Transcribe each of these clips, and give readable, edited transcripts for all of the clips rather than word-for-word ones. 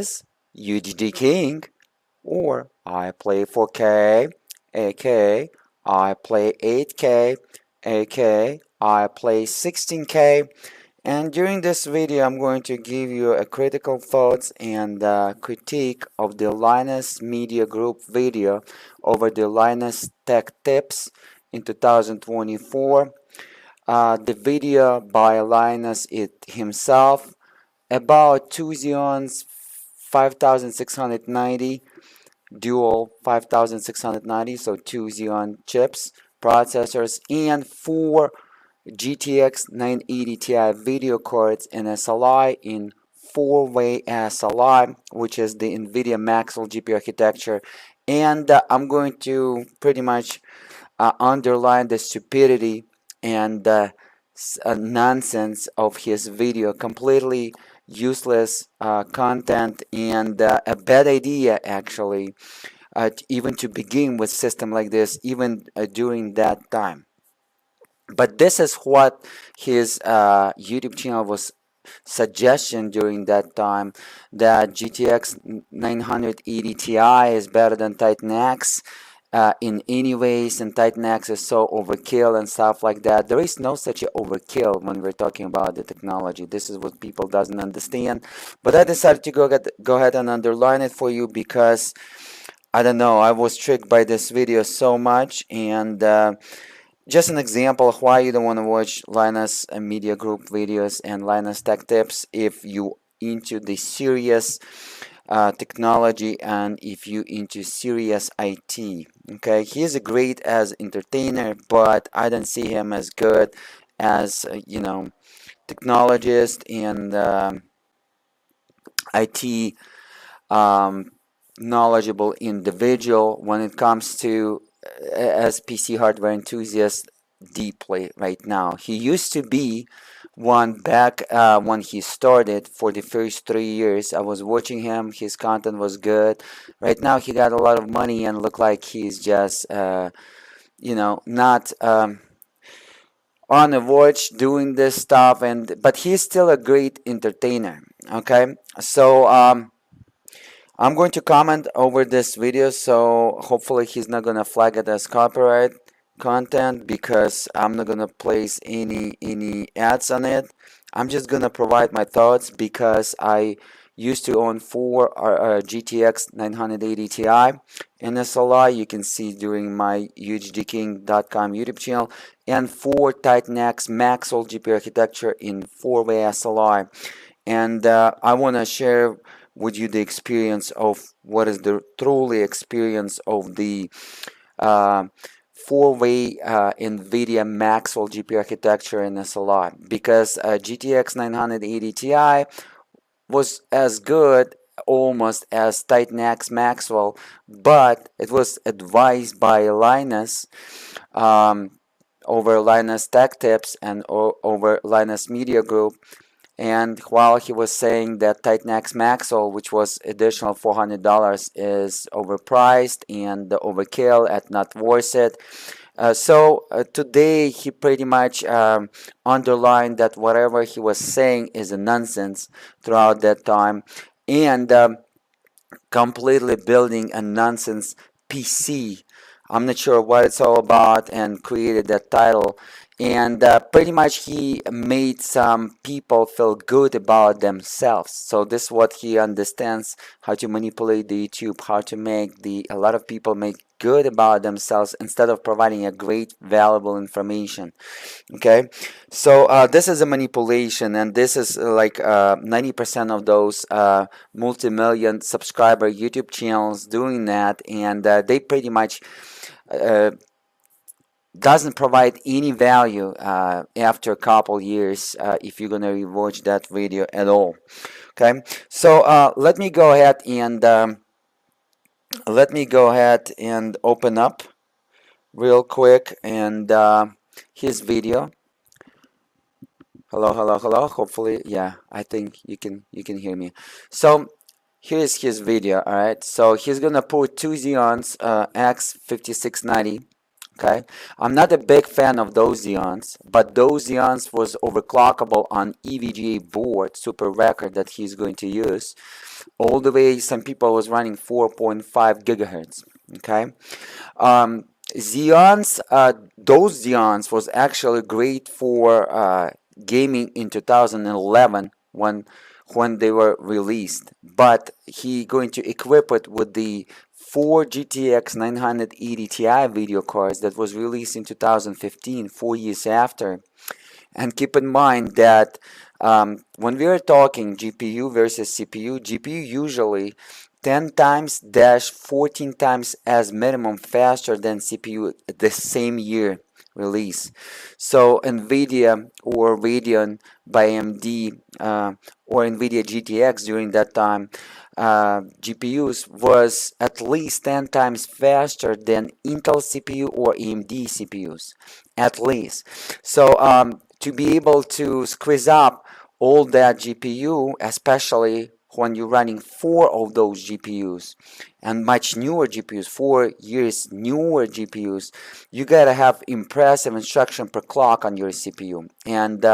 is UHDk1ng, or I play 4K, aka I play 8K, aka I play 16K. And during this video, I'm going to give you a critical thoughts and critique of the Linus Media Group video over the Linus Tech tips in 2024. The video by Linus himself about two Xeon's 5690, Dual 5690, so two Xeon chips, processors, and four GTX 980 Ti video cards in SLI in four-way SLI, which is the Nvidia Maxwell GPU architecture. And I'm going to pretty much underline the stupidity and nonsense of his video. Completely useless content and a bad idea, actually, even to begin with system like this, even during that time. But this is what his YouTube channel was suggestion during that time, that GTX 980 Ti is better than Titan X in any ways, and Titan X is so overkill and stuff like that. There is no such a overkill when we're talking about the technology. This is what people doesn't understand. But I decided to go ahead and underline it for you because I don't know, I was tricked by this video so much. And just an example of why you don't want to watch Linus Media Group videos and Linus Tech tips if you into the serious technology and if you into serious IT. Okay, he's a great as entertainer, but I don't see him as good as technologist and IT knowledgeable individual when it comes to as PC hardware enthusiast deeply right now. He used to be one back when he started. For the first 3 years I was watching him, his content was good. Right now he got a lot of money and look like he's just not on a watch doing this stuff, but he's still a great entertainer. Okay, so I'm going to comment over this video, so hopefully he's not gonna flag it as copyright content because I'm not gonna place any ads on it. I'm just gonna provide my thoughts because I used to own four GTX 980 Ti in SLI. You can see during my UHDk1ng.com YouTube channel, and four Titan X Maxwell GPU architecture in four-way SLI. And I want to share with you the experience of what is the truly experience of the four-way Nvidia Maxwell GPU architecture in SLI, because GTX 980 Ti was as good almost as Titan X Maxwell, but it was advised by Linus over Linus Tech Tips and over Linus Media Group. And while he was saying that Titan X Maxwell, which was additional $400, is overpriced and overkill and not worth it. Today he pretty much underlined that whatever he was saying is a nonsense throughout that time, and completely building a nonsense PC. I'm not sure what it's all about, and created that title. And pretty much he made some people feel good about themselves. So this is what he understands, how to manipulate the YouTube, how to make a lot of people make good about themselves instead of providing a great valuable information. Okay, so this is a manipulation, and this is like 90% of those multi-million subscriber YouTube channels doing that, and they pretty much doesn't provide any value after a couple years if you're gonna rewatch that video at all. Okay, so let me go ahead and open up real quick and his video. Hello. Hopefully, yeah, I think you can hear me. So here's his video. All right, so he's gonna put two Xeons x5690 Okay, I'm not a big fan of those Xeons, but those Xeons was overclockable on EVGA board, super record that he's going to use. All the way, some people was running 4.5 gigahertz. Okay, Xeons, those Xeons was actually great for gaming in 2011 when they were released, but he going to equip it with the 4 GTX 980 Ti video cards that was released in 2015, 4 years after. And keep in mind that when we are talking GPU versus CPU, GPU usually 10 times dash 14 times as minimum faster than CPU the same year release. So Nvidia or Radeon by AMD or Nvidia GTX during that time GPUs was at least 10 times faster than Intel CPU or AMD CPUs, at least. So to be able to squeeze up all that GPU, especially when you're running 4 of those GPUs and much newer GPUs, 4 years newer GPUs, you gotta have impressive instruction per clock on your CPU. And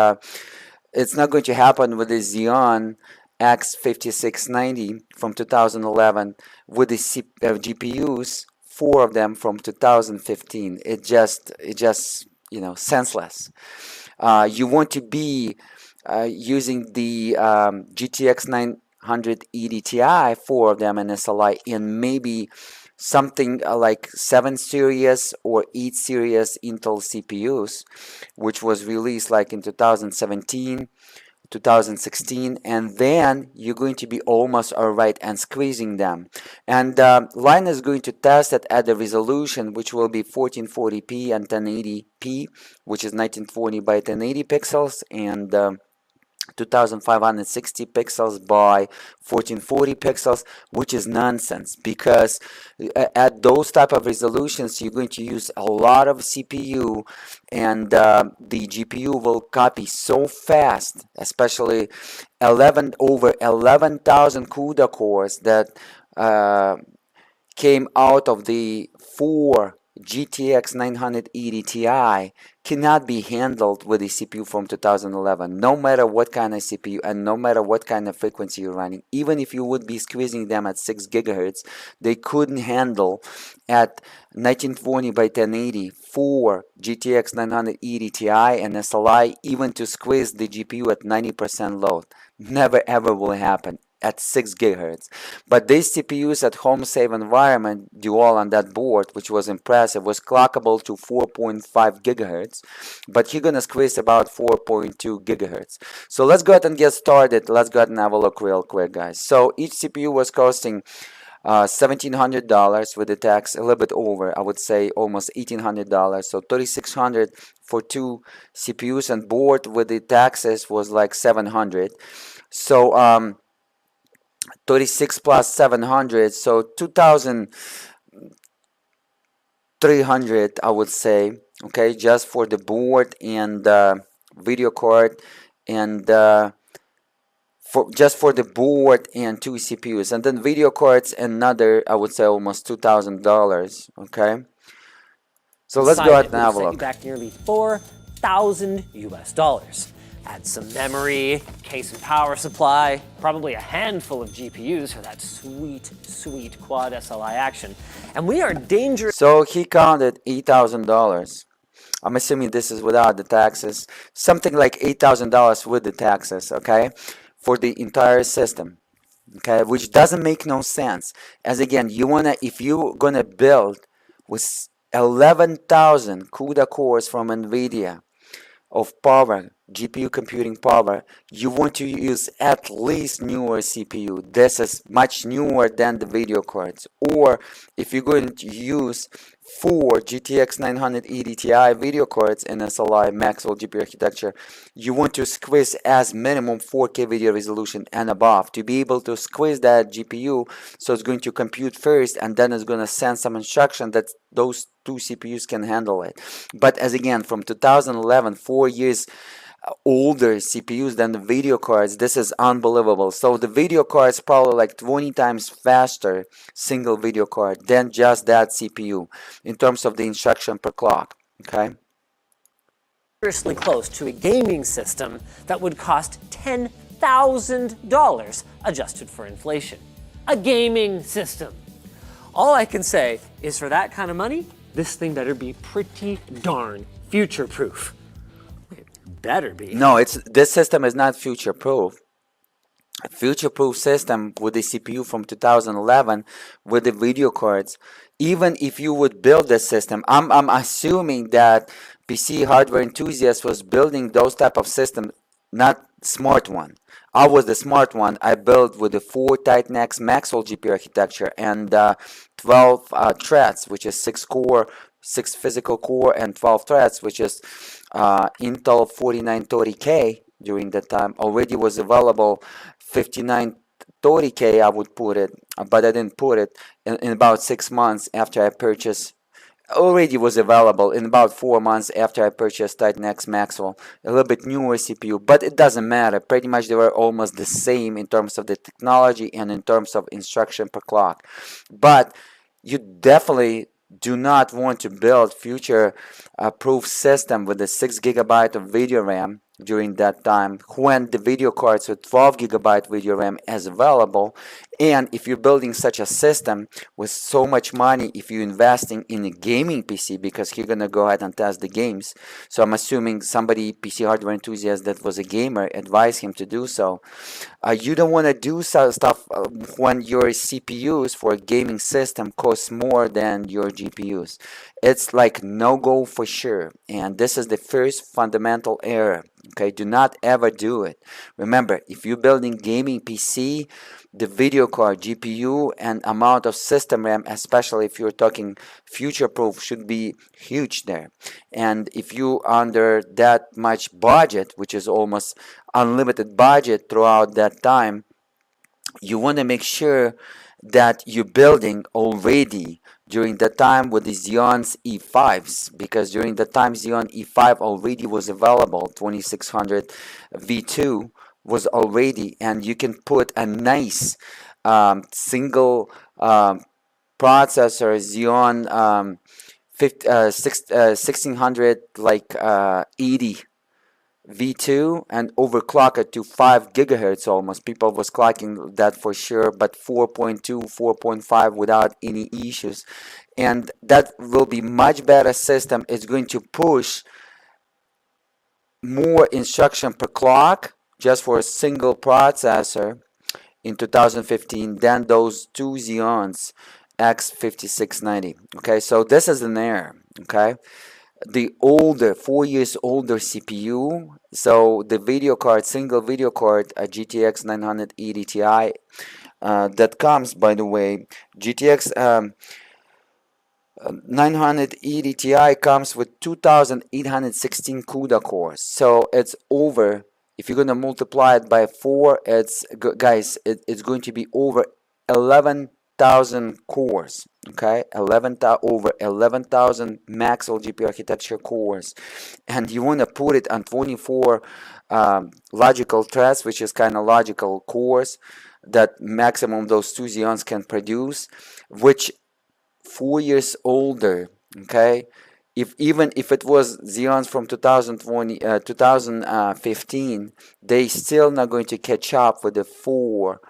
it's not going to happen with the Xeon x5690 from 2011 with the GPUs, 4 of them from 2015. It just senseless. You want to be using the GTX 980 Ti, 4 of them in SLI, and maybe something like 7 series or 8 series Intel CPUs, which was released like in 2017, 2016, and then you're going to be almost alright and squeezing them. And Linus is going to test it at the resolution which will be 1440p and 1080p, which is 1920 by 1080 pixels, and 2560 pixels by 1440 pixels, which is nonsense, because at those type of resolutions you're going to use a lot of CPU, and the GPU will copy so fast, especially over 11,000 CUDA cores that came out of the 4 GTX 980 Ti cannot be handled with a CPU from 2011, no matter what kind of CPU and no matter what kind of frequency you're running. Even if you would be squeezing them at 6 gigahertz, they couldn't handle at 1920 by 1080 for GTX 980 Ti and SLI, even to squeeze the GPU at 90% load. Never ever will happen at 6 gigahertz. But these CPUs at home safe environment, dual on that board, which was impressive, was clockable to 4.5 gigahertz, but you're gonna squeeze about 4.2 gigahertz. So let's go ahead and get started. Let's go ahead and have a look real quick, guys. So each CPU was costing $1,700 with the tax, a little bit over, I would say almost $1,800. So $3,600 for 2 CPUs, and board with the taxes was like $700. So 36 plus 700, so 2,300, I would say, okay, just for the board and video card, and just for the board and 2 CPUs, and then video cards another, I would say almost $2,000. Okay, so let's go ahead and have a look. Back nearly $4,000 US. Add some memory, case and power supply, probably a handful of GPUs for that sweet, sweet quad SLI action. And we are dangerous. So he counted $8,000. I'm assuming this is without the taxes. Something like $8,000 with the taxes, okay, for the entire system, okay, which doesn't make no sense. As again, if you're gonna build with 11,000 CUDA cores from Nvidia of power, GPU computing power, you want to use at least newer CPU. This is much newer than the video cards. Or if you're going to use 4 GTX 980 Ti video cards in SLI Maxwell GPU architecture, you want to squeeze as minimum 4K video resolution and above to be able to squeeze that GPU, so it's going to compute first and then it's going to send some instruction that those 2 CPUs can handle it. But as again, from 2011, 4 years older CPUs than the video cards, this is unbelievable. So the video card is probably like 20 times faster, single video card, than just that CPU. in terms of the instruction per clock. Okay. Seriously close to a gaming system that would cost $10,000 adjusted for inflation. A gaming system. All I can say is for that kind of money, this thing better be pretty darn future-proof. It better be. No, this system is not future-proof. A future-proof system with the CPU from 2011 with the video cards. Even if you would build this system, I'm assuming that PC hardware enthusiast was building those type of systems, not smart one. I was the smart one. I built with the 4 Titan X Maxwell GPU architecture and 12 threads, which is 6 core, 6 physical core, and 12 threads, which is Intel 4930K. During that time already was available 5930K, I would put it, but I didn't put it in about 6 months after I purchased. Already was available in about 4 months after I purchased Titan X Maxwell, a little bit newer CPU, but it doesn't matter. Pretty much they were almost the same in terms of the technology and in terms of instruction per clock. But you definitely do not want to build future proof system with a 6 GB of video RAM during that time when the video cards with 12 GB video RAM is available. And if you're building such a system with so much money, if you're investing in a gaming PC, because you're gonna go ahead and test the games, so I'm assuming somebody, PC hardware enthusiast that was a gamer, advised him to do so. You don't want to do stuff when your CPUs for a gaming system cost more than your GPUs. It's like no go for sure, and this is the first fundamental error. Okay, do not ever do it. Remember, if you're building gaming PC, the video card, GPU, and amount of system RAM, especially if you're talking future-proof, should be huge there. And if you under that much budget, which is almost unlimited budget throughout that time, you want to make sure that you're building already during the time with the Xeon's E5s, because during the time Xeon E5 already was available, 2600 V2 was already, and you can put a nice single processor Xeon 1600 like 80 V2 and overclock it to 5 gigahertz almost. People was clocking that for sure, but 4.2, 4.5 without any issues. And that will be much better system. It's going to push more instruction per clock just for a single processor in 2015 than those 2 Xeons x5690. Okay, so this is an error. Okay, the older 4 years older CPU, so the video card, single video card, a GTX 980 Ti that comes, by the way, GTX 980 Ti comes with 2816 CUDA cores, so it's over. If you're gonna multiply it by 4, it's it's going to be over 11,000 cores. Okay, over 11,000 Maxwell GPU architecture cores, and you want to put it on 24 logical threads, which is kind of logical cores that maximum those 2 Xeons can produce, which 4 years older. Okay, even if it was Xeons from 2015, they still not going to catch up with the 4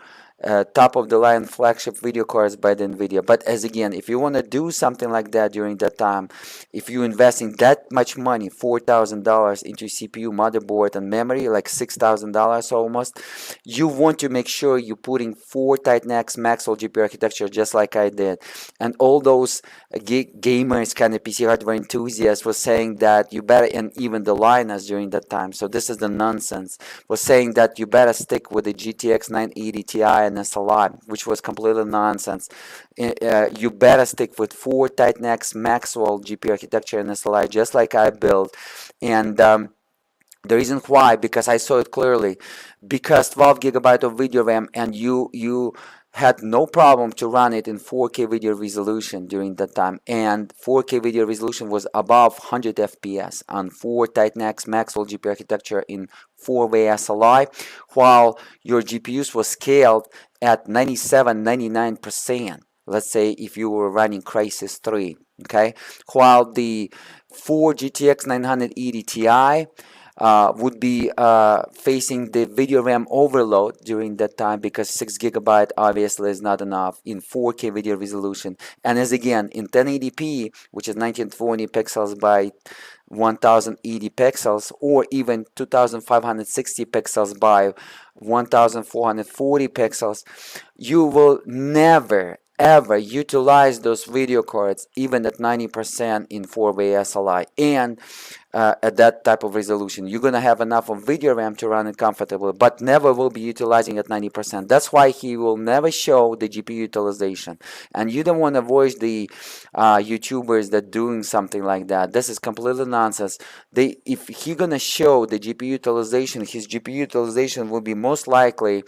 top of the line flagship video cards by the Nvidia. But as again, if you want to do something like that during that time, if you investing that much money, $4,000 into CPU, motherboard, and memory, like $6,000 almost, you want to make sure you're putting 4 Titan X Maxwell GPU architecture, just like I did. And all those gamers, kind of PC hardware enthusiasts, was saying that you better, and even the Linus during that time, so this is the nonsense, was saying that you better stick with the GTX 980 Ti and SLI, which was completely nonsense. You better stick with 4 Titan X Maxwell GPU architecture and SLI, just like I built. And the reason why, because I saw it clearly, because 12 GB of video RAM, and you had no problem to run it in 4K video resolution during that time, and 4K video resolution was above 100 FPS on 4 Titan X Maxwell GPU architecture in 4-way SLI, while your GPUs was scaled at 97-99%. Let's say if you were running Crysis 3 Okay, while the 4 GTX 980 Ti would be facing the video RAM overload during that time, because 6 GB obviously is not enough in 4K video resolution. And as again in 1080p, which is 1920 pixels by 1080 pixels, or even 2560 pixels by 1440 pixels, you will never ever utilize those video cards even at 90% in 4-way SLI. And at that type of resolution, you're gonna have enough of video RAM to run it comfortably, but never will be utilizing at 90%. That's why he will never show the GPU utilization. And you don't want to voice the YouTubers that doing something like that. This is completely nonsense. If he gonna show the GPU utilization, his GPU utilization will be most likely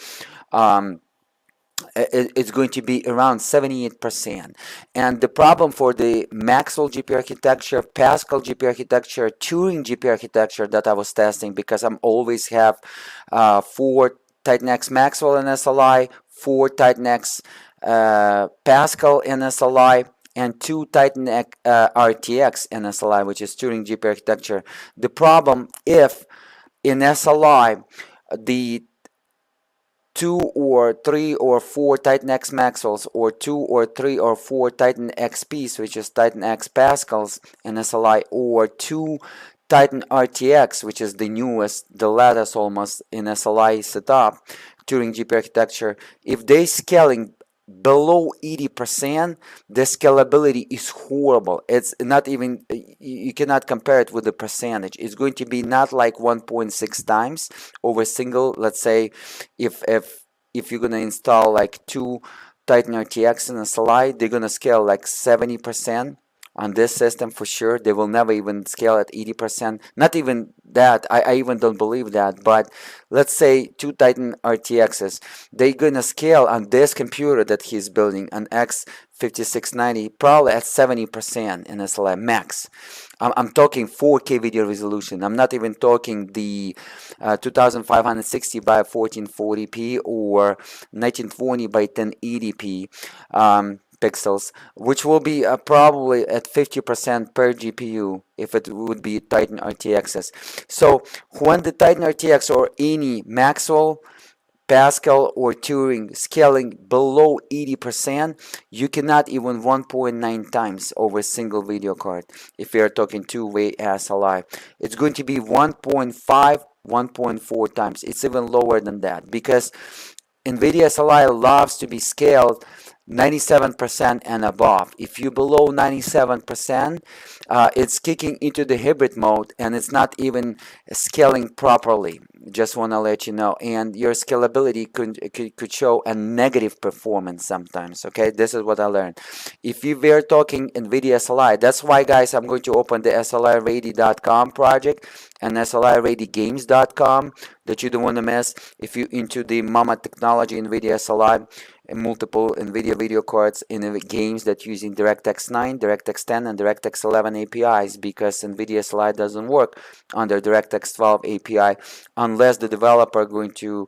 it's going to be around 78%. And the problem for the Maxwell GPU architecture, Pascal GPU architecture, Turing GPU architecture that I was testing, because I'm always have 4 Titan X Maxwell in SLI, 4 Titan X Pascal in SLI, and 2 Titan X RTX in SLI, which is Turing GPU architecture. The problem, if in SLI the 2 or 3 or 4 Titan X Maxwells, or 2 or 3 or 4 Titan XPs, which is Titan X Pascals in SLI, or 2 Titan RTX, which is the newest, the latest almost in SLI setup, Turing GPU architecture, if they scaling below 80%, the scalability is horrible. It's not even, you cannot compare it with the percentage. It's going to be not like 1.6 times over single. Let's say if you're gonna install like 2 Titan RTX in a slide, they're gonna scale like 70% on this system for sure. They will never even scale at 80%. Not even that. I even don't believe that. But let's say 2 Titan RTXs, they're gonna scale on this computer that he's building, an x5690, probably at 70% in SLI max. I'm talking 4K video resolution. I'm not even talking the 2560 by 1440p or 1920 by 1080p pixels, which will be probably at 50% per GPU if it would be Titan RTXs. So when the Titan RTX or any Maxwell, Pascal, or Turing scaling below 80%, you cannot even 1.9 times over a single video card. If we are talking 2-way SLI, it's going to be 1.5, 1.4 times. It's even lower than that, because Nvidia SLI loves to be scaled 97% and above. If you below 97%, it's kicking into the hybrid mode and it's not even scaling properly. Just want to let you know. And your scalability could show a negative performance sometimes. Okay, this is what I learned. If you were talking Nvidia SLI, that's why, guys, I'm going to open the SLIready.com project and SLIreadygames.com that you don't want to miss if you're into the mama technology Nvidia SLI and multiple Nvidia video cards in the games that using DirectX 9, DirectX 10, and DirectX 11 APIs, because Nvidia SLI doesn't work under DirectX 12 API unless the developer going to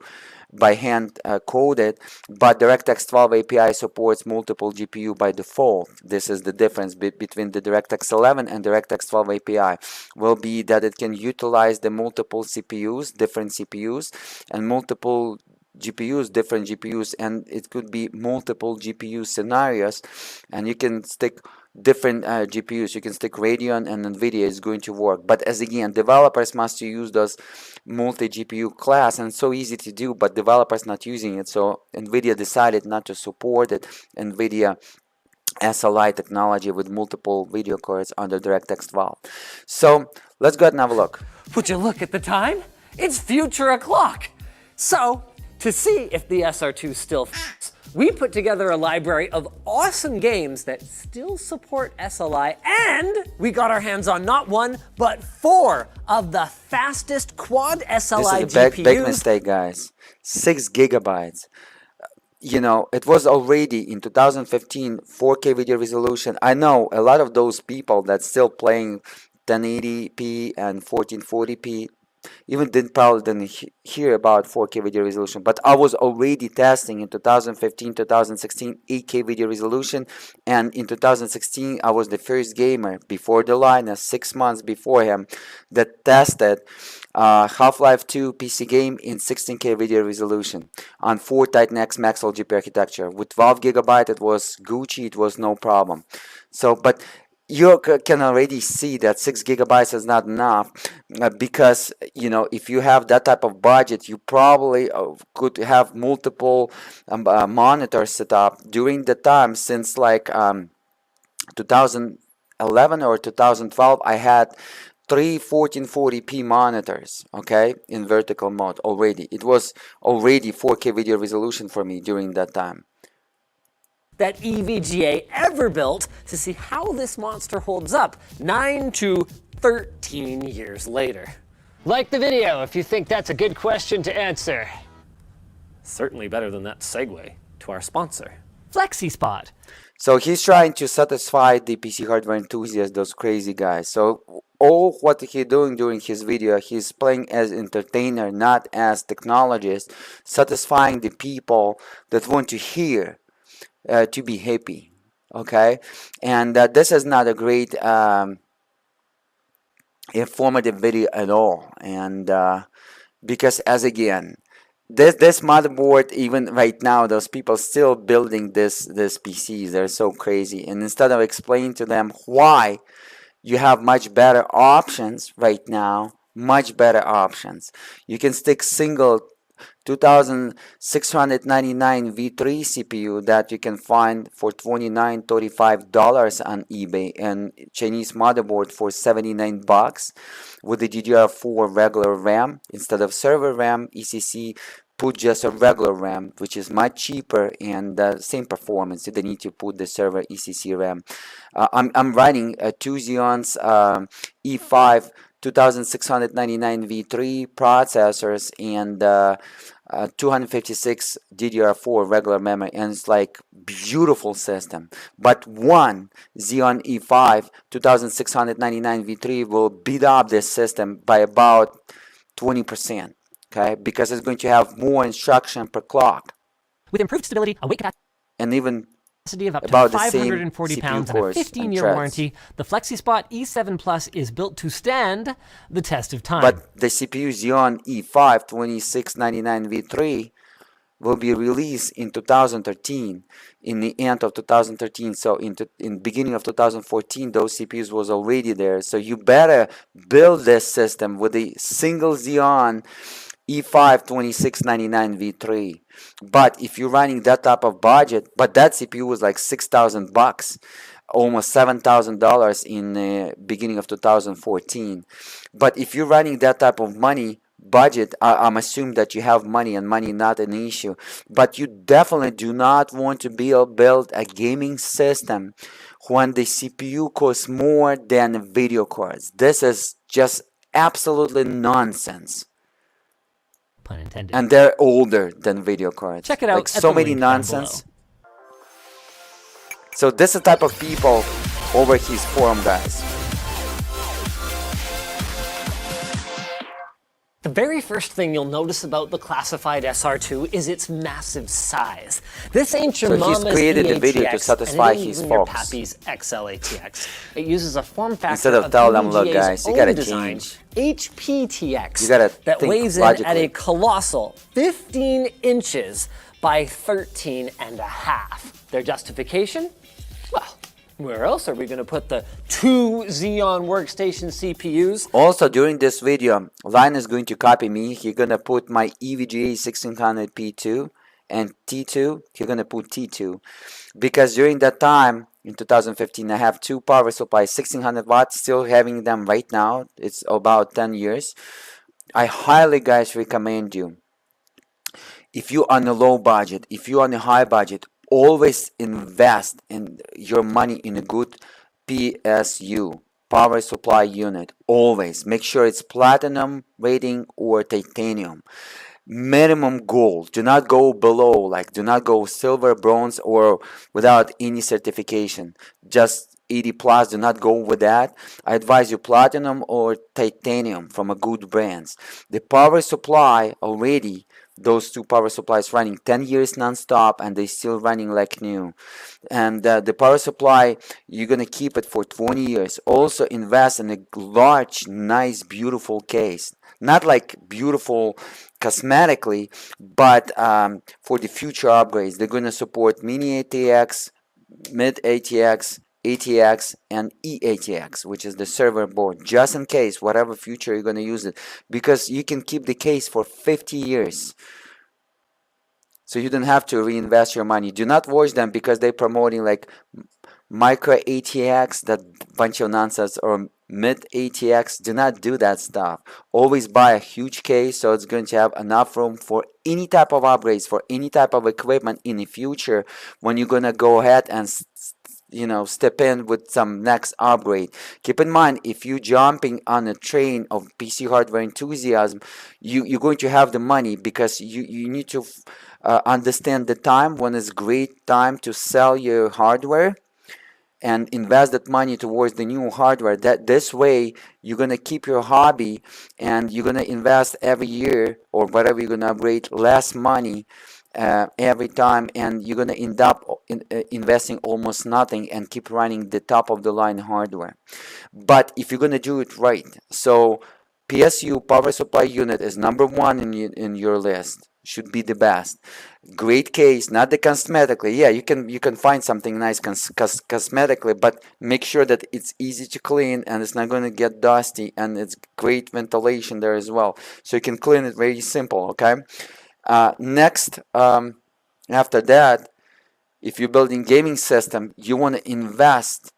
by hand code it. But DirectX 12 API supports multiple GPU by default. This is the difference between the DirectX 11 and DirectX 12 API, will be that it can utilize the multiple CPUs, different CPUs, and multiple GPUs, different GPUs, and it could be multiple GPU scenarios, and you can stick different GPUs. You can stick Radeon and Nvidia is going to work. But as again, developers must use those multi-GPU class, and it's so easy to do, but developers not using it, so Nvidia decided not to support it. Nvidia SLI technology with multiple video cards under DirectX 12. So let's go ahead and have a look. Would you look at the time? It's future o'clock. So to see if the SR2 still fits, we put together a library of awesome games that still support SLI, and we got our hands on not 1, but 4 of the fastest quad SLI This is a GPUs. big mistake, guys. 6 gigabytes. You know, it was already in 2015 4K video resolution. I know a lot of those people that still playing 1080p and 1440p, even didn't hear about 4K video resolution, but I was already testing in 2015, 2016 8K video resolution, and in 2016 I was the first gamer before the Linus, 6 months before him, that tested Half-Life 2 PC game in 16K video resolution on 4 Titan X Maxwell GPU architecture. With 12GB it was Gucci, it was no problem. So, but you can already see that 6GB is not enough, because if you have that type of budget, you probably could have multiple monitors set up during the time. Since like 2011 or 2012, I had 3 1440p monitors, okay, in vertical mode already. It was already 4K video resolution for me during that time. That EVGA ever built to see how this monster holds up 9 to 13 years later. Like the video if you think that's a good question to answer. Certainly better than that segue to our sponsor, FlexiSpot. So he's trying to satisfy the PC hardware enthusiasts, those crazy guys. So all what he's doing during his video, he's playing as entertainer, not as technologist, satisfying the people that want to hear, to be happy, okay? And this is not a great informative video at all. And because, as again, this motherboard, even right now, those people still building this PCs, they're so crazy. And instead of explaining to them why you have much better options right now, much better options, you can stick single 2699 V3 CPU that you can find for $29-$35 on eBay, and Chinese motherboard for 79 bucks with the DDR4 regular RAM instead of server RAM. ECC put just a regular RAM, which is much cheaper and same performance. You don't need to put the server ECC RAM. I'm running 2 Xeons E5 2699 V3 processors and 256 DDR4 regular memory, and it's like beautiful system. But one Xeon E5 2699 V3 will beat up this system by about 20%, okay, because it's going to have more instruction per clock With improved stability, a weight capacity and even of up to about the 540 same pounds CPU and a cores 15-year and warranty, the FlexiSpot E7 Plus is built to stand the test of time. But the CPU Xeon E5 2699 V3 will be released in 2013, in the end of 2013. So in beginning of 2014, those CPUs was already there. So you better build this system with a single Xeon E5 2699 V3. But if you're running that type of budget, but that CPU was like 6,000 bucks, almost $7,000 in the beginning of 2014. But if you're running that type of money budget, I'm assuming that you have money, and money not an issue. But you definitely do not want to build a gaming system when the CPU costs more than video cards. This is just absolutely nonsense. Pun intended. And they're older than video cards. Check it out. Like so many nonsense. So this is the type of people over his forum, guys. The very first thing you'll notice about the classified SR2 is its massive size. This ain't your So he's mama's created the video to EATX, satisfy and it ain't his even your folks. pappy's XLATX. It uses a form factor Instead of tell them, look, guys, you own gotta design, change. HPTX, You gotta that think weighs in at a logically. colossal 15 inches by 13 and a half. Their justification? Well, where else are we going to put the 2 Xeon Workstation CPUs? Also, during this video, Linus is going to copy me. He's going to put my EVGA 1600 P2 and T2. He's going to put T2. Because during that time, in 2015, I have 2 power supplies, 1600 watts, still having them right now. It's about 10 years. I highly, guys, recommend you, if you're on a low budget, if you're on a high budget, always invest in your money in a good PSU, power supply unit. Always make sure it's platinum rating or titanium. Minimum gold. Do not go below, like do not go silver, bronze, or without any certification. Just 80 plus, do not go with that. I advise you platinum or titanium from a good brands. The power supply already, those two power supplies running 10 years non-stop, and they still running like new. And the power supply, you're gonna keep it for 20 years. Also invest in a large, nice, beautiful case. Not like beautiful cosmetically, but for the future upgrades. They're gonna support mini ATX, mid ATX, ATX, and eATX, which is the server board, just in case, whatever future you're going to use it, because you can keep the case for 50 years. So you don't have to reinvest your money. Do not watch them because they're promoting like micro ATX, that bunch of nonsense, or mid ATX. Do not do that stuff. Always buy a huge case so it's going to have enough room for any type of upgrades, for any type of equipment in the future when you're going to go ahead and step in with some next upgrade. Keep in mind, if you're jumping on a train of PC hardware enthusiasm, you're going to have the money, because you need to understand the time when it's great time to sell your hardware and invest that money towards the new hardware. That this way you're gonna keep your hobby, and you're gonna invest every year or whatever you're gonna upgrade less money every time, and you're gonna end up investing almost nothing and keep running the top of the line hardware. But if you're gonna do it right, so PSU, power supply unit, is number one in your list. Should be the best. Great case, not the cosmetically. Yeah, you can find something nice cosmetically, but make sure that it's easy to clean and it's not going to get dusty, and it's great ventilation there as well, so you can clean it very simple. Okay. Next, after that, if you're building gaming system, you want to invest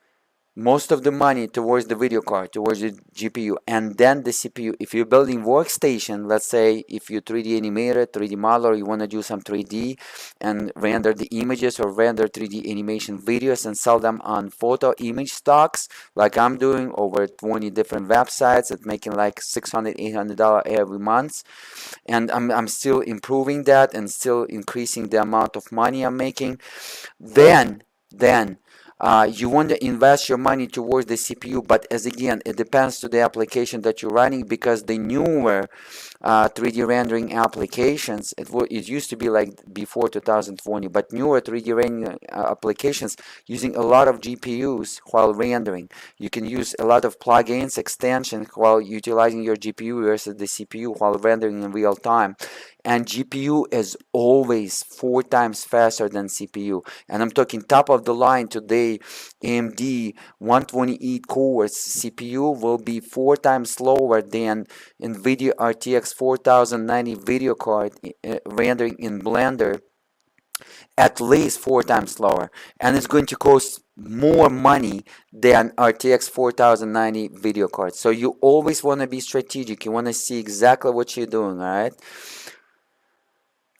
most of the money towards the video card, towards the GPU, and then the CPU. If you're building workstation, let's say if you're 3D animator, 3D modeler, you want to do some 3D and render the images or render 3D animation videos and sell them on photo image stocks, like I'm doing over 20 different websites at making like $600, $800 every month. And I'm still improving that and still increasing the amount of money I'm making. Then you want to invest your money towards the CPU, but as again, it depends to the application that you're running, because the newer 3D rendering applications, it used to be like before 2020, but newer 3D rendering applications using a lot of GPUs while rendering. You can use a lot of plugins, extensions while utilizing your GPU versus the CPU while rendering in real time. And GPU is always 4 times faster than CPU. And I'm talking top of the line today, AMD 128 cores CPU will be 4 times slower than Nvidia RTX 4090 video card rendering in Blender, at least 4 times slower, and it's going to cost more money than RTX 4090 video card. So you always want to be strategic. You want to see exactly what you're doing. All right.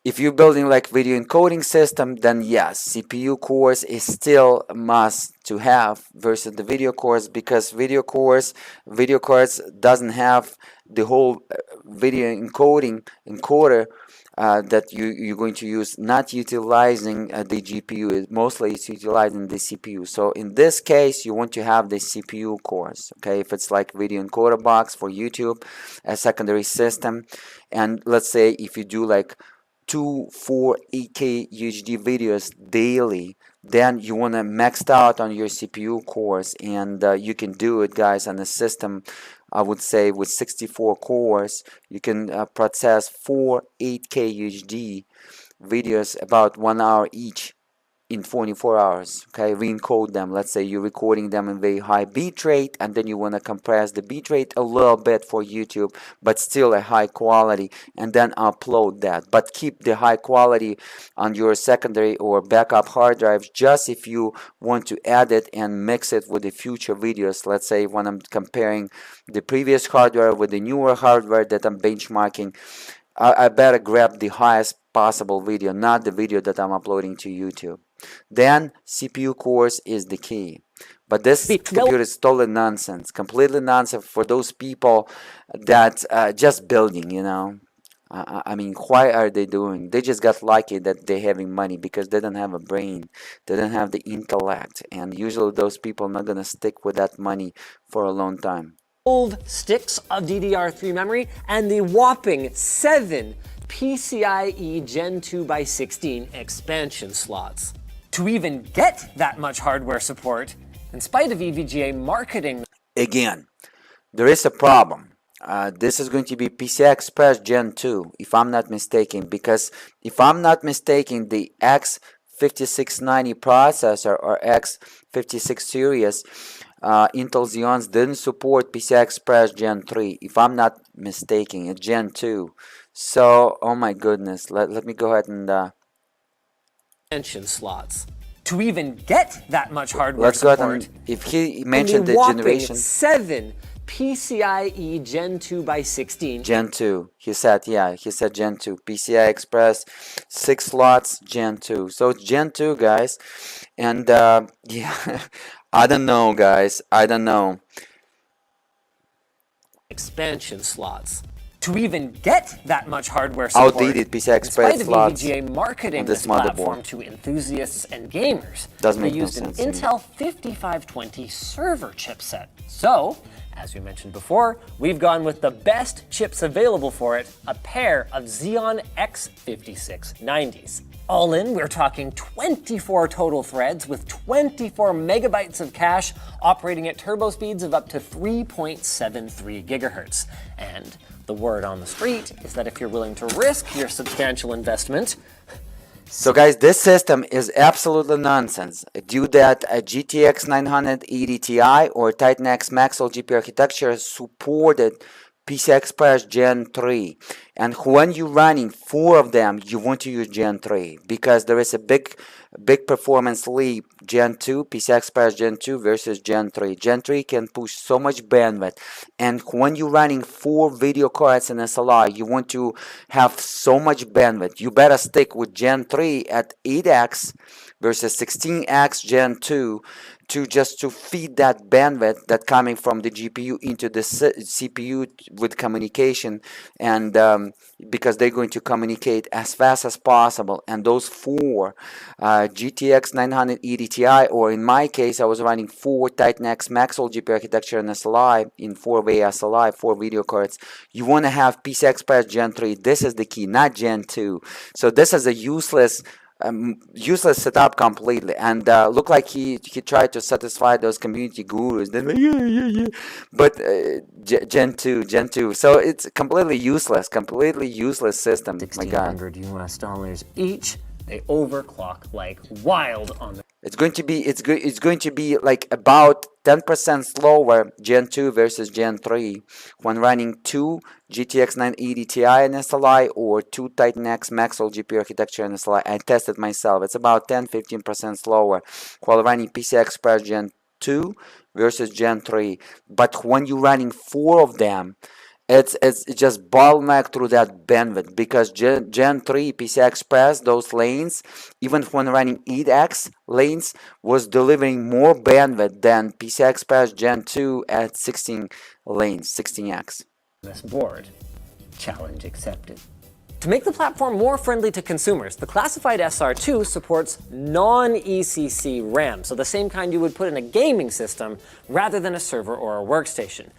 If you're building like video encoding system, then yes, CPU cores is still a must to have versus the video cores, because video cards doesn't have the whole video encoder that you're going to use, not utilizing the GPU. Mostly it's utilizing the CPU. So in this case, you want to have the CPU cores. Okay, if it's like video encoder box for YouTube, a secondary system, and let's say if you do like 2, 4, 8K UHD videos daily, then you want to max out on your CPU cores, and you can do it, guys, on a system, I would say, with 64 cores. You can process 4 8K UHD videos about 1 hour each in 24 hours. Okay, re-encode them. Let's say you're recording them in very high bitrate, and then you want to compress the bitrate a little bit for YouTube, but still a high quality, and then upload that. But keep the high quality on your secondary or backup hard drives, just if you want to add it and mix it with the future videos. Let's say when I'm comparing the previous hardware with the newer hardware that I'm benchmarking, I better grab the highest possible video, not the video that I'm uploading to YouTube. Then CPU cores is the key. But this computer is totally nonsense, completely nonsense for those people that just building, I mean, why are they doing? They just got lucky that they're having money because they don't have a brain, they don't have the intellect, and usually those people are not gonna stick with that money for a long time. Old sticks of DDR3 memory and the whopping 7 PCIe Gen 2 by 16 expansion slots. To even get that much hardware support, in spite of EVGA marketing, Again, there is a problem. This is going to be PCI Express Gen 2, if I'm not mistaken, because if I'm not mistaken, the x5690 processor or x56 series Intel Xeons didn't support PCI Express Gen 3, if I'm not mistaken, it's Gen 2. So, oh my goodness, let me go ahead and expansion slots. To even get that much hardware let's go support, ahead and, if he mentioned the whopping generation 7 PCIe Gen 2 by 16. Gen 2, he said, yeah, he said Gen 2. PCI Express, 6 slots, Gen 2. So it's Gen 2, guys. And yeah, I don't know, guys. I don't know. Expansion slots. To even get that much hardware support, Outdated PCI Express in spite slots of EVGA marketing this this platform motherboard. to enthusiasts and gamers, Doesn't they make no used an sense to me. Intel 5520 server chipset. So, as we mentioned before, we've gone with the best chips available for it, a pair of Xeon x5690s. All in, we're talking 24 total threads with 24 megabytes of cache operating at turbo speeds of up to 3.73 gigahertz. And the word on the street is that if you're willing to risk your substantial investment, So guys, this system is absolutely nonsense. Due that a GTX 980 Ti or Titan X Maxwell GPU architecture supported PCI Express Gen 3, and when you're running 4 of them, you want to use Gen 3 because there is a big performance leap. Gen 2, PCI Express Gen 2 versus Gen 3. Gen 3 can push so much bandwidth, and when you're running 4 video cards in SLI, you want to have so much bandwidth. You better stick with Gen 3 at 8x versus 16x Gen 2 to feed that bandwidth that coming from the GPU into the CPU with communication, and because they're going to communicate as fast as possible. And those 4 GTX 980 Ti, or in my case I was running 4 Titan X Maxwell GPU architecture and SLI in 4-way SLI, 4 video cards. You want to have PCI Express Gen 3. This is the key, not Gen 2. So this is a useless setup completely, and look like he tried to satisfy those community gurus. They're like, yeah, but Gen 2, so it's completely useless system. My God, $1,600 each. They overclock like wild on the it's going to be like about 10% slower Gen 2 versus Gen 3 when running 2 GTX 980 Ti and SLI or 2 Titan X Maxwell GPU architecture and SLI. I tested myself. It's about 10-15% slower while running PCI Express Gen 2 versus Gen 3. But when you're running 4 of them, it's just bottleneck through that bandwidth, because Gen 3 PCI Express, those lanes, even when running 8x lanes, was delivering more bandwidth than PCI Express Gen 2 at 16 lanes, 16x. this board. Challenge accepted. To make the platform more friendly to consumers, the classified SR2 supports non-ECC RAM, so the same kind you would put in a gaming system rather than a server or a workstation.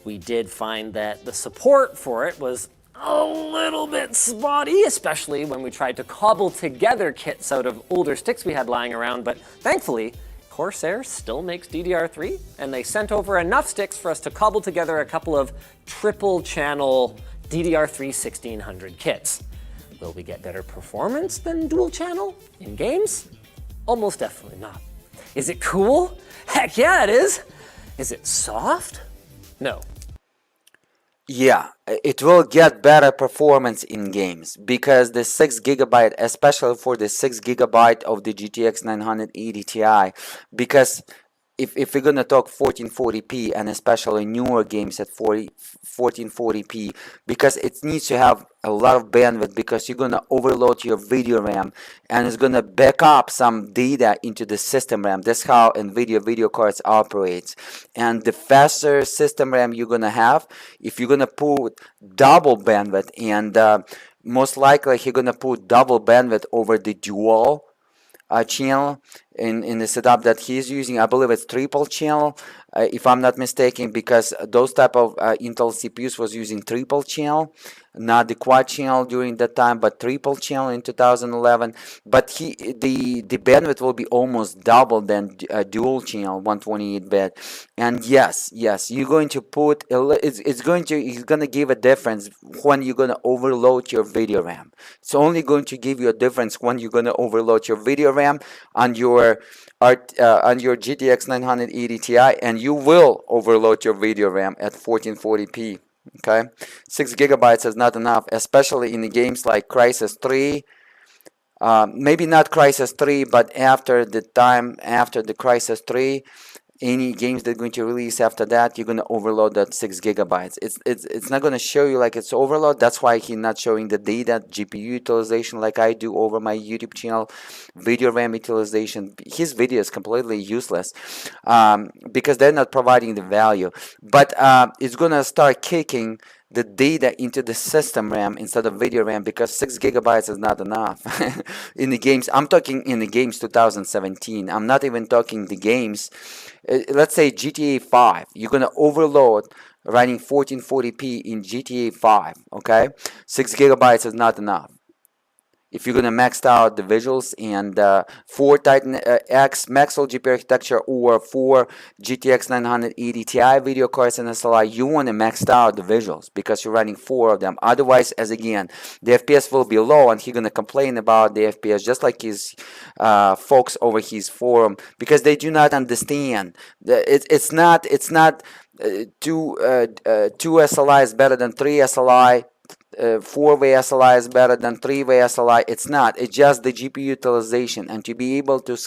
We did find that the support for it was a little bit spotty, especially when we tried to cobble together kits out of older sticks we had lying around, but thankfully, Corsair still makes DDR3, and they sent over enough sticks for us to cobble together a couple of triple-channel DDR3 1600 kits. Will we get better performance than dual channel in games? Almost definitely not. Is it cool? Heck yeah, it is! Is it soft? No. Yeah, it will get better performance in games because the 6GB, especially for the 6GB of the GTX 980 Ti, because if we're gonna talk 1440p, and especially newer games at 1440p, because it needs to have a lot of bandwidth, because you're gonna overload your video RAM, and it's gonna back up some data into the system RAM. That's how Nvidia video cards operates. And the faster system RAM you're gonna have, if you're gonna put double bandwidth, and most likely you're gonna put double bandwidth over the dual channel in the setup that he's using. I believe it's triple channel, if I'm not mistaken, because those type of Intel CPUs was using triple channel, not the quad channel during that time, but triple channel in 2011. But the bandwidth will be almost double than dual channel 128-bit. And yes, you're going to put it's gonna give a difference when you're gonna overload your video RAM. It's only going to give you a difference when you're gonna overload your video RAM on your GTX 980 Ti, and you will overload your video RAM at 1440p. Okay, 6 gigabytes is not enough, especially in the games like Crysis 3. Maybe not Crysis 3, but after the Crysis 3, any games that are going to release after that, you're going to overload that 6 gigabytes. It's not going to show you like it's overload. That's why he's not showing the data, GPU utilization like I do over my YouTube channel, video RAM utilization. His video is completely useless because they're not providing the value. But it's going to start kicking the data into the system RAM instead of video RAM, because 6 gigabytes is not enough in the games. I'm talking in the games 2017. I'm not even talking the games. Let's say GTA 5. You're gonna overload running 1440p in GTA 5. Okay, 6 gigabytes is not enough. If you're gonna max out the visuals, and 4 Titan X Maxwell GPU architecture or 4 GTX 980 Ti video cards and SLI, you want to max out the visuals because you're running 4 of them. Otherwise, as again, the FPS will be low, and he's gonna complain about the FPS just like his folks over his forum, because they do not understand. It's not two SLI is better than 3 SLI. 4-way SLI is better than 3-way SLI. It's not. It's just the GPU utilization. And to be able to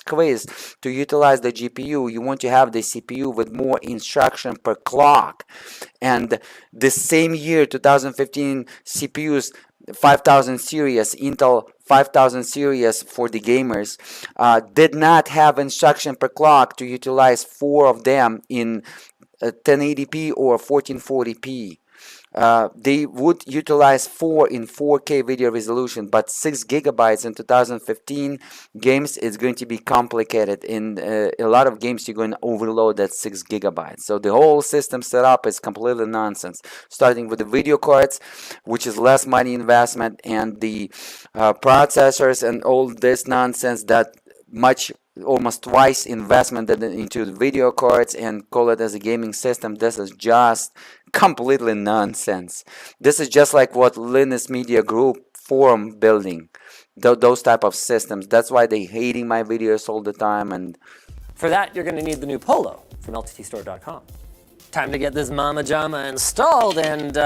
utilize the GPU, you want to have the CPU with more instruction per clock. And the same year, 2015 CPUs, 5000 series, Intel 5000 series for the gamers, did not have instruction per clock to utilize 4 of them in 1080p or 1440p. They would utilize 4 in 4K video resolution, but 6 gigabytes in 2015 games is going to be complicated. In a lot of games, you're going to overload that 6 gigabytes. So the whole system setup is completely nonsense. Starting with the video cards, which is less money investment, and the processors and all this nonsense that almost twice investment into the video cards, and call it as a gaming system. This is just completely nonsense. This is just like what Linus Media Group forum building, those type of systems. That's why they hating my videos all the time. And for that, you're going to need the new Polo from lttstore.com. Time to get this mama jama installed, and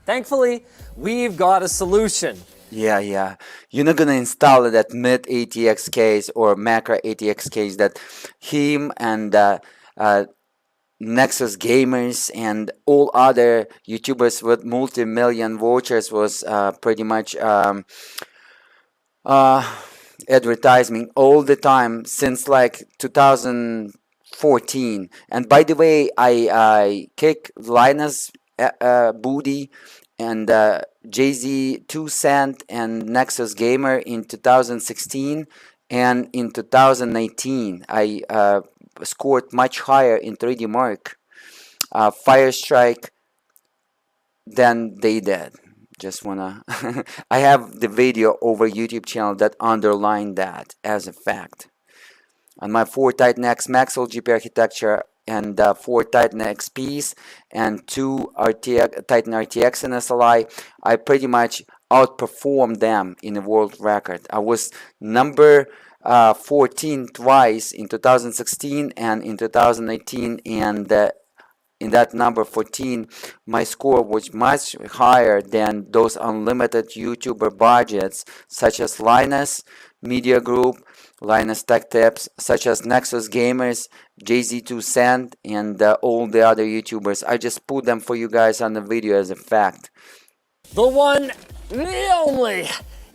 thankfully, we've got a solution. Yeah. You're not gonna install it at mid ATX case or macro ATX case that him and Nexus gamers and all other YouTubers with multi-million watchers was pretty much advertising all the time since like 2014. And by the way, I kick Linus booty and Jay-Z 2 Cent and Nexus Gamer in 2016, and in 2019 I scored much higher in 3D Mark Firestrike than they did. Just wanna I have the video over YouTube channel that underlined that as a fact. On my 4 Titan X Maxwell GPU architecture and 4 Titan XPs and 2 Titan RTX and SLI, I pretty much outperformed them in the world record. I was number 14 twice in 2016 and in 2018, and in that number 14, my score was much higher than those unlimited YouTuber budgets such as Linus Media Group, Linus Tech Tips, such as Nexus Gamers, JZ2Send, and all the other YouTubers. I just put them for you guys on the video as a fact. The one, the only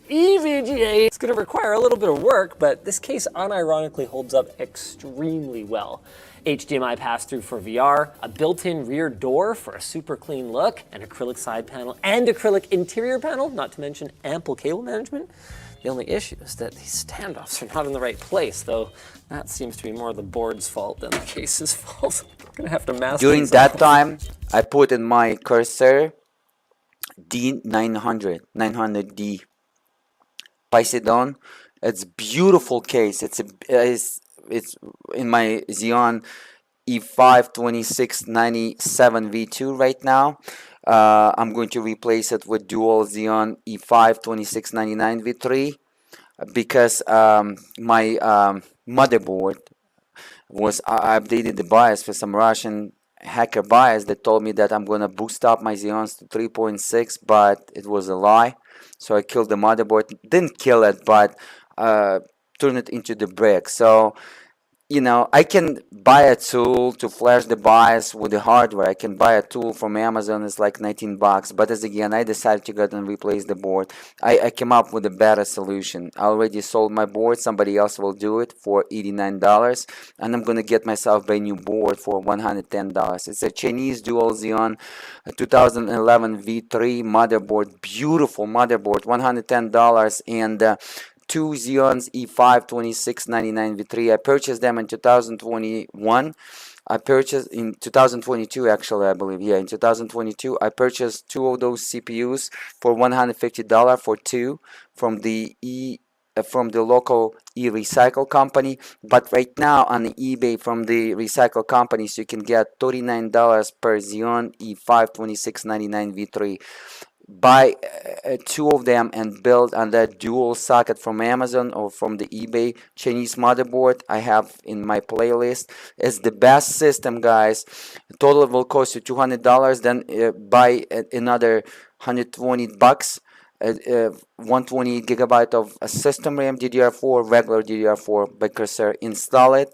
EVGA. It's going to require a little bit of work, but this case unironically holds up extremely well. HDMI pass-through for VR, a built-in rear door for a super clean look, an acrylic side panel, and acrylic interior panel, not to mention ample cable management. The only issue is that these standoffs are not in the right place, though that seems to be more the board's fault than the case's fault. I'm going to have to mask During that time, I put in my cursor D900D Poseidon. It's beautiful case. It's in my Xeon E5-2697 V2 right now. I'm going to replace it with Dual Xeon E5-2699 V3 because my motherboard was, I updated the BIOS for some Russian hacker BIOS that told me that I'm gonna boost up my Xeons to 3.6, but it was a lie. So I killed the motherboard. Didn't kill it, but turned it into the brick. So, you know, I can buy a tool to flash the BIOS with the hardware. I can buy a tool from Amazon. It's like 19 bucks. But as again, I decided to go and replace the board. I came up with a better solution. I already sold my board. Somebody else will do it for $89. And I'm going to get myself a new board for $110. It's a Chinese Dual Xeon 2011 V3 motherboard. Beautiful motherboard. $110. And two Xeons E5-2699 V3. I purchased them in 2021. I purchased in 2022 actually, I believe. Yeah, in 2022 I purchased two of those CPUs for $150 for two from the local e-recycle company. But right now on the eBay from the recycle companies you can get $39 per Xeon E5-2699 V3. Buy two of them and build on that dual socket from Amazon or from the eBay Chinese motherboard I have in my playlist. It's the best system, guys. Total will cost you $200. Then buy another 120 bucks. 128 gigabyte of system RAM, DDR4, regular DDR4 by cursor. Install it,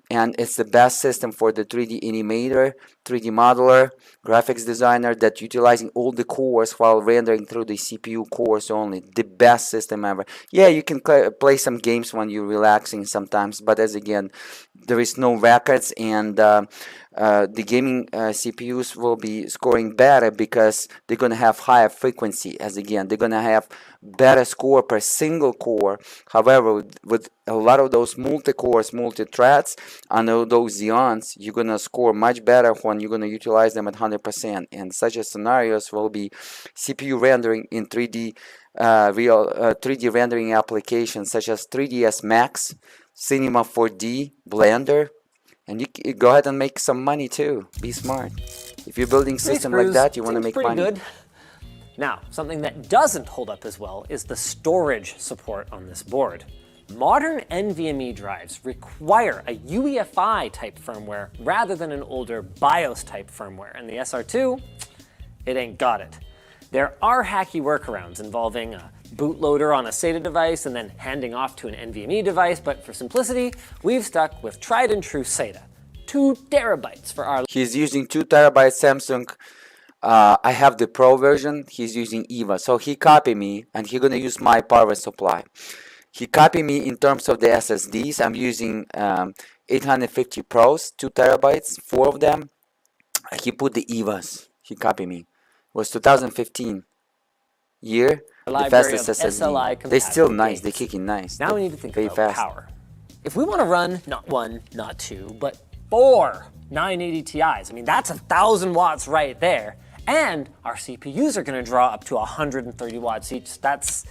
and it's the best system for the 3D animator, 3D modeler, graphics designer that utilizing all the cores while rendering through the CPU cores only. The best system ever. Yeah, you can play some games when you're relaxing sometimes, but as again, there is no records, and the gaming CPUs will be scoring better because they're gonna have higher frequency. As again, they're gonna have better score per single core. However, with a lot of those multi-cores, multi-threads on those Xeons, you're gonna score much better when you're gonna utilize them at 100%. And such as scenarios will be CPU rendering in 3D 3D rendering applications such as 3ds Max, Cinema 4D, Blender. And you go ahead and make some money too. Be smart. If you're building a system like that, you want to make money. Good. Now, something that doesn't hold up as well is the storage support on this board. Modern NVMe drives require a UEFI type firmware rather than an older BIOS type firmware, and the SR2, it ain't got it. There are hacky workarounds involving a bootloader on a SATA device and then handing off to an NVMe device, but for simplicity, we've stuck with tried and true SATA. 2 terabytes for our... He's using 2 terabyte Samsung. I have the Pro version. He's using EVA. So he copied me, and he's going to use my power supply. He copied me in terms of the SSDs. I'm using 850 Pros, 2 terabytes, 4 of them. He put the EVAs. He copied me. It was 2015 year. The fastest SSD. They're still nice. They're kicking nice. Now we need to think about power. If we want to run not 1, not 2, but 4 980 Ti's, I mean, that's 1,000 watts right there. And our CPUs are going to draw up to 130 watts each. That's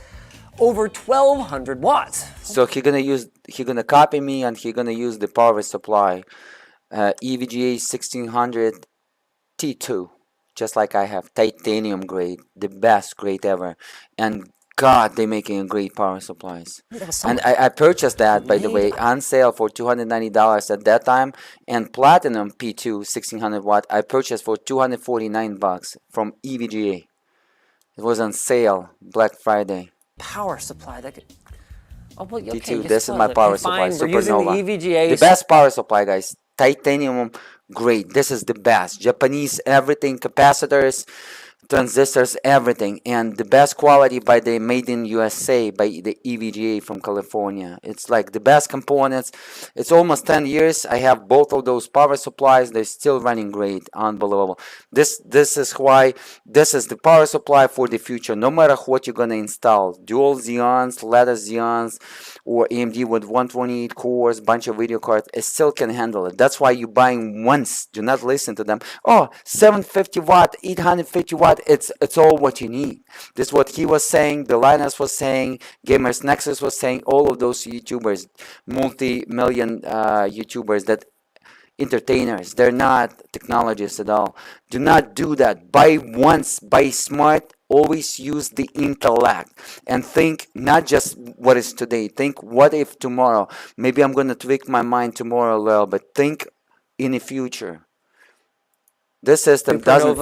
over 1,200 watts. So he's gonna copy me, and he's gonna use the power supply, EVGA 1600 T2, just like I have, titanium grade, the best grade ever. And God, they're making great power supplies. There was so And much I purchased that, by the way, made. on sale for $290 at that time. And Platinum P2 1600 watt, I purchased for $249 from EVGA. It was on sale Black Friday. Power supply that could. Oh, well, okay, P2, you this is still my have it. power Hey, supply, fine, we're using the Supernova. EVGA. The best power supply, guys. Titanium, great. This is the best. Japanese, everything, capacitors, transistors, everything, and the best quality by the made in USA by the EVGA from California. It's like the best components. It's almost 10 years. I have both of those power supplies. They're still running great. Unbelievable. This is why this is the power supply for the future. No matter what you're gonna install, dual Xeons, lattice Xeons, or AMD with 128 cores, bunch of video cards, it still can handle it. That's why you're buying once. Do not listen to them. Oh, 750 watt, 850 watt. It's all what you need. This is what he was saying, the Linus was saying, Gamers Nexus was saying, all of those YouTubers, multi-million YouTubers, that entertainers, they're not technologists at all. Do not do that. Buy once, buy smart, always use the intellect and think not just what is today. Think what if tomorrow. Maybe I'm going to tweak my mind tomorrow a little, but think in the future. This system doesn't.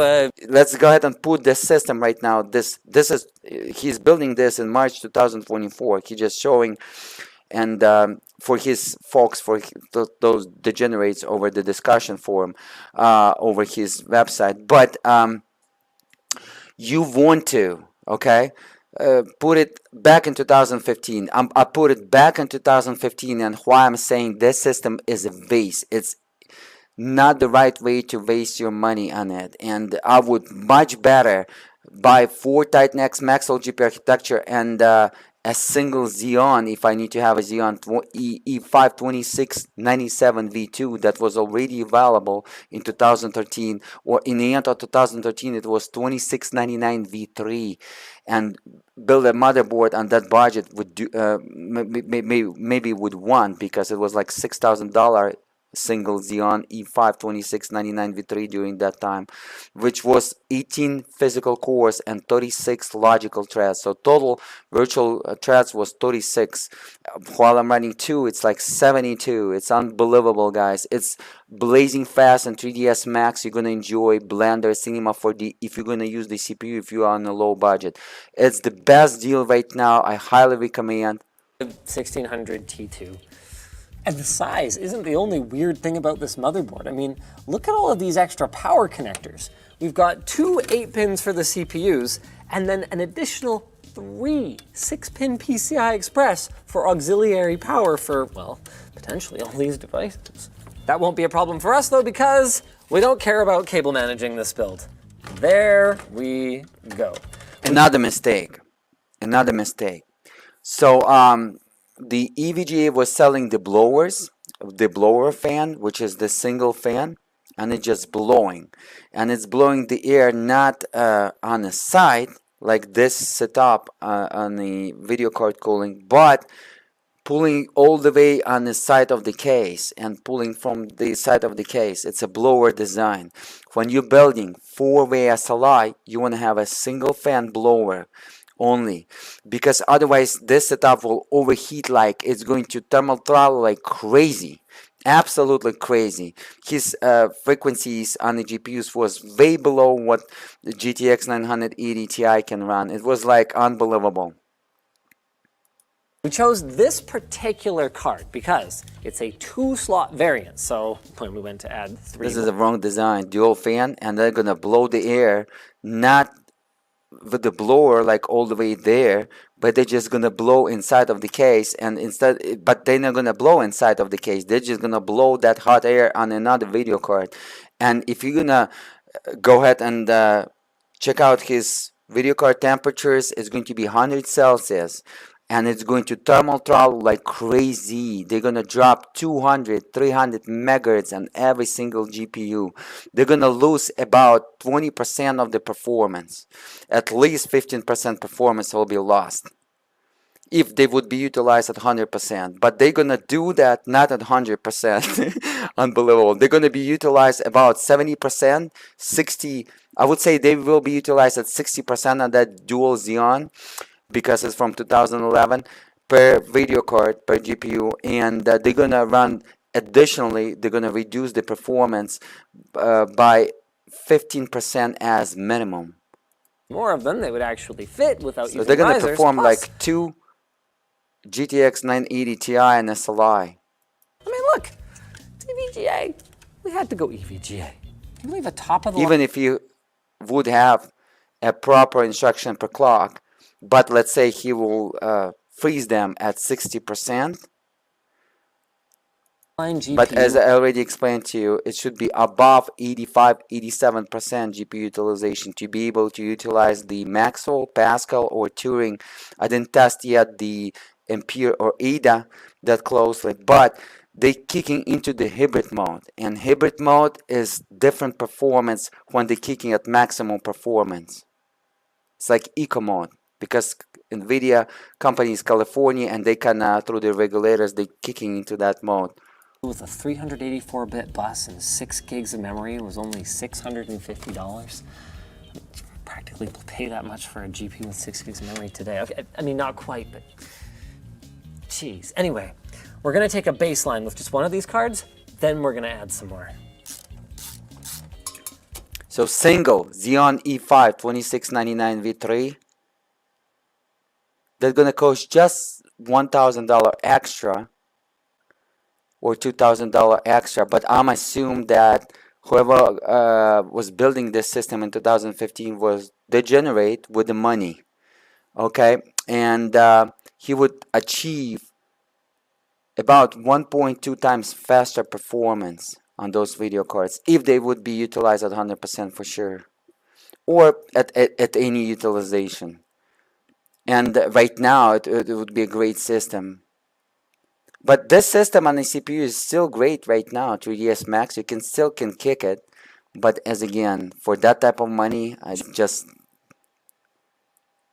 Let's go ahead and put this system right now. This is, he's building this in March 2024. He's just showing, and for his folks, for those degenerates over the discussion forum, over his website. But you want to, okay, put it back in 2015. I put it back in 2015, and why I'm saying this system is a waste. It's not the right way to waste your money on it, and I would much better buy 4 Titan X Maxwell GPU architecture and a single Xeon if I need to have a Xeon E52697 V2 that was already available in 2013, or in the end of 2013 it was 2699 V3, and build a motherboard on that budget would do maybe would want, because it was like $6,000 single Xeon E52699 V3 during that time, which was 18 physical cores and 36 logical threads. So total virtual threads was 36. While I'm running 2, it's like 72. It's unbelievable, guys. It's blazing fast, and 3ds Max you're gonna enjoy, Blender, Cinema 4D if you're gonna use the CPU if you are on a low budget. It's the best deal right now. I highly recommend. 1600 T2. And the size isn't the only weird thing about this motherboard. I mean, look at all of these extra power connectors. We've got 2 8-pins for the CPUs, and then an additional 3 6-pin PCI Express for auxiliary power for, well, potentially all these devices. That won't be a problem for us though, because we don't care about cable managing this build. There we go. Another mistake. Another mistake. So, the EVGA was selling the blowers, the blower fan, which is the single fan, and it's just blowing. And it's blowing the air not on the side, like this setup on the video card cooling, but pulling all the way on the side of the case and pulling from the side of the case. It's a blower design. When you're building 4-way SLI, you want to have a single fan blower only, because otherwise this setup will overheat, like it's going to thermal throttle like crazy, absolutely crazy. His frequencies on the GPUs was way below what the GTX 980 Ti can run. It was like unbelievable. We chose this particular card because it's a 2-slot variant. So when we went to add 3, this is the wrong design. Dual fan, and they're gonna blow the air, not with the blower like all the way there, but they're just gonna blow inside of the case, and but they're not gonna blow inside of the case. They're just gonna blow that hot air on another video card. And if you're gonna go ahead and check out his video card temperatures, it's going to be 100 Celsius. And it's going to thermal throttle like crazy. They're going to drop 200, 300 megahertz on every single GPU. They're going to lose about 20% of the performance. At least 15% performance will be lost if they would be utilized at 100%. But they're going to do that not at 100%. Unbelievable. They're going to be utilized about 70%, 60. I would say they will be utilized at 60% of that dual Xeon. because it's from 2011 per video card, per GPU, and they're gonna run. Additionally, they're gonna reduce the performance by 15% as minimum. More of them, they would actually fit without So using they're gonna risers. perform Plus, like two GTX 980 Ti and SLI. I mean, look, it's EVGA. We had to go EVGA. Can you believe a top of the Even if you would have a proper instruction per clock, but let's say he will freeze them at 60%. line GPU. But as I already explained to you, it should be above 85-87% GPU utilization to be able to utilize the Maxwell, Pascal, or Turing. I didn't test yet the Ampere or Ada that closely, but they kicking into the hybrid mode, and hybrid mode is different performance when they're kicking at maximum performance. It's like eco mode, because Nvidia company is California, and they can through the regulators they kicking into that mode. With a 384-bit bus and 6 gigs of memory, it was only $650. Practically pay that much for a GPU with 6 gigs of memory today. Okay, I mean, not quite, but geez. Anyway, we're gonna take a baseline with just one of these cards, then we're gonna add some more. So single Xeon E5 2699 V3, they're gonna cost just $1,000 extra or $2,000 extra, but I'm assuming that whoever was building this system in 2015 was degenerate with the money, okay, and he would achieve about 1.2 times faster performance on those video cards if they would be utilized at 100% for sure, or at any utilization. And right now it would be a great system. But this system on the CPU is still great right now. 3ds Max, you can still kick it, but as again, for that type of money, I just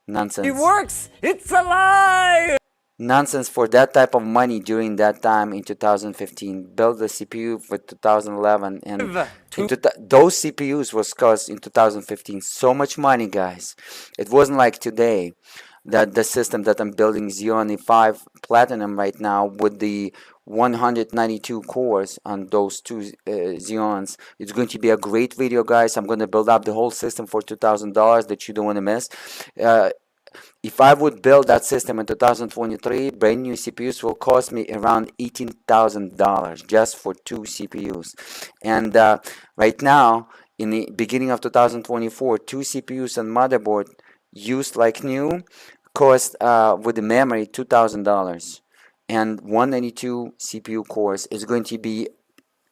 nonsense. It works! It's alive! Nonsense for that type of money during that time in 2015. Build the CPU for 2011, and those CPUs was cost in 2015 so much money, guys. It wasn't like today. That the system that I'm building, Xeon E5 Platinum right now, with the 192 cores on those two Xeons, it's going to be a great video, guys. I'm going to build up the whole system for $2,000 that you don't want to miss. If I would build that system in 2023, brand new CPUs will cost me around $18,000 just for two CPUs. And right now, in the beginning of 2024, two CPUs and motherboard used like new cost with the memory $2,000, and 192 CPU cores is going to be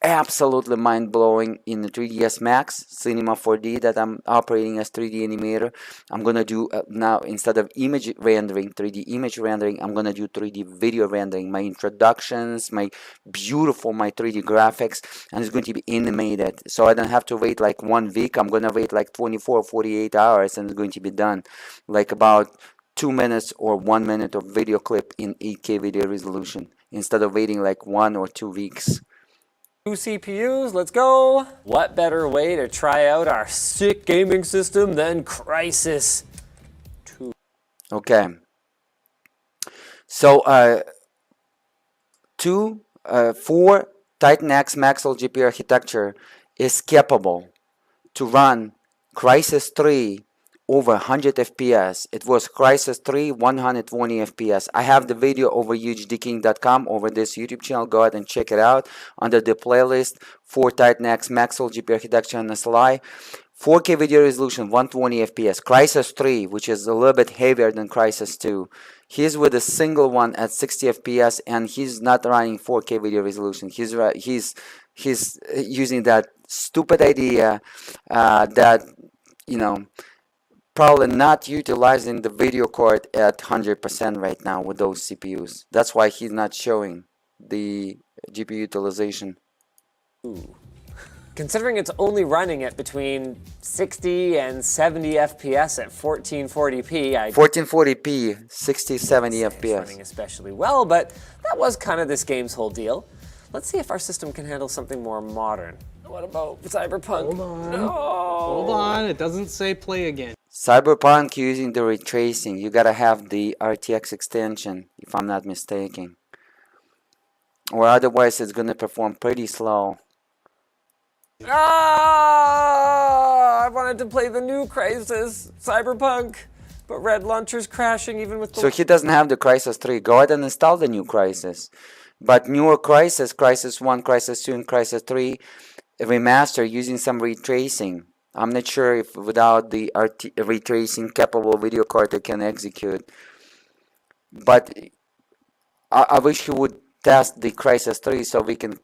absolutely mind-blowing in the 3ds Max Cinema 4D that I'm operating as 3D animator. I'm gonna do now, instead of image rendering, 3D image rendering, I'm gonna do 3D video rendering, my introductions, my 3D graphics, and it's going to be animated, so I don't have to wait like 1 week. I'm gonna wait like 24 or 48 hours, and it's going to be done like about 2 minutes or 1 minute of video clip in 8K video resolution, instead of waiting like 1 or 2 weeks. Two CPUs, let's go. What better way to try out our sick gaming system than Crysis 2? Okay. So 4 Titan X Maxwell GPU architecture is capable to run Crysis 3 over 100 FPS. It was Crysis 3 120 FPS. I have the video over UHDk1ng over this YouTube channel. Go ahead and check it out under the playlist for Titan X Maxwell GPU architecture and SLI. 4K video resolution, 120 FPS. Crysis 3, which is a little bit heavier than Crysis 2. He's with a single one at 60 FPS, and he's not running 4K video resolution. He's using that stupid idea that, you know, probably not utilizing the video card at 100% right now with those CPUs. That's why he's not showing the GPU utilization. Ooh. Considering it's only running at between 60 and 70 FPS at 1440p, 1440p, 60, 70 FPS. Running especially well, but that was kind of this game's whole deal. Let's see if our system can handle something more modern. What about Cyberpunk? Hold on. No. Hold on. It doesn't say play again. Cyberpunk using the ray tracing. You gotta have the RTX extension, if I'm not mistaken, or otherwise it's gonna perform pretty slow. Ah! I wanted to play the new Crysis, Cyberpunk, but Red Launcher's crashing even with the... So he doesn't have the Crysis 3. Go ahead and install the new Crysis. But newer Crysis, Crysis 1, Crysis 2, and Crysis 3 remaster using some ray tracing. I'm not sure if without the ray tracing capable video card it can execute. But I wish you would test the Crysis 3 so we can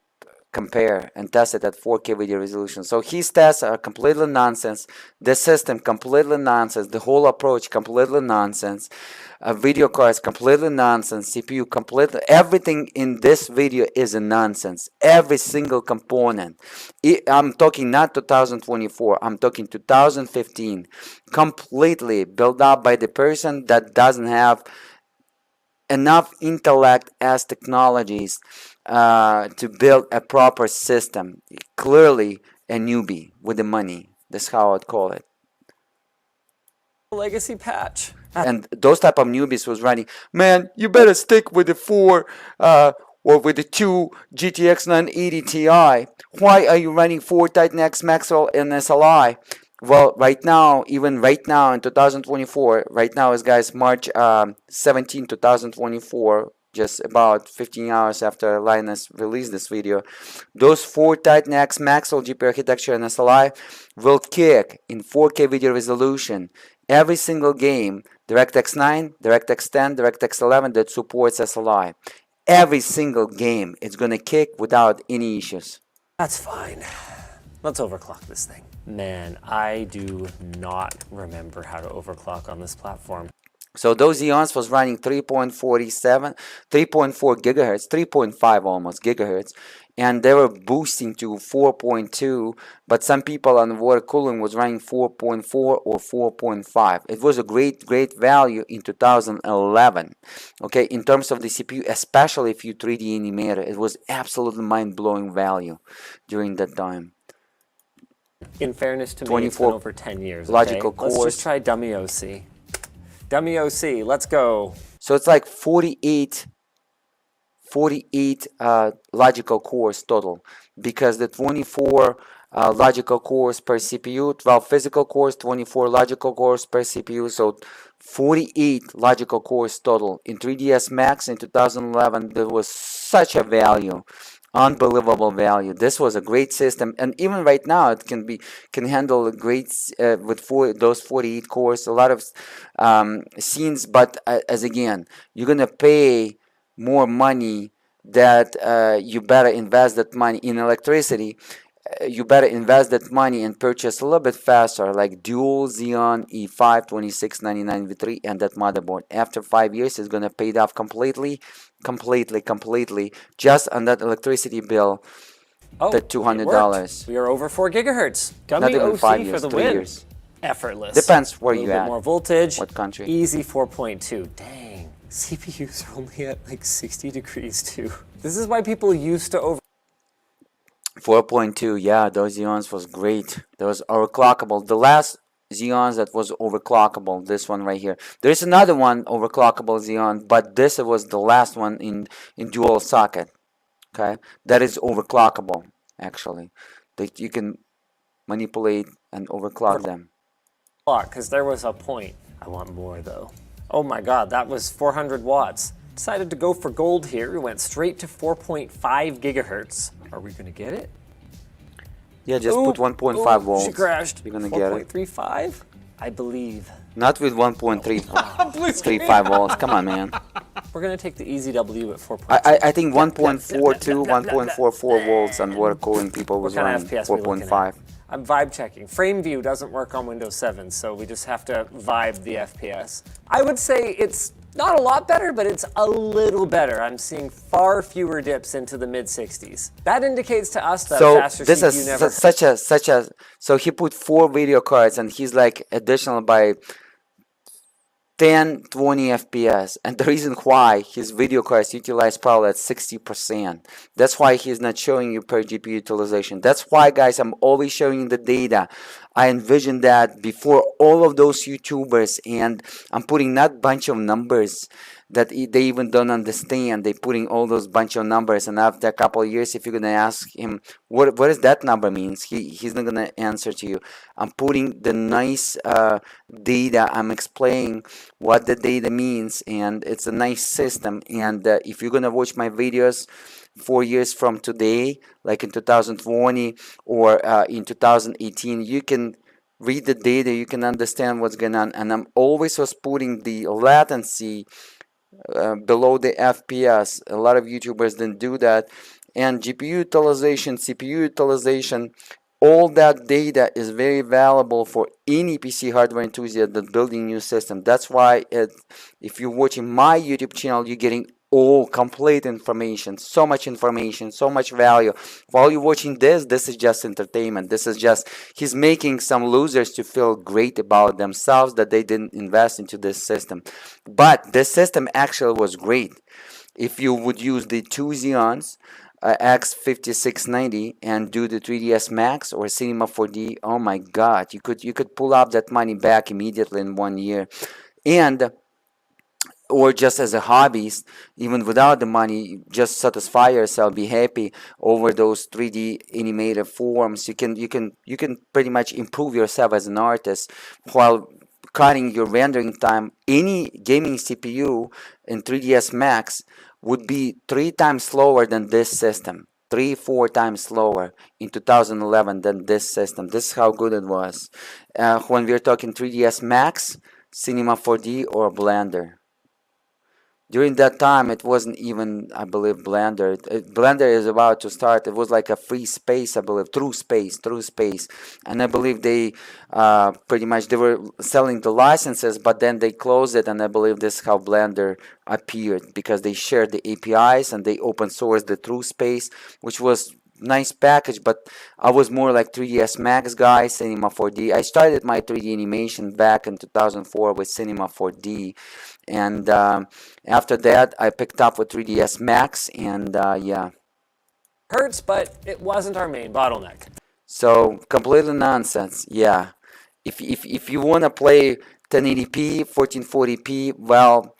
compare and test it at 4K video resolution. So his tests are completely nonsense. The system completely nonsense. The whole approach completely nonsense. Video cards completely nonsense. CPU completely. Everything in this video is a nonsense. Every single component. I'm talking not 2024. I'm talking 2015. Completely built up by the person that doesn't have enough intellect as technologies to build a proper system. Clearly a newbie with the money. That's how I'd call it. Legacy patch. And those type of newbies was running, man, you better stick with the 4 or with the 2 GTX 980 Ti. Why are you running 4 Titan X Maxwell and SLI? Well, right now, even right now in 2024, right now is guys March 17, 2024, just about 15 hours after Linus released this video, those 4 Titan X Maxwell GPU architecture and SLI will kick in 4K video resolution every single game, DirectX 9, DirectX 10, DirectX 11 that supports SLI. Every single game it's gonna kick without any issues. That's fine. Let's overclock this thing. Man, I do not remember how to overclock on this platform. So those Xeons was running 3.47, 3.4 gigahertz, 3.5 almost gigahertz, and they were boosting to 4.2, but some people on water cooling was running 4.4 or 4.5. It was a great value in 2011. Okay, in terms of the CPU, especially if you 3D animator, it was absolutely mind-blowing value during that time. In fairness to me, it's been over 10 years. Logical okay? cores. Let's just try dummy OC. Dummy OC, let's go. So it's like 48 logical cores total, because the 24 logical cores per CPU, 12 physical cores, 24 logical cores per CPU, so 48 logical cores total. In 3ds Max in 2011, there was such a value. Unbelievable value. This was a great system, and even right now it can handle great with those 48 cores, a lot of scenes. But as again, you're gonna pay more money. That you better invest that money in electricity. You better invest that money and purchase a little bit faster, like Dual Xeon E5 2699 V3 and that motherboard. After 5 years, it's gonna pay it off completely, just on that electricity bill. Oh, the $200. We are over 4 gigahertz. Not Dummy even OC 5 years, for the 3 win. years. Effortless. Depends where a little you bit at. more voltage. What country? Easy 4.2. Dang. CPUs are only at like 60 degrees too. This is why people used to over 4.2, yeah, those Xeons was great. That was overclockable. The last Xeons that was overclockable, this one right here. There's another one overclockable Xeon, but this was the last one in dual socket. Okay, that is overclockable actually. That you can manipulate and overclock them. Because there was a point. I want more though. Oh my god, that was 400 watts. Decided to go for gold here. We went straight to 4.5 gigahertz. Are we gonna get it? Yeah, just put 1.5 volts. She crashed. You're gonna get it. 4.35? I believe. Not with 1.35 volts. Come on, man. We're gonna take the easy W at 4.2. I think 1.42, 1.44 volts on water cooling people was running 4.5. I'm vibe checking. Frame view doesn't work on Windows 7, so we just have to vibe the FPS. I would say it's not a lot better, but it's a little better. I'm seeing far fewer dips into the mid-60s. That indicates to us that faster this CPU is never... such a so he put 4 video cards and he's like additional by 10, 20 FPS, and the reason why his video cards utilize power at 60%. That's why he's not showing you per GPU utilization. That's why, guys, I'm always showing you the data I envisioned that before all of those YouTubers, and I'm putting not bunch of numbers that they even don't understand. They putting all those bunch of numbers, and after a couple of years, if you're gonna ask him what does that number means, he's not gonna answer to you. I'm putting the nice data. I'm explaining what the data means, and it's a nice system. And if you're gonna watch my videos 4 years from today, like in 2020 or in 2018, you can read the data, you can understand what's going on. And I'm always was putting the latency below the FPS. A lot of YouTubers didn't do that. And GPU utilization, CPU utilization, all that data is very valuable for any PC hardware enthusiast that's building new system. That's why if you're watching my YouTube channel, you're getting all complete information, so much value. While you're watching this is just entertainment. This is just, he's making some losers to feel great about themselves that they didn't invest into this system. But this system actually was great. If you would use the two Xeons, x5690, and do the 3ds Max or Cinema 4D, oh my god, you could pull up that money back immediately in 1 year. And or just as a hobbyist, even without the money, just satisfy yourself, be happy over those 3D animated forms. You can pretty much improve yourself as an artist while cutting your rendering time. Any gaming CPU in 3ds Max would be 3 times slower than this system. 3-4 times slower in 2011 than this system. This is how good it was. When we're talking 3ds Max, Cinema 4D, or Blender. During that time, it wasn't even, I believe, Blender. Blender is about to start. It was like a free space, I believe, through space. And I believe they pretty much, they were selling the licenses, but then they closed it. And I believe this is how Blender appeared, because they shared the APIs and they open sourced the True Space, which was nice package. But I was more like 3ds Max guy, Cinema 4D. I started my 3D animation back in 2004 with Cinema 4D. And after that, I picked up with 3ds Max, and yeah. Hurts, but it wasn't our main bottleneck. So completely nonsense. Yeah. If you want to play 1080p, 1440p, well,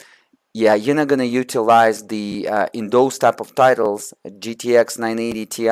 yeah, you're not gonna utilize the in those type of titles GTX 980 Ti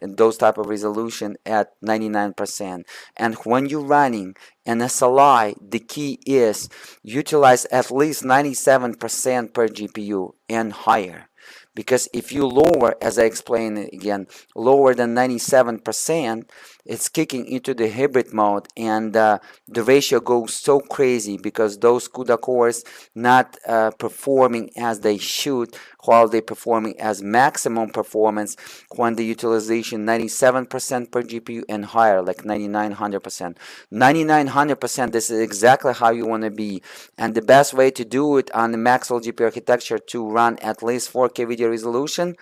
and those type of resolution at 99%. And when you're running an SLI, the key is utilize at least 97% per GPU and higher. Because if you lower, as I explained again, lower than 97%, it's kicking into the hybrid mode, and the ratio goes so crazy because those CUDA cores not performing as they should, while they're performing as maximum performance when the utilization 97% per GPU and higher, like 99-100%. 99-100%, this is exactly how you want to be. And the best way to do it on the Maxwell GPU architecture to run at least 4K video resolution,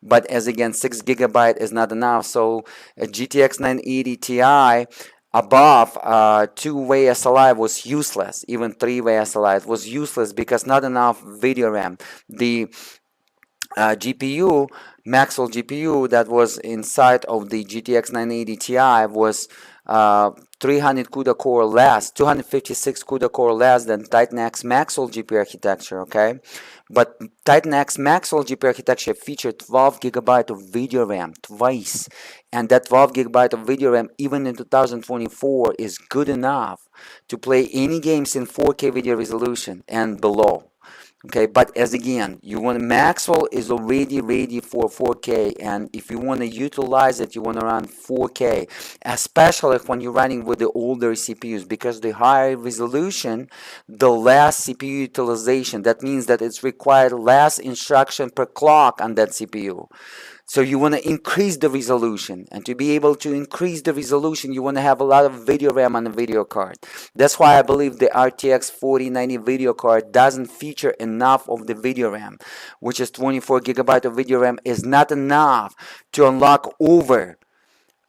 but as again 6 GB is not enough. So a GTX 980 Ti above two-way SLI was useless. Even three-way SLI, it was useless because not enough video RAM. The GPU, Maxwell GPU that was inside of the GTX 980 Ti was 300 CUDA core less, 256 CUDA core less than Titan X Maxwell GPU architecture, okay? But Titan X Maxwell GPU architecture featured 12 GB of video RAM twice. And that 12 GB of video RAM, even in 2024, is good enough to play any games in 4K video resolution and below. Okay, but as again, you want Maxwell is already ready for 4K, and if you want to utilize it, you want to run 4K, especially when you're running with the older CPUs, because the higher resolution, the less CPU utilization. That means that it's required less instruction per clock on that CPU. So you want to increase the resolution, and to be able to increase the resolution, you want to have a lot of video RAM on the video card. That's why I believe the RTX 4090 video card doesn't feature enough of the video RAM, which is 24 GB of video RAM is not enough to unlock over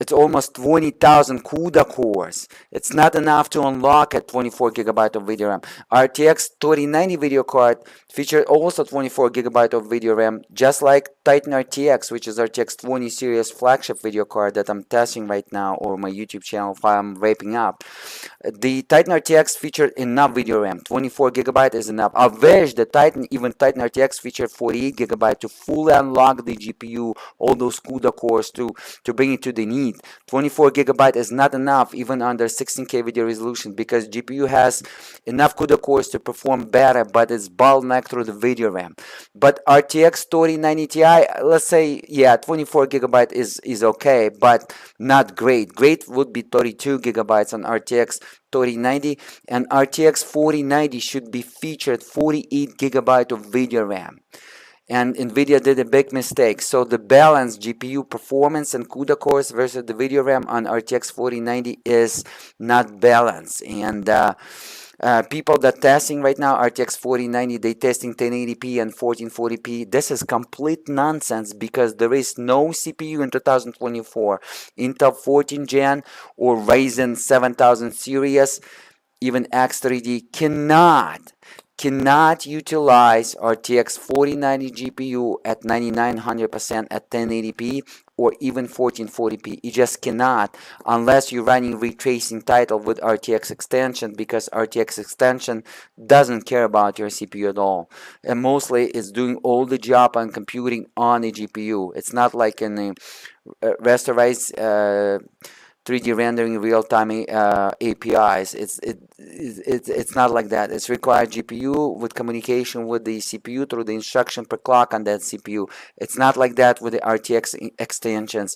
It's almost 20,000 CUDA cores. It's not enough to unlock a 24 gigabyte of video RAM. RTX 3090 video card featured also 24 gigabyte of video RAM, just like Titan RTX, which is RTX 20 series flagship video card that I'm testing right now on my YouTube channel while I'm wrapping up. The Titan RTX featured enough video RAM. 24 gigabyte is enough. I wish the Titan RTX featured 48 gigabyte to fully unlock the GPU, all those CUDA cores to bring it to the need. 24 gigabyte is not enough even under 16K video resolution, because GPU has enough CUDA cores to perform better, but it's bottlenecked through the video RAM. But RTX 3090 Ti, let's say, yeah, 24 gigabyte is okay, but not great. Great would be 32 gigabytes on RTX 3090, and RTX 4090 should be featured 48 gigabyte of video RAM. And Nvidia did a big mistake. So the balance GPU performance and CUDA cores versus the video RAM on RTX 4090 is not balanced. And people that testing right now RTX 4090, they testing 1080p and 1440p. This is complete nonsense, because there is no CPU in 2024. Intel 14 Gen or Ryzen 7000 series, even X3D cannot utilize RTX 4090 GPU at 9900% at 1080p or even 1440p. You just cannot, unless you're running ray tracing title with RTX extension, because RTX extension doesn't care about your CPU at all, and mostly it's doing all the job on computing on a GPU. It's not like in a rasterized 3D rendering real-time APIs. It's not like that. It's required GPU with communication with the CPU through the instruction per clock on that CPU. It's not like that with the RTX extensions.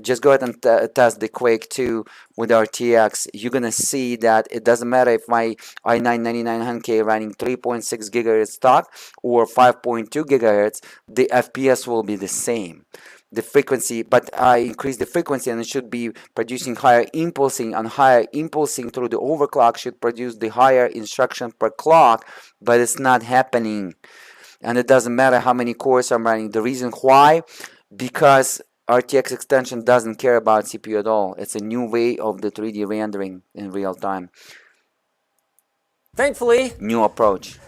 Just go ahead and test the Quake 2 with RTX. You're gonna see that it doesn't matter if my i9-9900K running 3.6 gigahertz stock or 5.2 gigahertz, the FPS will be the same. The frequency, but I increase the frequency and it should be producing higher impulsing, and higher impulsing through the overclock should produce the higher instruction per clock, but it's not happening. And it doesn't matter how many cores I'm running. The reason why, because RTX extension doesn't care about CPU at all. It's a new way of the 3D rendering in real time. Thankfully, new approach.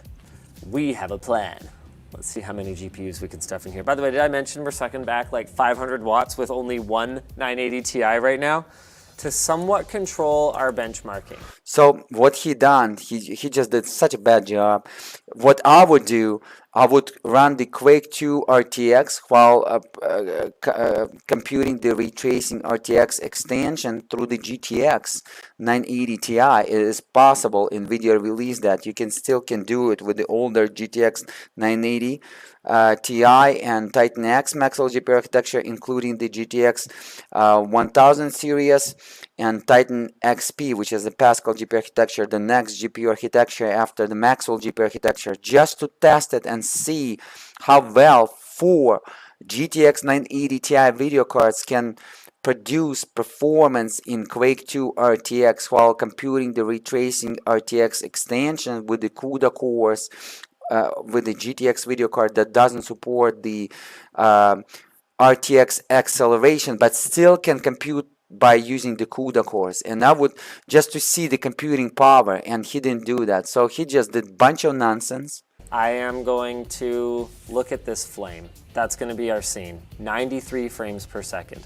We have a plan. Let's see how many GPUs we can stuff in here. By the way, did I mention we're sucking back like 500 watts with only one 980 Ti right now to somewhat control our benchmarking? So what he done, he just did such a bad job. What I would do, I would run the Quake 2 RTX while computing the ray tracing RTX extension through the GTX 980 Ti. It is possible. Nvidia released that. You can still do it with the older GTX 980 Ti and Titan X Maxwell GPU architecture, including the GTX 1000 series and Titan XP, which is the Pascal GPU architecture, the next GPU architecture after the Maxwell GPU architecture, just to test it and see how well 4 GTX 980 Ti video cards can produce performance in Quake 2 RTX while computing the ray tracing RTX extension with the CUDA cores with the GTX video card that doesn't support the RTX acceleration, but still can compute by using the CUDA cores. And I would just to see the computing power, and he didn't do that. So he just did a bunch of nonsense. I am going to look at this flame. That's going to be our scene. 93 frames per second.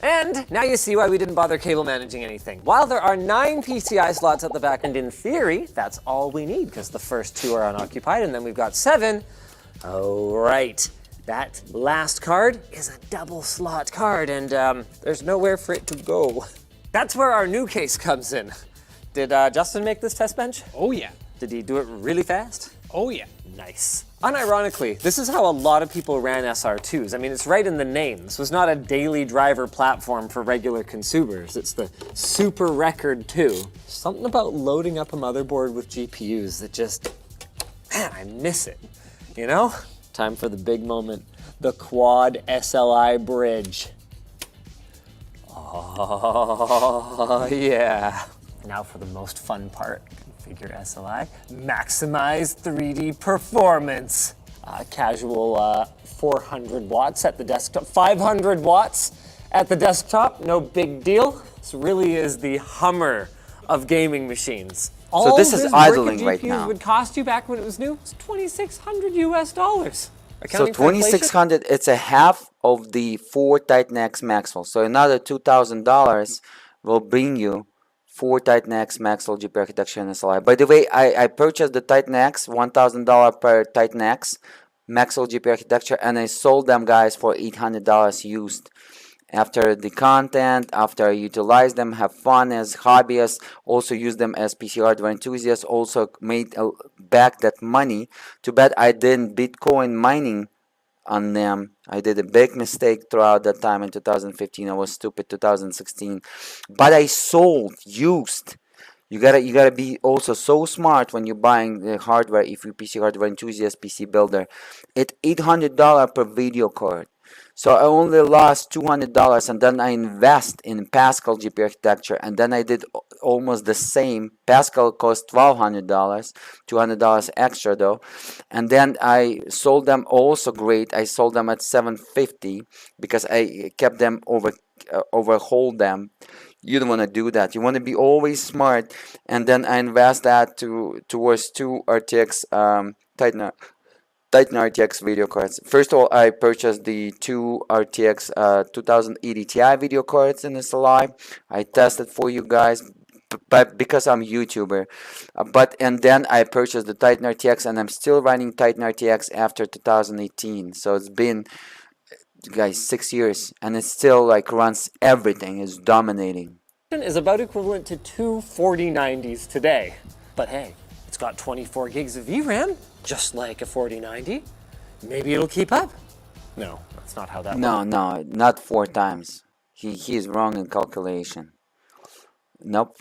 And now you see why we didn't bother cable managing anything. While there are 9 PCI slots at the back, and in theory, that's all we need because the first 2 are unoccupied, and then we've got 7. Oh, right. That last card is a double slot card, and there's nowhere for it to go. That's where our new case comes in. Did Justin make this test bench? Oh yeah. Did he do it really fast? Oh yeah. Nice. Unironically, this is how a lot of people ran SR2s. I mean, it's right in the name. This was not a daily driver platform for regular consumers. It's the Super Record 2. Something about loading up a motherboard with GPUs that just, man, I miss it, you know? Time for the big moment, the Quad SLI bridge. Oh, yeah. Now for the most fun part. Configure SLI, maximize 3D performance. Casual 400 watts at the desktop, 500 watts at the desktop, no big deal. This really is the Hummer of gaming machines. So this is idling right now. Would cost you back when it was new? It's $2,600 US. So 2,600, it's a half of the 4 Titan X Maxwell. So another $2,000 will bring you 4 Titan X Maxwell GPU architecture and SLI. By the way, I purchased the Titan X, $1,000 per Titan X Maxwell GPU architecture, and I sold them guys for $800 used. After the content, after I utilize them, have fun as hobbyists, also use them as PC hardware enthusiasts, also made back that money. Too bad I didn't Bitcoin mining on them. I did a big mistake throughout that time in 2015. I was stupid 2016. But I sold used. You gotta be also so smart when you're buying the hardware if you're PC hardware enthusiast, PC builder. It's $800 per video card. So I only lost $200, and then I invest in Pascal GPU architecture, and then I did almost the same. Pascal cost $1,200, $200 extra though, and then I sold them also great. I sold them at $750 because I kept them overhold them. You don't want to do that. You want to be always smart, and then I invest that towards 2 RTX Titan RTX video cards. First of all, I purchased the 2 RTX 2080 Ti video cards in SLI. I tested for you guys, but because I'm a YouTuber. And then I purchased the Titan RTX, and I'm still running Titan RTX after 2018. So it's been, guys, 6 years, and it still like runs everything. It's dominating. Is about equivalent to 2 4090s today. But hey, it's got 24 gigs of VRAM. Just like a 4090, maybe it'll keep up. No, that's not how that works. No, not 4 times. He is wrong in calculation. Nope.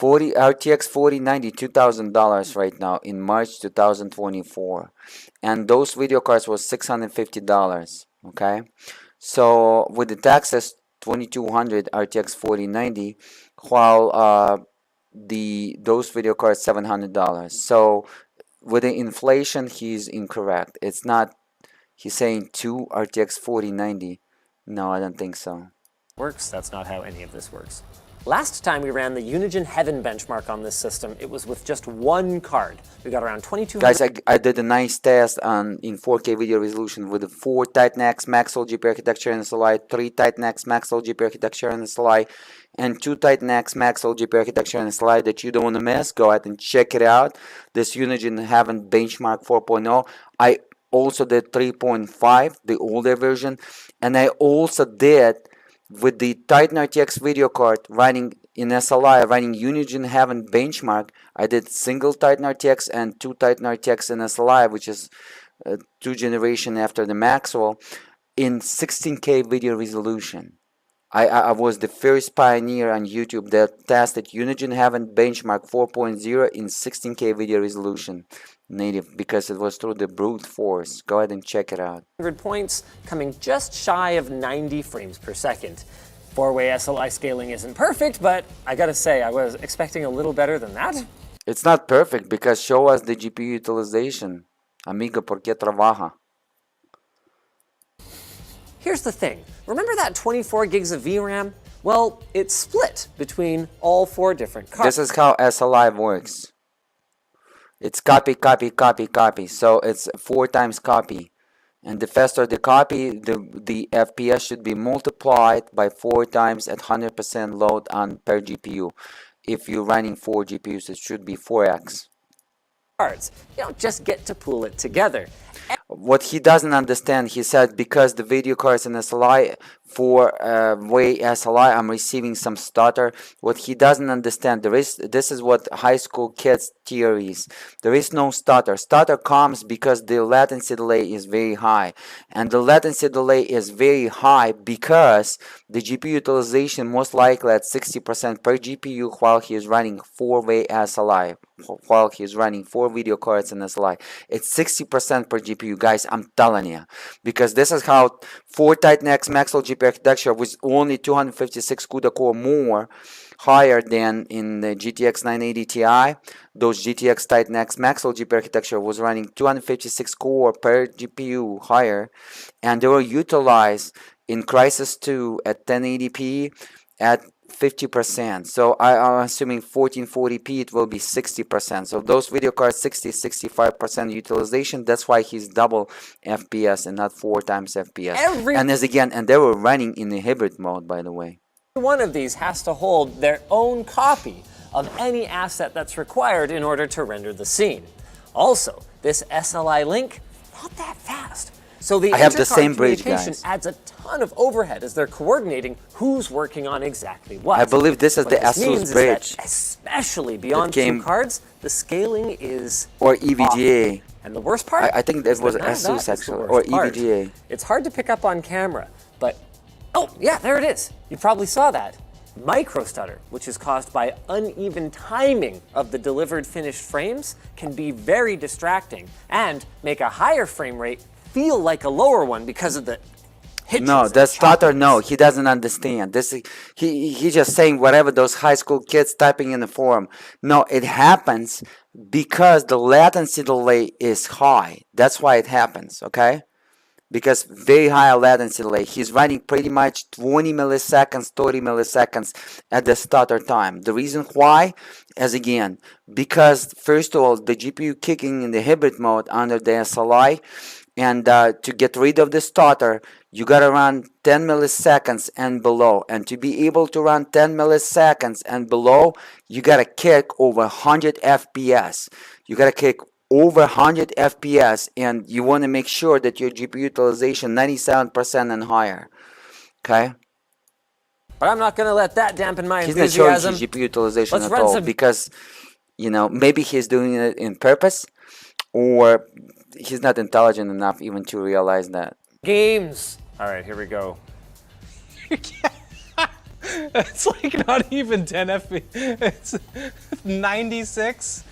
RTX 4090, $2,000 right now in March 2024, and those video cards was $650. Okay, so with the taxes, 2,200 RTX 4090, while those video cards $700. So with the inflation, he's incorrect. It's not, he's saying 2 RTX 4090. No, I don't think so. Works. That's not how any of this works. Last time we ran the Unigine Heaven benchmark on this system, it was with just 1 card. We got around 2,200. Guys, I did a nice test in 4K video resolution with the 4 Titan X Maxwell GPU architecture and SLI, 3 Titan X Maxwell GPU architecture and SLI, and 2 Titan X Maxwell GPU architecture and SLI that you don't want to miss. Go ahead and check it out. This Unigine Heaven benchmark 4.0. I also did 3.5, the older version, and I also did with the Titan RTX video card running in SLI, running Unigine Heaven benchmark. I did single Titan RTX and 2 Titan RTX in SLI, which is 2 generation after the Maxwell, in 16K video resolution. I was the first pioneer on YouTube that tested Unigine Heaven benchmark 4.0 in 16K video resolution native, because it was through the brute force. Go ahead and check it out. 100 points, coming just shy of 90 frames per second. 4-way SLI scaling isn't perfect, but I gotta say, I was expecting a little better than that. It's not perfect because show us the GPU utilization. Amigo, ¿por qué trabaja? Here's the thing. Remember that 24 gigs of VRAM? Well, it's split between all 4 different cards. This is how SLI works. It's copy, copy, copy, copy. So it's 4 times copy. And the faster the copy, the FPS should be multiplied by 4 times at 100% load on per GPU. If you're running 4 GPUs, it should be 4x. Cards. You don't just get to pool it together. What he doesn't understand, he said, because the video cards in SLI, for way SLI, I'm receiving some stutter. What he doesn't understand, this is what high school kids theories. There is no stutter. Stutter comes because the latency delay is very high, and the latency delay is very high because the GPU utilization most likely at 60% per GPU while he is running 4-way SLI, while he is running 4 video cards in SLI. It's 60% per GPU, guys. I'm telling you, because this is how 4 Titan X Maxwell GPU GPU architecture with only 256 CUDA core more higher than in the GTX 980 Ti. Those GTX Titan X Maxwell GPU architecture was running 256 core per GPU higher, and they were utilized in Crysis 2 at 1080p at 50%. So I'm assuming 1440p it will be 60%. So those video cards 65% utilization. That's why he's double FPS and not 4 times FPS. And they were running in the hybrid mode, by the way. One of these has to hold their own copy of any asset that's required in order to render the scene. Also, this SLI link, not that fast. So the I have the same bridge, communication guys. adds a ton of overhead as they're coordinating who's working on exactly what. I believe this is What the this means ASUS is bridge. that especially beyond two cards, the scaling is Or EVGA. off. And the worst part? I think that was none of ASUS that is the actually, worst or part. EVGA. It's hard to pick up on camera, but oh yeah, there it is. You probably saw that. Micro-stutter, which is caused by uneven timing of the delivered finished frames, can be very distracting and make a higher frame rate feel like a lower one because of the hitches. No, and the stutter, choppiness. no, he doesn't understand. He just saying whatever those high school kids typing in the forum. No, it happens because the latency delay is high. That's why it happens, okay? Because very high latency delay. He's running pretty much 20 milliseconds, 30 milliseconds at the stutter time. The reason why is, again, because first of all, the GPU kicking in the hybrid mode under the SLI, and to get rid of the stutter, you gotta run 10 milliseconds and below. And to be able to run 10 milliseconds and below, you gotta kick over 100 FPS. You gotta kick over 100 FPS, and you want to make sure that your GPU utilization 97% and higher. Okay? But I'm not going to let that dampen my He's not showing enthusiasm. his GPU utilization Let's at run all some because, you know, maybe he's doing it in purpose, or he's not intelligent enough even to realize that. games. All right, here we go. It's like not even 10 FPS. It's 96.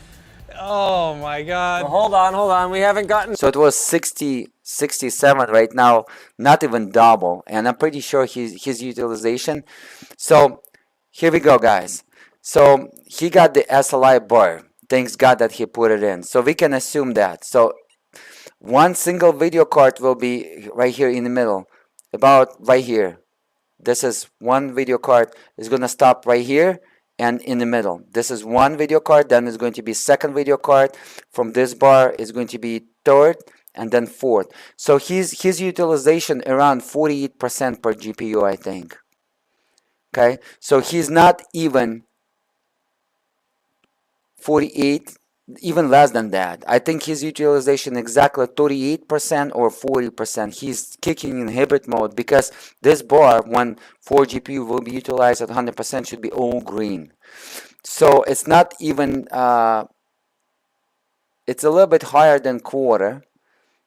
Oh my God. Well, hold on. We haven't gotten. So it was 60, 67 right now, not even double. And I'm pretty sure his utilization. So here we go, guys. So he got the SLI bar. Thanks God that he put it in. So we can assume that. So one single video card will be right here in the middle, about right here. This is one video card. Is going to stop right here and in the middle. This is one video card, then it's going to be second video card. From this bar is going to be third and then fourth. So his utilization around 48% per GPU, I think. Okay, so he's not even 48, even less than that. I think his utilization exactly 38% or 40%. He's kicking in hybrid mode because this bar, when 4 GPU will be utilized at 100%, should be all green. So it's not even, it's a little bit higher than quarter,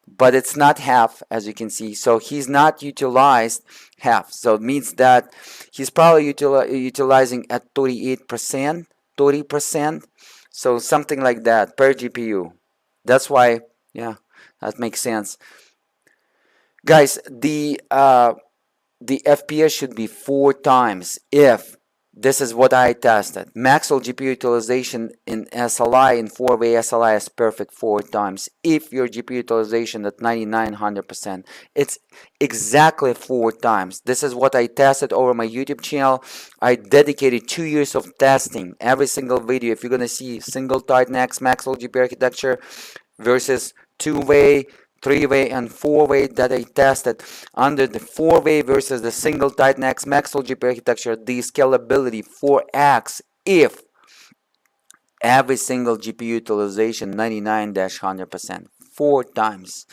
but it's not half, as you can see. So he's not utilized half. So it means that he's probably utilizing at 38%, 30%. So something like that per GPU. That's why, yeah, that makes sense. Guys, the FPS should be 4 times if this is what I tested. Maximum GPU utilization in SLI, in 4-way SLI is perfect 4 times. If your GPU utilization at 99-100%, it's exactly 4 times. This is what I tested over my YouTube channel. I dedicated 2 years of testing every single video. If you're gonna see single Titan X Maxwell GPU architecture versus 2-way, 3-way and 4-way that I tested under the 4-way versus the single Titan X Maxwell GPU architecture, the scalability 4x if every single GPU utilization 99-100%, 4 times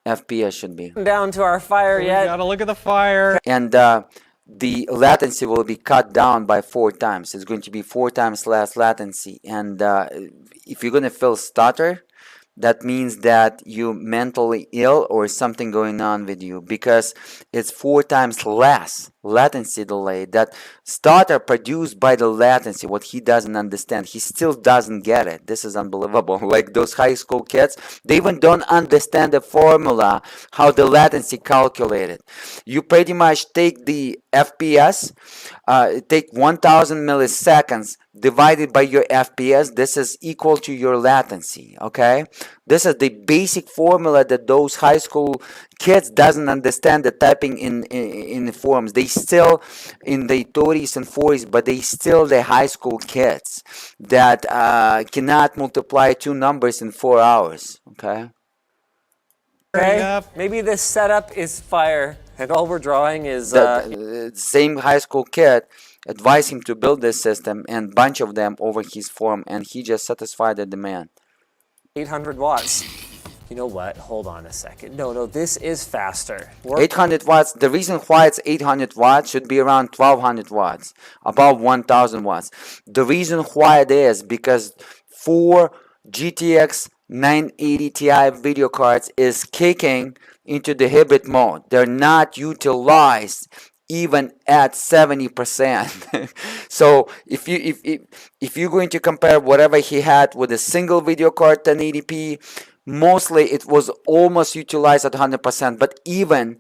FPS should be. Down to our fire We yet. gotta look at the fire. And the latency will be cut down by 4 times. It's going to be 4 times less latency. And if you're going to feel stutter, that means that you're mentally ill or something going on with you, because it's 4 times less latency delay, that stutter produced by the latency, what he doesn't understand. He still doesn't get it. This is unbelievable. Like those high school kids, they even don't understand the formula, how the latency calculated. You pretty much take the FPS, take 1000 milliseconds divided by your FPS. This is equal to your latency. Okay, this is the basic formula that those high school kids doesn't understand the typing in the forums. They still in the 30s and 40s, but they still the high school kids that cannot multiply two numbers in 4 hours. Okay. Okay, maybe this setup is fire, and all we're drawing is The same high school kid advised him to build this system, and bunch of them over his forum, and he just satisfied the demand. 800 watts. You know what? Hold on a second. No, this is faster. 800 watts. The reason why it's 800 watts should be around 1200 watts, above 1000 watts. The reason why it is because 4 GTX 980 Ti video cards is kicking into the hybrid mode. They're not utilized even at 70%. So if you're going to compare whatever he had with a single video card 1080p, mostly it was almost utilized at 100%, but even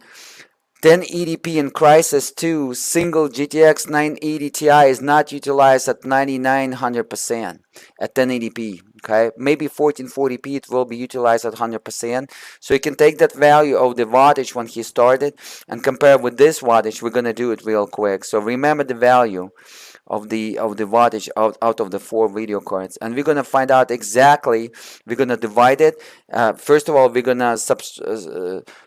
1080p in Crisis 2 single GTX 980 Ti is not utilized at 99-100% at 1080p. Okay, maybe 1440p it will be utilized at 100%. So you can take that value of the wattage when he started and compare with this wattage. We're gonna do it real quick. So remember the value of the wattage out of the 4 video cards, and we're gonna find out exactly. We're gonna divide it. First of all, we're gonna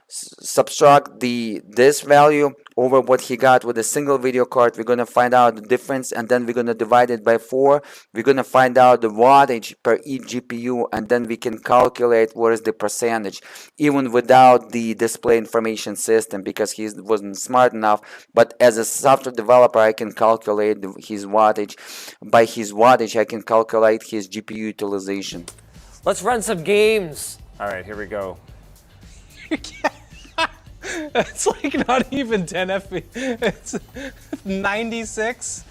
subtract this value over what he got with a single video card. We're gonna find out the difference, and then we're gonna divide it by 4. We're gonna find out the wattage per each GPU, and then we can calculate what is the percentage, even without the display information system, because he wasn't smart enough. But as a software developer, I can calculate his wattage. By his wattage, I can calculate his GPU utilization. Let's run some games. All right, here we go. It's like not even 10 FPS. It's 96.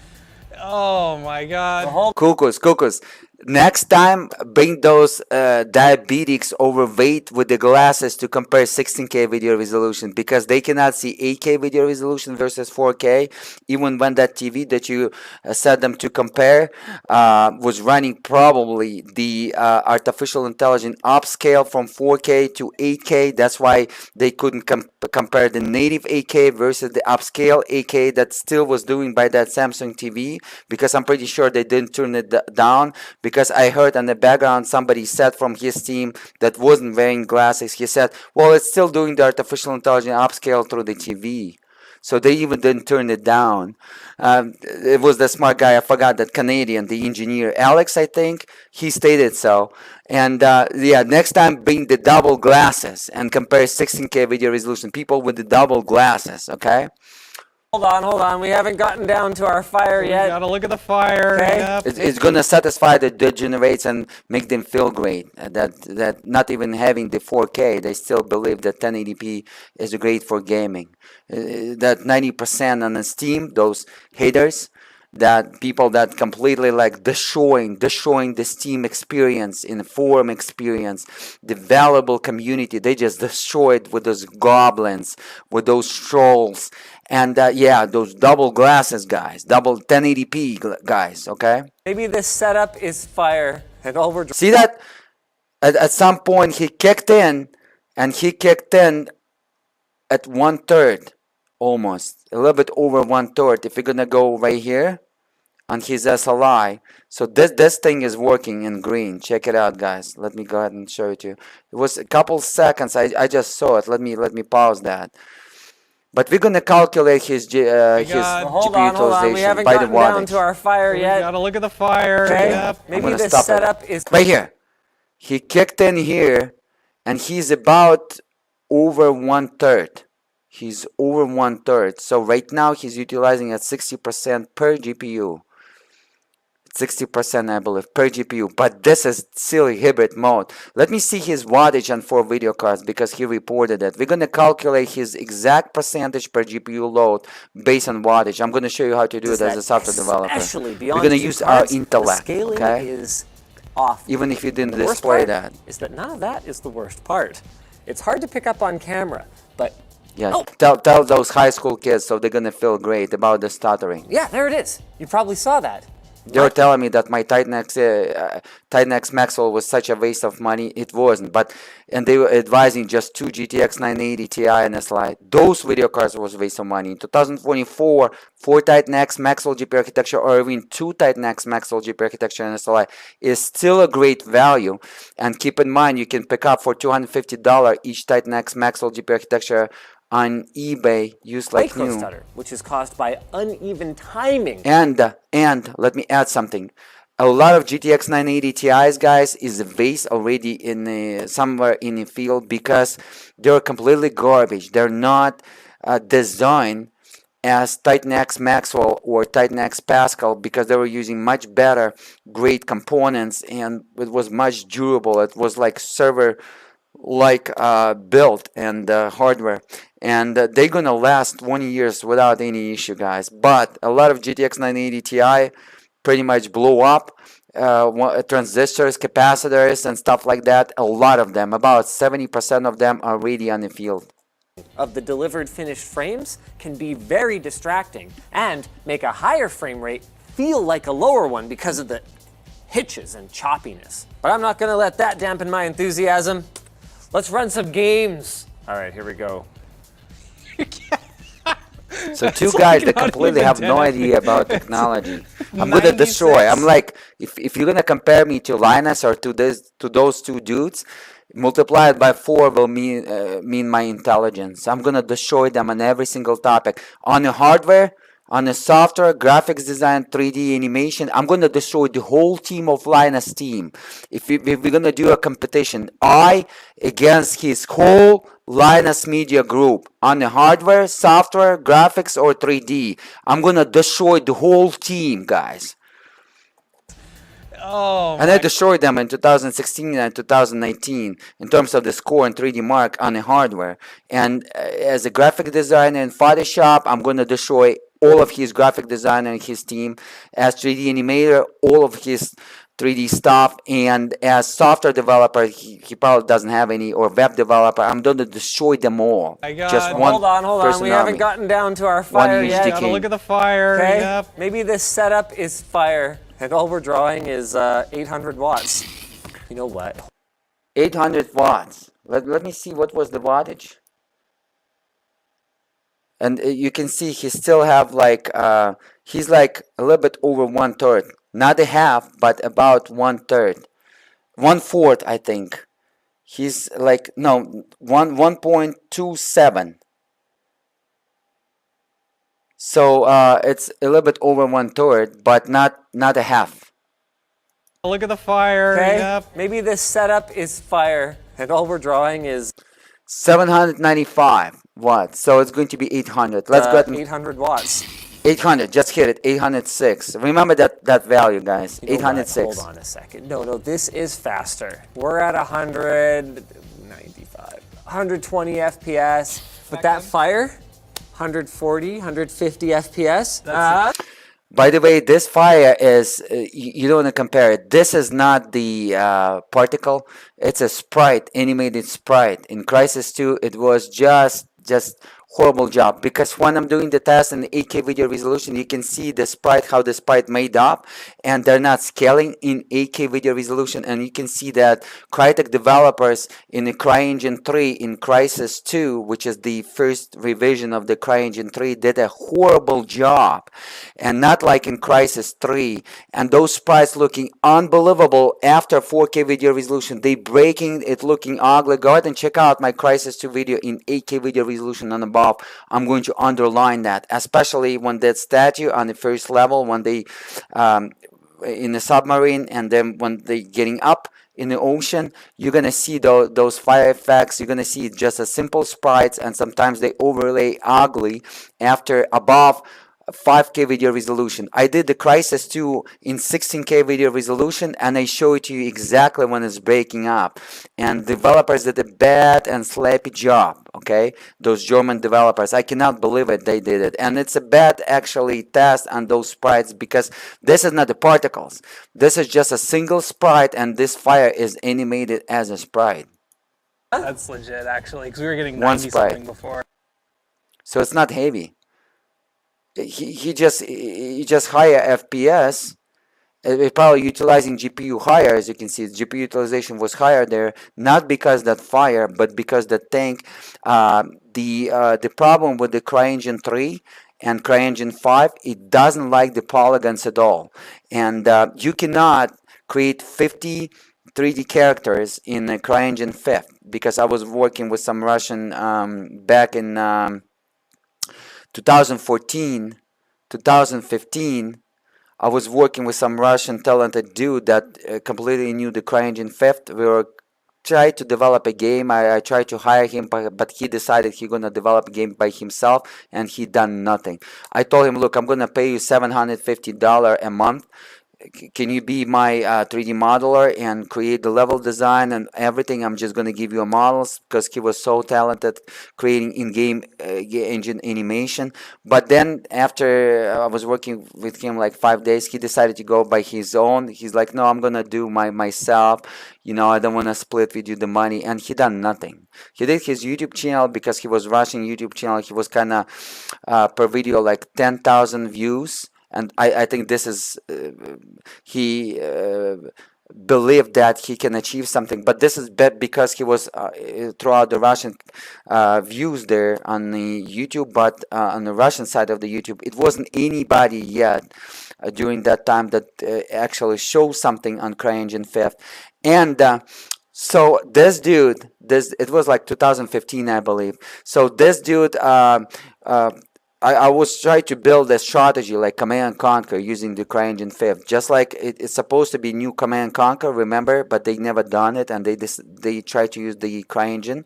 Oh my God. Cuckoos. Next time, bring those diabetics overweight with the glasses to compare 16K video resolution, because they cannot see 8K video resolution versus 4K, even when that TV that you set them to compare was running probably the artificial intelligence upscale from 4K to 8K. That's why they couldn't compare the native 8K versus the upscale 8K that still was doing by that Samsung TV, because I'm pretty sure they didn't turn it down. Because I heard in the background somebody said from his team that wasn't wearing glasses, he said, well, it's still doing the artificial intelligence upscale through the TV. So they even didn't turn it down. It was the smart guy, I forgot, that Canadian, the engineer, Alex, I think, he stated so. And yeah, next time bring the double glasses and compare 16K video resolution. People with the double glasses, okay? Hold on. We haven't gotten down to our fire yet. We gotta look at the fire. Okay. Yep. It's gonna satisfy the degenerates and make them feel great. That not even having the 4K, they still believe that 1080p is great for gaming. That 90% on the Steam, those haters, that people that completely like destroying the Steam experience, in the forum experience, the valuable community, they just destroyed with those goblins, with those trolls, and yeah, those double glasses guys, double 1080p guys, okay? Maybe this setup is fire, and all we're See that? At some point he kicked in, and he kicked in at 1/3, almost, a little bit over 1/3. If you're gonna go right here on his SLI, so this thing is working in green. Check it out, guys. Let me go ahead and show it to you. It was a couple seconds. I just saw it. Let me pause that. But we're gonna calculate his GPU utilization We haven't by the gotten down wattage. to our fire We yet. gotta look at the fire. Okay. Yep. Maybe this setup is right here. He kicked in here, and he's about over 1/3. He's over 1/3. So right now he's utilizing at 60% per GPU. 60% I believe per GPU, but this is still hybrid mode. Let me see his wattage on 4 video cards because he reported it. We're going to calculate his exact percentage per GPU load based on wattage. I'm going to show you how to do it as a software developer. We're going to use our intellect, okay? Is off. Even if you didn't display that. Is that none of that is the worst part. It's hard to pick up on camera, but yeah, tell those high school kids so they're going to feel great about the stuttering. Yeah, there it is. You probably saw that. They were telling me that my Titan X Maxwell was such a waste of money. It wasn't, and they were advising just 2 GTX 980 Ti and SLI. Those video cards was a waste of money. In 2024, 4 Titan X Maxwell GPU architecture or even 2 Titan X Maxwell GPU architecture and SLI is still a great value. And keep in mind, you can pick up for $250 each Titan X Maxwell GPU architecture on eBay, used like new. Micro-stutter, which is caused by uneven timing. And let me add something. A lot of GTX 980 Ti's, guys, is waste already in somewhere in the field because they're completely garbage. They're not designed as Titan X Maxwell or Titan X Pascal because they were using much better, great components, and it was much durable. It was like server built and hardware, and they're gonna last 20 years without any issue, guys. But a lot of GTX 980 Ti pretty much blew up, transistors, capacitors, and stuff like that. A lot of them, about 70% of them, are already on the field. Of the delivered finished frames can be very distracting and make a higher frame rate feel like a lower one because of the hitches and choppiness. But I'm not gonna let that dampen my enthusiasm. Let's run some games. All right, here we go. So two guys that completely have no idea about technology. I'm gonna destroy. I'm like, if you're gonna compare me to Linus or to those two dudes, multiply it by 4 will mean my intelligence. I'm gonna destroy them on every single topic. On the hardware, on the software, graphics design, 3D animation, I'm going to destroy the whole team of Linus' team. If we're going to do a competition, I against his whole Linus Media group on the hardware, software, graphics, or 3D. I'm going to destroy the whole team, guys. Oh, and I destroyed them in 2016 and 2019 in terms of the score and 3D mark on the hardware. And as a graphic designer in Photoshop, I'm going to destroy all of his graphic designer and his team. As 3D animator, all of his 3D stuff. And as software developer, he probably doesn't have any, or web developer, I'm going to destroy them all. Just one. Hold on. We haven't gotten down to our fire yet. Gotta look at the fire. Okay. Yep. Maybe this setup is fire, and all we're drawing is 800 watts. You know what? 800 watts. Let me see what was the wattage. And you can see he still have like, he's like a little bit over 1/3. Not a half, but about 1/3. 1/4, I think. He's like, no, 1.27. So it's a little bit over 1/3, but not a half. Look at the fire. Okay. Yep. Maybe this setup is fire, and all we're drawing is 795 watts. So it's going to be 800. Let's go. 800 watts. 800. Just hit it. 806. Remember that value, guys. You know 806. Hold on a second. No, this is faster. We're at 195, 120 FPS. But that fire, 140, 150 FPS. By the way, this fire is, you don't want to compare it. This is not the particle. It's a sprite, animated sprite. In Crysis 2, it was just horrible job, because when I'm doing the test in 8K video resolution, you can see the sprite, how the sprite made up, and they're not scaling in 8K video resolution. And you can see that Crytek developers in the CryEngine 3 in Crysis 2, which is the first revision of the CryEngine 3, did a horrible job, and not like in Crysis 3. And those sprites looking unbelievable after 4K video resolution. They breaking it, looking ugly. Go ahead and check out my Crysis 2 video in 8K video resolution and above. I'm going to underline that, especially when that statue on the first level, when they in the submarine, and then when they getting up in the ocean, you're gonna see those fire effects. You're gonna see just a simple sprites, and sometimes they overlay ugly after above 5K video resolution. I did the Crysis 2 in 16K video resolution, and I show it to you exactly when it's breaking up. And developers did a bad and sloppy job, okay? Those German developers, I cannot believe it, they did it. And it's a bad actually test on those sprites, because this is not the particles. This is just a single sprite, and this fire is animated as a sprite. That's legit, actually, because we were getting One 90 sprite. something before. So it's not heavy. He just higher FPS. We're probably utilizing GPU higher, as you can see. GPU utilization was higher there, not because that fire, but because the tank. The problem with the CryEngine 3 and CryEngine 5, it doesn't like the polygons at all, and you cannot create 50 3D characters in the CryEngine 5, because I was working with some Russian back in 2014, 2015. I was working with some Russian talented dude that completely knew the CryEngine 5. We were trying to develop a game. I tried to hire him, but he decided he's gonna develop a game by himself, and he done nothing. I told him, look, I'm gonna pay you $750 a month. Can you be my 3D modeler and create the level design and everything? I'm just going to give you a models, because he was so talented creating in-game engine animation. But then after I was working with him like 5 days, he decided to go by his own. He's like, no, I'm going to do myself. You know, I don't want to split with you the money. And he done nothing. He did his YouTube channel, because he was rushing YouTube channel. He was kind of per video like 10,000 views. And I think this is, he believed that he can achieve something. But this is bad because he was throughout the Russian views there on the YouTube, but on the Russian side of the YouTube, it wasn't anybody yet during that time that actually shows something on CryEngine 5. And so this dude, it was like 2015, I believe. So this dude, I was trying to build a strategy like Command and Conquer using the CryEngine 5, just like it's supposed to be new Command and Conquer, remember, but they never done it, and they tried to use the CryEngine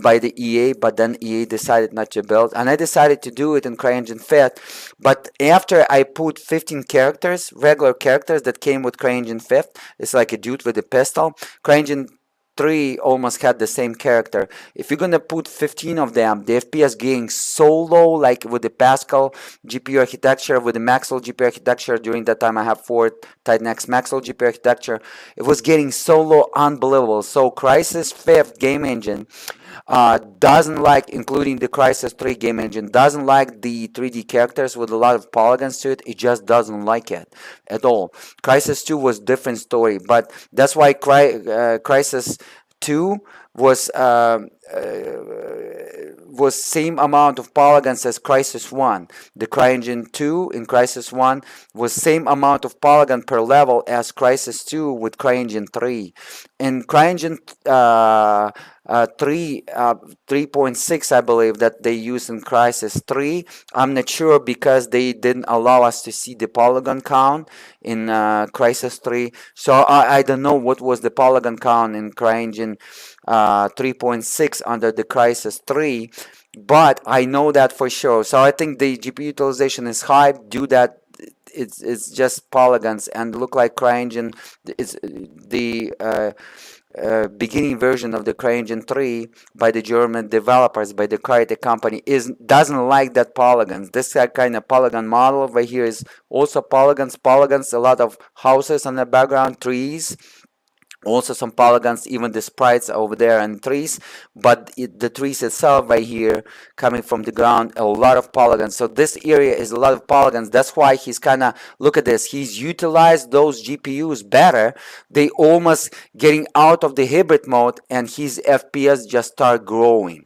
by the EA, but then EA decided not to build, and I decided to do it in CryEngine 5. But after I put 15 characters, regular characters that came with CryEngine 5, it's like a dude with a pistol. CryEngine 3 almost had the same character. If you're gonna put 15 of them, the FPS getting so low, like with the Pascal GPU architecture, with the Maxwell GPU architecture. During that time I have 4 Titan X Maxwell GPU architecture. It was getting so low, unbelievable. So Crysis 5 game engine doesn't like, including the Crysis 3 game engine, doesn't like the 3D characters with a lot of polygons to it. It just doesn't like it at all. Crysis 2 was different story, but that's why Crysis 2 was same amount of polygons as Crysis 1. The CryEngine 2 in Crysis 1 was same amount of polygon per level as Crysis 2 with CryEngine 3. In CryEngine 3.6, I believe, that they use in Crysis 3. I'm not sure, because they didn't allow us to see the polygon count in Crysis 3. So I don't know what was the polygon count in CryEngine 3.6 under the Crysis 3, but I know that for sure. So I think the GPU utilization is high due that it's just polygons, and look like CryEngine is the beginning version of the CryEngine 3 by the German developers, by the Crytek company, doesn't like that polygons. This kind of polygon model right here is also polygons, a lot of houses on the background, trees, also some polygons, even the sprites over there and trees, but the trees itself right here coming from the ground, a lot of polygons. So this area is a lot of polygons. That's why he's kind of, look at this, he's utilized those GPUs better. They almost getting out of the hybrid mode, and his FPS just start growing.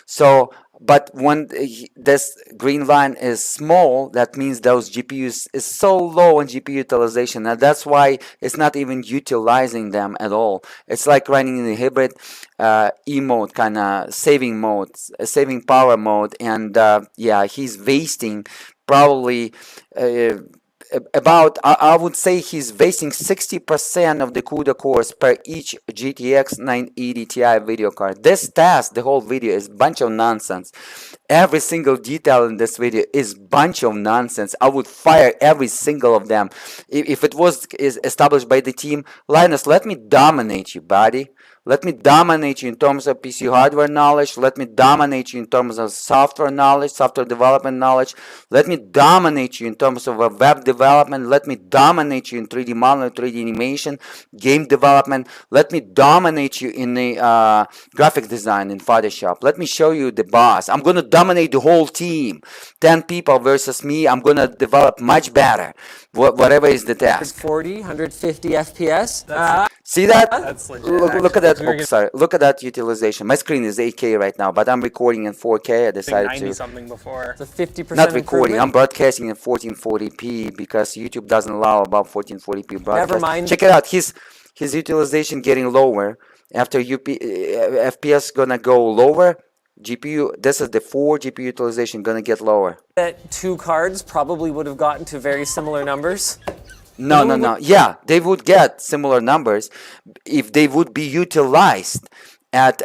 So but when this green line is small, that means those GPUs is so low in GPU utilization, and that's why it's not even utilizing them at all. It's like running in the hybrid E mode, kind of saving mode, saving power mode, and yeah, he's wasting probably about, I would say he's wasting 60% of the CUDA cores per each GTX 980 Ti video card. This test, the whole video, is a bunch of nonsense. Every single detail in this video is bunch of nonsense. I would fire every single of them. If it was established by the team, Linus, let me dominate you, buddy. Let me dominate you in terms of PC hardware knowledge. Let me dominate you in terms of software knowledge, software development knowledge. Let me dominate you in terms of web development. Let me dominate you in 3D modeling, 3D animation, game development. Let me dominate you in the graphic design in Photoshop. Let me show you the boss. I'm going to dominate the whole team. 10 people versus me. I'm going to develop much better. Whatever is the task. 140, 150 FPS. See that? That's legit. Look at that. Oh, sorry. Look at that utilization. My screen is 8K right now, but I'm recording in 4K. I decided 90 to something before. It's a 50% not recording. improvement. I'm broadcasting in 1440p because YouTube doesn't allow about 1440p broadcast. Never mind. Check it out. His utilization getting lower after FPS gonna go lower. GPU. This is the 4 GPU utilization gonna get lower. That 2 cards probably would have gotten to very similar numbers. No. Yeah, they would get similar numbers if they would be utilized at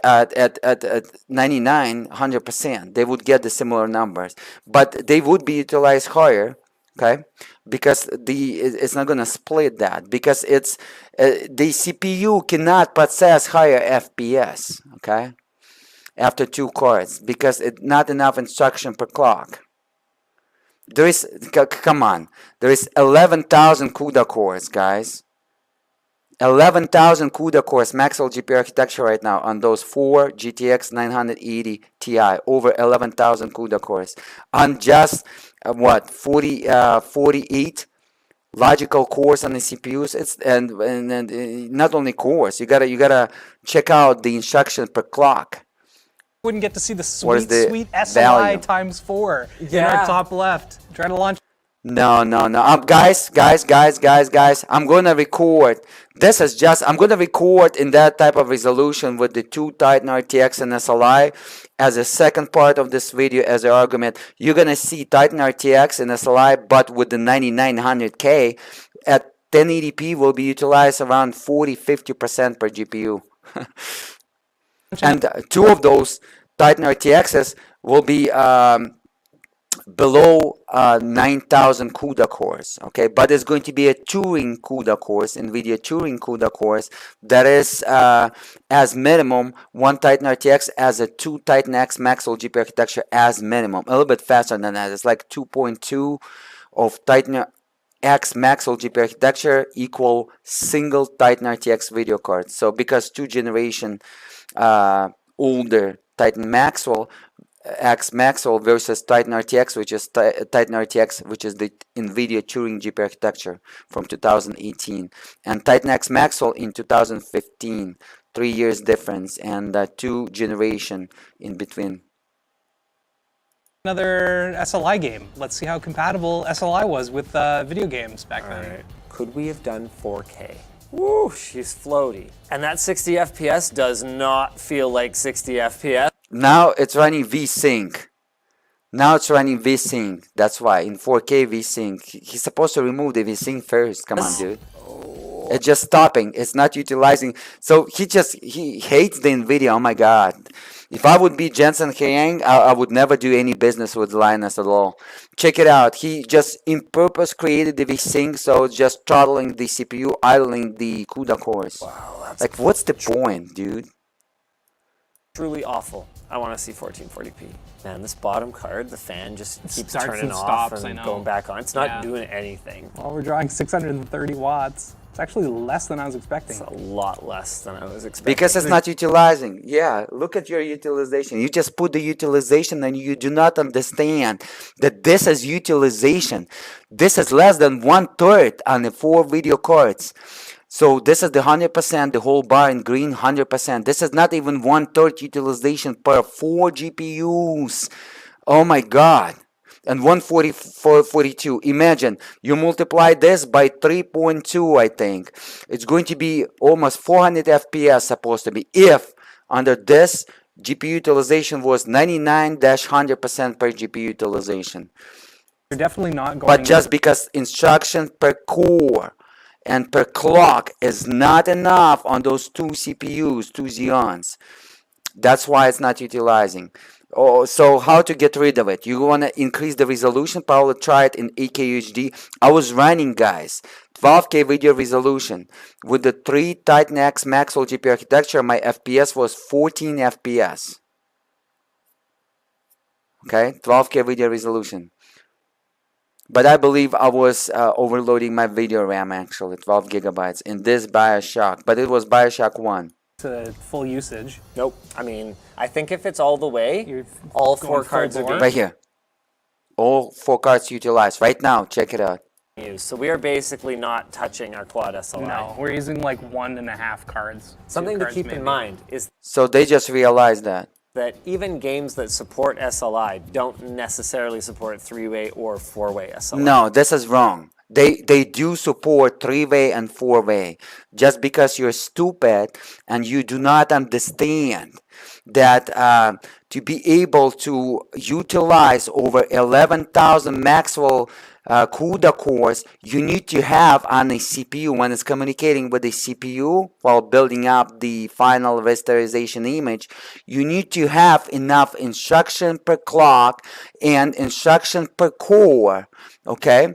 99, 100%. They would get the similar numbers, but they would be utilized higher, okay? Because it's not gonna split that because it's the CPU cannot process higher FPS, okay? After 2 cards because it's not enough instruction per clock. There is, come on, there is 11,000 CUDA cores, guys. 11,000 CUDA cores, maximum GPU architecture right now on those 4 GTX 980 Ti, over 11,000 CUDA cores. On just, 48 logical cores on the CPUs. It's and not only cores, you gotta check out the instruction per clock. Wouldn't get to see the Where's sweet, the sweet SLI value? times 4 in Yeah. our top left. Trying to launch. No. Guys, I'm gonna record. This is just, I'm gonna record in that type of resolution with the 2 Titan RTX and SLI as a second part of this video as an argument. You're gonna see Titan RTX and SLI, but with the 9900K at 1080p will be utilized around 40-50% per GPU. And 2 of those Titan RTXs will be below 9,000 CUDA cores, okay? But it's going to be a Turing CUDA cores, Nvidia Turing CUDA cores, that is as minimum 1 Titan RTX as a 2 Titan X maximum GPU architecture as minimum. A little bit faster than that. It's like 2.2 of Titan X maximum GPU architecture equal single Titan RTX video card. So because 2 generation older Titan Maxwell X Maxwell versus Titan RTX, which is Titan RTX, which is the Nvidia Turing GPU architecture from 2018, and Titan X Maxwell in 2015. 3 years difference and 2 generation in between. Another SLI game. Let's see how compatible SLI was with video games back then. Right. Could we have done 4K? Woo, she's floaty. And that 60 FPS does not feel like 60 FPS. Now it's running VSync. Now it's running VSync. That's why in 4K VSync. He's supposed to remove the VSync first. Come on, dude. It's just stopping. It's not utilizing. So he hates the Nvidia. Oh my God. If I would be Jensen Huang, I would never do any business with Linus at all. Check it out. He just in purpose created the VSync, so it's just throttling the CPU, idling the CUDA cores. Wow, that's like, what's the point, dude? truly awful. I want to see 1440p. Man, this bottom card, the fan just keeps starts turning and off stops, I and know. going back on. It's not Yeah. doing anything. Well, we're drawing 630 watts. It's actually less than I was expecting. It's a lot less than I was expecting. Because it's not utilizing. Yeah, look at your utilization. You just put the utilization and you do not understand that this is utilization. This is less than 1/3 on the 4 video cards. So this is the 100%, the whole bar in green, 100%. This is not even 1/3 utilization per 4 GPUs. Oh my God. And 144.42. Imagine you multiply this by 3.2, I think. It's going to be almost 400 FPS supposed to be if under this GPU utilization was 99-100% per GPU utilization. You're definitely not going. But just because instruction per core and per clock is not enough on those two CPUs, two Xeons, that's why it's not utilizing. Oh, so how to get rid of it? You want to increase the resolution? Probably try it in 8K UHD. I was running, guys, 12K video resolution with the 3 Titan X Maxwell GPU architecture. My FPS was 14 FPS. Okay, 12K video resolution. But I believe I was overloading my video RAM, actually, 12 gigabytes in this Bioshock. But it was Bioshock 1. To full usage. Nope. I mean, I think if it's all the way, all 4 cards are being Right here. All 4 cards utilized. Right now, check it out. used. So we are basically not touching our quad SLI. No, we're using like 1.5 cards. Something to keep in mind is So they just realized that. that even games that support SLI don't necessarily support 3-way or 4-way SLI. No, this is wrong. They do support 3-way and 4-way. Just because you're stupid and you do not understand that to be able to utilize over 11,000 Maxwell CUDA cores, you need to have on a CPU, when it's communicating with the CPU while building up the final rasterization image, you need to have enough instruction per clock and instruction per core. Okay,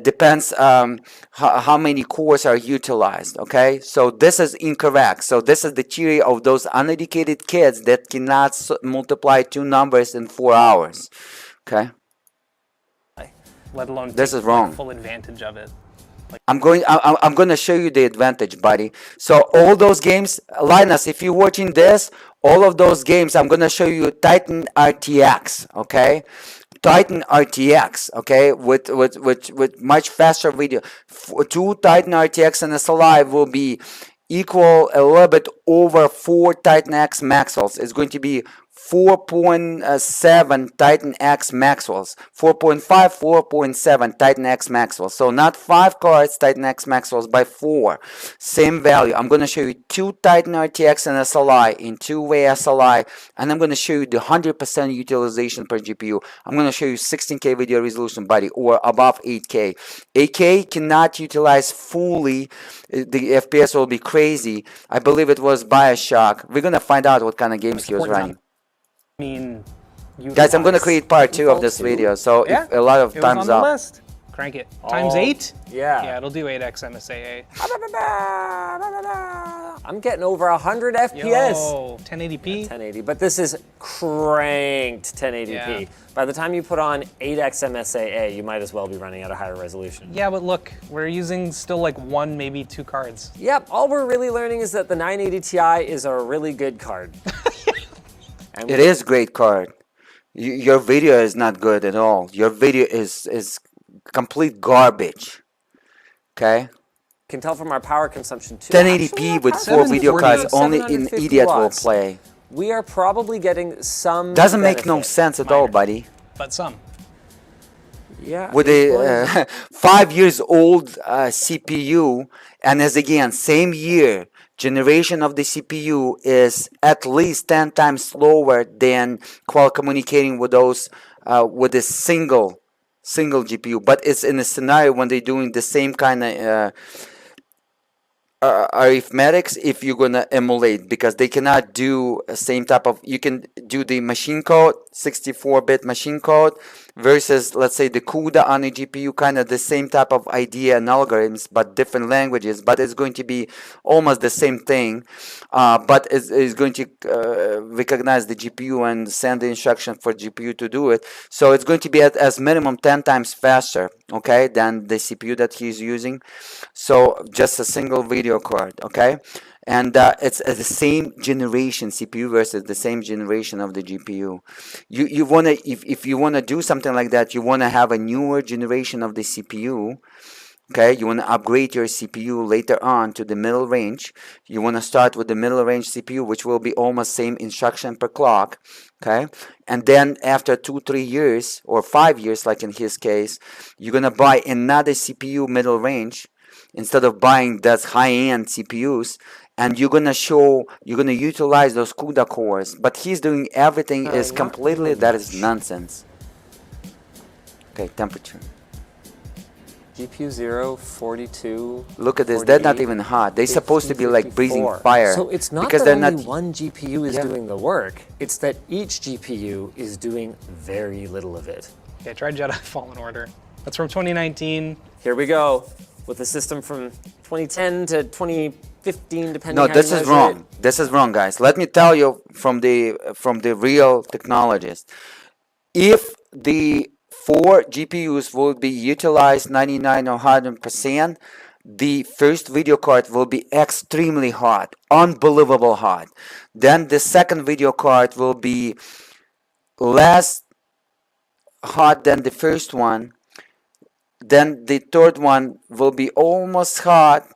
depends how many cores are utilized. Okay, so this is incorrect. So this is the theory of those uneducated kids that cannot multiply 2 numbers in 4 hours. Okay, let alone this take is wrong. Full advantage of it. I'm going to show you the advantage, buddy. So all those games, Linus, if you're watching this, all of those games, I'm going to show you Titan RTX, okay? Titan RTX, okay, with much faster video. 2 Titan RTX and SLI will be equal a little bit over 4 Titan X Maxwells. It's going to be 4.7 Titan X Maxwells, 4.5, 4.7 Titan X Maxwells. So not 5 cards Titan X Maxwells by 4. Same value. I'm going to show you 2 Titan RTX and SLI in 2-way SLI, and I'm going to show you the 100% utilization per GPU. I'm going to show you 16K video resolution, buddy, or above 8K. 8K cannot utilize fully. The FPS will be crazy. I believe it was Bioshock. We're going to find out what kind of games he was running. I mean, Guys, I'm going to create part 2 of this video, so yeah, if a lot of it times was on up. the list. Crank it. Times 8? Yeah. Yeah, it'll do 8x MSAA. I'm getting over 100 FPS. Yo, 1080p? 1080, but this is cranked 1080p. Yeah. By the time you put on 8x MSAA, you might as well be running at a higher resolution. Yeah, but look, we're using still like 1, maybe 2 cards. Yep, all we're really learning is that the 980 Ti is a really good card. And It is great card. Your video is not good at all. Your video is complete garbage. Okay? you can tell from our power consumption too. 1080p with 4 video cards, only an 750 idiot will watts. play. We are probably getting some Doesn't make no benefit. sense at all, buddy. But some. Yeah. With a 5 years old CPU, and as again, same year, generation of the CPU is at least 10 times slower than while communicating with those with a single GPU. But it's in a scenario when they're doing the same kind of arithmetics if you're gonna emulate, because they cannot do the same type of, you can do the machine code, 64-bit machine code, versus let's say the CUDA on a GPU, kind of the same type of idea and algorithms but different languages, but it's going to be almost the same thing, but it's going to recognize the GPU and send the instruction for GPU to do it. So it's going to be at as minimum 10 times faster, okay, than the CPU that he's using. So just a single video card, okay, and it's the same generation CPU versus the same generation of the GPU. You wanna, if you wanna do something like that, you wanna have a newer generation of the CPU. Okay, you want to upgrade your CPU later on to the middle range. You want to start with the middle range CPU, which will be almost same instruction per clock. Okay, and then after 2-3 years or 5 years, like in his case, you're gonna buy another CPU middle range instead of buying that high-end CPUs, and you're gonna utilize those CUDA cores. But he's doing everything is completely, that is nonsense. Okay, temperature. GPU 0, 42. Look at this, they're not even hot. They're supposed to be like breathing fire. So it's not because that they're only not. one GPU is doing the work, it's that each GPU is doing very little of it. Okay, try Jedi Fallen Order. That's from 2019. Here we go, with a system from 2010 to 2015, depending No, on how this you is measure wrong. it. This is wrong, guys. Let me tell you from the real technologist. If the 4 GPUs will be utilized 99 or 100%, the first video card will be extremely hot, unbelievable hot. Then the second video card will be less hot than the first one. Then the third one will be almost hot,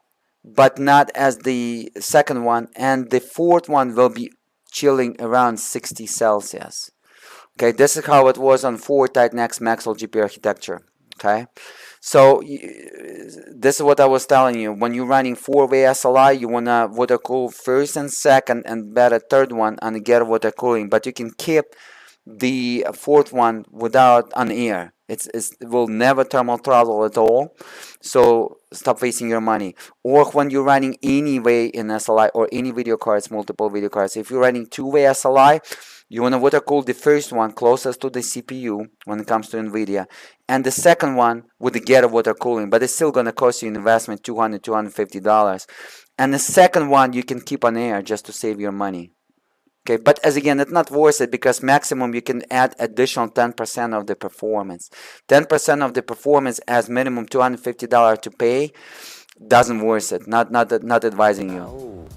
but not as the second one. And the fourth one will be chilling around 60 Celsius. Okay, this is how it was on 4 Titan X Maxwell GPU architecture. Okay, so this is what I was telling you. When you're running 4-way SLI, you wanna water cool first and second, and better third one and get water cooling. But you can keep the fourth one without on air. It will never thermal throttle at all. So stop wasting your money. Or when you're running anyway in SLI or any video cards, multiple video cards. If you're running 2-way SLI, you want to water cool the first one closest to the CPU when it comes to Nvidia, and the second one with the get water cooling, but it's still going to cost you an investment $200, $250. And the second one you can keep on air just to save your money. Okay, but as again, it's not worth it because maximum you can add additional 10% of the performance. 10% of the performance as minimum $250 to pay doesn't worth it. Not advising you. Oh.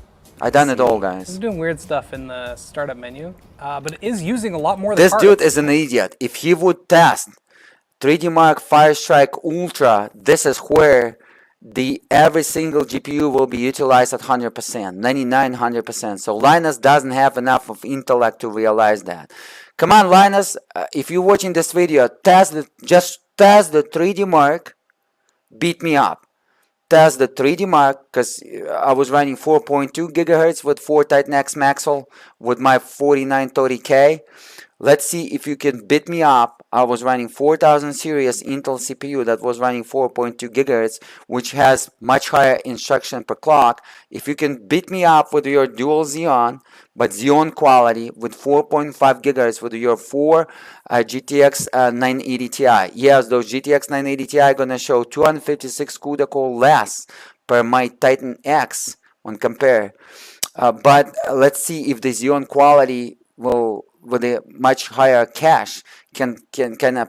I done it all, guys. It's doing weird stuff in the startup menu, but it is using a lot more than This dude is an idiot. If he would test 3D Mark Firestrike Ultra, this is where every single GPU will be utilized at 100%, 99, 100%. So Linus doesn't have enough of intellect to realize that. Come on, Linus, if you're watching this video, just test the 3D Mark, beat me up. Test the 3D Mark, because I was running 4.2 gigahertz with 4 Titan X Maxwell with my 4930K. Let's see if you can beat me up. I was running 4000 series Intel CPU that was running 4.2 gigahertz, which has much higher instruction per clock. If you can beat me up with your Dual Xeon, but Xeon quality with 4.5 gigahertz with your 4 GTX 980 Ti. Yes, those GTX 980 Ti are gonna show 256 CUDA core less per my Titan X when compare. But let's see if the Xeon quality will, with a much higher cache, can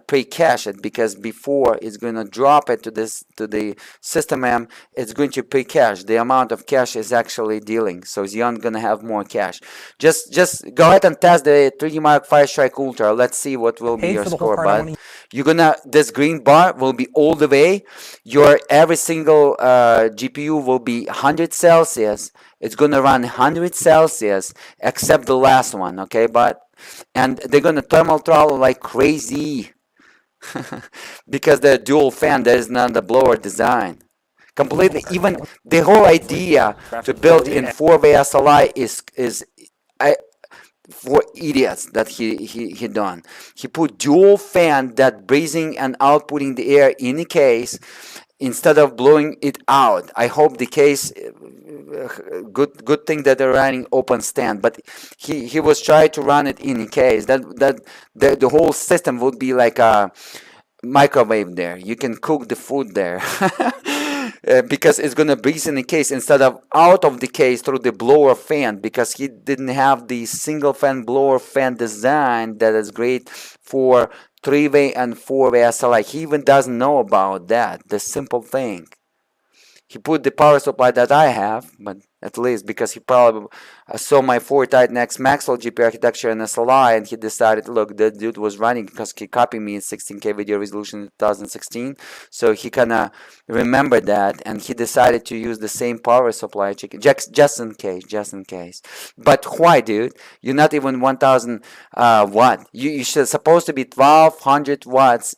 pre-cache it, because before it's going to drop it to the system M, it's going to pre-cache. The amount of cache is actually dealing, so Xeon gonna have more cache. Just go ahead and test the 3D Mark Firestrike Ultra. Let's see what will be your score, bud. You're gonna, this green bar will be all the way. Your every single GPU will be 100 Celsius. It's gonna run 100 Celsius except the last one, okay? And they're gonna thermal throttle like crazy because they're dual fan. There is not a blower design. Completely, even the whole idea to build in 4-way SLI is for idiots that he done. He put dual fan that breathing and outputting the air in the case instead of blowing it out. I hope the case, good thing that they're running open stand, but he was trying to run it in the case. The whole system would be like a microwave there. You can cook the food there. Because it's gonna breathe in the case instead of out of the case through the blower fan, because he didn't have the single fan blower fan design that is great for 3-way and 4-way SLI. He even doesn't know about that, the simple thing. He put the power supply that I have, but at least because he probably saw my 4 Titan X Maxwell GPU architecture in SLI, and he decided, look, the dude was running, because he copied me in 16K video resolution in 2016, so he kind of remembered that, and he decided to use the same power supply just in case. But why, dude? You're not even 1000 watt. You should supposed to be 1200 watts.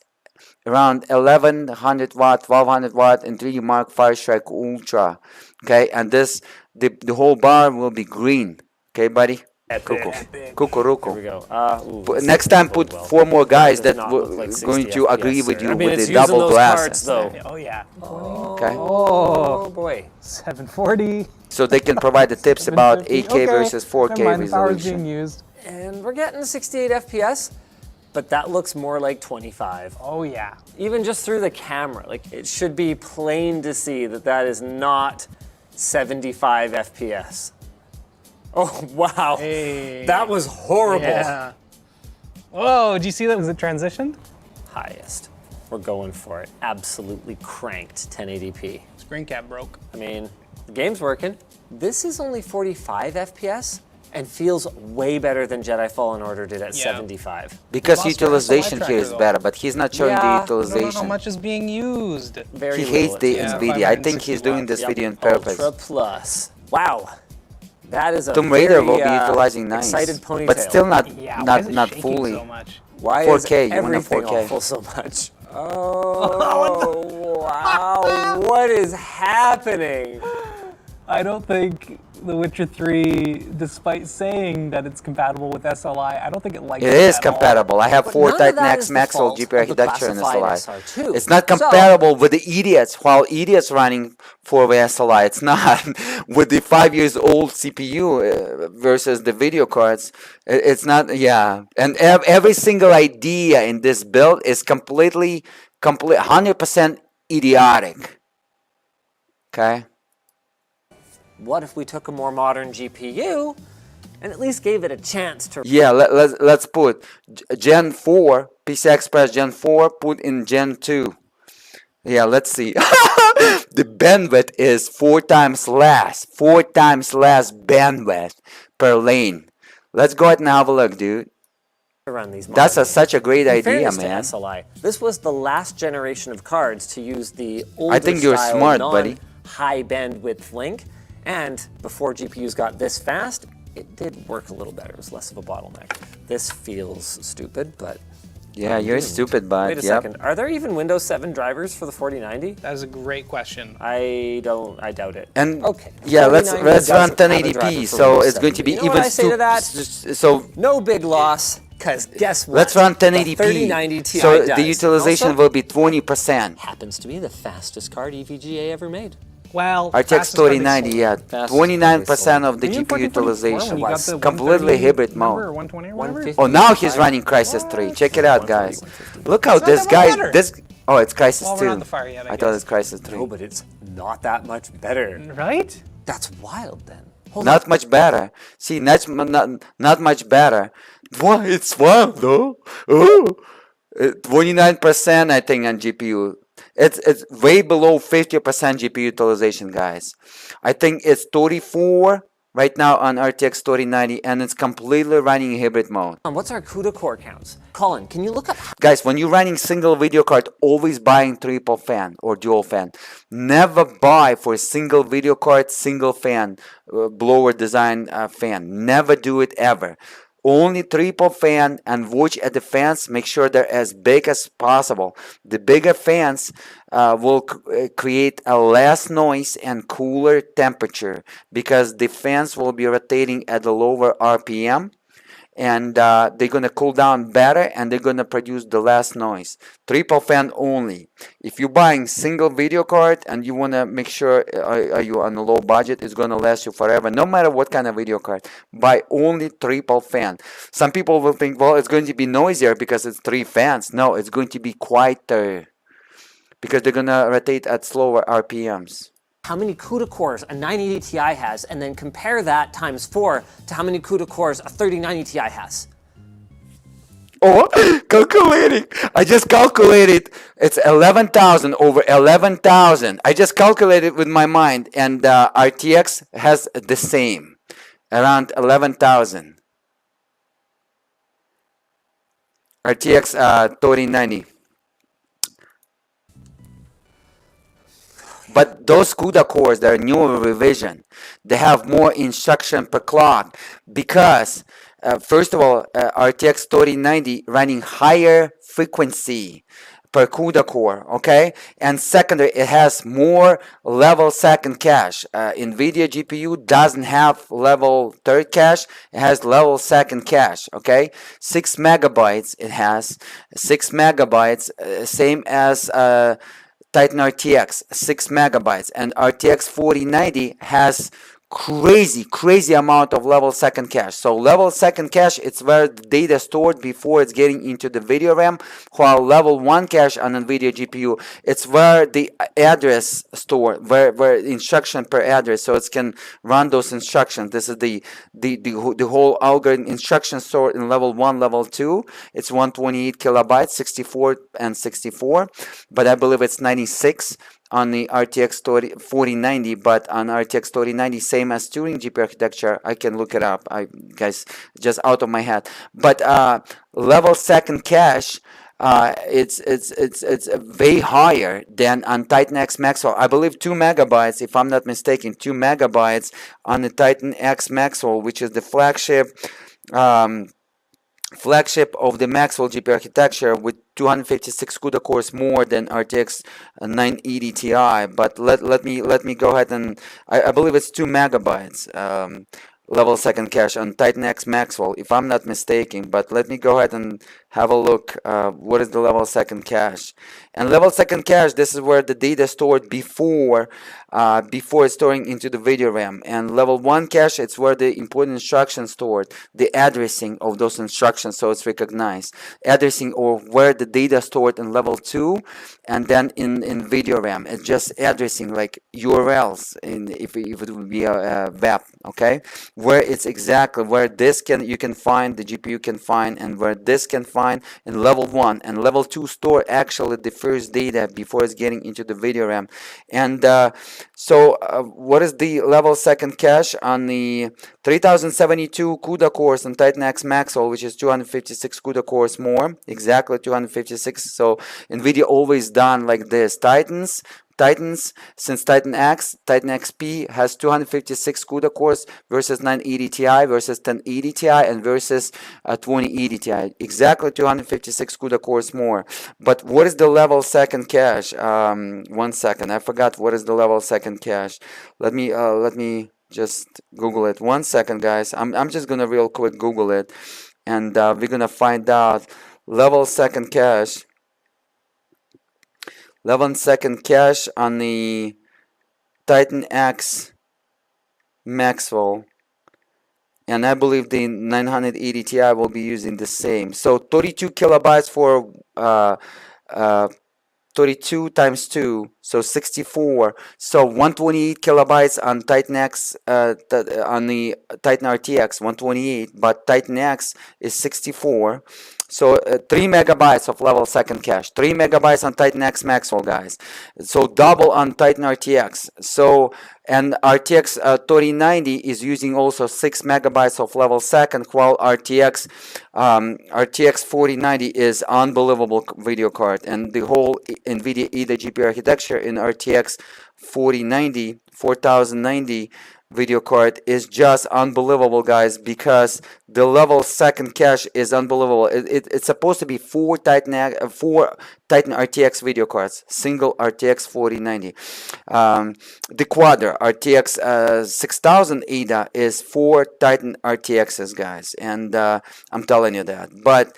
Around 1100 watt, 1200 watt, and 3D Mark Firestrike Ultra. Okay, and this the whole bar will be green. Okay, buddy. Cuckoo. Here we Cuckoo. go. Next time, put 4 more guys that not were look like 60 going to agree with FPS, you I mean, with it's the using double those glasses. cards, though. Oh yeah. Okay. Oh boy. 740. So they can provide the tips about 8K 750. versus 4K Never mind, the power's being resolution. used. And we're getting 68 FPS, but that looks more like 25. Oh yeah. Even just through the camera, like it should be plain to see that that is not 75 FPS. Oh wow, Hey. that was horrible. Yeah. Whoa, did you see that? Was it transitioned? Highest. We're going for it. Absolutely cranked 1080p. Screen cap broke. I mean, the game's working. This is only 45 FPS and feels way better than Jedi Fallen Order did at Yeah. 75. Because Lost utilization our here SLI is tracker, better, but he's not showing Yeah. the I don't know how utilization. much is being used. Very He hates little. the Yeah, Nvidia. I think 560 he's doing this Yep. video on purpose. Ultra Plus. Wow. That is a Tomb Raider will very, be utilizing nice, excited ponytail. but still not Yeah. Why is it not shaking fully. so much? Why 4K, is you want a everything 4K. awful so much? Oh, wow. What is happening? I don't think The Witcher 3, despite saying that it's compatible with SLI, I don't think it likes It it is at all. compatible. I have But 4 none of Titan that X is the Maxwell fault GPU of the architecture in classified SLI. SR2. It's not So- compatible with the idiots. While idiots running for the SLI, it's not with the 5 years old CPU versus the video cards. It's not. Yeah, and every single idea in this build is complete 100% idiotic. Okay. What if we took a more modern GPU and at least gave it a chance to... Yeah, let's put Gen 4, PCI Express Gen 4, put in Gen 2. Yeah, let's see. The bandwidth is 4 times less. 4 times less bandwidth per lane. Let's go ahead and have a look, dude. run these That's modern such a great games. In idea, fairness to man. SLI, this was the last generation of cards to use the older I think you're style smart, buddy. high bandwidth link. And before GPUs got this fast, it did work a little better. It was less of a bottleneck. This feels stupid, but... Yeah, you're stupid, bud. Wait a Yep. second. Are there even Windows 7 drivers for the 4090? That is a great question. I doubt it. And okay. yeah, let's 4090 run doesn't have a driver 1080p, for so Windows it's going to 7. be You know even what I say to that? So No big loss, because guess what? let's run The 1080p. 3090 Ti So does. the utilization Also, will be 20%. happens to be the fastest card EVGA ever made. Well, RTX fastest card they 3090, sold. yeah, Fastest 29% of the Were you in GPU 1444 utilization when you got was the completely 130 hybrid number mode. or 120 or whatever? 150. Oh, now he's running Crysis 3. Check it out, guys. Look how It's not this that much guy, better. oh, it's Crysis Well, 2. we're not the fire yet, I thought guess. it's Crysis 3. No, but it's not that much better. Right? That's wild then. Hold Not much better. See, not much better. What? It's wild though. Oh, 29% I think on GPU. It's way below 50% GPU utilization, guys. I think it's 34 right now on RTX 3090, and it's completely running in hybrid mode. on. What's our CUDA core counts? Colin, can you look up Guys, when you're running single video card, always buying triple fan or dual fan. Never buy for single video card, single fan, blower design fan. Never do it ever. Only triple fan, and watch at the fans. Make sure they're as big as possible. The bigger fans will create a less noise and cooler temperature, because the fans will be rotating at a lower RPM, and they're gonna cool down better, and they're gonna produce the less noise. Triple fan only. If you're buying single video card and you wanna make sure are you on a low budget, it's gonna last you forever, no matter what kind of video card. Buy only triple fan. Some people will think, well, it's going to be noisier because it's 3 fans. No, it's going to be quieter because they're gonna rotate at slower RPMs. how many CUDA cores a 980 Ti has, and then compare that times 4 to how many CUDA cores a 3090 Ti has? Oh, calculating. I just calculated. It's 11,000 over 11,000. I just calculated with my mind, and RTX has the same, around 11,000. RTX 3090. But those CUDA cores, they're newer revision. They have more instruction per clock because, first of all, RTX 3090 running higher frequency, per CUDA core, okay? And secondary, it has more level second cache. Nvidia GPU doesn't have level third cache, it has level second cache, okay? 6 megabytes it has, 6 megabytes, same as Titan RTX, 6 megabytes, and RTX 4090 has crazy amount of level second cache. So level second cache, it's where the data stored before it's getting into the video RAM, while level 1 cache on Nvidia GPU, it's where the address stored, where instruction per address, so it can run those instructions. This is the whole algorithm instruction stored in level 1, level 2. It's 128 kilobytes, 64 and 64, but I believe it's 96 on the RTX 4090, but on RTX 4090, same as Turing GPU architecture. I can look it up, guys, just out of my head. But level second cache, it's way higher than on Titan X Maxwell. I believe 2 megabytes, if I'm not mistaken, 2 megabytes on the Titan X Maxwell, which is the flagship of the Maxwell GPU architecture, with 256 CUDA cores more than RTX 980 Ti. But let me go ahead and I believe it's 2 megabytes level second cache on Titan X Maxwell, if I'm not mistaken. But let me go ahead and have a look. What is the level second cache? And level second cache, this is where the data stored before it's storing into the video RAM. And level 1 cache, it's where the important instructions stored, the addressing of those instructions, so it's recognized. Addressing, or where the data stored in level 2, and then in video RAM, it's just addressing like URLs, if it would be a web, okay? Where it's exactly where this you can find, the GPU can find, and where this can find in level 1. And level 2 store actually the first data before it's getting into the video RAM. And so what is the level second cache on the 3072 CUDA cores on Titan X Maxwell, which is 256 CUDA cores more, exactly 256. So Nvidia always done like this. Titans, since Titan XP has 256 CUDA cores versus 980 Ti versus 1080 Ti and versus 2080 Ti. Exactly 256 CUDA cores more. But what is the level second cache? 1 second, I forgot what is the level second cache. Let me just Google it. 1 second, guys. I'm just gonna real quick Google it, and we're gonna find out level second cache. Level second cache on the Titan X Maxwell, and I believe the 980 Ti will be using the same. So 32 kilobytes for 32 times 2, so 64. So 128 kilobytes on Titan X, on the Titan RTX 128, but Titan X is 64. So 3 megabytes of level second cache, 3 megabytes on Titan X Maxwell, guys. So double on Titan RTX. So, and RTX 3090 is using also 6 megabytes of level second, while RTX 4090 is unbelievable video card. And the whole Nvidia AIDA GPU architecture in RTX 4090 video card is just unbelievable, guys, because the level second cache is unbelievable. It's supposed to be 4 Titan RTX video cards, single RTX 4090. The Quadra RTX 6000 AIDA is 4 Titan RTXs, guys, and I'm telling you that. But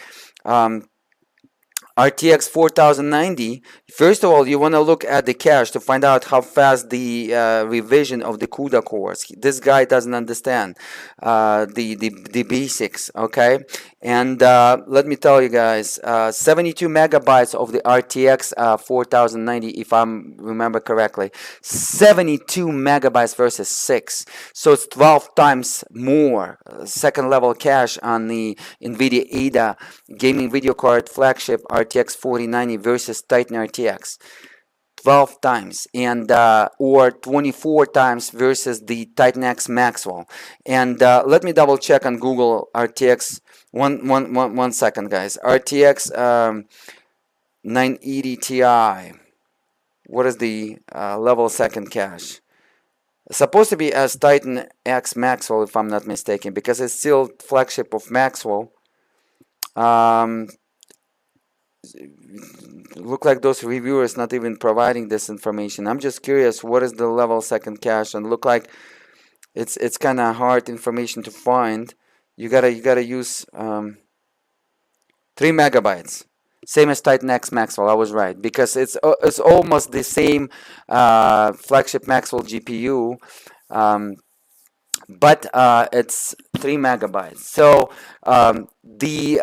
RTX 4090, first of all, you want to look at the cache to find out how fast the revision of the CUDA cores. This guy doesn't understand the basics, okay? And let me tell you guys, 72 megabytes of the RTX 4090, if I remember correctly, 72 megabytes versus 6. So it's 12 times more second level cache on the Nvidia AIDA gaming video card flagship RTX 4090 versus Titan RTX. 12 times, and or 24 times versus the Titan X Maxwell. And let me double check on Google RTX. One second, guys. RTX 980 Ti. What is the level second cache? Supposed to be as Titan X Maxwell, if I'm not mistaken, because it's still flagship of Maxwell. look like those reviewers not even providing this information. I'm just curious, what is the level second cache? And look like it's kind of hard information to find. You gotta use 3 megabytes. Same as Titan X Maxwell. I was right, because it's almost the same flagship Maxwell GPU, but it's 3 megabytes. So the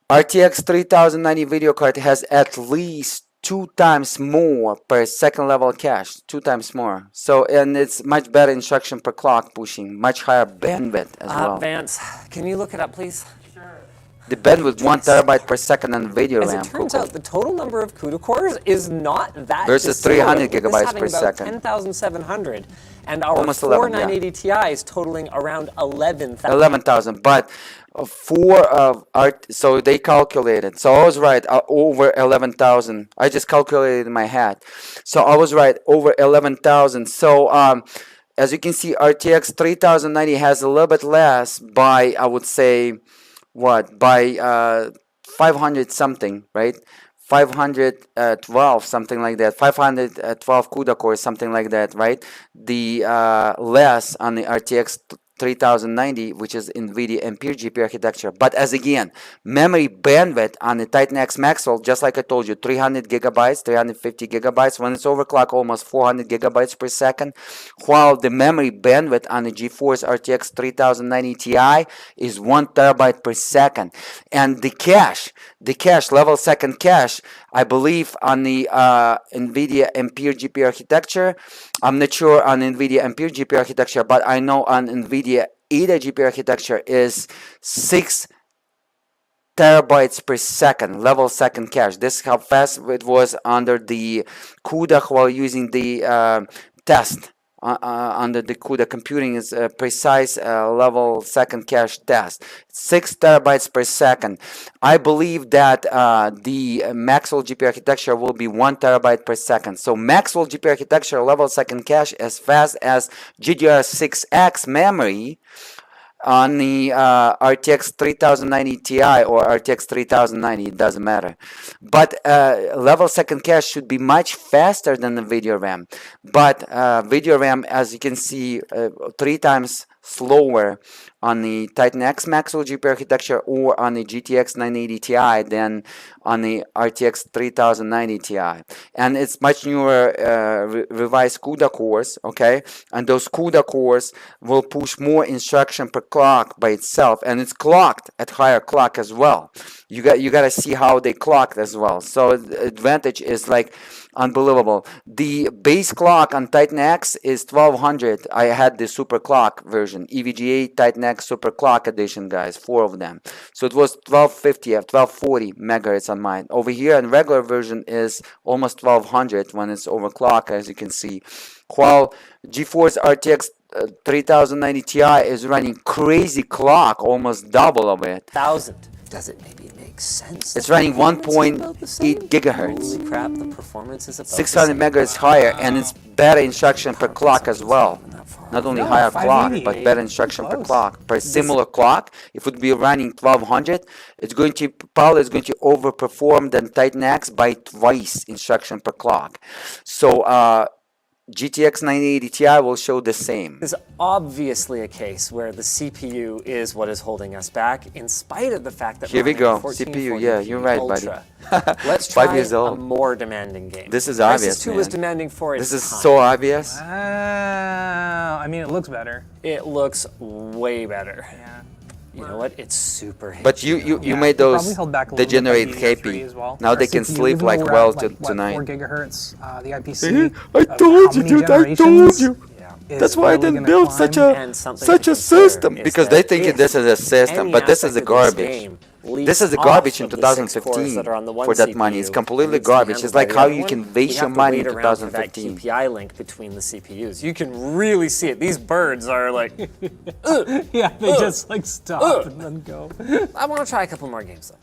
RTX 3090 video card has at least 2 times more per second level cache, 2 times more. So, and it's much better instruction per clock pushing, much higher bandwidth as well. Vance, can you look it up, please? The bandwidth 1 terabyte per second on video RAM. As it turns out, the total number of CUDA cores is not that versus dissimilar, 300 gigabytes per second. 10,700, and our Almost 4 11, 980 Ti is totaling around 11,000. 11,000, but so they calculated. So I was right, over 11,000. I just calculated in my head. So I was right, over 11,000. So as you can see, RTX 3090 has a little bit less by, I would say, what, by 500 something, right? 512, something like that. 512 CUDA cores, something like that, right? The less on the RTX 3090, which is Nvidia Ampere GPU architecture. But as again, memory bandwidth on the Titan X Maxwell, just like I told you, 300 gigabytes, 350 gigabytes. When it's overclock, almost 400 gigabytes per second. While the memory bandwidth on the GeForce RTX 3090 Ti is 1 terabyte per second. And the cache, level second cache, I believe on the Nvidia Ampere GPU architecture, I'm not sure on Nvidia Ampere GPU architecture, but I know on Nvidia Ada GPU architecture is 6 terabytes per second, level second cache. This is how fast it was under the CUDA while using the test. Under the CUDA computing is a precise level second cache test. 6 terabytes per second. I believe that the Maxwell GPU architecture will be 1 terabyte per second. So Maxwell GPU architecture level second cache as fast as GDDR6X memory on the RTX 3090 Ti or RTX 3090, it doesn't matter. But level second cache should be much faster than the video RAM. But video RAM, as you can see, 3 times slower on the Titan X Maxwell GPU architecture or on the GTX 980 Ti than on the RTX 3090 Ti. And it's much newer revised CUDA cores, okay? And those CUDA cores will push more instruction per clock by itself, and it's clocked at higher clock as well. You got to see how they clocked as well. So the advantage is like unbelievable. The base clock on Titan X is 1200. I had the super clock version, EVGA Titan X super clock edition, guys, 4 of them. So it was 1250, 1240 megahertz on mine. Over here, in regular version is almost 1200 when it's overclock, as you can see. While GeForce RTX 3090 Ti is running crazy clock, almost double of it. 1,000. Does it maybe make sense? It's running 1.8 gigahertz. Holy crap, the performance is about 600 megahertz higher, and it's better instruction per clock as well. Not only higher clock, but better instruction per clock. Per similar clock, if it would be running 1200, it's going to probably overperform than Titan X by twice instruction per clock. So GTX 980 Ti will show the same. This is obviously a case where the CPU is what is holding us back, in spite of the fact that here we go, CPU. Yeah, you're right, Ultra. buddy. Let's try 5 years old. a more demanding game. This is obvious, Crysis 2 man. was demanding for its This is time. so obvious. I mean, it looks better. It looks way better. Yeah. You know what? It's super hit. But you Yeah, made probably those held back a little bit by degenerate the happy. as well. Now Our they can CPU, sleep even though like we're well at, like, what, tonight. 4 gigahertz, the IPC. I told you, dude. I told you. is That's why I really didn't gonna build climb. such a system, because they think this is a system, but this is a garbage. This is a garbage in 2015 for that money. It's completely garbage. It's like how you can waste your money in 2015. KPI link between the CPUs. You can really see it. These birds are like, Yeah, they just like stop and then go. I want to try a couple more games though.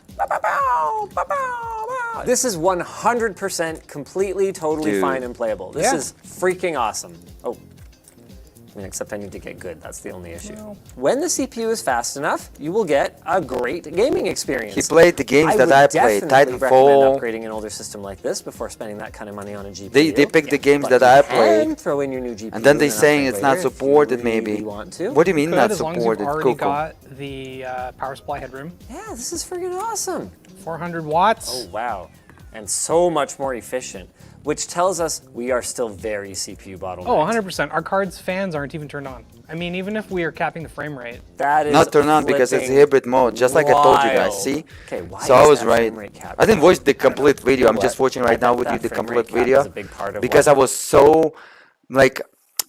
This is 100% completely, totally Dude. fine and playable. This Yeah. is freaking awesome. Oh, I mean, except I need to get good. That's the only issue. When the CPU is fast enough, you will get a great gaming experience. He played the games that I played. Definitely recommend Titanfall. upgrading an older system like this before spending that kind of money on a GPU. They picked the games But that I you played. can throw in your new GPU And then they and saying upgrade it's not later if you supported, really maybe. want to. What do you mean Good, not as long as supported? you've already Cool. got the power supply headroom. Yeah, this is freaking awesome. 400 watts. Oh, wow. And so much more efficient, which tells us we are still very CPU bottlenecked. Oh, 100%. Our card's fans aren't even turned on. I mean, even if we are capping the frame rate. That is Not turned on because it's hybrid mode, just like I told you guys. wild. See? Okay, why So I is was that right. frame rate capped? I didn't watch the complete video. I'm What? just watching I right now bet with you that the frame complete rate cap video is a big part of because what- I was so like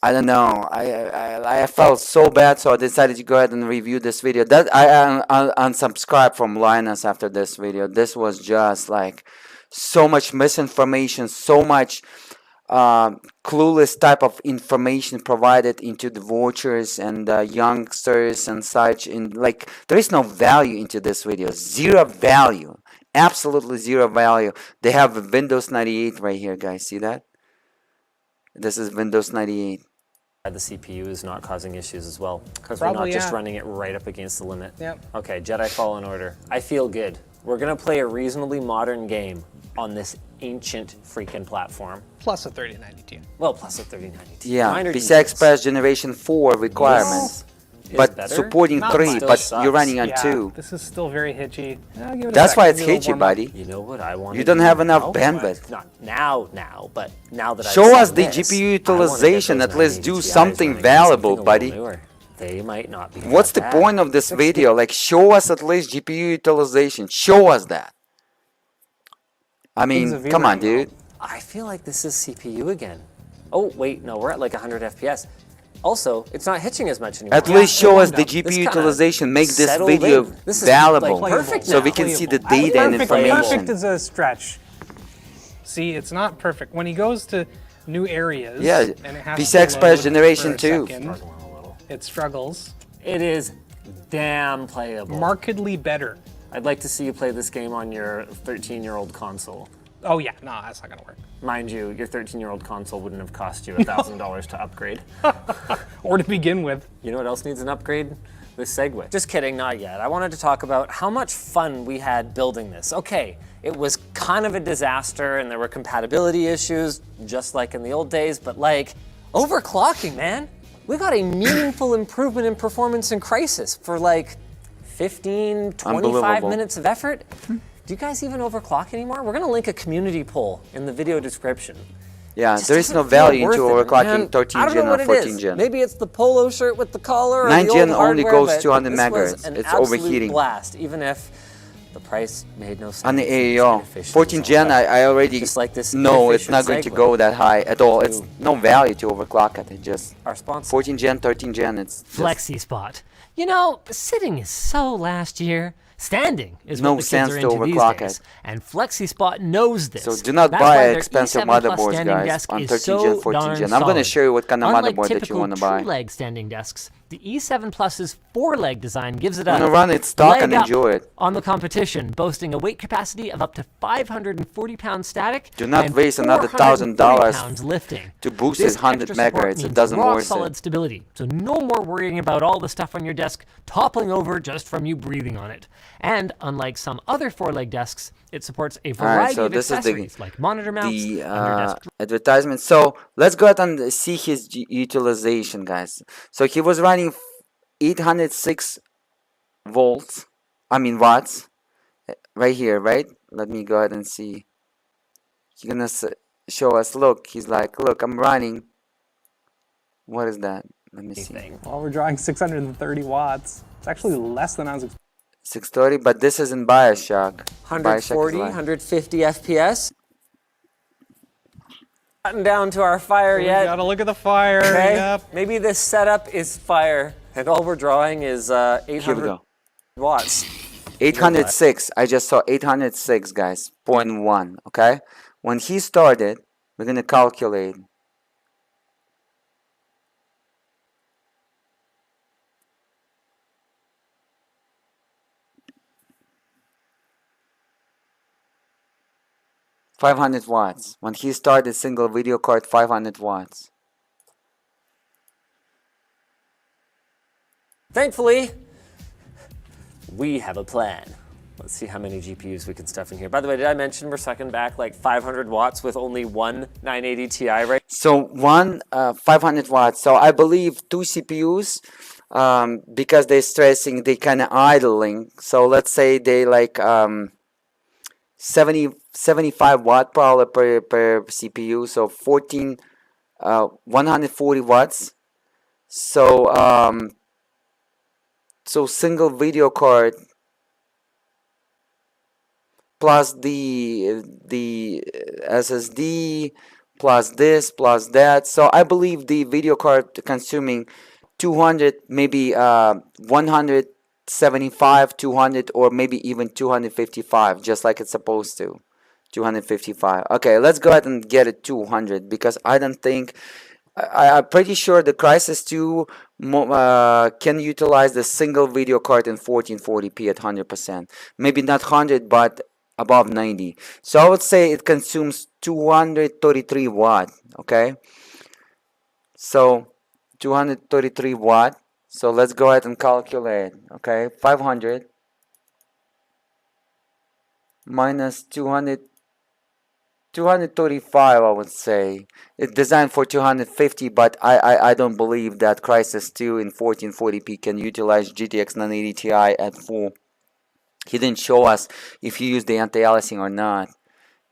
I don't know. I felt so bad, so I decided to go ahead and review this video. That I unsubscribed from Linus after this video. This was just like so much misinformation, so much clueless type of information provided into the watchers and youngsters and such. And like there is no value into this video. Zero value. Absolutely zero value. They have Windows 98 right here, guys. See that? This is Windows 98. The CPU is not causing issues as well, because we're not Probably, just yeah. running it right up against the limit. Yep. Okay, Jedi Fallen Order. I feel good. We're gonna play a reasonably modern game on this ancient freaking platform. Plus a 3090 Ti. Well, plus a 3090 Ti. Yeah, Minor PCI details. Express Generation 4 requirements. Is But better. supporting Not 3, much. but Still you're sucks. running on Yeah, 2. this is still very hitchy. Give it a That's sec, why it's maybe it'll hitchy, warm up. buddy. You know what I want? You don't have enough bandwidth. Not now, but now that I've Show seen us the this, GPU I wanna get utilization, those at least 980 do Ti's something running on valuable, something a little buddy. newer. They might not be. What's the that point bad. of this video? Like, show us at least GPU utilization. Show us that. I Things mean, of come on, VRAM, dude. I feel like this is CPU again. Oh, wait, no, we're at like 100 FPS. Also, it's not hitching as much anymore. At least show us the This GPU kinda utilization. Make this settled video in. This is, valuable. like, perfect so now. we can see the Playable. data and Perfect information. is a stretch. See, it's not perfect. When he goes to new areas, Yeah, and it has PCI to Express load Generation for a 2. second, it struggles. It is damn playable. Markedly better. I'd like to see you play this game on your 13-year-old console. Oh yeah, no, that's not gonna work. Mind you, your 13-year-old console wouldn't have cost you $1,000 to upgrade. Or to begin with. You know what else needs an upgrade? This Segway. Just kidding, not yet. I wanted to talk about how much fun we had building this. Okay, it was kind of a disaster and there were compatibility issues, just like in the old days, but like, overclocking, man. We got a meaningful improvement in performance in Crisis for like 15, 25 Unbelievable. minutes of effort. Do you guys even overclock anymore? We're gonna link a community poll in the video description. Yeah, Just there is doesn't no feel value into worth it, overclocking man. 13 I don't gen know or what it 14 is. gen. Maybe it's the polo shirt with the collar or 9 the gen old only hardware, goes but 200 this was megahertz. an It's absolute overheating. blast, even if the price made no sense. On the and AEO, inefficient 14 as all gen, that. I already Just like this know it's inefficient not going to Segway. go that high at all. It's To- no value to overclock it. It just Our sponsor. 14 gen, 13 gen. It's just, Flexi Spot. You know, sitting is so last year. Standing is No what the kids sense are to into these overclock days. it. And Flexi Spot knows this. So do not That's buy why their expensive E7 Plus motherboards, standing guys, desk on is 13 so gen, 14 darn gen. I'm going to solid. show you what kind of Unlike motherboard that you typical want to buy. two-leg standing desks, the E7 Plus's four-leg design gives it I'm a gonna run it stock leg and up enjoy it. on the competition, boasting a weight capacity of up to 540 pounds static. Do not and waste another 430 $1,000 pounds lifting. to boost This his 100 extra support megahertz. It means doesn't rock worth solid it. stability, so no more worrying about all the stuff on your desk toppling over just from you breathing on it. And unlike some other four-leg desks, it supports a Alright, variety so of this is accessories like monitor mounts, the under-desk advertisement. So let's go ahead and see his utilization, guys. So he was running 806 volts. I mean watts, right here, right? Let me go ahead and see. He's gonna show us. Look, he's like, look, I'm running. What is that? Let me see. Well, we're drawing 630 watts. It's actually less than I was expecting. 630, but this is in Bioshock. 140, Bioshock is 150 FPS. Gotten down to our fire We yet. gotta look at the fire. Okay, Yep. maybe this setup is fire, and all we're drawing is Here we 800 go. watts. 806. I just saw 806, guys. 0.1. Okay. When he started, we're gonna calculate. $500 watts. When he started single video card, 500 watts. Thankfully, we have a plan. Let's see how many GPUs we can stuff in here. By the way, did I mention we're sucking back like 500 watts with only one 980 Ti, right? So one 500 watts. So I believe two CPUs, because they're stressing, they kind of idling. So let's say they like 75 watt probably per CPU. So 140 watts. So so single video card plus the SSD plus this plus that. So I believe the video card consuming 200, maybe 175, 200, or maybe even 255, just like it's supposed to. 255. Okay, let's go ahead and get it 200, because I don't think, I'm pretty sure the Crysis 2 can utilize the single video card in 1440p at 100%. Maybe not 100, but above 90. So I would say it consumes 233 watt. Okay, so 233 watt. So let's go ahead and calculate. Okay, 500 minus 235, I would say. It's designed for 250, but I don't believe that Crysis 2 in 1440p can utilize GTX 980 Ti at full. He didn't show us if you use the anti-aliasing or not.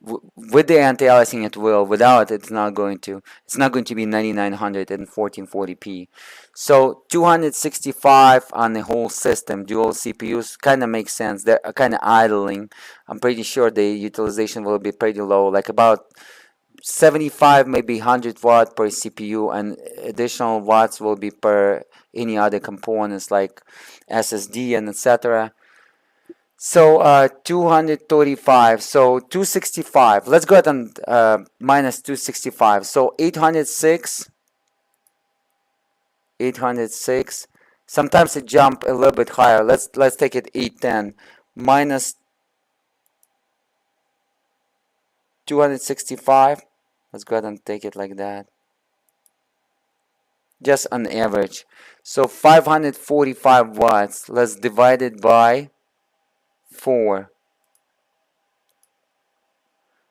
With the anti-aliasing it will. Without it, it's not going to. It's not going to be 9900 and 1440p. So 265 on the whole system. Dual CPUs kind of makes sense. They're kind of idling. I'm pretty sure the utilization will be pretty low, like about 75, maybe 100 watt per CPU, and additional watts will be per any other components like SSD and etc. So 235, so 265. Let's go ahead and minus 265. So 806. Sometimes it jump a little bit higher. Let's take it 810 minus 265. Let's go ahead and take it like that. Just on average. So 545 watts. Let's divide it by 4.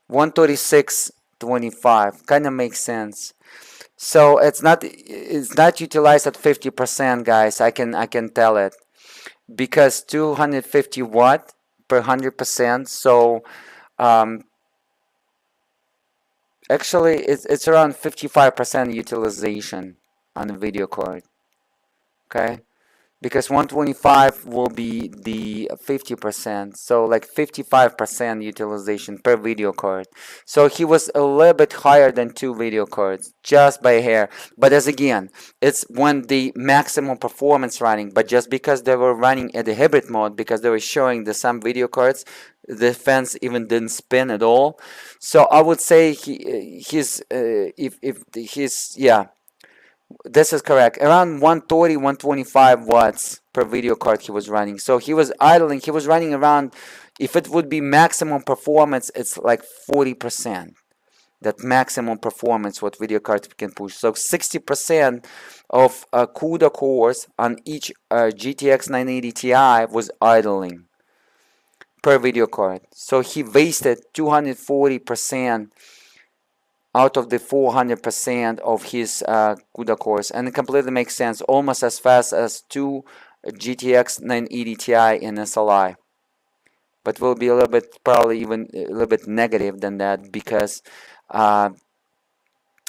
136.25 kind of makes sense. So it's not utilized at 50%, guys. I can tell it, because 250 watt per 100%. So actually it's around 55% utilization on the video card. Okay, because 125 will be the 50%, so like 55% utilization per video card. So he was a little bit higher than two video cards, just by a hair. But as again, it's when the maximum performance running, but just because they were running at the hybrid mode, because they were showing the some video cards, the fans even didn't spin at all. So I would say yeah, this is correct. Around 130, 125 watts per video card he was running. So he was idling. He was running around, if it would be maximum performance, it's like 40%. That maximum performance what video cards can push. So 60% of CUDA cores on each GTX 980 Ti was idling per video card. So he wasted 240% out of the 400% of his CUDA cores, and it completely makes sense, almost as fast as two GTX 980 Ti in SLI, but will be a little bit, probably even a little bit negative than that, because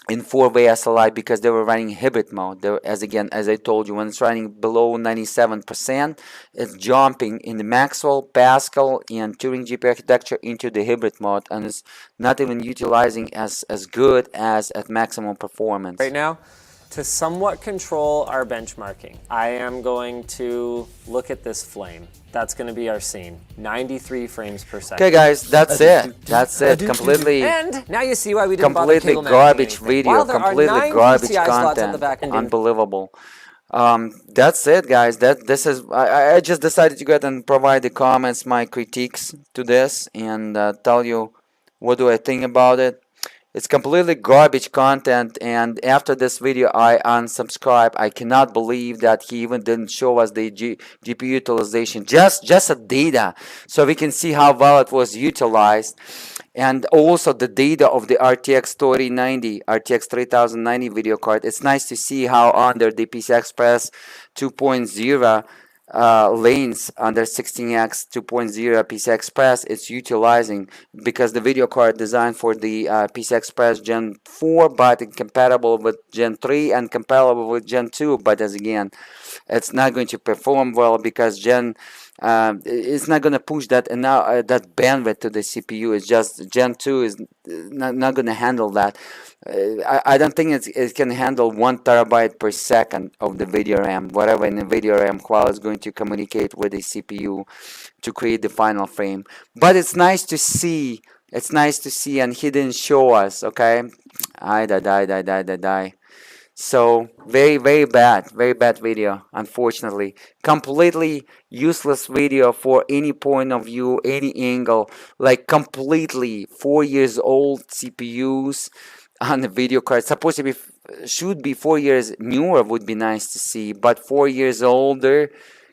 in 4-way SLI, because they were running hybrid mode. As I told you, when it's running below 97%, it's jumping in the Maxwell, Pascal, and Turing GPU architecture into the hybrid mode, and it's not even utilizing as good as at maximum performance. Right now, to somewhat control our benchmarking, I am going to look at this flame. That's going to be our scene. 93 frames per second. Okay, guys, that's it. That's it. Completely. And now you see why we didn't bother completely cable garbage anything. video, completely garbage PCI slots at content. the back end. Unbelievable. That's it, guys. This is. I just decided to go ahead and provide the comments, my critiques to this, and tell you what do I think about it. It's completely garbage content, and after this video I unsubscribe. I cannot believe that he even didn't show us the GPU utilization, just a data, so we can see how well it was utilized, and also the data of the RTX 3090 video card. It's nice to see how under the PCI Express 2.0 lanes under 16x 2.0 PCI Express, it's utilizing, because the video card designed for the PCI Express Gen 4, but compatible with Gen 3 and compatible with Gen 2. But as again, it's not going to perform well because it's not going to push that that bandwidth to the CPU. It's just Gen 2 is not going to handle that. I don't think it can handle 1 terabyte per second of the video RAM, whatever Nvidia RAM qual is going to communicate with the CPU to create the final frame. But it's nice to see. It's nice to see, and he didn't show us. Okay, die. So very bad video, unfortunately. Completely useless video for any point of view, any angle. Like completely 4 years old CPUs on the video card. Supposed to be, should be 4 years newer, would be nice to see, but 4 years older.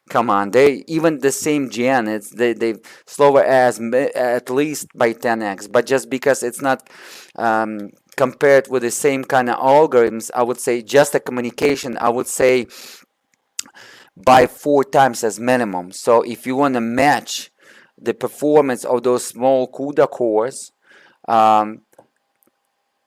Come on, they even the same gen. They slower as at least by 10x. But just because it's not compared with the same kind of algorithms, I would say just a communication, I would say by 4 times as minimum. So if you want to match the performance of those small CUDA cores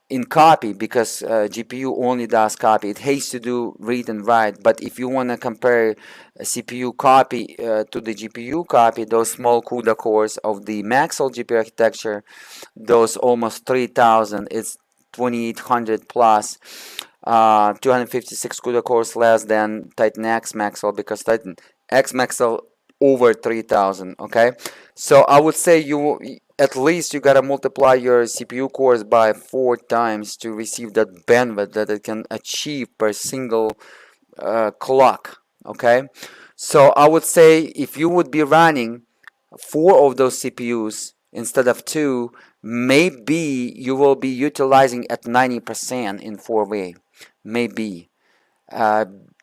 in copy, because GPU only does copy, it hates to do read and write. But if you want to compare a CPU copy to the GPU copy, those small CUDA cores of the Maxwell GPU architecture, those almost 3000, it's 2800 plus 256 CUDA cores less than Titan X Maxwell, because Titan X Maxwell over 3000. Okay, so I would say you at least you gotta multiply your CPU cores by 4 times to receive that bandwidth that it can achieve per single clock. Okay, so I would say if you would be running 4 of those CPUs instead of 2, maybe you will be utilizing at 90% in 4-way, maybe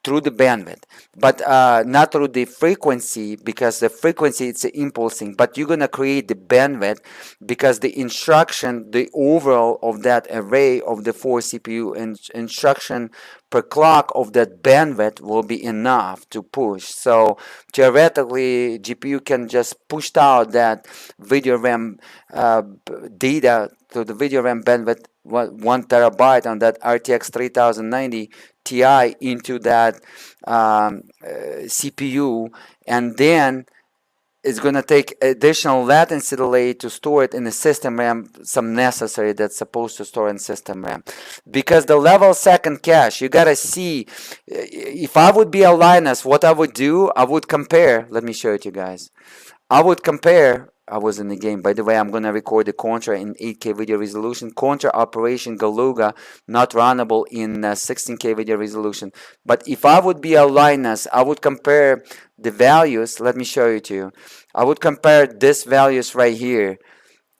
through the bandwidth, but not through the frequency, because the frequency it's impulsing, but you're gonna create the bandwidth because the instruction, the overall of that array of the 4 CPU instruction per clock of that bandwidth will be enough to push. So theoretically GPU can just push out that video RAM data to the video RAM bandwidth 1 terabyte on that RTX 3090 Ti into that CPU, and then it's going to take additional latency delay to store it in the system RAM, some necessary that's supposed to store in system RAM. Because the level second cache, you got to see, if I would be a Linus, what I would do, I would compare, let me show it to you guys. I would compare, I was in the game, by the way, I'm going to record the Contra in 8K video resolution. Contra Operation Galuga, not runnable in 16K video resolution. But if I would be a Linus, I would compare the values. Let me show you to you. I would compare these values right here.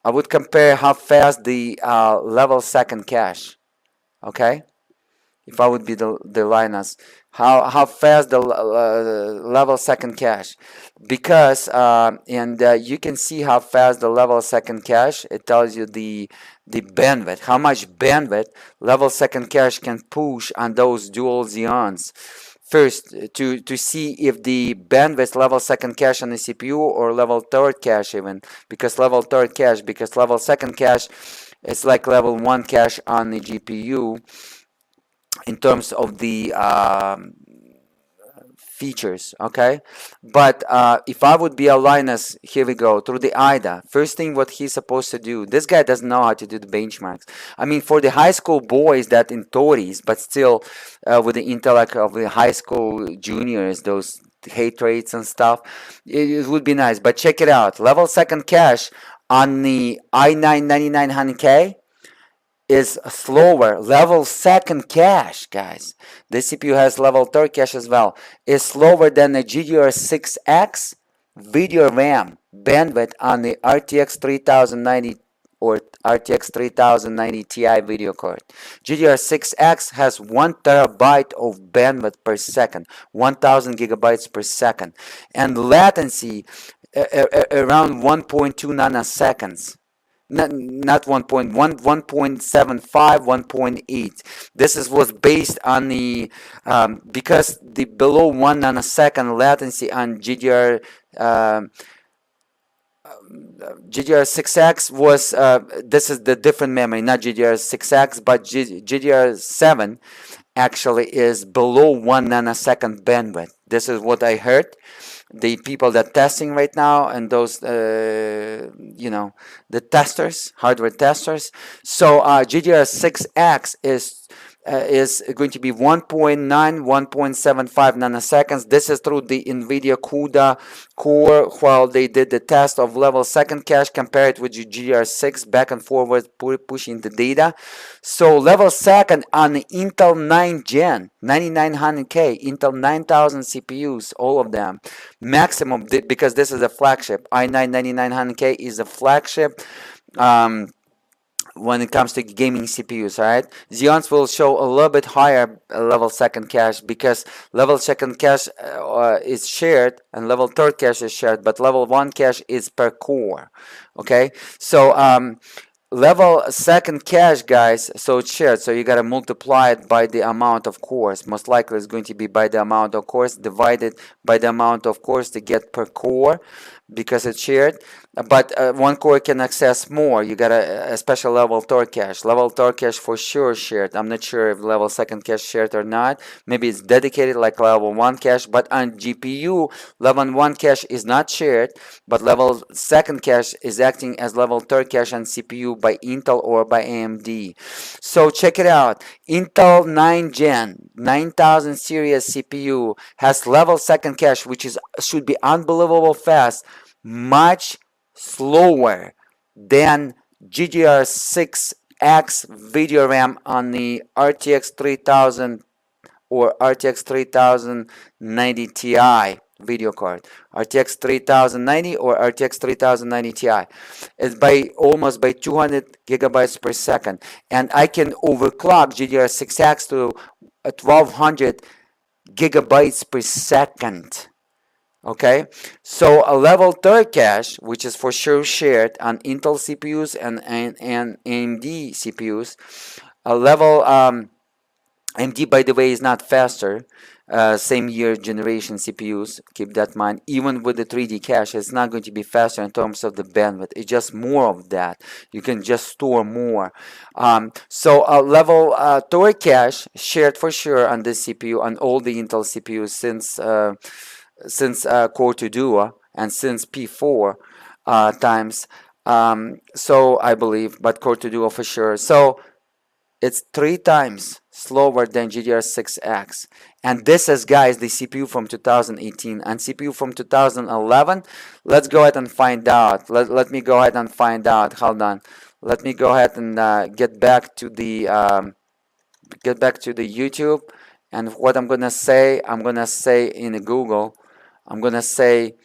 I would compare how fast the level second cache. Okay? If I would be the Linus, how fast the level second cache, because you can see how fast the level second cache, it tells you the bandwidth, how much bandwidth level second cache can push on those dual Xeons. First, to see if the bandwidth level second cache on the CPU or level third cache, even, because level second cache is like level 1 cache on the GPU in terms of the features. Okay, but if I would be a Linus, here we go, through the IDA. First thing what he's supposed to do, this guy doesn't know how to do the benchmarks. I mean, for the high school boys that in 30s, but still with the intellect of the high school juniors, those hate rates and stuff, it would be nice. But check it out, level second cache on the i9 9900K is slower. Level second cache, guys, the CPU has level third cache as well, is slower than the GDR6X video RAM bandwidth on the RTX 3090 or RTX 3090 Ti video card. GDR6X has 1 terabyte of bandwidth per second, 1000 gigabytes per second, and latency around 1.2 nanoseconds. Not 1.1, 1.75, 1.8. This was based on the because the below 1 nanosecond latency on GDR6X was this is the different memory, not GDR6X, but GDR7 actually is below 1 nanosecond bandwidth. This is what I heard. The people that testing right now, and those you know, the testers, hardware testers. So GDR6X is going to be 1.9, 1.75 nanoseconds. This is through the Nvidia CUDA core, while they did the test of level second cache compared with GDR6, back and forward pushing the data. So level second on the Intel 9 Gen 9900K, Intel 9000 CPUs, all of them maximum, because this is a flagship. i9 9900K is a flagship when it comes to gaming CPUs, right? Xeons will show a little bit higher level second cache, because level second cache is shared and level third cache is shared, but level one cache is per core. Okay, so level second cache, guys, so it's shared, so you gotta multiply it by the amount of cores. Most likely it's going to be by the amount of cores divided by the amount of cores to get per core, because it's shared. But one core can access more. You got a special level third cache. Level third cache for sure shared. I'm not sure if level second cache shared or not. Maybe it's dedicated like level one cache, but on GPU level one cache is not shared, but level second cache is acting as level third cache on CPU by Intel or by AMD. So check it out. Intel 9 Gen 9000 series CPU has level second cache, which should be unbelievable fast, much slower than GDR6X video RAM on the RTX 3000 or RTX 3090 Ti video card. RTX 3090 or RTX 3090 Ti is almost by 200 gigabytes per second, and I can overclock GDR6X to 1200 gigabytes per second. Okay, so a level third cache, which is for sure shared on Intel CPUs and AMD CPUs. A level AMD, by the way, is not faster. Same year generation CPUs, keep that in mind. Even with the 3D cache, it's not going to be faster in terms of the bandwidth. It's just more of that. You can just store more. So a level third cache shared for sure on this CPU, on all the Intel CPUs since Core 2 Duo and since P4 times. So I believe, but Core 2 Duo for sure. So it's 3 times slower than GDR6X. And this is, guys, the CPU from 2018 and CPU from 2011. Let's go ahead and find out. Let me go ahead and find out. Hold on. Let me go ahead and get back to the YouTube. And what I'm gonna say in Google. I'm gonna say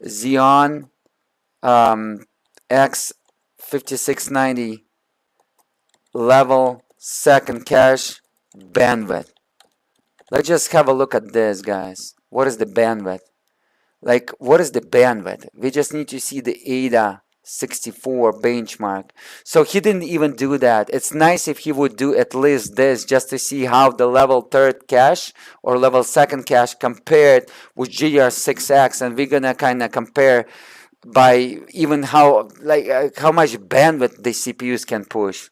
Xeon x5690 level second cache bandwidth. Let's just have a look at this, guys. What is the bandwidth? Like, what is the bandwidth? We just need to see the ADA 64 benchmark. So he didn't even do that. It's nice if he would do at least this, just to see how the level third cache or level second cache compared with GDR6X, and we're gonna kind of compare by even how much bandwidth the CPUs can push.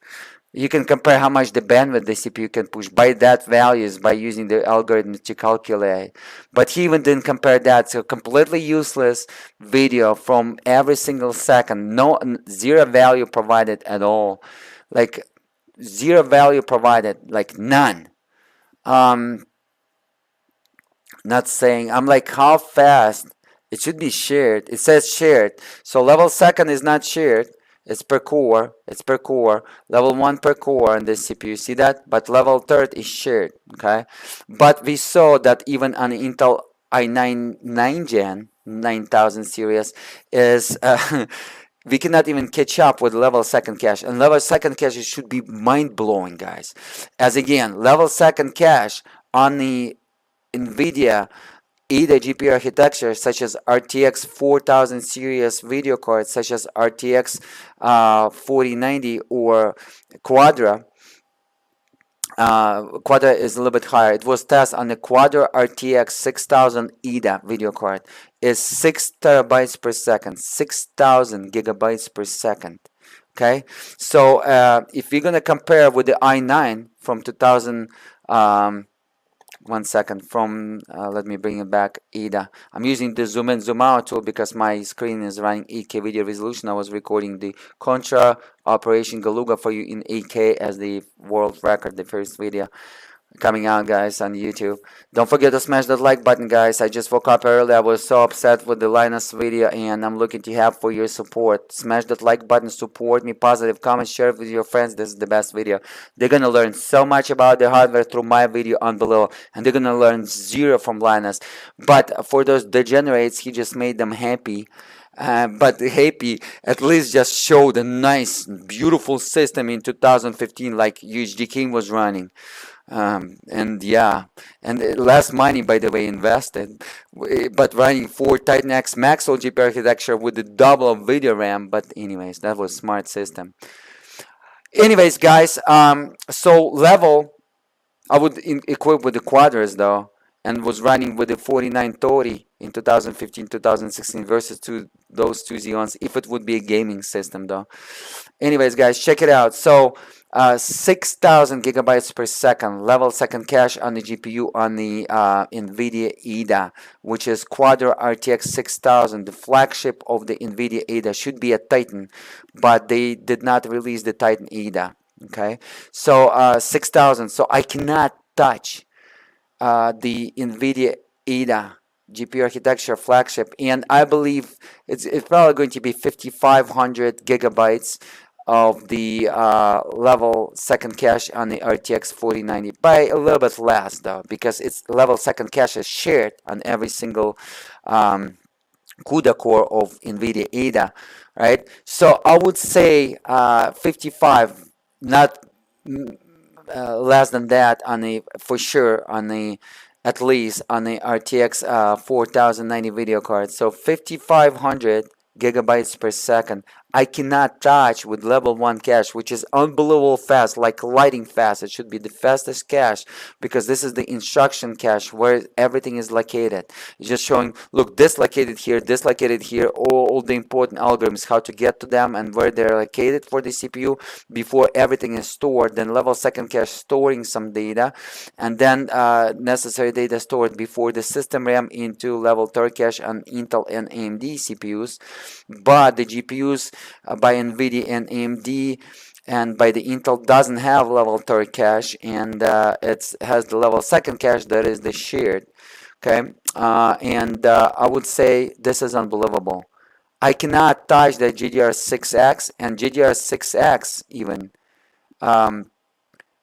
You can compare how much the bandwidth the CPU can push by that values, by using the algorithm to calculate. But he even didn't compare that. So completely useless video from every single second. No, zero value provided at all. Like zero value provided, like none. Not saying, I'm like, how fast? It should be shared. It says shared. So level second is not shared. It's per core. It's per core. Level 1 per core on this CPU. See that? But level third is shared. Okay. But we saw that even on Intel i9 9 Gen 9000 series is we cannot even catch up with level second cache, and level second cache should be mind-blowing, guys. As again, level second cache on the Nvidia ADA GPU architecture, such as RTX 4000 series video cards, such as RTX 4090 or Quadra. Quadra is a little bit higher. It was tested on the Quadra RTX 6000 ADA video card. Is 6 terabytes per second, 6000 gigabytes per second. Okay, so if we're gonna compare with the i9 from 2000, one second, from let me bring it back, ADA. I'm using the zoom in zoom out tool because my screen is running 8K video resolution. I was recording the Contra Operation Galuga for you in 8K as the world record, the first video coming out, guys, on YouTube. Don't forget to smash that like button, guys. I just woke up early. I was so upset with the Linus video, and I'm looking to have for your support. Smash that like button, support me, positive comments, share it with your friends. This is the best video. They're gonna learn so much about the hardware through my video on below, and they're gonna learn zero from Linus. But for those degenerates, he just made them happy. But happy at least just showed a nice, beautiful system in 2015 like UHDk1ng was running. And yeah, and less money, by the way, invested, but running 4 Titan X Maxwell GPU architecture with the double of video RAM. But anyways, that was smart system. Anyways, guys, so level I would equip with the Quadras though, and was running with the 4930 in 2015 2016 versus those two Xeons, if it would be a gaming system though. Anyways, guys, check it out. So 6000 gigabytes per second level second cache on the GPU on the Nvidia ADA, which is Quadra RTX 6000. The flagship of the Nvidia ADA should be a Titan, but they did not release the Titan ADA. Okay, so 6000. So I cannot touch the Nvidia ADA GPU architecture flagship, and I believe it's probably going to be 5500 gigabytes of the level second cache on the RTX 4090, by a little bit less though, because its level second cache is shared on every single CUDA core of Nvidia ADA, right? So I would say 55, not less than that on the, for sure, on the, at least on the RTX 4090 video card. So 5500 gigabytes per second. I cannot touch with level 1 cache, which is unbelievable fast, like lightning fast. It should be the fastest cache because this is the instruction cache where everything is located. It's just showing, look, this located here, all the important algorithms, how to get to them and where they're located for the CPU before everything is stored. Then level second cache storing some data, and then necessary data stored before the system RAM into level third cache on Intel and AMD CPUs. But the GPUs by Nvidia and AMD and by the Intel doesn't have level third cache, and it has the level second cache that is the shared. Okay, and I would say this is unbelievable. I cannot touch the GDR6X and GDR6X even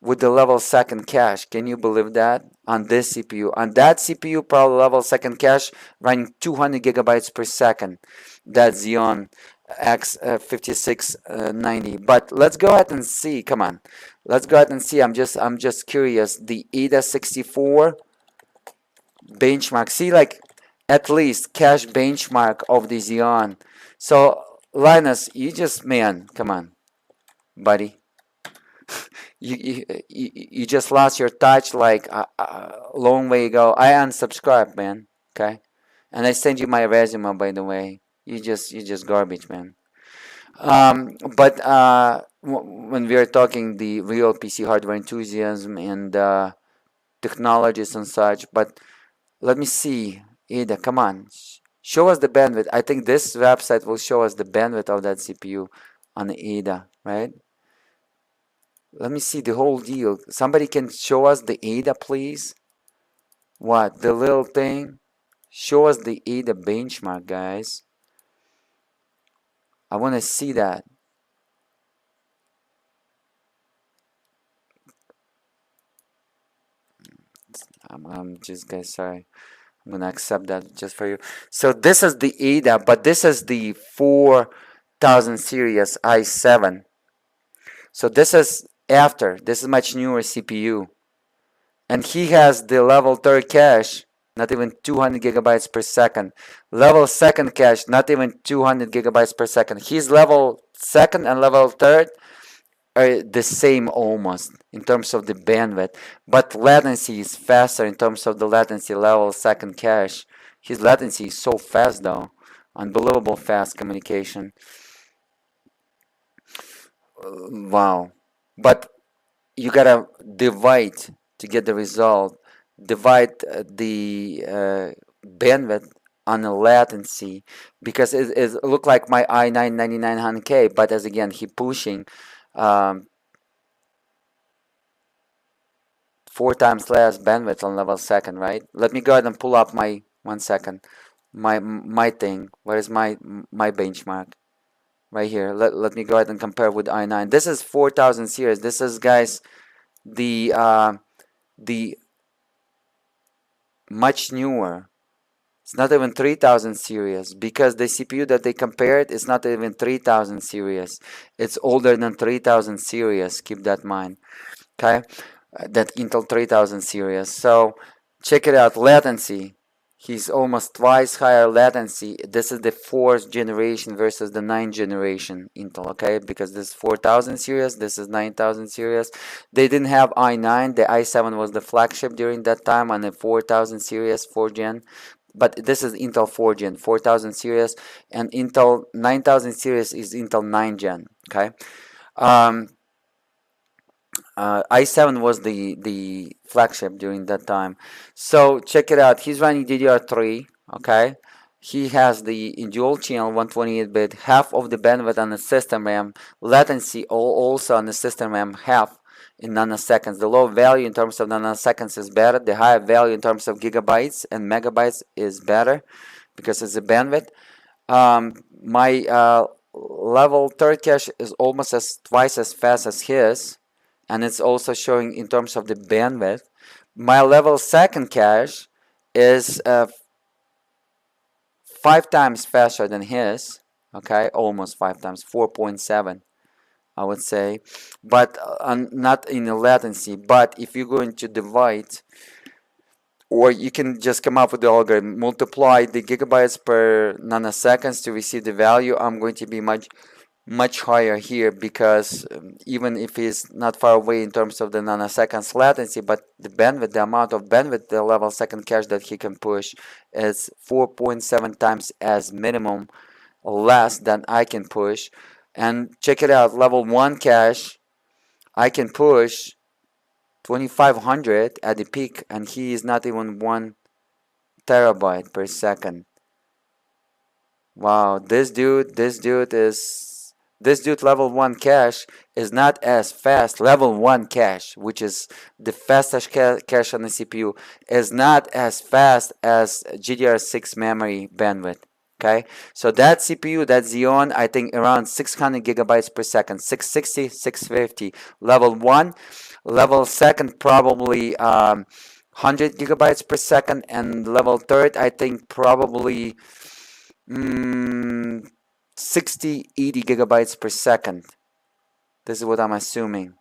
with the level second cache. Can you believe that? On this CPU, on that CPU, probably level second cache running 200 gigabytes per second. That Xeon x5690. But let's go ahead and see. Come on, let's go ahead and see. I'm just curious. The ADA 64 benchmark. See, like at least cache benchmark of the Xeon. So Linus, you just, man, come on, buddy. You just lost your touch like a long way ago. I unsubscribed, man. Okay, and I send you my resume, by the way. You just garbage, man. But when we are talking the real PC hardware enthusiasm and technologies and such, but let me see, Ada, come on, show us the bandwidth. I think this website will show us the bandwidth of that CPU on the Ada, right? Let me see the whole deal. Somebody can show us the Ada, please. What, the little thing? Show us the Ada benchmark, guys. I want to see that. I'm just, guys, sorry. I'm gonna accept that just for you. So this is the Ada, but this is the 4 3000 series i7. So this is after. This is much newer CPU. And he has the level 3rd cache, not even 200 gigabytes per second. Level 2nd cache, not even 200 gigabytes per second. His level 2nd and level 3rd are the same almost in terms of the bandwidth, but latency is faster in terms of the latency. Level 2nd cache, his latency is so fast though, unbelievable fast communication. Wow. But you gotta divide to get the result. Divide the bandwidth on the latency, because it look like my i9 9900K, but as again he pushing 4 times less bandwidth on level 2nd, right? Let me go ahead and pull up my 1 second, my thing. Where is my benchmark? Right here. Let me go ahead and compare with i9. This is 4000 series. This is, guys, the much newer. It's not even 3000 series, because the CPU that they compared is not even 3000 series. It's older than 3000 series. Keep that in mind. Okay, that Intel 3000 series. So check it out. Latency. He's almost twice higher latency. This is the 4th generation versus the 9th generation Intel, okay? Because this is 4000 series, this is 9000 series. They didn't have i9. The i7 was the flagship during that time on the 4000 series, 4th gen. But this is Intel 4 gen, 4000 series, and Intel 9000 series is Intel 9 gen, okay? i7 was the flagship during that time. So check it out. He's running DDR3. Okay, he has the dual channel 128-bit, half of the bandwidth on the system RAM. Latency also on the system RAM, half in nanoseconds. The low value in terms of nanoseconds is better. The higher value in terms of gigabytes and megabytes is better because it's a bandwidth. My level 3rd cache is almost twice as fast as his, and it's also showing in terms of the bandwidth. My level 2nd cache is 5 times faster than his, okay, almost 5 times, 4.7 I would say, but not in the latency. But if you're going to divide, or you can just come up with the algorithm, multiply the gigabytes per nanoseconds to receive the value. I'm going to be much higher here, because even if it's not far away in terms of the nanoseconds latency, but the bandwidth, the amount of bandwidth, the level 2nd cache that he can push is 4.7 times as minimum less than I can push. And check it out, level 1 cache, I can push 2500 at the peak, and he is not even 1 terabyte per second. Wow, this dude level 1 cache is not as fast. Level 1 cache, which is the fastest cache on the CPU, is not as fast as GDDR6 memory bandwidth. Okay, so that CPU, that Xeon, I think around 600 gigabytes per second, 660, 650. Level 1, level 2nd probably 100 gigabytes per second, and level 3rd I think probably 60, 80 gigabytes per second. This is what I'm assuming.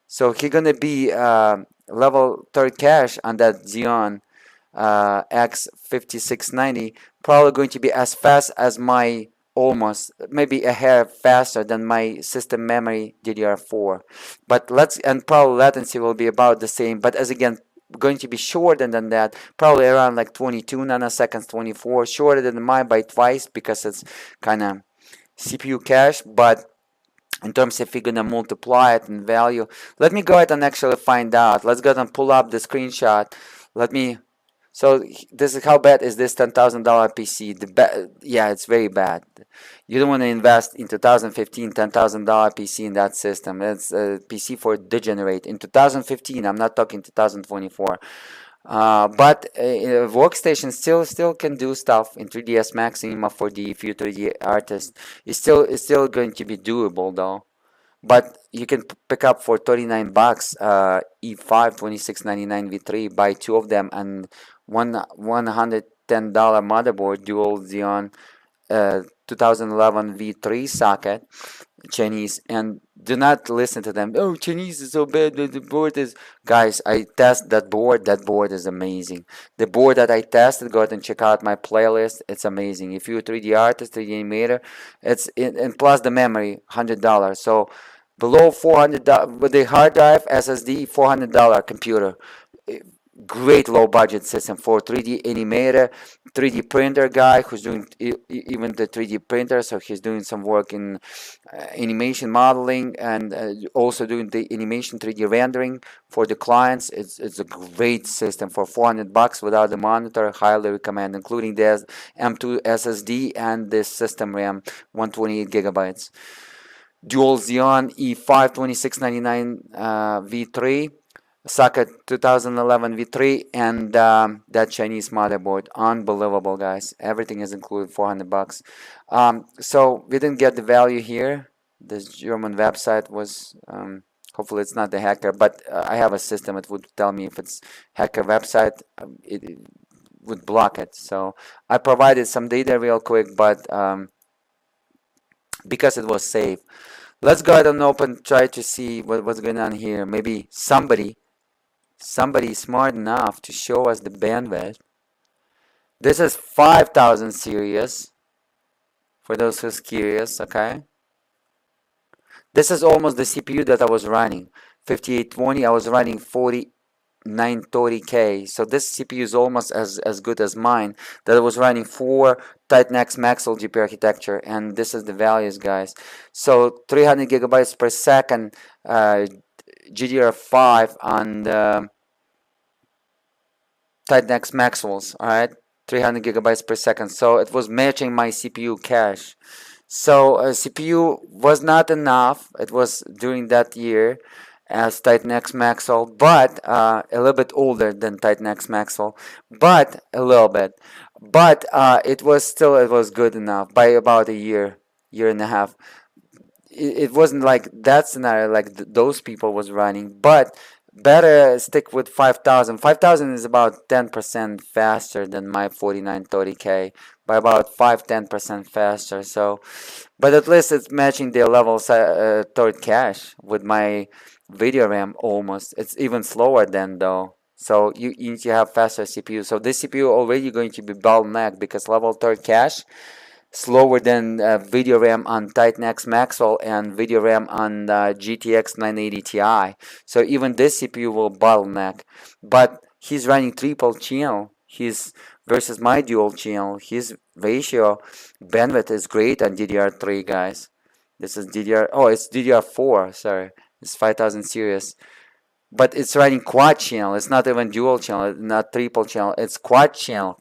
So he's gonna be level 3rd cache on that Xeon x5690, probably going to be as fast as my, almost maybe a hair faster than my system memory DDR4. But and probably latency will be about the same, but as again going to be shorter than that, probably around like 22 nanoseconds, 24, shorter than mine by twice, because it's kind of CPU cache. But in terms if you're gonna multiply it in value, let me go ahead and actually find out. Let's go ahead and pull up the screenshot. So this is how bad is this $10,000 PC. Yeah, it's very bad. You don't want to invest in 2015 $10,000 PC in that system. It's a PC for degenerate. In 2015, I'm not talking 2024. But Workstation still can do stuff in 3ds Max, Cinema 4D, if you're 3D artist. It's still going to be doable though. But you can pick up for 39 bucks E5 2699 V3, buy 2 of them, and $110 motherboard, Dual Xeon 2011 V3 socket, Chinese, and do not listen to them. Oh, Chinese is so bad. The board is, guys. I test that board. That board is amazing. The board that I tested, go ahead and check out my playlist. It's amazing. If you're a 3D artist, 3D animator, it's and plus the memory, $100. So below $400 with the hard drive, SSD, $400 computer. Great low budget system for 3D animator, 3D printer guy who's doing even the 3D printer, so he's doing some work in animation modeling and also doing the animation 3D rendering for the clients. It's a great system for $400 without the monitor. Highly recommend, including the M2 SSD and the system RAM 128 gigabytes. Dual Xeon E5 2699 V3 socket 2011 V3 and that Chinese motherboard. Unbelievable, guys. Everything is included, $400. So we didn't get the value here. This German website was hopefully it's not the hacker, but I have a system that would tell me if it's hacker website. It would block it. So I provided some data real quick, but because it was safe. Let's go ahead and try to see what's going on here. Maybe somebody smart enough to show us the bandwidth. This is 5000 series for those who's curious, okay? This is almost the CPU that I was running. 5820, I was running 4930K. So this CPU is almost as good as mine that I was running for Titan X Maxwell GPU architecture, and this is the values, guys. So 300 gigabytes per second GDDR5 on the Titan X Maxwells, alright, 300 gigabytes per second. So it was matching my CPU cache. So CPU was not enough. It was during that year as Titan X Maxwell, but a little bit older than Titan X Maxwell, but a little bit. But it was good enough by about a year and a half. It wasn't like that scenario like those people was running, but better stick with 5000. 5000 is about 10% faster than my 4930K, by about 5-10% faster. So, but at least it's matching the level third cache with my video RAM almost. It's even slower than though. So you need to have faster CPU. So this CPU already going to be bottlenecked because level third cache slower than video RAM on Titan X Maxwell and video RAM on GTX 980 Ti. So even this CPU will bottleneck. But he's running triple channel. He's versus my dual channel. His ratio bandwidth is great on DDR3, guys. This is it's DDR4. Sorry, it's 5000 series. But it's running quad channel. It's not even dual channel, not triple channel. It's quad channel,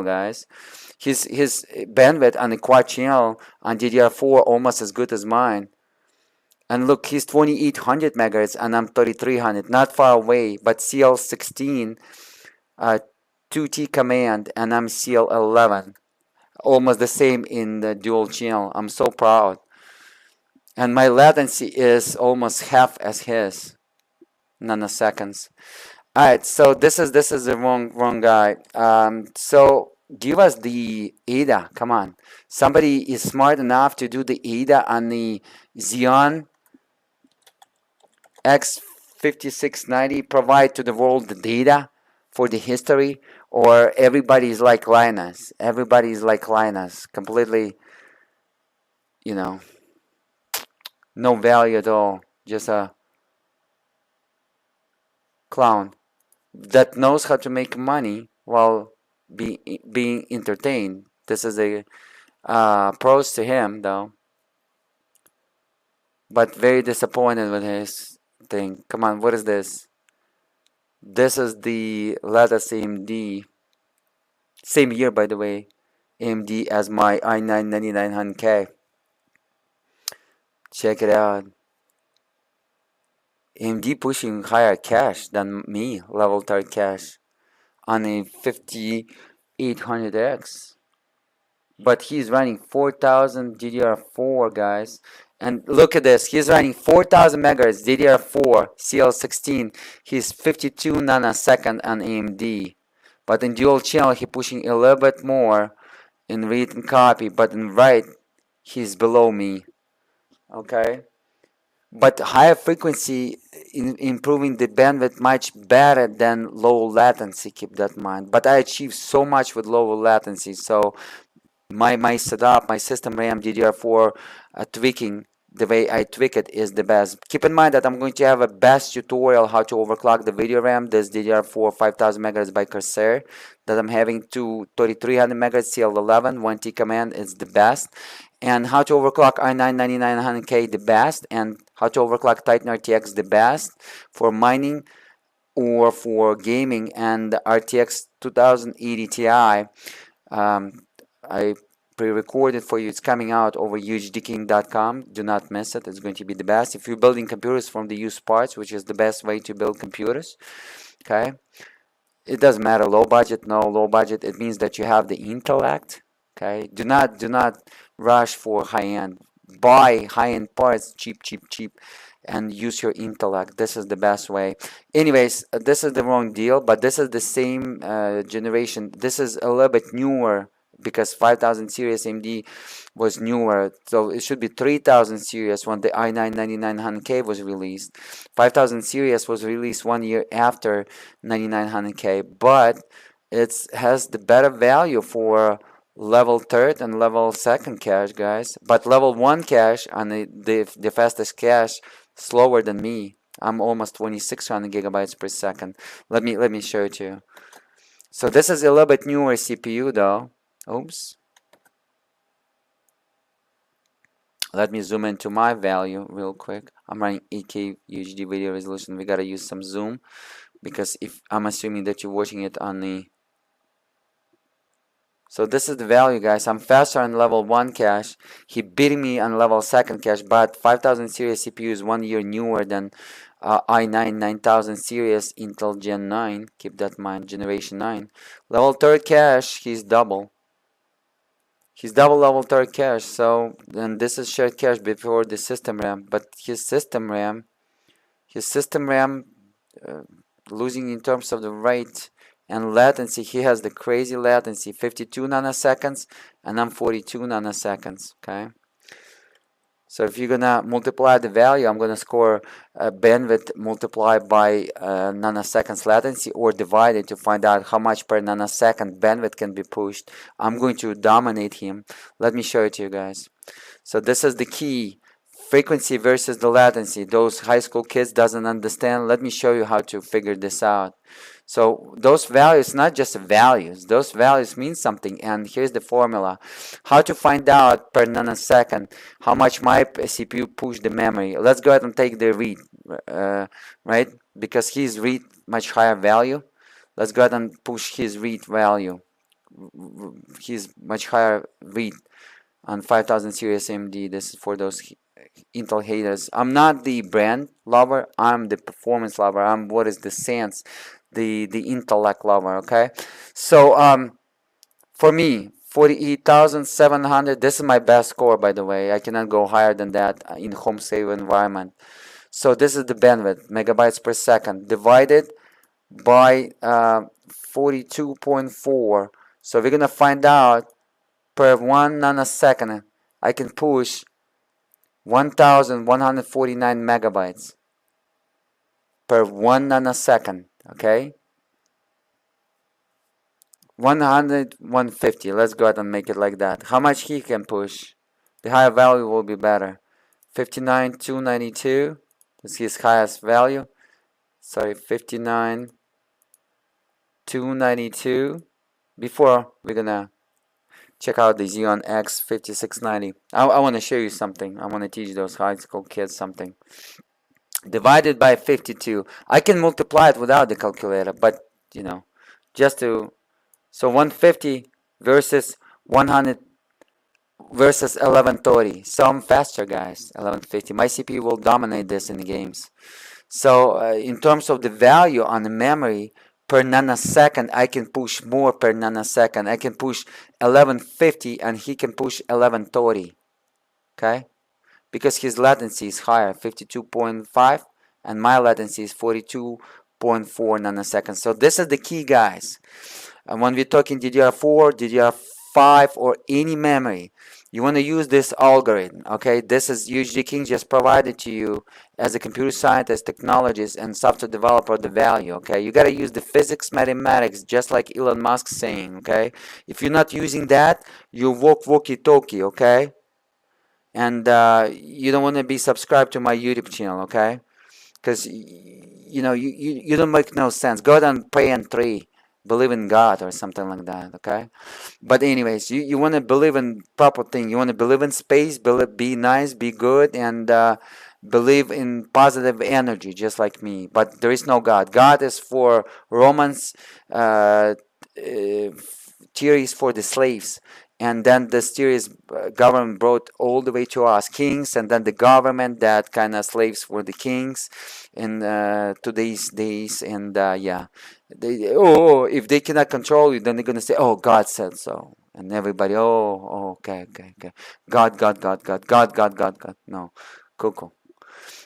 guys. His bandwidth on the quad channel on DDR4 almost as good as mine. And look, he's 2800 megahertz and I'm 3300, not far away. But CL16 2T command and I'm CL11, almost the same in the dual channel. I'm so proud. And my latency is almost half as his, nanoseconds. All right, so this is the wrong guy. So give us the ADA. Come on, somebody is smart enough to do the ADA on the Xeon x5690. Provide to the world the data for the history, or everybody's like Linus. Everybody's like Linus, completely, no value at all. Just a clown that knows how to make money while being entertained. This is a pros to him though, but very disappointed with his thing. Come on, what is this? This is the latest AMD, same year by the way, AMD as my i9 9900K. Check it out. AMD pushing higher cache than me, level 3 cache on a 5800X. But he's running 4000 DDR4, guys. And look at this, he's running 4000 megahertz DDR4 CL16. He's 52 nanosecond on AMD. But in dual channel, he's pushing a little bit more in read and copy, but in write he's below me. Okay, but higher frequency improving the bandwidth much better than low latency, keep that in mind. But I achieved so much with lower latency, so my setup, my system RAM DDR4 tweaking, the way I tweak it is the best. Keep in mind that I'm going to have a best tutorial how to overclock the video RAM, this DDR4 5000 MHz by Corsair, that I'm having to 3300 MHz CL11, 1T command is the best, and how to overclock i9 9900K the best, and how to overclock Titan RTX the best for mining or for gaming, and the RTX 2080 Ti. I pre-recorded for you. It's coming out over UHDk1ng. Do not miss it. It's going to be the best. If you're building computers from the used parts, which is the best way to build computers, okay? It doesn't matter, low budget, no low budget. It means that you have the intellect, okay? Do not rush for high-end. Buy high-end parts, cheap, and use your intellect. This is the best way. Anyways, this is the wrong deal, but this is the same generation. This is a little bit newer, because 5000 series AMD was newer, so it should be 3000 series when the i9 9900K was released. 5000 series was released 1 year after 9900K, but it has the better value for level third and level second cache, guys. But level 1 cache and the fastest cache slower than me. I'm almost 2600 gigabytes per second. Let me show it to you. So this is a little bit newer CPU though. Oops. Let me zoom into my value real quick. I'm running 8K UHD video resolution. We gotta use some zoom, because if I'm assuming that you're watching it on the... So this is the value, guys. I'm faster on level 1 cache. He beating me on level 2nd cache, but 5000 series CPU is 1 year newer than i9 9000 series Intel Gen 9. Keep that in mind, generation 9. Level 3rd cache, he's double. He's double level 3rd cache, so then this is shared cache before the system RAM, but his system RAM losing in terms of the rate and latency. He has the crazy latency, 52 nanoseconds, and I'm 42 nanoseconds, okay? So if you're gonna multiply the value, I'm gonna score bandwidth multiplied by nanoseconds latency, or divide it to find out how much per nanosecond bandwidth can be pushed. I'm going to dominate him. Let me show it to you guys. So this is the key. Frequency versus the latency. Those high school kids doesn't understand. Let me show you how to figure this out. So those values, not just values, those values mean something, and here's the formula. How to find out per nanosecond how much my CPU pushed the memory. Let's go ahead and take the read, right? Because his read much higher value. Let's go ahead and push his read value. His much higher read on 5000 series AMD. This is for those Intel haters. I'm not the brand lover, I'm the performance lover. I'm what is the sense, the intellect lover, okay? So for me, 48,700, this is my best score, by the way. I cannot go higher than that in home save environment. So this is the bandwidth, megabytes per second, divided by 42.4. So we're gonna find out per 1 nanosecond I can push 1149 megabytes per 1 nanosecond, okay? 150, let's go ahead and make it like that. How much he can push? The higher value will be better. 59,292, that's his highest value. Sorry, 59,292. Before we're gonna check out the Xeon x5690. I want to show you something. I want to teach those high school kids something. Divided by 52. I can multiply it without the calculator, but you know, just to... So 150 versus 100 versus 1130. So I'm faster, guys. 1150. My CPU will dominate this in the games. So in terms of the value on the memory, per nanosecond, I can push more per nanosecond. I can push 1150 and he can push 1130. Okay? Because his latency is higher, 52.5, and my latency is 42.4 nanoseconds. So this is the key, guys. And when we're talking DDR4, 5 or any memory, you want to use this algorithm. Okay, this is UHDk1ng just provided to you as a computer scientist, technologist, and software developer the value. Okay, you got to use the physics, mathematics, just like Elon Musk saying. Okay, if you're not using that, you walkie-talkie. Okay, and you don't want to be subscribed to my YouTube channel. Okay, because you know you don't make no sense. Go down and pray and tree, believe in God or something like that. Okay, but anyways, you want to believe in proper thing. You want to believe in space, be nice, be good, and believe in positive energy, just like me. But there is no God. God is for Romans. Theories for the slaves, and then the series government brought all the way to us kings, and then the government that kind of slaves for the kings in today's days. And yeah, if they cannot control you, then they're gonna say, oh, God said so, and everybody, okay, God. No, cool.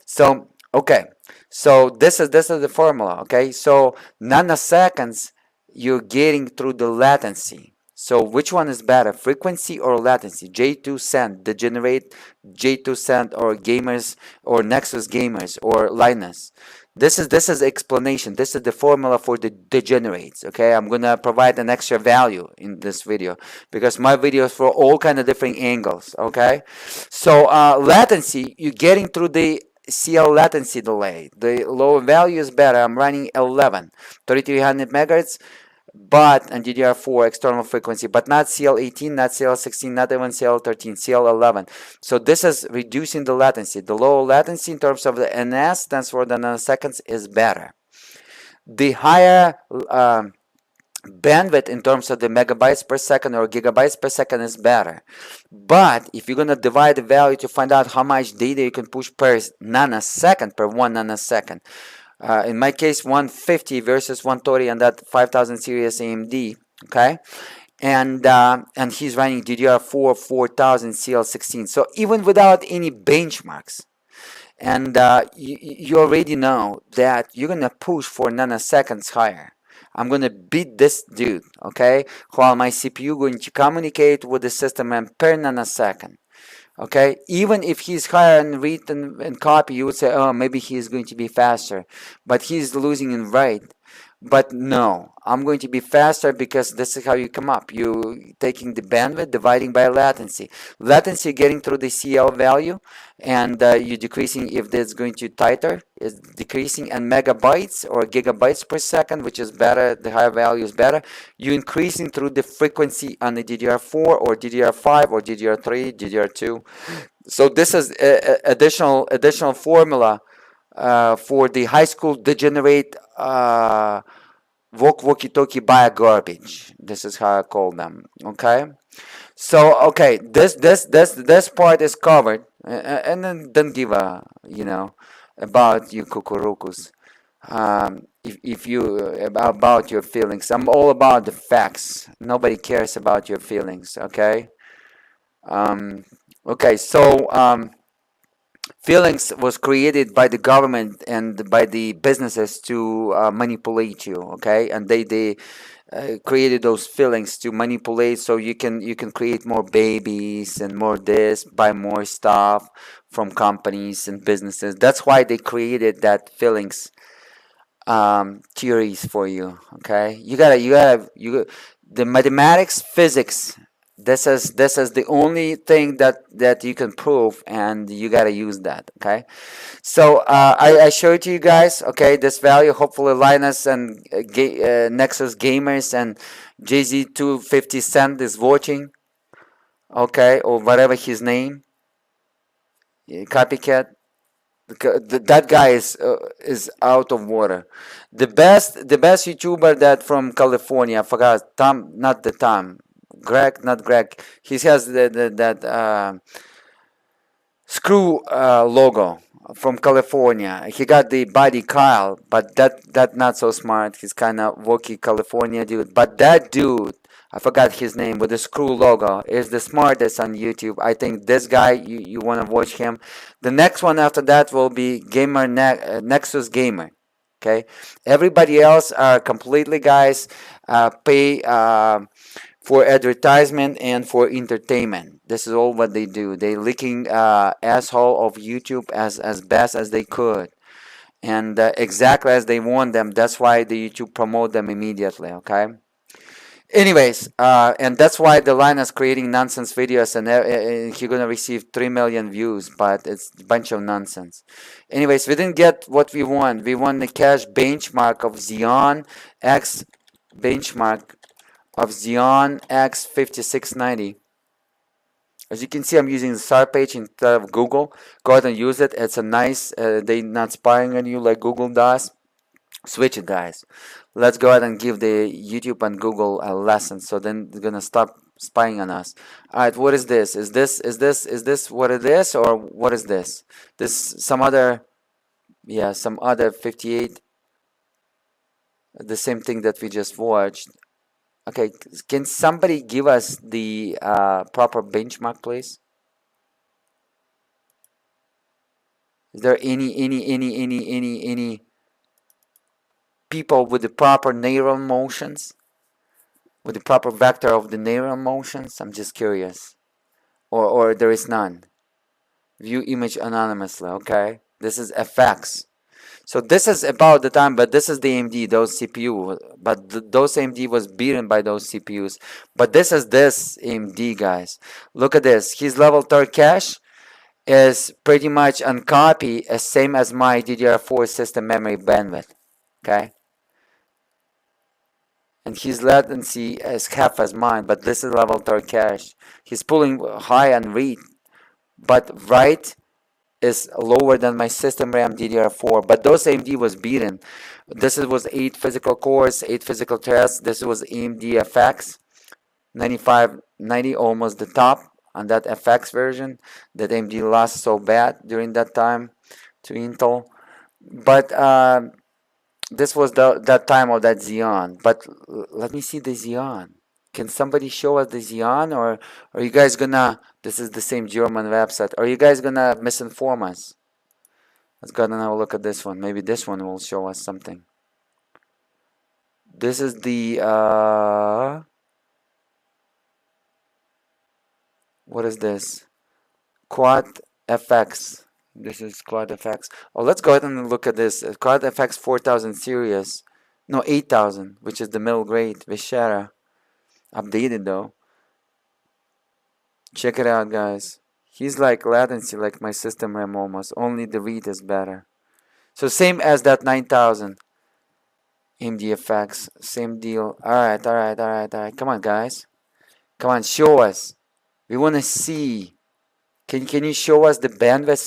So okay, so this is the formula. Okay, so nanoseconds you're getting through the latency. So which one is better, frequency or latency? J2 cent, degenerate J2 cent, or gamers, or Nexus gamers, or Linus. This is explanation. This is the formula for the degenerates. Okay, I'm gonna provide an extra value in this video because my videos for all kind of different angles. Okay, so latency, you're getting through the CL latency delay. The lower value is better. I'm running 11, 3300 megahertz, but and DDR4 external frequency, but not CL18, not CL16, not even CL13, CL11. So this is reducing the latency. The low latency in terms of the NS, stands for the nanoseconds, is better. The higher bandwidth in terms of the megabytes per second or gigabytes per second is better. But if you're going to divide the value to find out how much data you can push per nanosecond, per 1 nanosecond, in my case 150 versus 130 on that 5000 series AMD, okay, and he's running DDR4 4000 CL16. So even without any benchmarks, and you already know that you're gonna push for nanoseconds higher. I'm gonna beat this dude, okay, while my CPU going to communicate with the system and per nanosecond. Okay, even if he's higher in read and copy, you would say, oh, maybe he's going to be faster, but he's losing in write. But no, I'm going to be faster because this is how you come up. You taking the bandwidth, dividing by latency. Latency getting through the CL value, and you're decreasing if it's going to tighter, it's decreasing, and megabytes or gigabytes per second, which is better, the higher value is better. You're increasing through the frequency on the DDR4 or DDR5 or DDR3, DDR2. So this is additional formula for the high school degenerate walkie-talkie buy garbage. This is how I call them. Okay, so okay, this part is covered, and then don't give a about you kukurukus. If you about your feelings, I'm all about the facts. Nobody cares about your feelings. Okay. Okay, so feelings was created by the government and by the businesses to manipulate you. Okay, and they created those feelings to manipulate, so you can create more babies and more this, buy more stuff from companies and businesses. That's why they created that feelings theories for you. Okay, you gotta the mathematics, physics. This is the only thing that you can prove, and you gotta use that. Okay, so I showed to you guys. Okay, this value. Hopefully Linus and Nexus gamers and JZ250 cent is watching. Okay, or whatever his name. Copycat. That guy is out of water. The best YouTuber that from California. I forgot Tom, not the Tom. Greg, not Greg. He has that screw logo from California. He got the body Kyle, but that not so smart. He's kind of wokey California dude. But that dude, I forgot his name, with the screw logo, is the smartest on YouTube. I think this guy, you want to watch him. The next one after that will be Nexus Gamer. Okay, everybody else are completely guys pay for advertisement and for entertainment. This is all what they do. They licking asshole of YouTube as best as they could, and exactly as they want them. That's why the YouTube promote them immediately. Okay. Anyways, and that's why the Linus creating nonsense videos, and he's gonna receive 3 million views, but it's a bunch of nonsense. Anyways, we didn't get what we want. We want the cache benchmark of Xeon X benchmark of Xeon x5690. As you can see, I'm using the start page instead of Google. Go ahead and use it. It's a nice, they not spying on you like Google does. Switch it, guys. Let's go ahead and give the YouTube and Google a lesson, so then they're gonna stop spying on us. All right, what is this? Is this what it is, or what is this? This some other, yeah, some other 58, the same thing that we just watched. Okay, can somebody give us the proper benchmark, please? Is there any people with the proper neural motions, with the proper vector of the neural motions? I'm just curious. Or there is none. View image anonymously. Okay, this is FX. So this is about the time, but this is the AMD, those CPU, but those AMD was beaten by those CPUs. But this is this AMD, guys. Look at this. His level 3 cache is pretty much on copy as same as my DDR4 system memory bandwidth. Okay. And his latency is half as mine, but this is level 3 cache. He's pulling high on read, but write is lower than my system RAM DDR4, but those AMD was beaten. This was 8 physical cores, 8 physical threads. This was AMD FX 9590, almost the top on that FX version that AMD lost so bad during that time to Intel. But this was that time of that Xeon. But let me see the Xeon. Can somebody show us the Xeon, or are you guys gonna, this is the same German website, are you guys gonna misinform us? Let's go ahead and have a look at this one. Maybe this one will show us something. This is the what is this? Quad FX. This is Quad FX. Oh, let's go ahead and look at this. Quad FX 4000 series. No, 8000, which is the middle grade Vishera. Updated though. Check it out, guys. He's like latency like my system RAM almost. Only the read is better. So same as that 9000 AMD FX. Same deal. Alright. Come on, guys. Come on, show us. We want to see. Can you show us the bandwidth?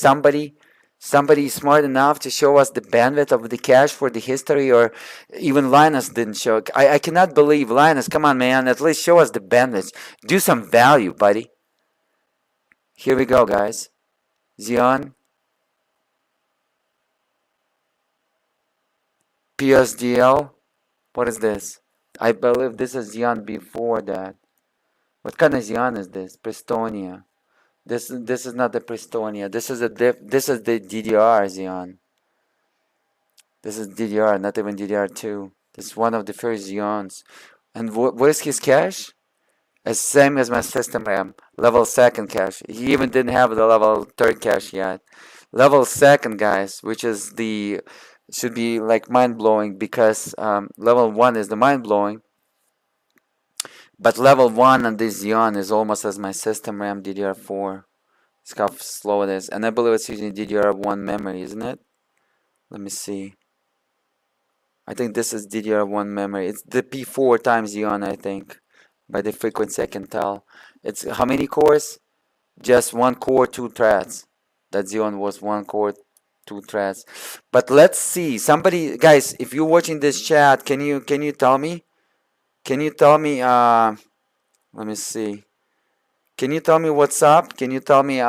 Somebody smart enough to show us the bandwidth of the cache for the history, or even Linus didn't show. I cannot believe Linus. Come on, man. At least show us the bandwidth. Do some value, buddy. Here we go, guys. Xeon. PSDL. What is this? I believe this is Xeon before that. What kind of Xeon is this? Prestonia. This is not the Prestonia. This is the DDR Xeon. This is DDR, not even DDR2. This is one of the first Xeons. And what is his cache? As same as my system RAM. Level 2nd cache. He even didn't have the level 3rd cache yet. Level 2nd, guys, which is the, should be like mind-blowing, because level 1 is the mind-blowing. But level 1 on this Xeon is almost as my system RAM DDR4. It's how slow it is. And I believe it's using DDR1 memory, isn't it? Let me see. I think this is DDR1 memory. It's the P4 times Xeon, I think. By the frequency I can tell. It's how many cores? Just 1 core, 2 threads. That Xeon was 1 core, 2 threads. But let's see. Somebody, guys, if you're watching this chat, can you tell me? Can you tell me, let me see. Can you tell me what's up? Can you tell me,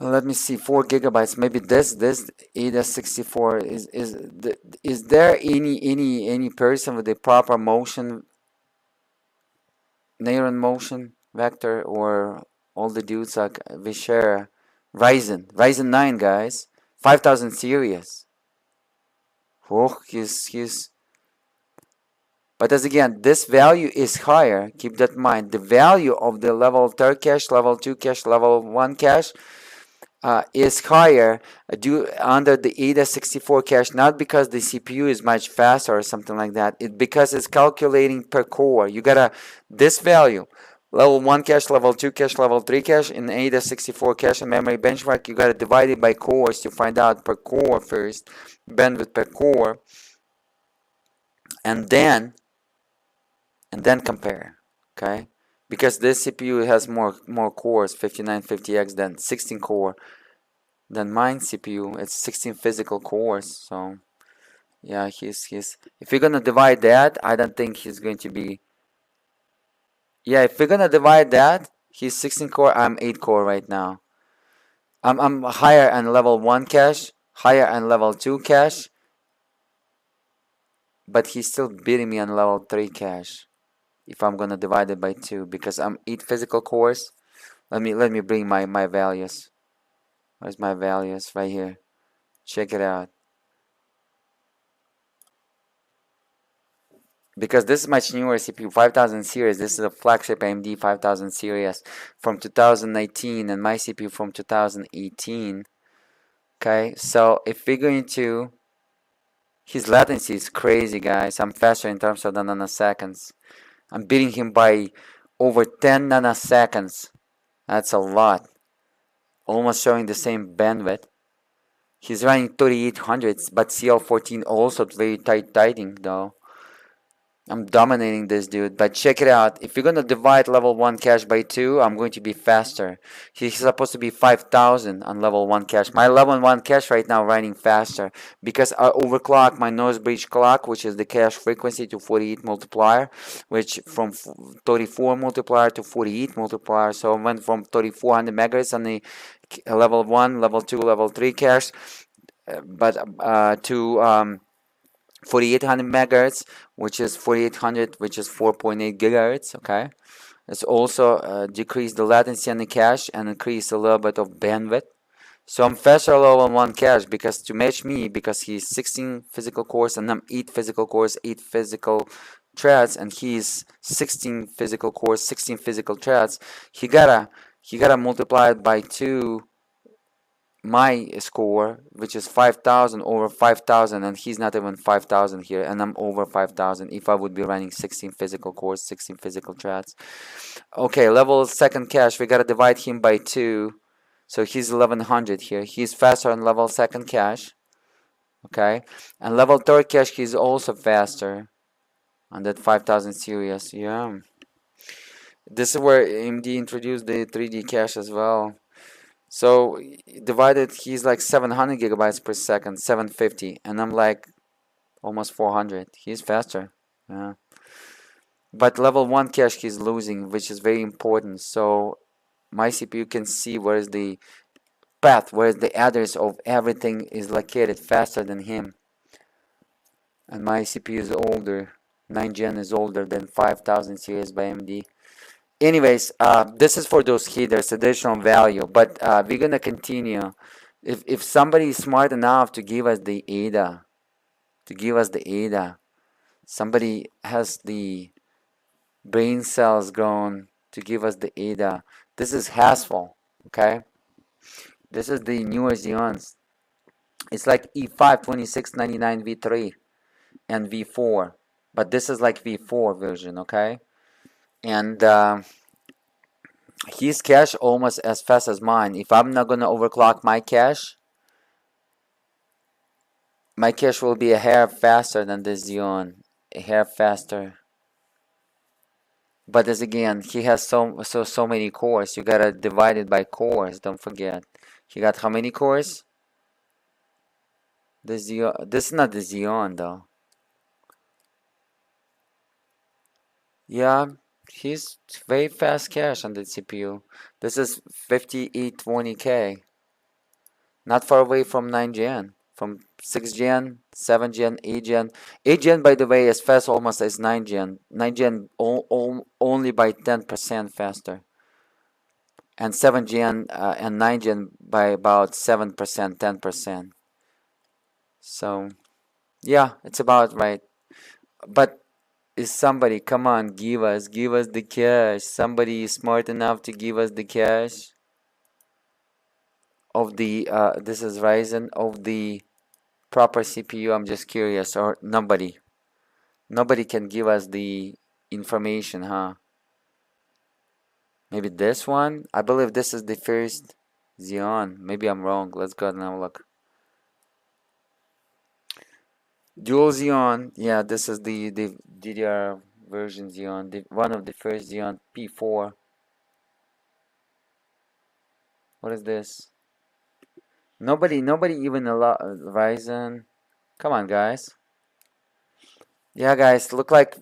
let me see, 4 gigabytes. Maybe this ADA64 is there any person with the proper motion, neuron motion vector, or all the dudes like Vishera, Ryzen 9, guys, 5000 series. Oh, he's But as again, this value is higher. Keep that in mind. The value of the level 3 cache, level 2 cache, level 1 cache is higher due under the ADA 64 cache, not because the CPU is much faster or something like that. Because it's calculating per core. You gotta, this value, level 1 cache, level 2 cache, level 3 cache in ADA 64 cache and memory benchmark, you gotta divide it by cores to find out per core first, bandwidth per core, and then compare. Okay, because this CPU has more cores, 5950X, than 16 core. Than mine CPU. It's 16 physical cores. So yeah, he's if you're gonna divide that, I don't think he's going to be, yeah, if we're gonna divide that, he's 16 core, I'm 8 core right now. I'm higher on level 1 cache, higher on level 2 cache, but he's still beating me on level 3 cache if I'm gonna divide it by 2, because I'm 8 physical cores. Let me bring my values. Where's my values? Right here. Check it out. Because this is much newer CPU, 5000 series. This is a flagship AMD 5000 series from 2019, and my CPU from 2018. Okay, so if we're going to, his latency is crazy, guys. I'm faster in terms of the nanoseconds. I'm beating him by over 10 nanoseconds. That's a lot. Almost showing the same bandwidth. He's running 3800s, but CL14 also very tight tiding though. I'm dominating this dude, but check it out. If you're gonna divide level 1 cache by 2, I'm going to be faster. He's supposed to be 5000 on level 1 cache. My level 1 cache right now running faster because I overclock my noise bridge clock, which is the cache frequency, to 48 multiplier, which from 34 multiplier to 48 multiplier. So I went from 3400 megahertz on the level 1, level 2, level 3 cache, but to 4800 megahertz, which is 4800, which is 4.8 gigahertz. Okay, it's also decreased the latency on the cache and increase a little bit of bandwidth. So I'm faster level 1 cache because to match me, because he's 16 physical cores and I'm 8 physical cores, 8 physical threads, and he's 16 physical cores, 16 physical threads. He gotta multiply it by 2 my score, which is 5000 over 5000, and he's not even 5000 here, and I'm over 5000 if I would be running 16 physical cores, 16 physical threads. Okay, level 2nd cache, we gotta divide him by 2, so he's 1100 here. He's faster on level 2nd cache. Okay, and level 3rd cache, he's also faster on that 5000 series. Yeah, this is where AMD introduced the 3D cache as well. So divided, he's like 700 gigabytes per second, 750, and I'm like almost 400. He's faster. Yeah. But level 1 cache he's losing, which is very important. So my CPU can see where's the path, where's the address of everything is located faster than him. And my CPU is older. 9 gen is older than 5000 series by AMD. Anyways, this is for those headers, additional value, but we're gonna continue. If somebody is smart enough to give us the ADA, somebody has the brain cells grown to give us the ADA. This is Haswell, okay? This is the newer Xeons. It's like E5 2699 V3 and V4, but this is like V4 version, okay? And his cache almost as fast as mine. If I'm not gonna overclock my cache will be a hair faster than this Xeon, a hair faster. But as again, he has so many cores. You gotta divide it by cores. Don't forget. He got how many cores? This Xeon. This is not the Xeon though. Yeah, he's very fast cache on the CPU. This is 5820K. Not far away from 9 gen. From 6 gen, 7 gen, 8 gen. 8 gen, by the way, is fast almost as 9 gen. 9 gen only by 10% faster. And 7 gen and 9 gen by about 7%, 10%. So, yeah, it's about right. But is somebody, come on, give us the cache. Somebody is smart enough to give us the cache of the this is Ryzen, of the proper CPU. I'm just curious. Or nobody can give us the information, huh? Maybe this one. I believe this is the first Xeon. Maybe I'm wrong. Let's go and have a look. Dual Xeon. Yeah, this is the DDR version Xeon, one of the first Xeon P4. What is this? Nobody even allow Ryzen. Come on, guys. Yeah, guys, look like,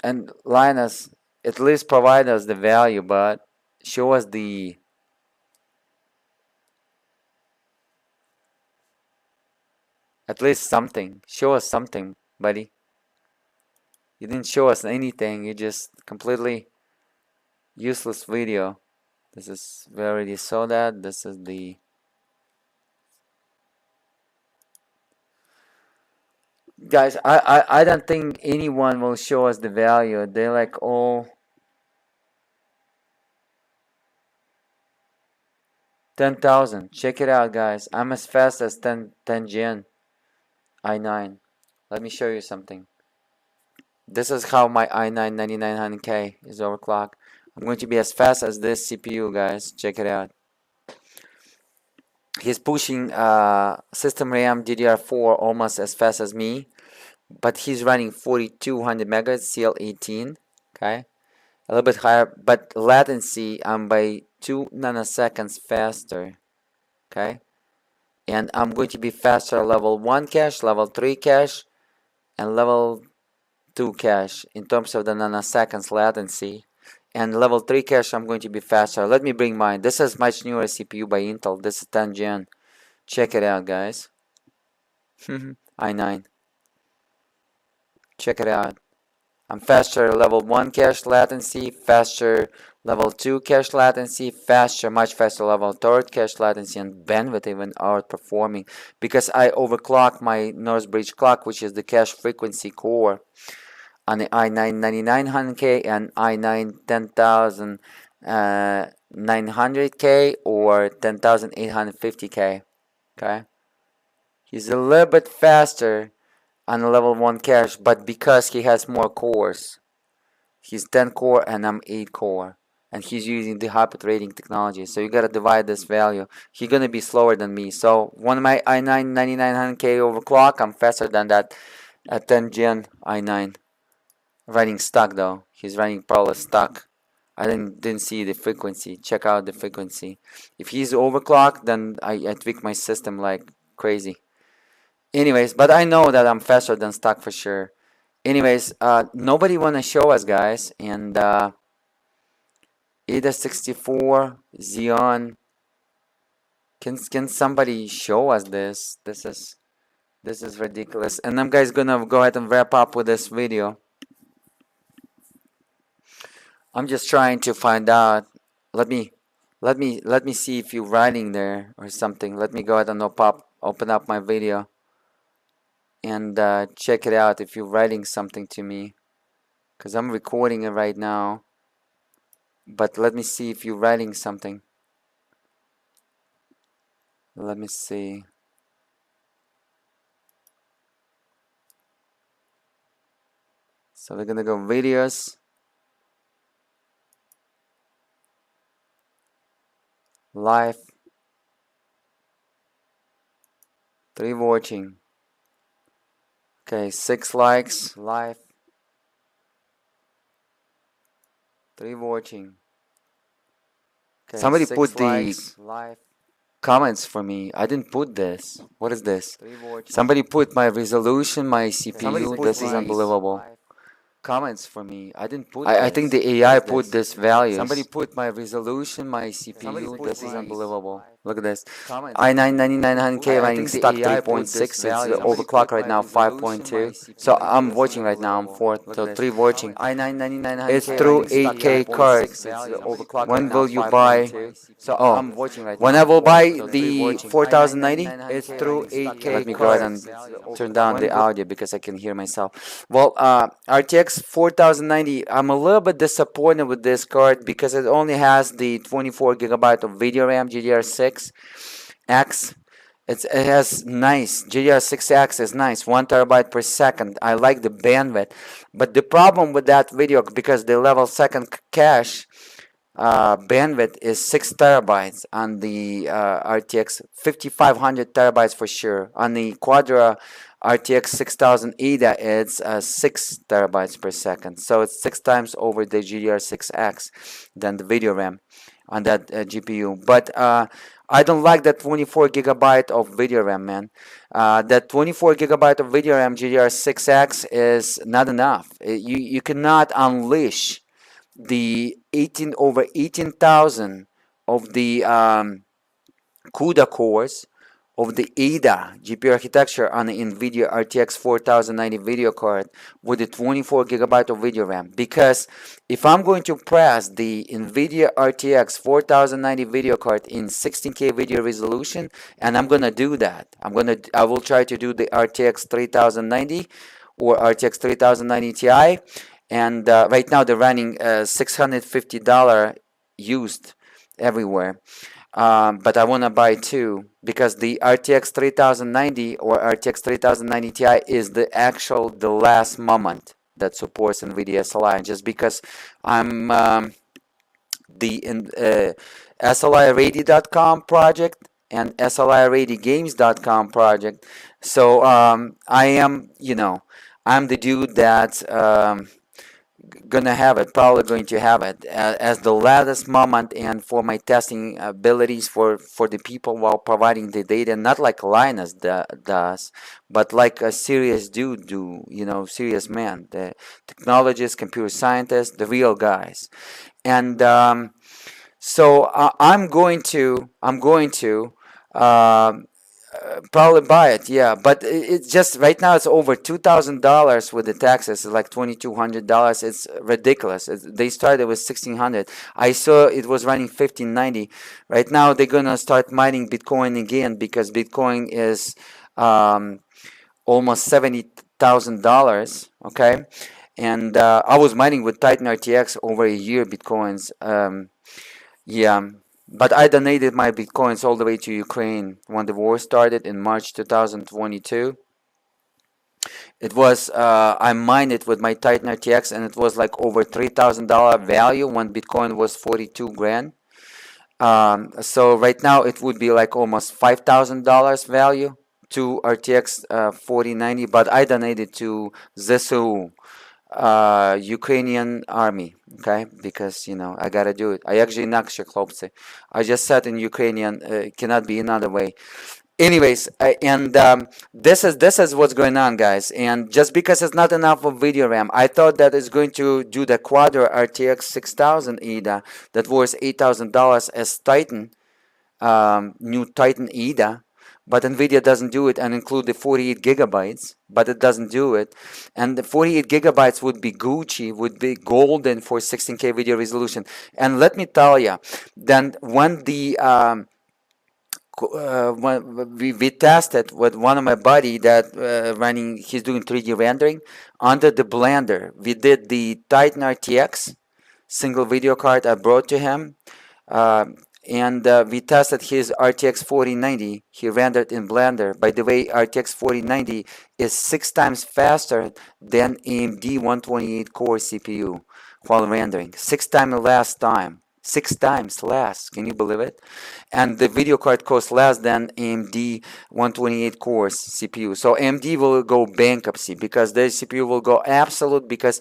and Linus at least provide us the value, but show us the at least something. Show us something, buddy. You didn't show us anything. You just completely useless video. This is, we already saw that. This is the guys. I don't think anyone will show us the value. They like all 10,000. Check it out, guys. I'm as fast as 10 Gen i9. Let me show you something. This is how my i9 9900K is overclocked. I'm going to be as fast as this CPU, guys. Check it out. He's pushing system RAM DDR4 almost as fast as me, but he's running 4200 megahertz CL18. Okay, a little bit higher, but latency I'm by 2 nanoseconds faster. Okay, and I'm going to be faster level 1 cache, level 3 cache, and level 2 cache in terms of the nanoseconds latency. And level 3 cache I'm going to be faster. Let me bring mine. This is much newer CPU by Intel. This is 10 Gen. Check it out, guys. i9. Check it out. I'm faster level 1 cache latency, faster level 2 cache latency, faster, much faster level 3 cache latency, and bandwidth even outperforming because I overclock my North Bridge clock, which is the cache frequency core, on the i9 9900K and i9 10900K or 10850K. Okay, he's a little bit faster on a level 1 cache, but because he has more cores, he's 10 core and I'm 8 core, and he's using the high rating technology. So you gotta divide this value. He's gonna be slower than me. So one of my i9 9900K overclock, I'm faster than that at 10 Gen i9. Running stuck though. He's running probably stuck. I didn't see the frequency. Check out the frequency. If he's overclocked, then I tweak my system like crazy. Anyways, but I know that I'm faster than stuck for sure. Anyways, nobody wanna show us, guys, and AIDA64 Xeon. Can somebody show us this? This is ridiculous. And I'm guys gonna go ahead and wrap up with this video. I'm just trying to find out. Let me see if you're writing there or something. Let me go ahead and open up my video and check it out if you're writing something to me, because I'm recording it right now. But let me see if you're writing something. Let me see. So we're gonna go videos. Live. 3 watching. Okay, 6 likes. Live. 3 watching. Okay, somebody put the live comments for me. I didn't put this. What is this? Somebody put my resolution, my CPU. This is unbelievable. Comments for me. I didn't put. I think the AI put this value. Somebody put my resolution, my CPU. This is unbelievable. Look at this. i9-9900K running stock 3.6. It's overclock right now 5.2. So I'm watching right now. I'm 4 till 3 watching. It's through 8K cards. When will you buy? Oh, when I will buy the 4090, it's through 8K. Let me go ahead and turn down the audio because I can hear myself. Well, RTX 4090, I'm a little bit disappointed with this card because it only has the 24 gigabyte of video RAM, GDR6X. It has nice, GDR6X is nice, 1 terabyte per second. I like the bandwidth. But the problem with that video, because the level second cache bandwidth is 6 terabytes on the RTX 5500 terabytes for sure. On the Quadra RTX 6000 ADA, it's 6 terabytes per second. So it's 6 times over the GDR6X than the video RAM on that GPU. But I don't like that 24 gigabyte of video RAM, man. That 24 gigabyte of video RAM GDR6X is not enough. You cannot unleash the 18,000 of the CUDA cores of the ADA GPU architecture on the Nvidia RTX 4090 video card with the 24 gigabyte of video RAM. Because if I'm going to press the Nvidia RTX 4090 video card in 16K video resolution, and I'm gonna do that, I will try to do the RTX 3090 or RTX 3090 Ti. And right now they're running $650 used everywhere. But I want to buy two because the RTX 3090 or RTX 3090 Ti is the last moment that supports Nvidia SLI. Just because I'm the SLIready.com project and SLIreadygames.com project. So I am, I'm the dude that's probably going to have it as the last moment, and for my testing abilities for the people while providing the data, not like Linus does, but like a serious dude serious man, the technologists, computer scientists, the real guys. And so I'm going to probably buy it, yeah. But it's just right now it's over $2,000 with the taxes. It's like $2,200. It's ridiculous. They started with $1,600. I saw it was running $1,590. Right now they're gonna start mining Bitcoin again because Bitcoin is almost $70,000. Okay, and I was mining with Titan RTX over a year Bitcoins. Yeah. But I donated my Bitcoins all the way to Ukraine when the war started in March 2022. It was, I mined it with my Titan RTX and it was like over $3,000 value when Bitcoin was 42 grand. So right now it would be like almost $5,000 value to RTX 4090, but I donated to ZSU. Ukrainian army, okay, because I gotta do it. I actually інакше, хлопці. I just said in Ukrainian, cannot be another way. Anyways, and this is what's going on, guys. And just because it's not enough of video RAM, I thought that it's going to do the Quadra RTX 6000 ADA that was $8,000 as Titan, new Titan ADA. But Nvidia doesn't do it and include the 48 gigabytes, but it doesn't do it. And the 48 gigabytes would be Gucci, would be golden for 16K video resolution. And let me tell you, then when the when we tested with one of my buddy that he's doing 3D rendering under the Blender. We did the Titan RTX single video card I brought to him. And we tested his RTX 4090. He rendered in Blender. By the way, RTX 4090 is 6 times faster than AMD 128 core CPU while rendering. 6 times less time. 6 times less. Can you believe it? And the video card costs less than AMD 128 cores CPU. So AMD will go bankruptcy because their CPU will go absolute because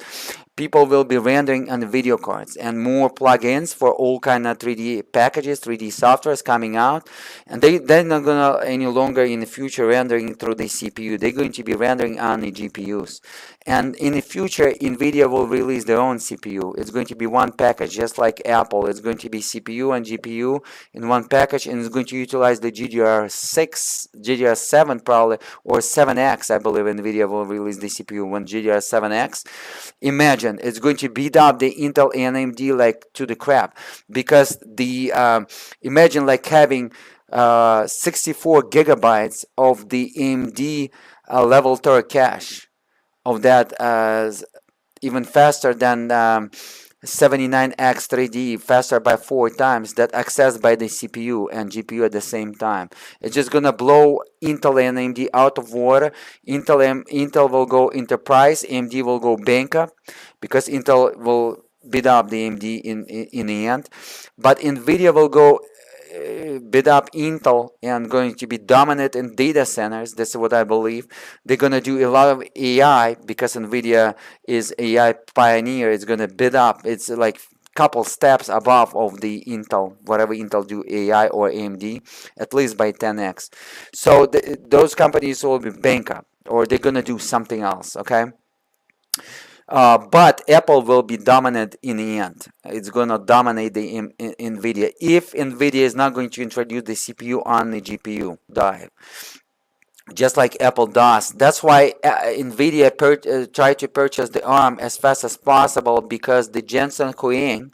people will be rendering on the video cards, and more plugins for all kind of 3D packages, 3D softwares coming out, and they're not gonna any longer in the future rendering through the CPU. They're going to be rendering on the GPUs, and in the future Nvidia will release their own CPU. It's going to be one package, just like Apple. It's going to be CPU and GPU in one package, and it's going to utilize the GDR6, GDR7 probably, or 7X. I believe Nvidia will release the CPU when GDR7X. Imagine it's going to beat up the Intel and AMD like to the crap, because the imagine like having 64 gigabytes of the AMD level 3 cache of that, even faster than 79x3D, faster by 4 times, that accessed by the CPU and GPU at the same time. It's just gonna blow Intel and AMD out of water. Intel will go enterprise, AMD will go bankrupt, because Intel will beat up the AMD in the end. But Nvidia will go beat up Intel and going to be dominant in data centers. That's what I believe. They're going to do a lot of AI, because Nvidia is AI pioneer. It's going to beat up. It's like couple steps above of the Intel, whatever Intel do, AI or AMD, at least by 10x. So those companies will be bankrupt, or they're going to do something else, okay? But Apple will be dominant in the end. It's going to dominate the Nvidia, if Nvidia is not going to introduce the CPU on the GPU die, just like Apple does. That's why Nvidia tried to purchase the ARM as fast as possible, because the Jensen Huang,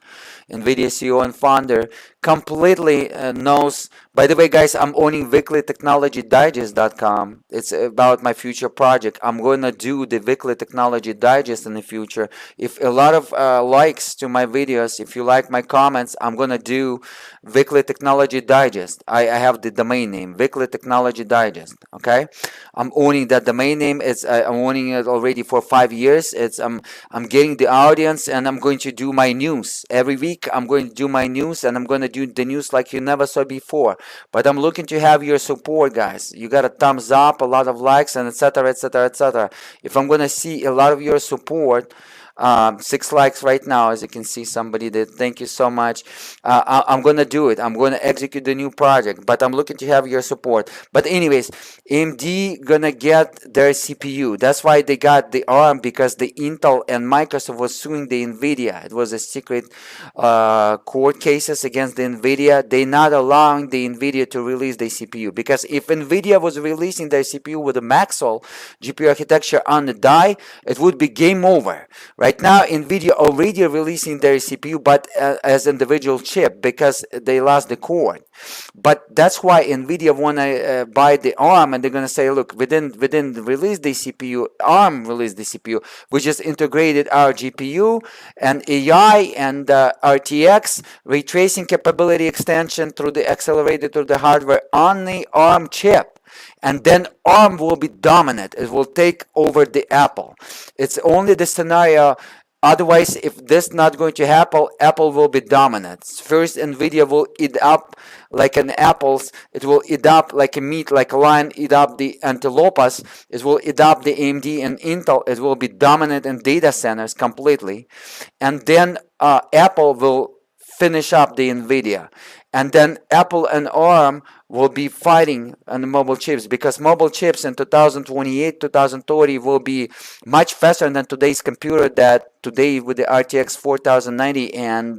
Nvidia CEO and founder, completely knows. By the way, guys, I'm owning weeklytechnologydigest.com. It's about my future project. I'm going to do the Weekly Technology Digest in the future. If a lot of likes to my videos, if you like my comments, I'm going to do Weekly Technology Digest. I have the domain name, Weekly Technology Digest. Okay, I'm owning that domain name. It's I'm owning it already for 5 years. It's I'm getting the audience, and I'm going to do my news every week. I'm going to do my news, and I'm going to do the news like you never saw before. But I'm looking to have your support, guys. You got a thumbs up, a lot of likes, and etc, etc, etc. If I'm going to see a lot of your support, 6 likes right now, as you can see. Somebody did. Thank you so much. I'm going to do it. I'm going to execute the new project, but I'm looking to have your support. But anyways, AMD gonna get their CPU. That's why they got the ARM, because the Intel and Microsoft was suing the Nvidia. It was a secret court cases against the Nvidia. They not allowing the Nvidia to release the CPU, because if Nvidia was releasing their CPU with a Maxwell GPU architecture on the die, it would be game over. Right now, Nvidia already releasing their CPU, but as individual chip, because they lost the core. But that's why Nvidia wanna buy the ARM, and they're gonna say, look, we didn't release the CPU. ARM released the CPU. We just integrated our GPU and AI and RTX ray tracing capability extension through the accelerator through the hardware on the ARM chip. And then ARM will be dominant. It will take over the Apple. It's only the scenario. Otherwise, if this not going to happen, Apple will be dominant. First, Nvidia will eat up like an apples. It will eat up like a meat, like a lion eat up the antilopes. It will eat up the AMD and Intel. It will be dominant in data centers completely. And then Apple will finish up the Nvidia. And then Apple and ARM will be fighting on the mobile chips, because mobile chips in 2028, 2030 will be much faster than today's computer, that today with the RTX 4090 and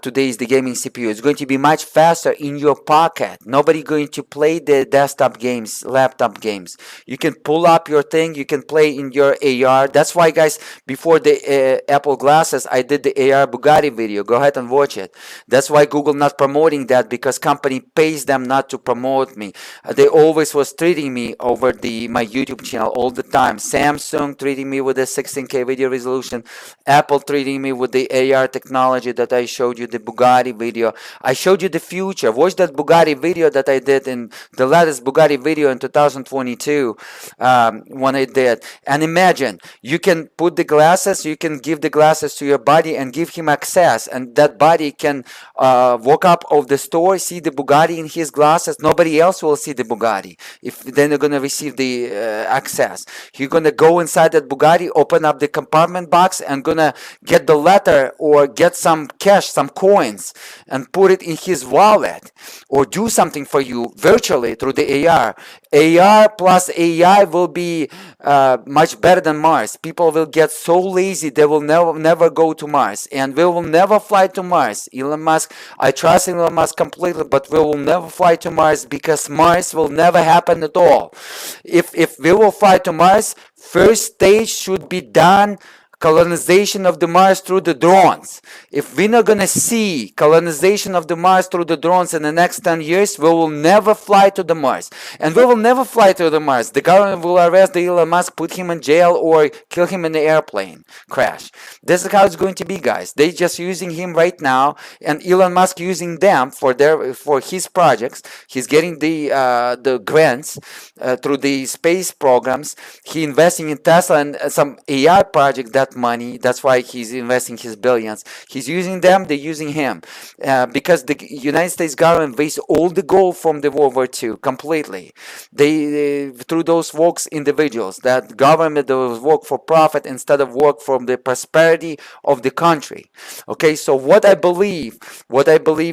today is the gaming CPU. It's going to be much faster in your pocket. Nobody going to play the desktop games, laptop games. You can pull up your thing, you can play in your AR. That's why, guys, before the Apple glasses, I did the AR Bugatti video. Go ahead and watch it. That's why Google not promoting that, because company pays them not to promote me. They always was treating me over my YouTube channel all the time. Samsung treating me with a 16K video resolution. Apple treating me with the AR technology that I showed you, the Bugatti video. I showed you the future. Watch that Bugatti video that I did in the latest Bugatti video in 2022 when I did. And imagine, you can put the glasses, you can give the glasses to your buddy and give him access, and that buddy can walk up of the store, see the Bugatti in his glasses. Nobody else will see the Bugatti if then they're going to receive the access. You're going to go inside that Bugatti, open up the compartment box, and going to get the letter or get some cash, some coins, and put it in his wallet, or do something for you virtually through the AR. AR plus AI will be much better than Mars. People will get so lazy they will never go to Mars, and we will never fly to Mars. Elon Musk, I trust Elon Musk completely, but we will never fly to Mars because Mars will never happen at all. If we will fly to Mars, first stage should be done, colonization of the Mars through the drones. If we're not going to see colonization of the Mars through the drones in the next 10 years, we will never fly to the Mars. And we will never fly to the Mars. The government will arrest the Elon Musk, put him in jail, or kill him in the airplane crash. This is how it's going to be, guys. They just using him right now, and Elon Musk using them for his projects. He's getting the grants through the space programs. He investing in Tesla and some AI project that money. That's why he's investing his billions. He's using them, they're using him. Because the United States government wastes all the gold from the World War II completely. They through those works individuals, that government that was work for profit instead of work from the prosperity of the country. Okay, so what I believe,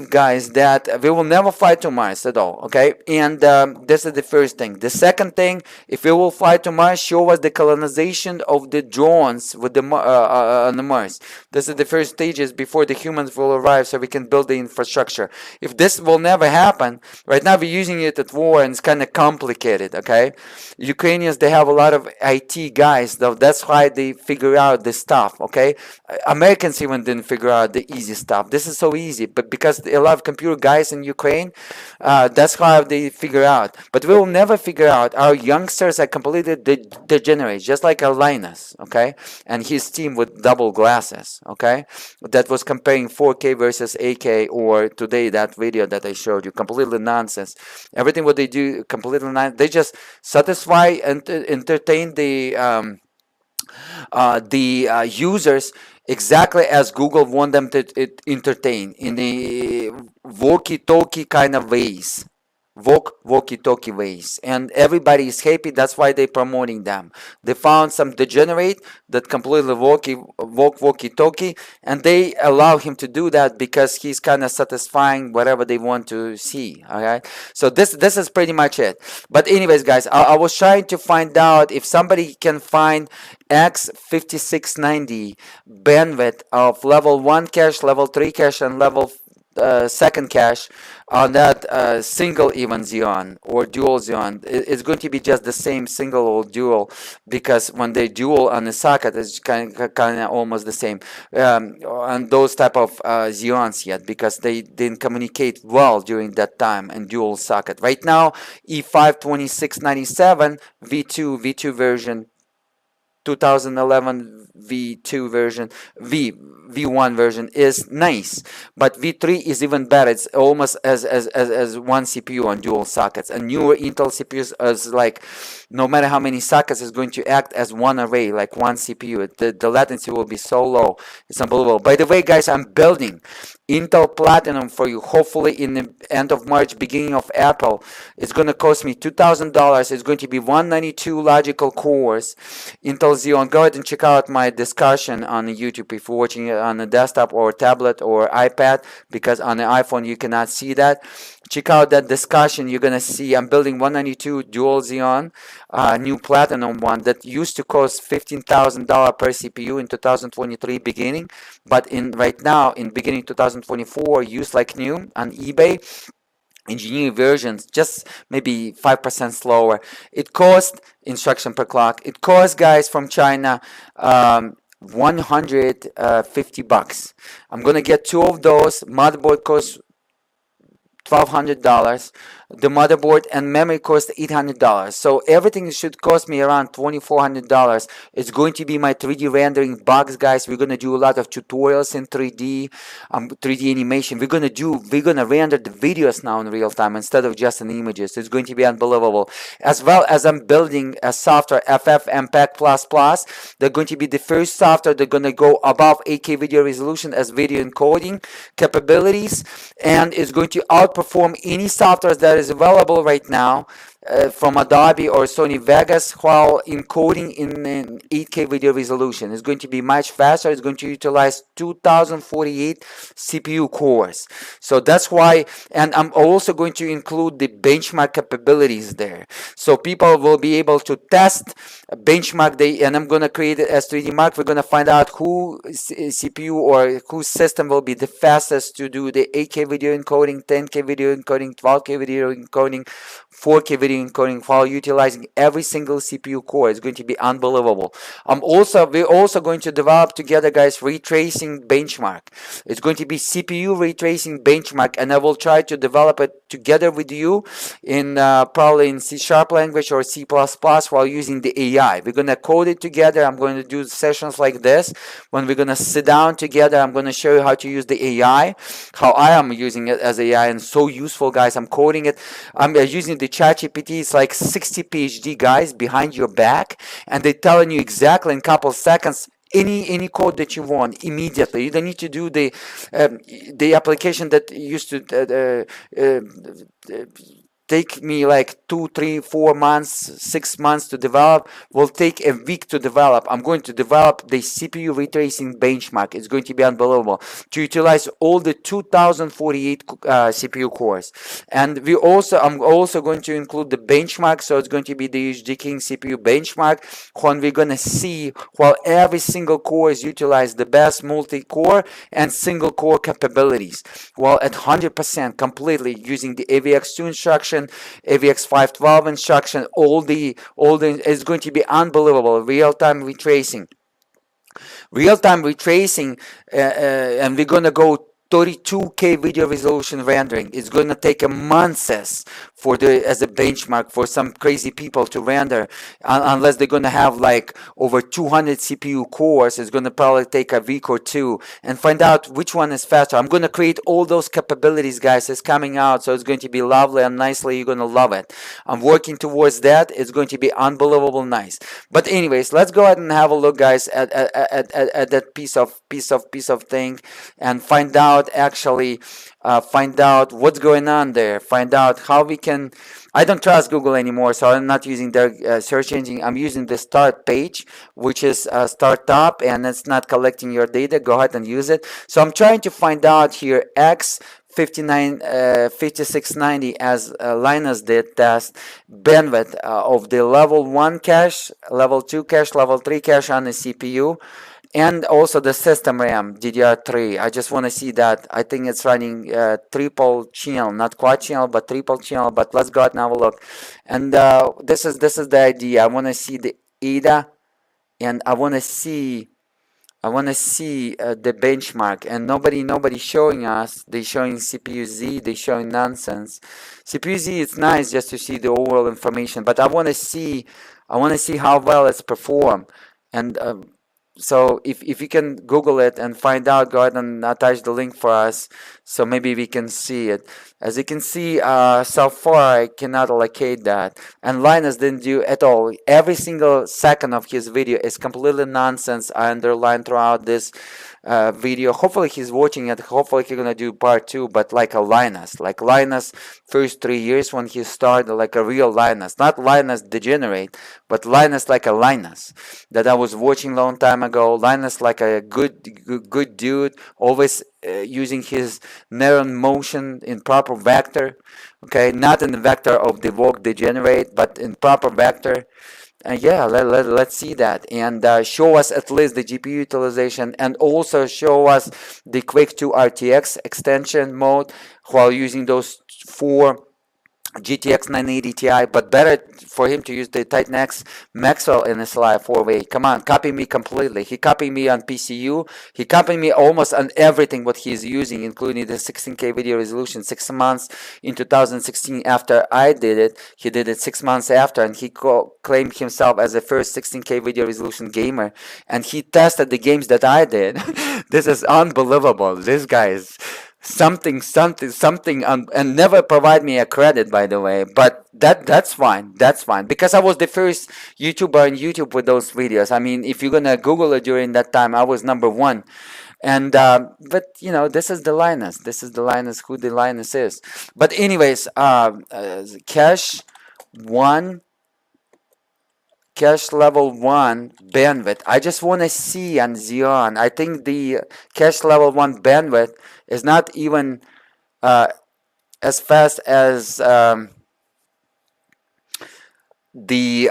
guys, that we will never fly to Mars at all. Okay, and this is the first thing. The second thing, if we will fly to Mars, show us the colonization of the drones with the on the Mars. This is the first stages before the humans will arrive, so we can build the infrastructure. If this will never happen, right now we're using it at war, and it's kind of complicated. Okay, Ukrainians, they have a lot of IT guys, though. That's why they figure out this stuff. Okay, Americans even didn't figure out the easy stuff. This is so easy, but because a lot of computer guys in Ukraine, that's how they figure out. But we will never figure out. Our youngsters are completely degenerate, just like Linus. Okay, and his team with double glasses. Okay, that was comparing 4K versus 8K, or today that video that I showed you, completely nonsense. Everything what they do completely nonsense. They just satisfy and entertain the users exactly as Google want them to entertain, in the walkie-talkie kind of ways. Walkie-talkie ways, and everybody is happy. That's why they're promoting them. They found some degenerate that completely walkie-talkie, and they allow him to do that because he's kind of satisfying whatever they want to see. Okay, so this is pretty much it. But anyways, guys, I was trying to find out if somebody can find x5690 bandwidth of level 1 cache, level 3 cache, and level second cache on that single even Xeon or dual Xeon. It's going to be just the same single or dual, because when they dual on the socket, it's kind of almost the same on those type of Xeons yet, because they didn't communicate well during that time and dual socket. Right now, E52697 V2 version, 2011 V2 version, V1 version is nice, but V3 is even better. It's almost as one CPU on dual sockets. And newer Intel CPUs is like, no matter how many sockets, is going to act as one array, like one CPU. The latency will be so low. It's unbelievable. By the way, guys, I'm building Intel Platinum for you, hopefully in the end of March, beginning of April. It's going to cost me $2,000. It's going to be 192 logical cores, Intel Xeon. Go ahead and check out my discussion on YouTube if you're watching it on a desktop or tablet or iPad, because on the iPhone you cannot see that. Check out that discussion. You're going to see I'm building 192 Dual Xeon, new Platinum one that used to cost $15,000 per CPU in 2023 beginning, but right now in beginning 2024, used like new on eBay. Engineering versions just maybe 5% slower. It cost, instruction per clock, it cost, guys, from China $150. I'm gonna get 2 of those. Motherboard costs $1,200. The motherboard and memory cost $800. So everything should cost me around $2,400. It's going to be my 3D rendering box, guys. We're gonna do a lot of tutorials in 3D, 3D animation. We're gonna render the videos now in real time instead of just in images. It's going to be unbelievable. As well as I'm building a software, FFmpeg++. They're going to be the first software that's gonna go above 8K video resolution as video encoding capabilities, and it's going to outperform any software that is available right now from Adobe or Sony Vegas while encoding in 8K video resolution. It's going to be much faster. It's going to utilize 2048 CPU cores. So that's why, and I'm also going to include the benchmark capabilities there. So people will be able to test, benchmark, and I'm going to create it as 3D Mark. We're going to find out who CPU or whose system will be the fastest to do the 8K video encoding, 10K video encoding, 12K video encoding, 4K video encoding while utilizing every single CPU core. It's going to be unbelievable. We're also going to develop together, guys, ray tracing benchmark. It's going to be CPU ray tracing benchmark, and I will try to develop it together with you in probably in C# language or C++ while using the AI. We're going to code it together. I'm going to do sessions like this when we're going to sit down together. I'm going to show you how to use the AI, how I am using it as AI, and so useful, guys. I'm coding it. I'm using the ChatGPT. It's like 60 PhD guys behind your back, and they're telling you exactly in a couple seconds any code that you want immediately. You don't need to do the application that used to take me like 2, 3, 4 months, 6 months to develop, will take a week to develop. I'm going to develop the CPU ray tracing benchmark. It's going to be unbelievable to utilize all the 2048 CPU cores. And I'm also going to include the benchmark. So it's going to be the UHDk1ng CPU benchmark when we're going to see while every single core is utilized the best multi-core and single core capabilities, while at 100% completely using the AVX2 instruction, AVX512 instruction, all the it's going to be unbelievable. Real-time retracing, and we're gonna go 32K video resolution rendering. It's going to take a month as a benchmark for some crazy people to render, unless they're going to have like over 200 CPU cores. It's going to probably take a week or two and find out which one is faster. I'm going to create all those capabilities, guys. It's coming out, so it's going to be lovely and nicely. You're going to love it. I'm working towards that. It's going to be unbelievable nice. But anyways, let's go ahead and have a look, guys, at that piece of thing, and find out what's going on there, find out how we can. I don't trust Google anymore, so I'm not using their search engine. I'm using the start page, which is startup, and it's not collecting your data. Go ahead and use it. So I'm trying to find out here x5690 as Linus did test bandwidth of the level 1 cache, level 2 cache, level 3 cache on the CPU, and also the system RAM DDR3. I just want to see that. I think it's running triple channel, not quad channel, but triple channel. But let's go ahead and have a look. And this is the idea. I want to see the ADA, and I want to see the benchmark. And nobody showing us. They showing CPU Z. They showing nonsense. CPU Z, it's nice just to see the overall information, but I want to see how well it's performed. And so if you can Google it and find out, go ahead and attach the link for us, so maybe we can see it. As you can see, so far I cannot allocate that, and Linus didn't do at all. Every single second of his video is completely nonsense. I underline throughout this video. Hopefully he's watching it. Hopefully he's gonna do part 2, but like Linus first 3 years when he started, like a real Linus, not Linus degenerate, but Linus like a Linus that I was watching long time ago. Linus like a good dude, always using his neuron motion in proper vector, okay, not in the vector of the woke degenerate, but in proper vector. Yeah, let's see that, and show us at least the GPU utilization, and also show us the Quick 2 RTX extension mode while using those 4 GTX 980 Ti, but better for him to use the Titan X Maxwell in SLI 4-way. Come on, copy me completely. He copied me on PCU. He copied me almost on everything what he's using, including the 16K video resolution 6 months in 2016 after I did it. He did it 6 months after, and he claimed himself as the first 16K video resolution gamer. And he tested the games that I did. This is unbelievable. This guy is something and never provide me a credit, by the way, but that's fine, because I was the first YouTuber on YouTube with those videos. I mean, if you're gonna Google it during that time, I was #1. And but you know, this is the Linus, who the Linus is. But anyways, cache level 1 bandwidth, I just want to see on Xeon. I think the cache level 1 bandwidth is not even as fast as the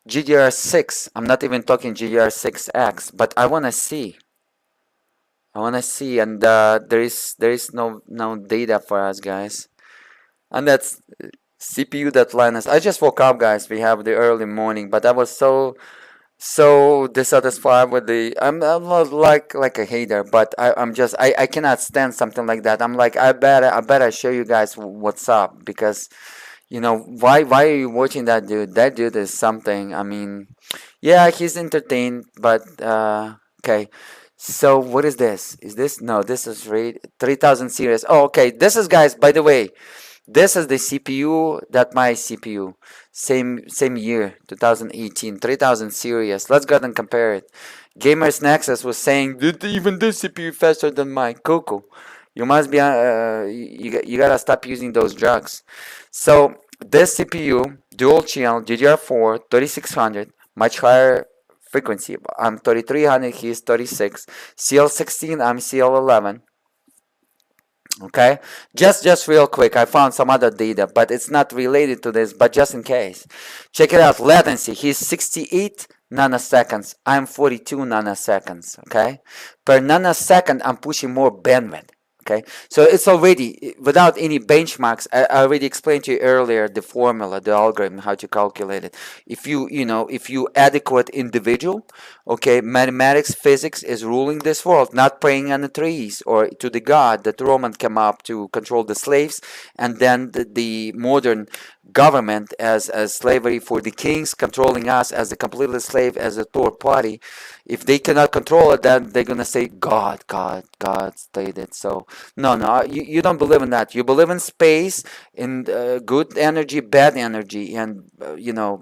GDR6. I'm not even talking GDR6X, but I want to see. And there is no data for us, guys. And that's CPU.Linus. I just woke up, guys. We have the early morning, but I was so dissatisfied with the. I'm not like a hater, but I cannot stand something like that. I'm like, I better show you guys what's up, because you know, why are you watching that dude? That dude is something. I mean, yeah, he's entertained, but okay. So what is this? Is this, no, this is 3000 series. Oh, okay. This is, guys, by the way, this is the CPU that my CPU, same year, 2018, 3000 series. Let's go ahead and compare it. Gamers Nexus was saying, even this CPU faster than my Coco. You must be, you gotta stop using those drugs. So this CPU, Dual Xeon, DDR4, 3600, much higher frequency. I'm 3300, he's 36. CL16, I'm CL11. Okay, just real quick, I found some other data, but it's not related to this, but just in case. Check it out. Latency, he's 68 nanoseconds, I'm 42 nanoseconds. Okay, per nanosecond I'm pushing more bandwidth. Okay, so it's already, without any benchmarks, I already explained to you earlier the formula, the algorithm, how to calculate it. If you adequate individual, okay, mathematics, physics is ruling this world, not praying on the trees or to the god that Roman came up to control the slaves, and then the modern government as slavery for the kings, controlling us as a completely slave, as a third party. If they cannot control it, then they're gonna say God stated. So no, you don't believe in that. You believe in space, in good energy, bad energy, and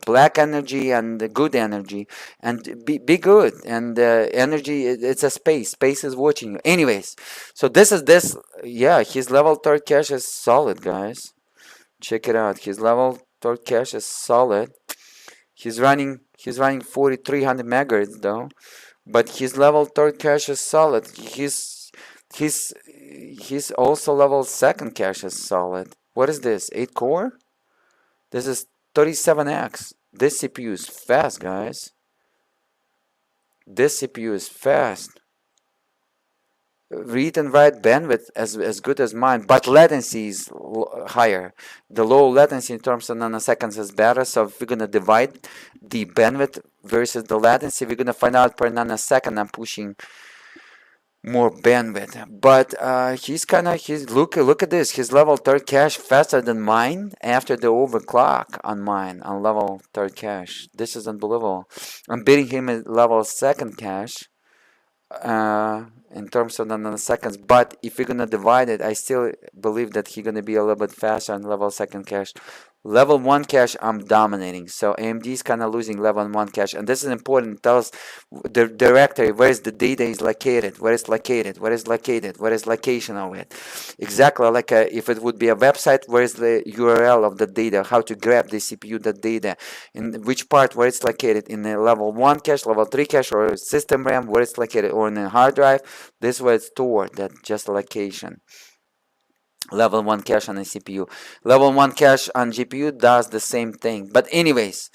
black energy and good energy, and be good. And energy, it's a space is watching you. Anyways, so this is this. Yeah, his level 3 cache is solid, guys. Check it out. His level 3 cache is solid. He's running 4300 megahertz though, but his level 3 cache is solid. His also level 2nd cache is solid. What is this? 8 core? This is 37X. This CPU is fast, guys. This CPU is fast. Read and write bandwidth as good as mine, but latency is higher. The low latency in terms of nanoseconds is better. So if we're gonna divide the bandwidth versus the latency, we're gonna find out per nanosecond I'm pushing more bandwidth. But look at this. His level 3 cache faster than mine after the overclock on mine on level 3 cache. This is unbelievable. I'm beating him at level 2nd cache. In terms of nanoseconds, but if you're gonna divide it, I still believe that he's gonna be a little bit faster on level 2nd cache. Level 1 cache, I'm dominating. So AMD is kind of losing level 1 cache, and this is important. It tells the directory where is the data is located, where is location of it. Exactly like if it would be a website, where is the URL of the data, how to grab the CPU, the data, in which part, where it's located, in the level 1 cache, level 3 cache, or system RAM, where it's located, or in a hard drive. This is where it's stored, that just location. Level 1 cache on a CPU. Level 1 cache on GPU does the same thing. But anyways,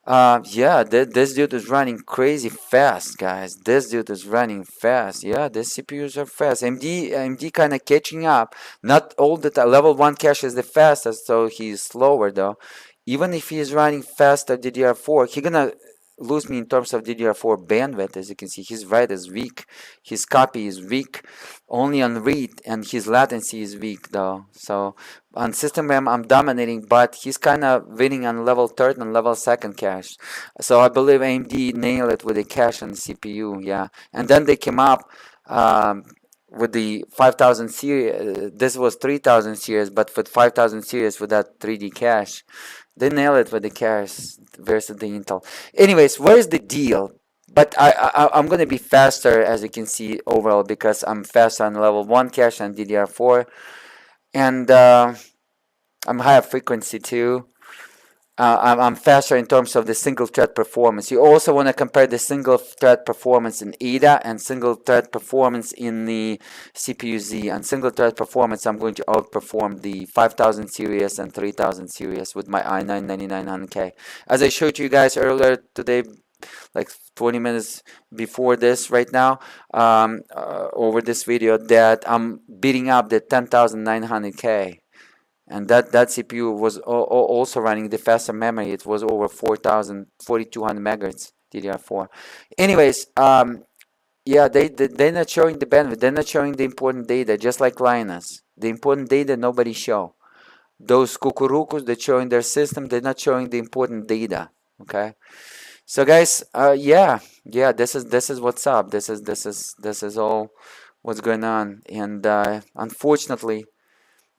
Yeah, this dude is running crazy fast, guys. This dude is running fast. Yeah, these CPUs are fast. AMD kind of catching up. Not all the time. Level 1 cache is the fastest, so he's slower though. Even if he's running faster DDR4, he gonna lose me in terms of DDR4 bandwidth. As you can see, his write is weak, his copy is weak, only on read, and his latency is weak though. So on system RAM, I'm dominating, but he's kind of winning on level third and level second cache. So I believe AMD nailed it with the cache and the CPU, yeah. And then they came up with the 5000 series. This was 3000 series, but with 5000 series with that 3D cache. They nail it with the cache versus the Intel. Anyways, where's the deal? But I'm going to be faster, as you can see, overall, because I'm faster on level 1 cache and DDR4. And I'm higher frequency too. I'm faster in terms of the single thread performance. You also want to compare the single thread performance in ADA and single thread performance in the CPU-Z. On single thread performance, I'm going to outperform the 5000 series and 3000 series with my i9-9900K. As I showed you guys earlier today, like 20 minutes before this right now, over this video, that I'm beating up the 10900K. And that CPU was also running the faster memory. It was over 4200 megahertz DDR4. Anyways, yeah, they're not showing the bandwidth. They're not showing the important data, just like Linus. The important data nobody show. Those kukurukus that show in their system, they're not showing the important data. Okay. So guys, yeah, this is what's up. This is all what's going on. And unfortunately,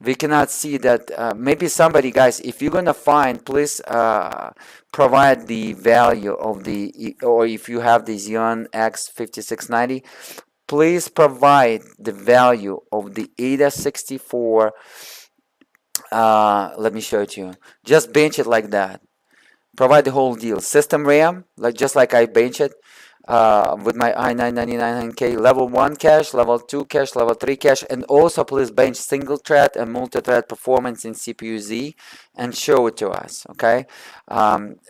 we cannot see that. Maybe somebody, guys, if you're gonna find, please provide the value of the, or if you have the Xeon x5690, please provide the value of the ADA 64. Let me show it to you. Just bench it like that. Provide the whole deal. System RAM, just like I bench it. With my i9-9900K, level 1 cache, level 2 cache, level 3 cache, and also please bench single thread and multi-thread performance in CPU-Z and show it to us, okay?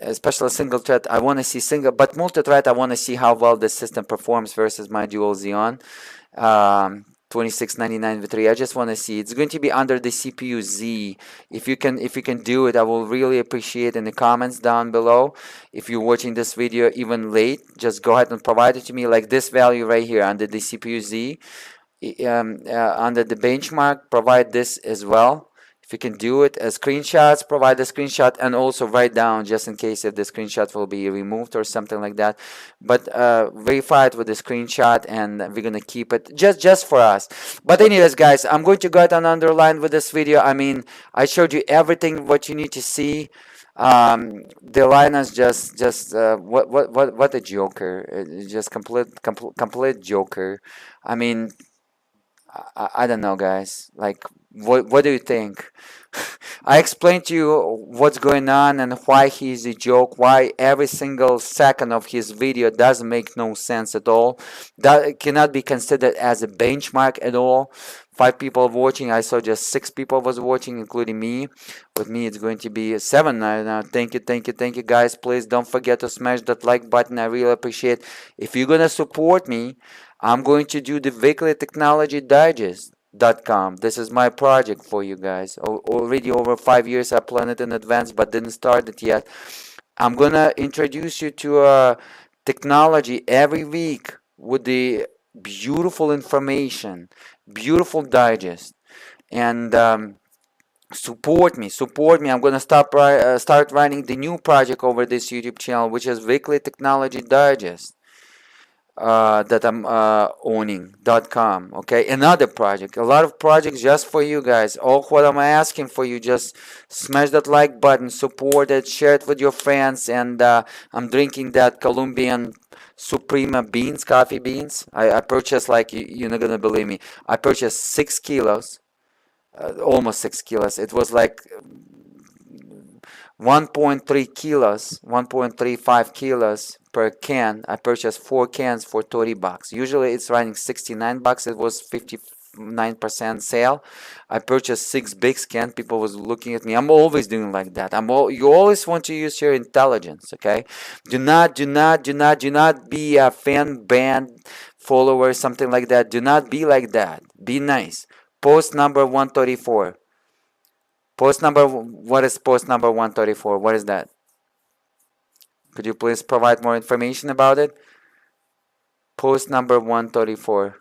Especially single thread, I want to see single, but multi-thread, I want to see how well the system performs versus my Dual Xeon 2699 V3. I just want to see it's going to be under the CPU-Z. If you can do it, I will really appreciate in the comments down below. If you're watching this video even late, just go ahead and provide it to me, like this value right here under the CPU-Z, under the benchmark. Provide this as well. If you can do it as screenshots, provide the screenshot, and also write down just in case if the screenshot will be removed or something like that. But verify it with the screenshot, and we're gonna keep it just for us. But anyways, guys, I'm going to go ahead and underline with this video. I mean, I showed you everything what you need to see. The Linus just what a joker! Just complete joker. I mean, I don't know, guys. Like, what do you think? I explained to you what's going on and why he's a joke, why every single second of his video doesn't make no sense at all. That cannot be considered as a benchmark at all. 5 people watching. I saw just 6 people was watching, including me. With me, it's going to be 7 now. Thank you, guys. Please don't forget to smash that like button. I really appreciate it. If you're gonna support me, I'm going to do the weekly technology digest.com. This is my project for you guys. Already over 5 years I planned it in advance, but didn't start it yet. I'm gonna introduce you to technology every week with the beautiful information, beautiful digest, and support me. I'm gonna start running the new project over this YouTube channel, which is weekly technology digest. That I'm owning.com. Okay, another project, a lot of projects just for you guys. All what I'm asking for you, just smash that like button, support it, share it with your friends. And I'm drinking that Colombian Suprema beans, coffee beans. I purchased, like, you're not gonna believe me, I purchased 6 kilos, almost 6 kilos. It was like 1.3 kilos, 1.35 kilos per can. I purchased 4 cans for $30. Usually it's running $69. It was 9% sale. I purchased 6 big scans. People was looking at me. I'm always doing like that. You always want to use your intelligence, okay? Do not be a fan band follower, something like that. Do not be like that. Be nice. Post number 134. What is post number 134? What is that? Could you please provide more information about it? Post number 134.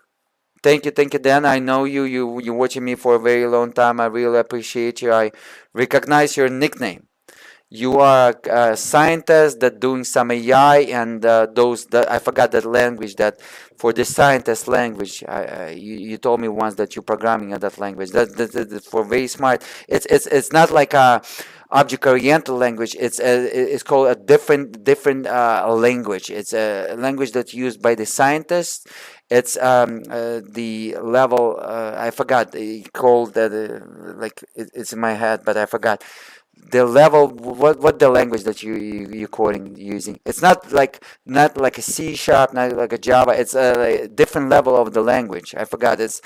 Thank you, Dan. I know you're watching me for a very long time. I really appreciate you. I recognize your nickname. You are a scientist that doing some AI and I forgot that language, that for the scientist language. You told me once that you're programming in that language. That for very smart. It's not like a object-oriented language. It's called a different language. It's a language that's used by the scientists. It's the level I forgot. Called like it's in my head, but I forgot the level. What the language that you're coding using? It's not like a C#, not like a Java. It's a different level of the language. I forgot. It's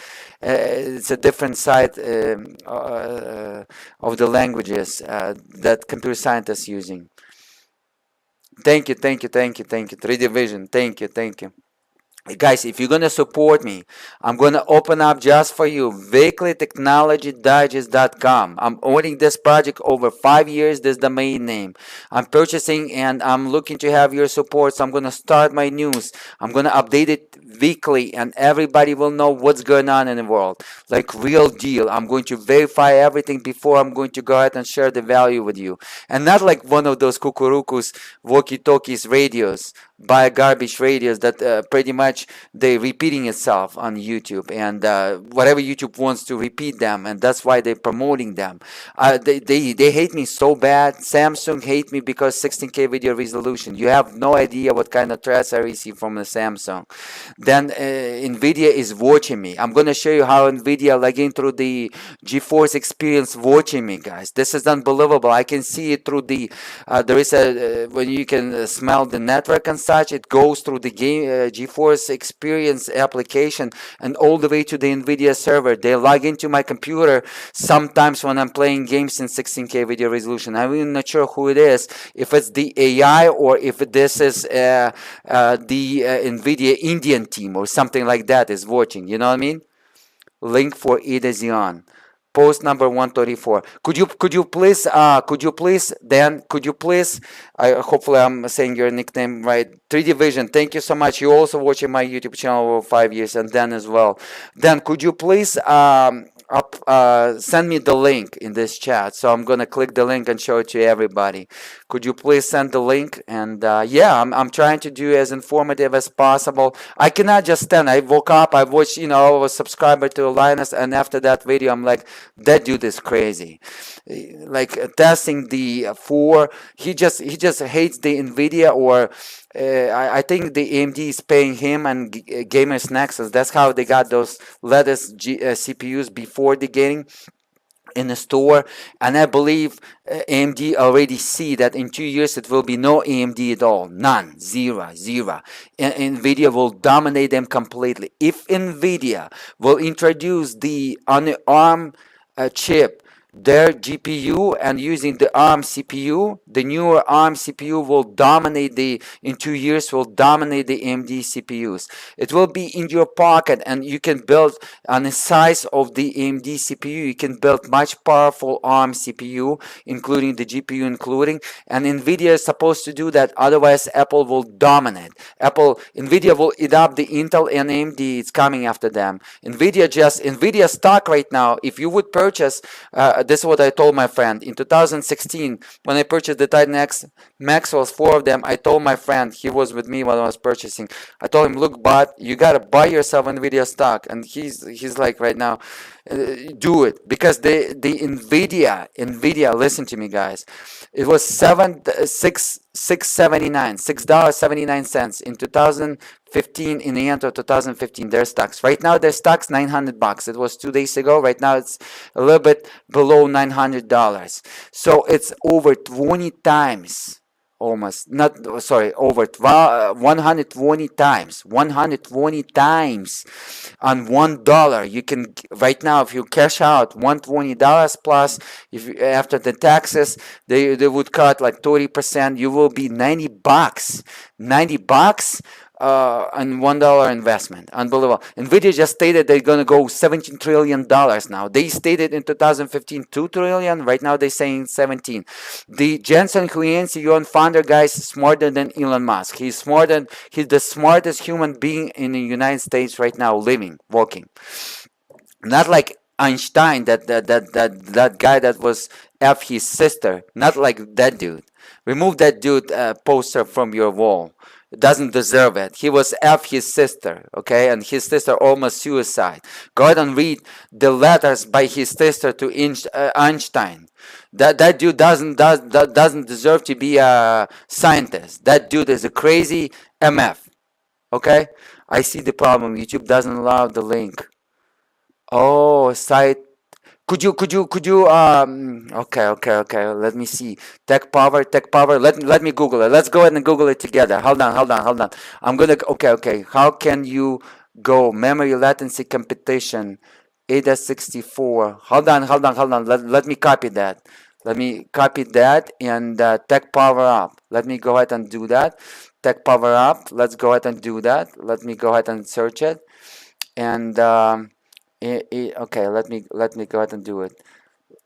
a different side of the languages that computer scientists using. Thank you. 3D Vision. Thank you. Guys, if you're going to support me, I'm going to open up just for you weeklytechnologydigest.com. I'm owning this project over 5 years. This is the main name. I'm purchasing and I'm looking to have your support. So I'm going to start my news. I'm going to update it weekly and everybody will know what's going on in the world. Like real deal. I'm going to verify everything before I'm going to go ahead and share the value with you. And not like one of those kukurukus, walkie-talkies, radios, buy garbage radios that pretty much they repeating itself on YouTube, and whatever YouTube wants to repeat them, and that's why they're promoting them. They hate me so bad. Samsung hate me because 16K video resolution. You have no idea what kind of threats I receive from the Samsung. Then Nvidia is watching me. I'm gonna show you how Nvidia lagging through the GeForce experience watching me, guys. This is unbelievable. I can see it through the there is a when you can smell the network and such. It goes through the game GeForce experience application and all the way to the Nvidia server. They log into my computer sometimes when I'm playing games in 16K video resolution. I'm really not sure who it is, if it's the AI or if this is the Nvidia Indian team or something like that is watching. You know what I mean? Link for Ida Xeon. Post number 134. Could you please Dan, hopefully I'm saying your nickname right. 3D Vision, thank you so much. You also watching my YouTube channel over 5 years, and Dan as well. Dan, could you please send me the link in this chat? So I'm gonna click the link and show it to everybody. Could you please send the link? And yeah, I'm trying to do as informative as possible. I cannot just stand. I woke up, I watched, I was a subscriber to Linus, and after that video I'm like, that dude is crazy. Like testing the 4, he just hates the Nvidia, or I think the AMD is paying him and Gamers Nexus. That's how they got those latest CPUs before the game in the store. And I believe AMD already see that in 2 years it will be no AMD at all. None. Zero. Nvidia will dominate them completely. If Nvidia will introduce the on the ARM chip, their GPU, and using the ARM CPU, the newer ARM CPU will dominate in 2 years will dominate the AMD CPUs. It will be in your pocket, and you can build on the size of the AMD CPU. You can build much powerful ARM CPU, including the GPU and Nvidia is supposed to do that. Otherwise, Apple will dominate. Nvidia will adopt the Intel, and AMD is coming after them. Nvidia stock right now, if you would purchase this is what I told my friend in 2016 when I purchased the Titan X Maxwell's, 4 of them. I told my friend, he was with me while I was purchasing. I told him, look, bud, you gotta buy yourself Nvidia stock, and he's like right now, do it, because the Nvidia, listen to me, guys, it was $6.79 in 2015. In the end of 2015, their stocks right now, their stocks $900. It was 2 days ago. Right now it's a little bit below $900, so it's over 20 times almost, not, sorry, over 120 times, 120 times on $1. You can, right now, if you cash out $120 plus, if after the taxes, they would cut like 30%, you will be 90 bucks. 90 bucks on $1 investment. Unbelievable. Nvidia just stated they're going to go $17 trillion now. They stated in 2015 $2 trillion. Right now they're saying 17. The Jensen Huang CEO founder guy is smarter than Elon Musk. He's the smartest human being in the United States right now, living, walking. Not like Einstein, that guy that was F his sister. Not like that dude. Remove that dude poster from your wall. Doesn't deserve it. He was F his sister, okay, and his sister almost suicide. Go ahead and read the letters by his sister to Einstein. That dude doesn't deserve to be a scientist. That dude is a crazy MF. Okay, I see the problem. YouTube doesn't allow the link. Oh, site. Could you okay, let me see. Tech power. Let me Google it. Let's go ahead and Google it together. Hold on. I'm gonna, okay. How can you go memory latency competition ADA64? Hold on. Let me copy that. Let me copy that and tech power up. Let me go ahead and do that. Tech power up. Let's go ahead and do that. Let me go ahead and search it. And okay, let me go ahead and do it.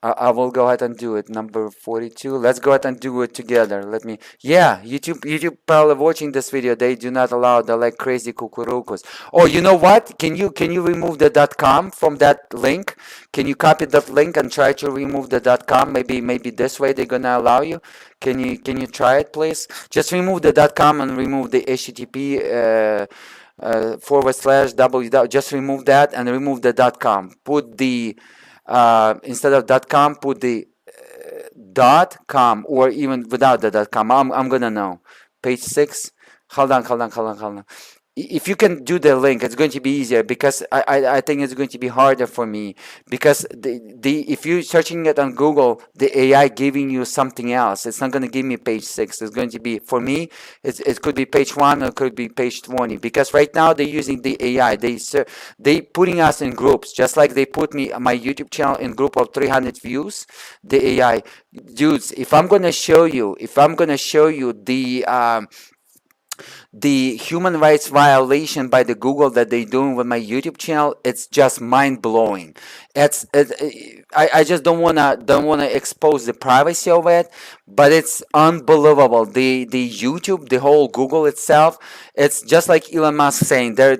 I will go ahead and do it. Number 42. Let's go ahead and do it together. Let me. Yeah, YouTube probably watching this video. They do not allow the like crazy kukurukus. Oh, you know what? Can you remove the .com from that link? Can you copy that link and try to remove the .com? Maybe this way they're gonna allow you. Can you try it, please? Just remove the .com and remove the HTTP. /www. Just remove that and remove the .com. Put the instead of .com, put the .com, or even without the .com. I'm gonna know. Page 6. Hold on. If you can do the link, it's going to be easier, because I think it's going to be harder for me, because if you're searching it on Google, the AI giving you something else. It's not going to give me page 6. It's going to be, for me, it could be page 1 or it could be page 20, because right now they're using the AI. They putting us in groups, just like they put my YouTube channel in group of 300 views. The AI dudes. If I'm going to show you the human rights violation by the Google that they're doing with my YouTube channel, it's just mind-blowing. I just don't wanna expose the privacy of it, but it's unbelievable. The YouTube, the whole Google itself, it's just like Elon Musk saying they're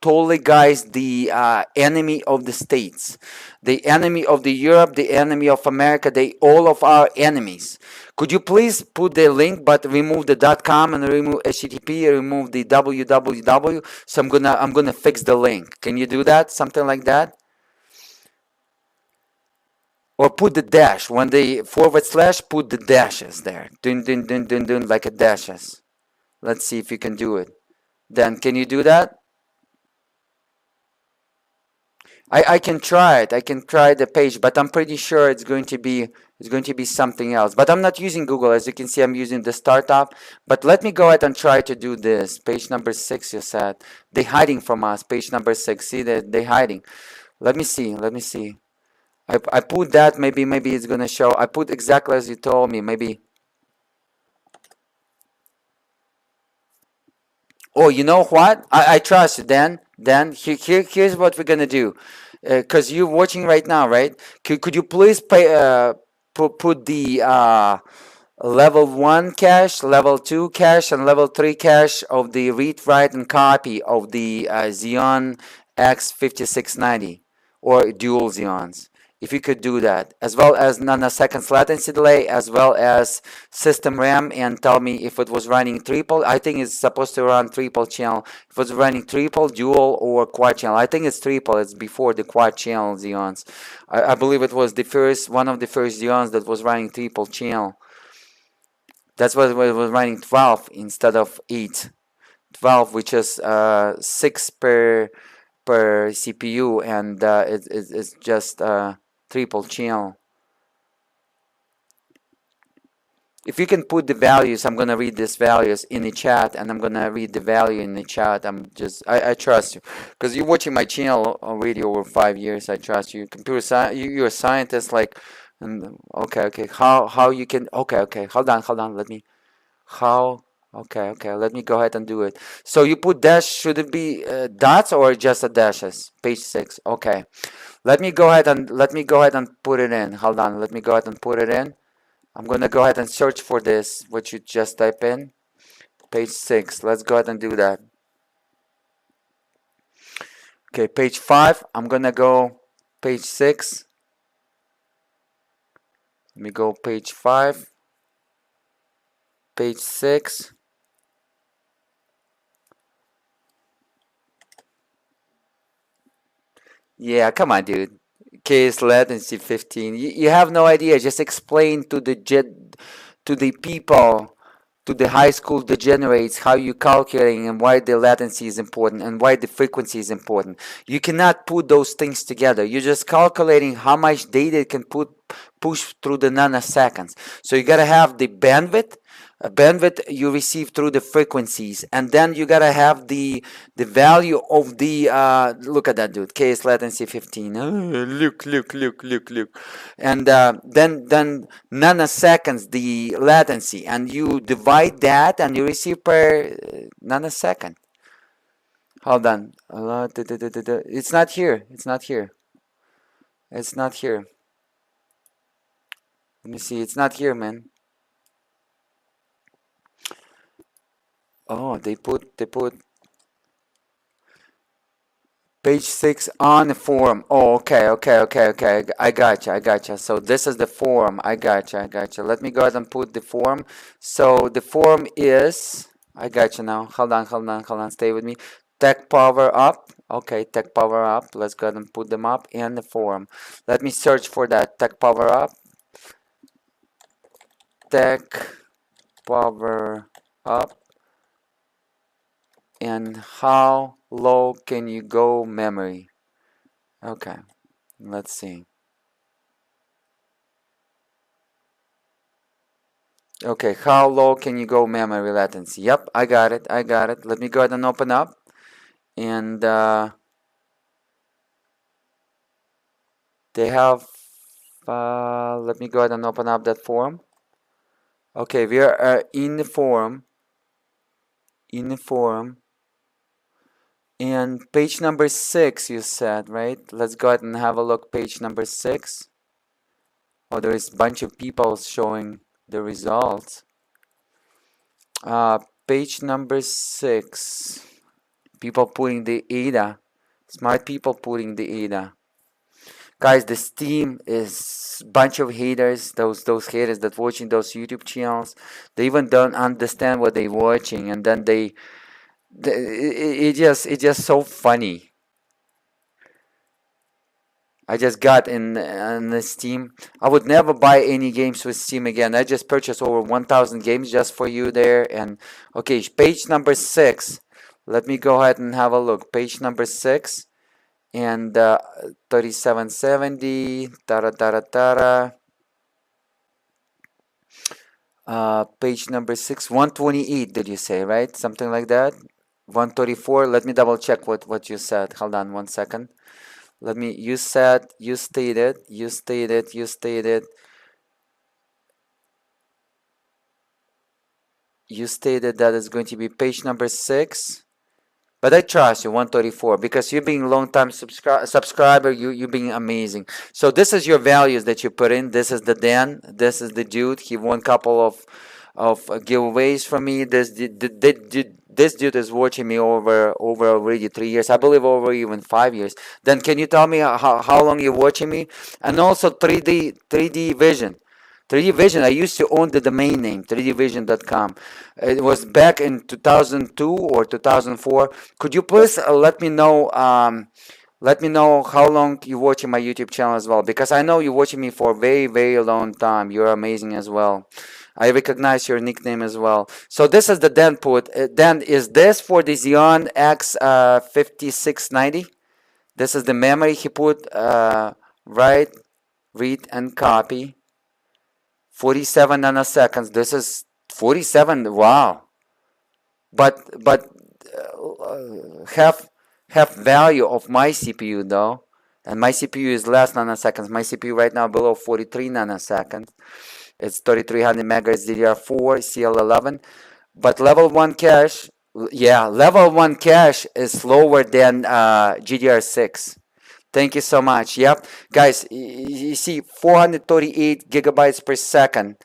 totally, guys, the enemy of the states, the enemy of the Europe, the enemy of America. They all of our enemies. Could you please put the link, but remove the .com and remove HTTP, remove the www? So I'm gonna fix the link. Can you do that? Something like that? Or put the dash when they /, put the dashes there. Dun, like a dashes. Let's see if you can do it. Then can you do that? I can try it. I can try the page, but I'm pretty sure it's going to be something else. But I'm not using Google. As you can see, I'm using the startup. But let me go ahead and try to do this. Page number 6, you said. They're hiding from us. Page number 6. See that they're hiding. Let me see. I put that. Maybe it's gonna show. I put exactly as you told me. Maybe. Oh, you know what? I trust you, Dan. Here's what we're gonna do. Because you're watching right now, right? Could you please put the level 1 cache, level 2 cache, and level 3 cache of the read, write, and copy of the Xeon x5690 or Dual Xeons? If you could do that, as well as nanoseconds latency delay, as well as system RAM, and tell me if it was running triple. I think it's supposed to run triple channel. If it's running triple, dual, or quad channel. I think it's triple. It's before the quad channel Xeons. I believe it was one of the first Xeons that was running triple channel. That's why it was running 12 instead of 8. 12, which is 6 per CPU, and it's just triple channel. if you can put the values, I'm gonna read these values in the chat, and I'm gonna read the value in the chat. I trust you, because you're watching my channel already over 5 years. I trust you. Computer science, you're a scientist, like, and okay. How you can? Okay. Hold on. Let me. How? Okay. Let me go ahead and do it. So you put dash. Should it be dots or just a dashes? Page 6. Okay. Let me go ahead and put it in. Hold on. Let me go ahead and put it in. I'm gonna go ahead and search for this, what you just type in. Page 6. Let's go ahead and do that. Okay, page 5. I'm gonna go page 6. Let me go page 5. Page 6. Yeah, come on, dude. Case latency 15. You have no idea. Just explain to the people, to the high school degenerates, how you calculating and why the latency is important and why the frequency is important. You cannot put those things together. You're just calculating how much data it can push through the nanoseconds. So you gotta have the bandwidth. Bandwidth you receive through the frequencies, and then you gotta have the value of the look at that, dude. Case latency 15. Look, and then nanoseconds the latency, and you divide that and you receive per nanosecond. Hold on. It's not here. Let me see. It's not here, man. Oh, they put page 6 on the forum. Oh, okay. I gotcha. So this is the forum. I gotcha. Let me go ahead and put the forum. So the forum is, I gotcha now. Hold on. Stay with me. Tech power up. Okay, tech power up. Let's go ahead and put them up in the forum. Let me search for that. Tech power up. Tech power up. And how low can you go memory? Okay, let's see. Okay, how low can you go memory latency? Yep, I got it. Let me go ahead and open up. And they have, let me go ahead and open up that forum. Okay, we are in the forum. And page number 6, you said, right? Let's go ahead and have a look. Page number 6. Oh, there is a bunch of people showing the results. Page number 6. People putting the ADA. Smart people putting the ADA. Guys, the Steam is a bunch of haters. Those haters that watching those YouTube channels. They even don't understand what they're watching, and then it's just so funny. I just got in the Steam. I would never buy any games with Steam again. I just purchased over 1,000 games just for you there. And okay, page number 6. Let me go ahead and have a look. Page number 6 and 3770. Page number 6, 128. Did you say, right? Something like that. 134. Let me double check what you said. Hold on 1 second. Let me, you stated that it's going to be page number 6, but I trust you, 134, because you being long-time subscriber, you being amazing. So this is your values that you put in. This is the Dan, this is the dude. He won a couple of giveaways from me. This dude is watching me over already 3 years, I believe, over even 5 years. Then can you tell me how long you're watching me? And also 3D Vision. 3D Vision, I used to own the domain name 3dvision.com. It was back in 2002 or 2004. Could you please let me know how long you're watching my YouTube channel as well, because I know you're watching me for a very long time. You're amazing as well. I recognize your nickname as well. So this is the Dan put. Dan, is this for the Xeon x5690? This is the memory he put. Write, read, and copy. 47 nanoseconds. This is 47. Wow. But half value of my CPU though, and my CPU is less nanoseconds. My CPU right now below 43 nanoseconds. It's 3300 megahertz DDR4 CL11. But level 1 cache, yeah, level 1 cache is slower than GDR6. Thank you so much. Yep, guys, you see 438 gigabytes per second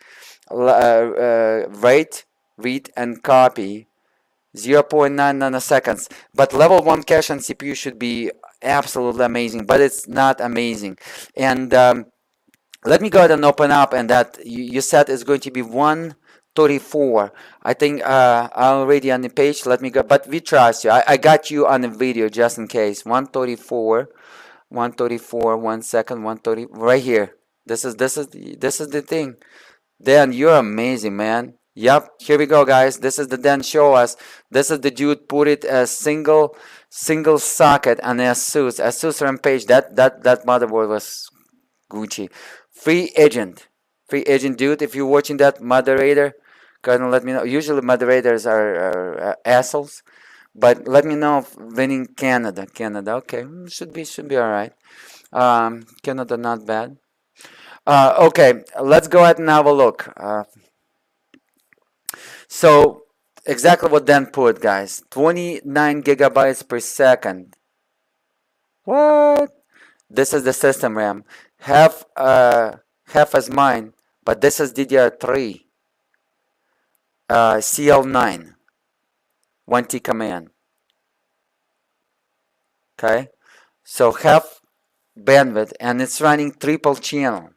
write, read, and copy. 0.9 nanoseconds. But level 1 cache and CPU should be absolutely amazing, but it's not amazing. And let me go ahead and open up, and that you said is going to be 134. I think I'm already on the page. Let me go, but we trust you. I got you on the video just in case. 134, 1 second, 130 right here. This is the thing. Dan, you're amazing, man. Yep, here we go, guys. This is the Dan show us. This is the dude put it as single socket on ASUS Rampage. That motherboard was Gucci. Free agent dude. If you're watching that, moderator, go ahead and let me know. Usually moderators are assholes, but let me know if winning Canada. Okay, should be all right. Canada not bad. Okay, let's go ahead and have a look. So exactly what Dan put, guys. 29 gigabytes per second. What? This is the system RAM. Half as mine, but this is DDR3. CL9. 1T command. Okay. So half bandwidth, and it's running triple channel.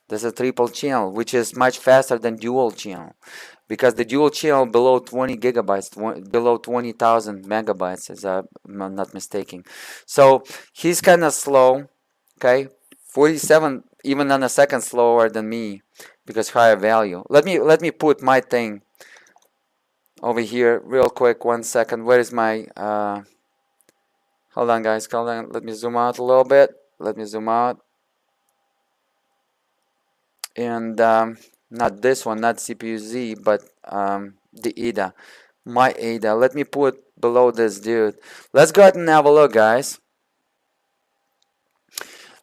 This is triple channel, which is much faster than dual channel, because the dual channel below 20 gigabytes, below 20,000 megabytes, is I'm not mistaken. So he's kind of slow. Okay, 47 even on a second slower than me, because higher value. Let me put my thing over here real quick. 1 second. Where is my hold on, guys, hold on. Let me zoom out a little bit. Let me zoom out. And not this one, not CPU Z, but the ADA, my ADA. Let me put below this dude. Let's go ahead and have a look, guys.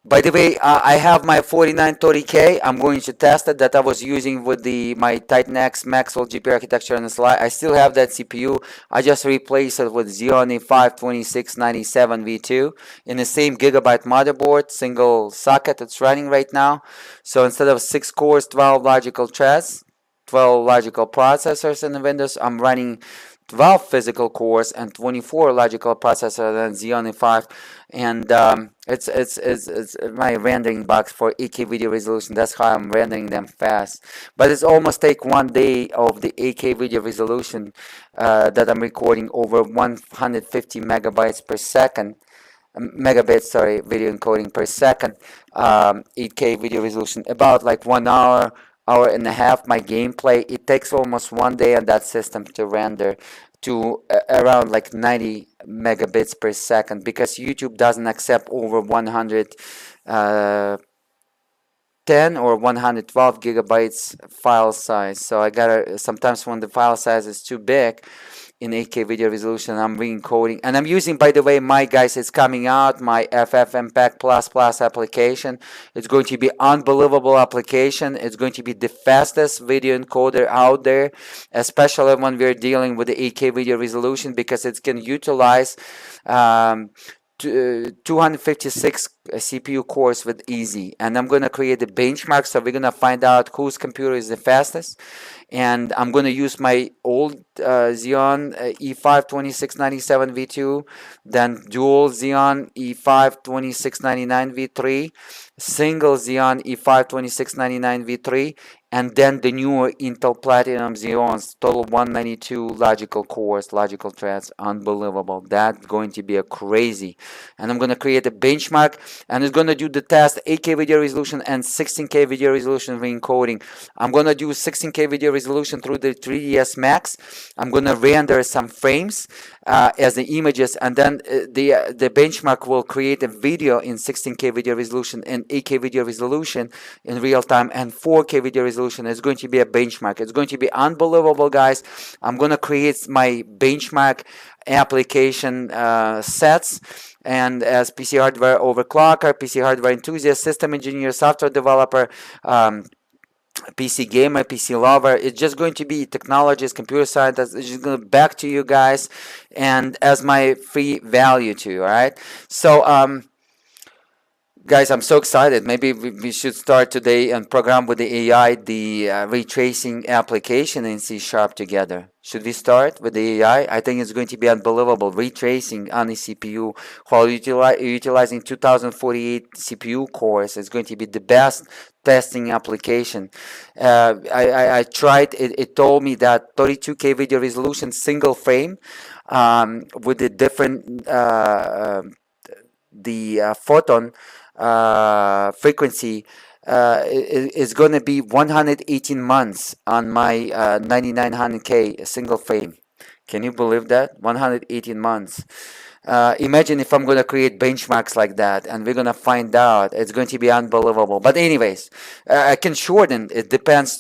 By the way, I have my 4930K. I'm going to test it, that I was using with my Titan X Maxwell GPU architecture on the SLI. I still have that CPU. I just replaced it with Xeon A5 2697 V2 in the same gigabyte motherboard, single socket it's running right now. So instead of 6 cores, 12 logical threads, 12 logical processors in the Windows, I'm running 12 physical cores and 24 logical processors than Xeon A5, and it's my rendering box for 8K video resolution. That's how I'm rendering them fast. But it's almost take 1 day of the 8K video resolution that I'm recording over 150 megabytes per second. Megabits, sorry, video encoding per second. 8K video resolution, about like 1 hour and a half. My gameplay, it takes almost 1 day on that system to render to around like 90 megabits per second, because YouTube doesn't accept over 110 or 112 gigabytes file size. So I gotta, sometimes when the file size is too big in 8K video resolution, I'm re-encoding. And I'm using, by the way, it's coming out, my FFmpeg++ application. It's going to be unbelievable application. It's going to be the fastest video encoder out there, especially when we're dealing with the 8K video resolution, because it can utilize 256 CPU cores with easy. And I'm going to create a benchmark, so we're going to find out whose computer is the fastest. And I'm going to use my old Xeon E5 2697 V2, then dual Xeon E5 2699 V3, single Xeon E5 2699 V3, and then the newer Intel Platinum Xeons, total 192 logical cores, logical threads. Unbelievable. That's going to be a crazy. And I'm going to create a benchmark, and it's going to do the test 8K video resolution and 16K video resolution re-encoding. I'm going to do 16K video resolution through the 3ds Max. I'm going to render some frames as the images, and then the benchmark will create a video in 16K video resolution and 8K video resolution in real time, and 4K video resolution resolution. It's going to be a benchmark. It's going to be unbelievable, guys. I'm going to create my benchmark application sets, and as PC hardware overclocker, PC hardware enthusiast, system engineer, software developer, PC gamer, PC lover, it's just going to be technologist, computer scientist. It's just going to back to you guys and as my free value to you. All right, so guys, I'm so excited. Maybe we should start today and program with the AI the ray tracing application in C# together. Should we start with the AI? I think it's going to be unbelievable. Ray tracing on the CPU while utilizing 2048 CPU cores. It's going to be the best testing application. I tried. It told me that 32K video resolution single frame with the different photon frequency is going to be 118 months on my 9900K single frame. Can you believe that? 118 months. Imagine if I'm going to create benchmarks like that, and we're going to find out. It's going to be unbelievable. But anyways, I can shorten. It depends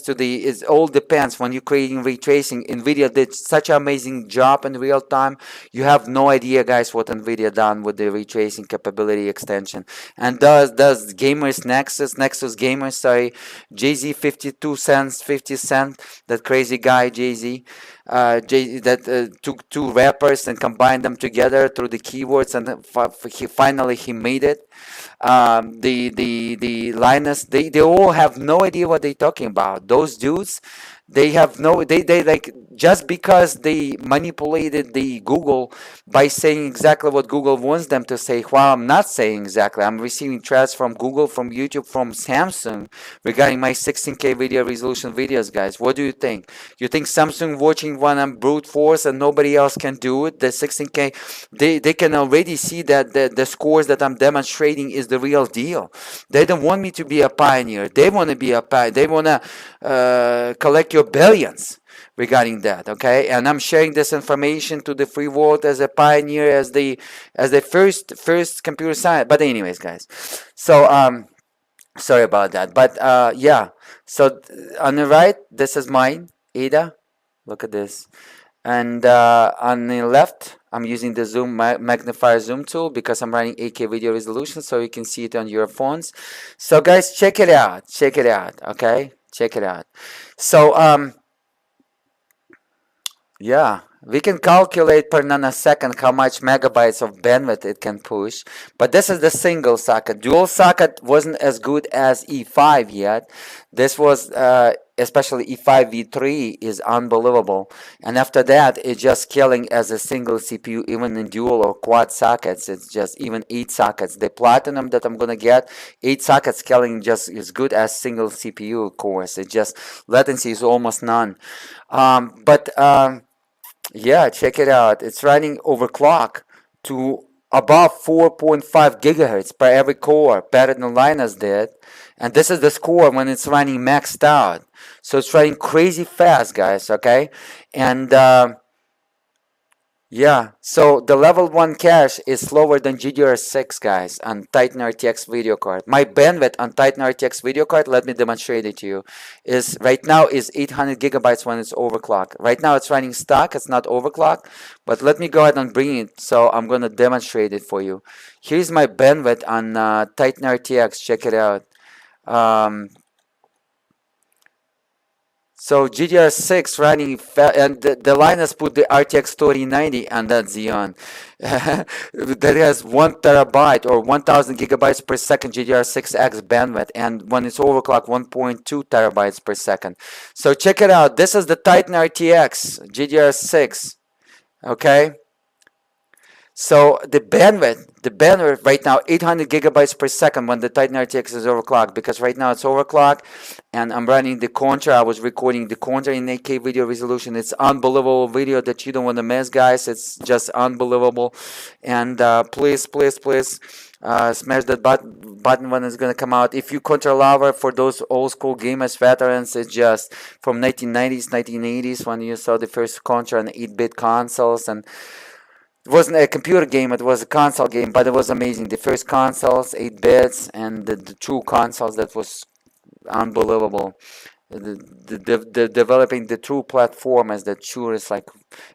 to the. It all depends when you're creating ray tracing. Nvidia did such an amazing job in real time. You have no idea, guys, what Nvidia done with the ray tracing capability extension. And does Gamers Nexus Gamers, sorry, Jay-Z 52 cents, 50 cent, that crazy guy Jay-Z. That took two rappers and combined them together through the keywords, and finally he made it. The Linus, they all have no idea what they're talking about. Those dudes, they have no, they like, just because they manipulated the Google by saying exactly what Google wants them to say, while I'm not saying exactly. I'm receiving threats from Google, from YouTube, from Samsung regarding my 16K video resolution videos, guys. What do you think? You think Samsung watching one on brute force and nobody else can do it? The 16K, they can already see that the scores that I'm demonstrating is the real deal. They don't want me to be a pioneer. They want to be a pioneer. They want to collect your billions regarding that. Okay, and I'm sharing this information to the free world as a pioneer, as the first computer science. But anyways, guys, so sorry about that. But yeah, so on the right, this is mine, Ada. Look at this. And on the left, I'm using the zoom magnifier zoom tool because I'm running 8K video resolution, so you can see it on your phones. So guys, check it out. Check it out. Okay, check it out. So yeah, we can calculate per nanosecond how much megabytes of bandwidth it can push, but this is the single socket. Dual socket wasn't as good as E5 yet. This was especially E5 V3 is unbelievable, and after that it's just killing as a single CPU. Even in dual or quad sockets, it's just even 8 sockets. The platinum that I'm gonna get, 8 sockets killing just as good as single CPU cores. It just latency is almost none. Yeah, check it out. It's running overclock to above 4.5 gigahertz per every core, better than Linus did. And this is the score when it's running maxed out. So it's running crazy fast, guys, okay? And yeah, so the level 1 cache is slower than GDDR6, guys, on Titan RTX video card. My bandwidth on Titan RTX video card, let me demonstrate it to you, is right now is 800 gigabytes when it's overclocked. Right now it's running stock, it's not overclocked, but let me go ahead and bring it, so I'm going to demonstrate it for you. Here's my bandwidth on Titan RTX, check it out. So GDDR6 running, and the Linus put the RTX 3090 on that Xeon. That has 1 terabyte or 1000 gigabytes per second GDDR6X bandwidth, and when it's overclocked, 1.2 terabytes per second. So check it out. This is the Titan RTX GDDR6. Okay. So the bandwidth right now, 800 gigabytes per second when the Titan RTX is overclocked, because right now it's overclocked and I'm running the Contra. I was recording the Contra in 8K video resolution. It's unbelievable video that you don't want to miss, guys. It's just unbelievable. And please smash that button when it's going to come out. If you Contra lover, for those old school gamers, veterans, it's just from 1990s, 1980s when you saw the first Contra on 8-bit consoles. And it wasn't a computer game, it was a console game, but it was amazing. The first consoles, 8 bits, and the true consoles, that was unbelievable. The developing the true platform as that sure is like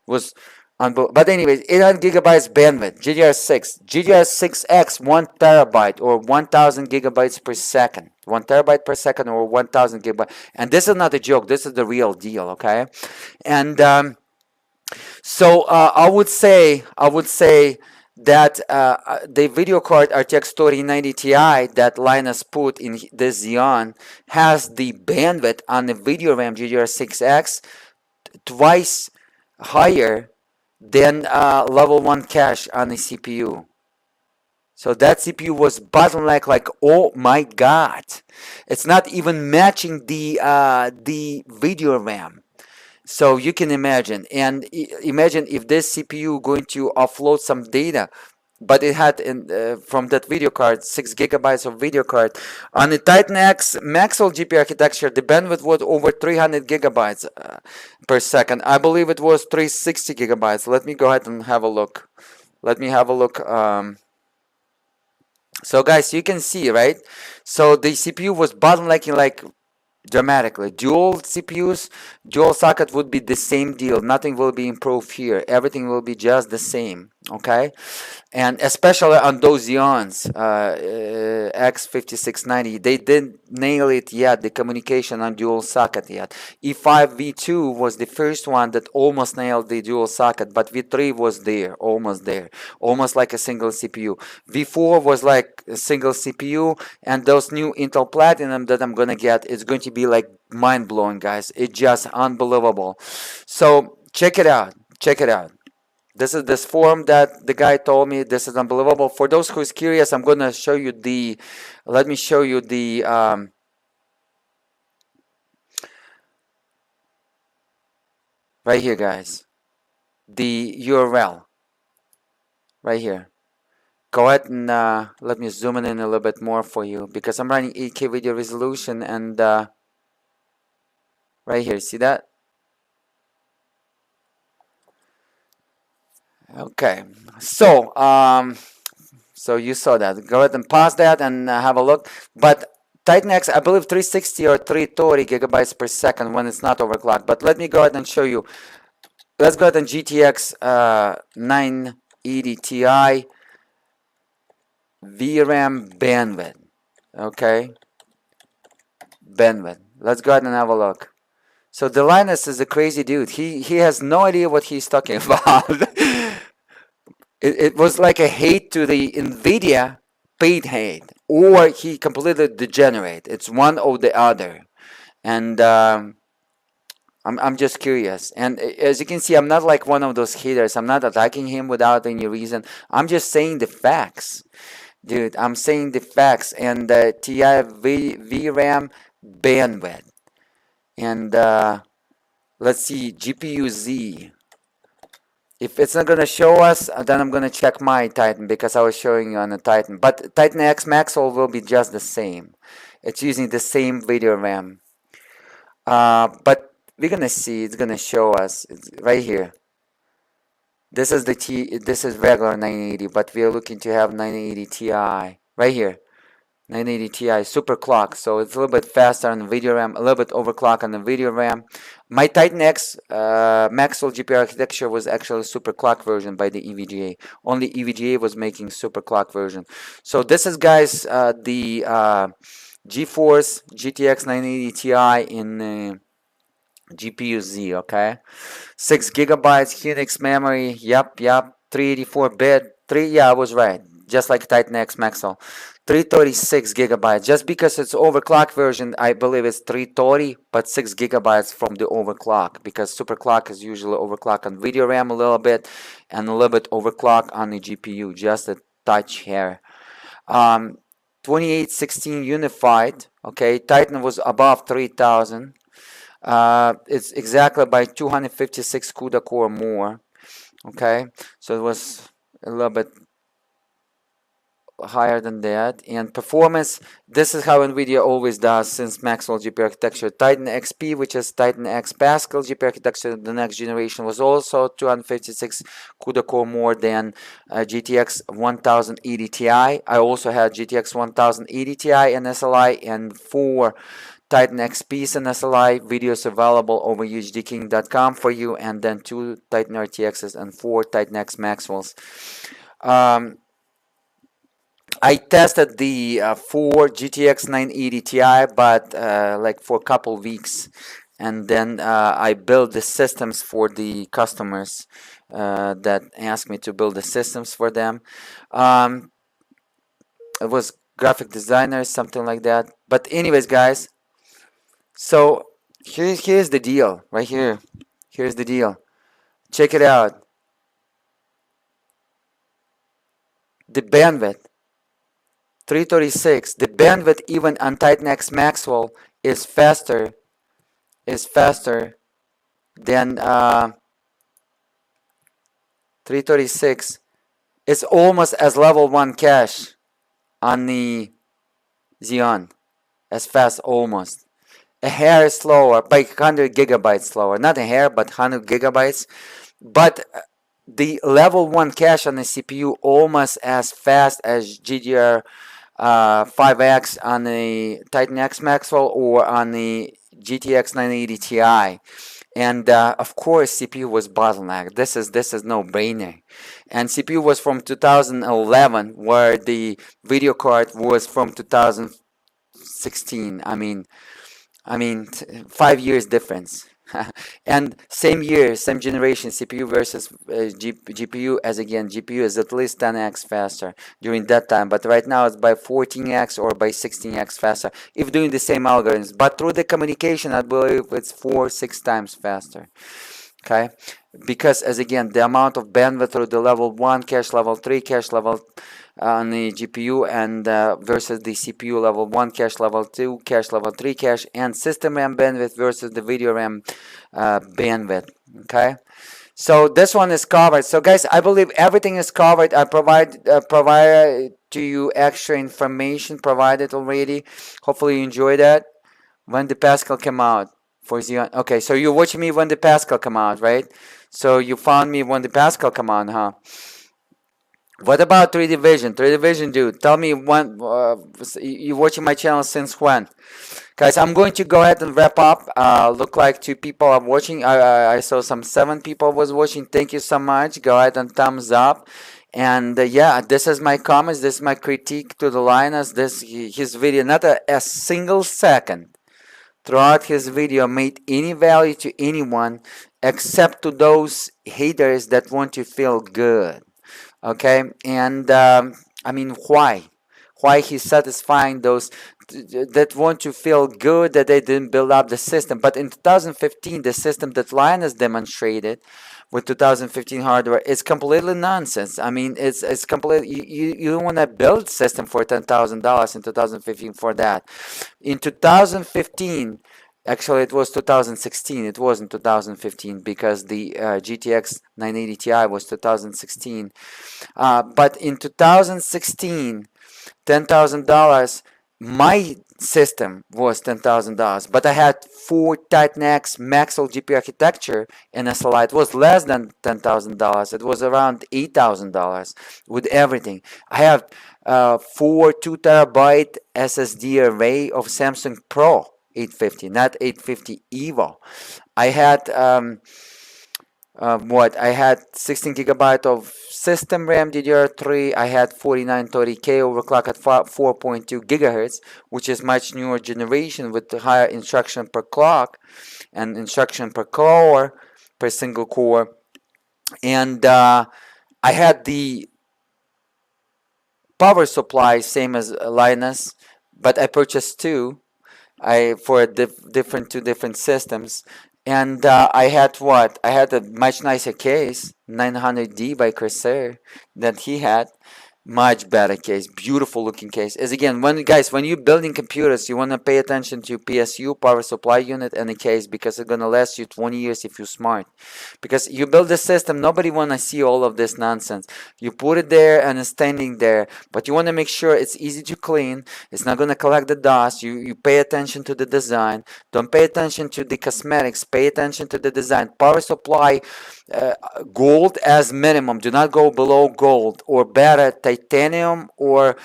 was unbelievable. But anyways, 800 gigabytes bandwidth, GDR6X 1 terabyte or 1000 gigabytes per second, 1 terabyte per second or 1000 gigabytes. And this is not a joke, this is the real deal, okay? And so I would say that the video card RTX 3090 Ti that Linus put in this Xeon has the bandwidth on the video RAM GDR6X twice higher than level 1 cache on the CPU. So that CPU was bottleneck like, oh my god, it's not even matching the video RAM. So you can imagine, and imagine if this CPU going to offload some data, but it had from that video card 6 gigabytes of video card on the Titan X Maxwell GPU architecture. The bandwidth was over 300 gigabytes per second. I believe it was 360 gigabytes. Let me go ahead and have a look. Let me have a look. So guys, you can see, right? So the CPU was bottlenecking like dramatically. Dual CPUs, dual socket would be the same deal. Nothing will be improved here. Everything will be just the same. Okay, and especially on those Xeons, x5690, they didn't nail it yet. The communication on dual socket yet. E5 V2 was the first one that almost nailed the dual socket, but V3 was there, almost like a single CPU. V4 was like a single CPU, and those new Intel Platinum that I'm gonna get is going to be like mind-blowing, guys. It's just unbelievable. So check it out. Check it out. This is this forum that the guy told me. This is unbelievable. For those who's curious, I'm gonna show you the. Let me show you the. Right here, guys. The URL. Right here. Go ahead and let me zoom in a little bit more for you because I'm running 8K video resolution and right here. See that? Okay, so so you saw that. Go ahead and pause that and have a look. But Titan X, I believe 360 or 330 gigabytes per second when it's not overclocked. But let me go ahead and show you. Let's go ahead and GTX 980 Ti VRAM bandwidth. Okay, bandwidth. Let's go ahead and have a look. So the Linus is a crazy dude. He has no idea what he's talking about. It was like a hate to the Nvidia, paid hate, or he completely degenerate. It's one or the other, and I'm just curious. And as you can see, I'm not like one of those haters. I'm not attacking him without any reason. I'm just saying the facts, dude. I'm saying the facts. And TI VRAM bandwidth, and let's see GPU Z. If it's not going to show us, then I'm going to check my Titan because I was showing you on the Titan. But Titan X Maxwell will be just the same. It's using the same video RAM. But we're going to see. It's going to show us. It's right here. This is this is regular 980, but we are looking to have 980 Ti. Right here. 980 Ti super clock, so it's a little bit faster on the video RAM, a little bit overclock on the video RAM. My Titan X Maxwell GPU architecture was actually super clock version by the EVGA. Only EVGA was making super clock version. So this is, guys, the GeForce GTX 980 Ti in GPU Z. Okay, 6 gigabytes Unix memory. Yep, 384-bit. Yeah, I was right. Just like Titan X Maxwell. 336 gigabytes. Just because it's overclock version, I believe it's 330, but 6 gigabytes from the overclock, because superclock is usually overclock on video RAM a little bit and a little bit overclock on the GPU, just a touch here. 2816 unified. Okay, Titan was above 3000. It's exactly by 256 CUDA core more. Okay, so it was a little bit higher than that. And performance, this is how Nvidia always does since Maxwell GPU architecture. Titan XP, which is Titan X Pascal GPU architecture, the next generation, was also 256 CUDA core more than GTX 1080 Ti. I also had GTX 1080 Ti and SLI, and for Titan XPs and SLI videos available over UHDk1ng for you, and then 2 Titan RTXs and 4 Titan X Maxwells. I tested the 4 GTX 980 Ti, but like for a couple weeks, and then I built the systems for the customers that asked me to build the systems for them. It was graphic designers, something like that. But anyways, guys, so here's the deal right here. Here's the deal. Check it out. The bandwidth, 336. The bandwidth even on Titan X Maxwell is faster than 336. It's almost as level 1 cache on the Xeon. As fast, almost. A hair slower, by 100 gigabytes slower. Not a hair, but 100 gigabytes. But the level 1 cache on the CPU almost as fast as GDR5X on the Titan X Maxwell or on the GTX 980 Ti. And of course, CPU was bottlenecked. This is no brainer. And CPU was from 2011, where the video card was from 2016. I mean, 5 years difference. And same year, same generation, CPU versus GPU, as again, GPU is at least 10x faster during that time, but right now it's by 14x or by 16x faster if doing the same algorithms. But through the communication, I believe it's 4-6 times faster. Okay, because as again, the amount of bandwidth through the level 1 cache, level 3 cache, level on the GPU, and versus the CPU level 1 cache, level 2 cache, level 3 cache, and system RAM bandwidth versus the video RAM bandwidth. Okay, so this one is covered. So guys, I believe everything is covered. I provide to you extra information provided already. Hopefully you enjoy that. When the Pascal came out for Xeon. Okay, so you're watching me when the Pascal come out, right? So you found me when the Pascal come out, huh? What about 3D Vision? 3D Vision, dude, tell me when you're watching my channel since when? Guys, I'm going to go ahead and wrap up. Look like 2 people are watching. I saw some 7 people was watching. Thank you so much. Go ahead and thumbs up. And yeah, this is my comments. This is my critique to the Linus. His video, not a single second throughout his video made any value to anyone except to those haters that want to feel good. Okay, and I mean, why he's satisfying those that want to feel good that they didn't build up the system? But in 2015, the system that Linus demonstrated with 2015 hardware is completely nonsense. I mean, it's completely, you don't want to build system for $10,000 in 2015 for that. In 2015, actually, it was 2016. It wasn't 2015 because the GTX 980 Ti was 2016. But in 2016, $10,000, my system was $10,000. But I had 4 Titan X Maxwell GPU architecture in SLI. It was less than $10,000. It was around $8,000 with everything. I have 4 2 terabyte SSD array of Samsung Pro 850, not 850 Evo. I had I had 16 gigabyte of system RAM DDR3. I had 4930K overclock at 4.2 gigahertz, which is much newer generation with the higher instruction per clock and instruction per core, per single core. And I had the power supply same as Linus, but I purchased 2. For two different systems, and I had what? I had a much nicer case, 900D by Corsair, that he had. Much better case, beautiful looking case. As again, when you're building computers, you want to pay attention to PSU, power supply unit, and the case, because it's gonna last you 20 years if you're smart. Because you build the system, nobody wanna see all of this nonsense. You put it there and it's standing there, but you want to make sure it's easy to clean. It's not gonna collect the dust. You pay attention to the design. Don't pay attention to the cosmetics. Pay attention to the design. Power supply, gold as minimum. Do not go below gold, or better titanium or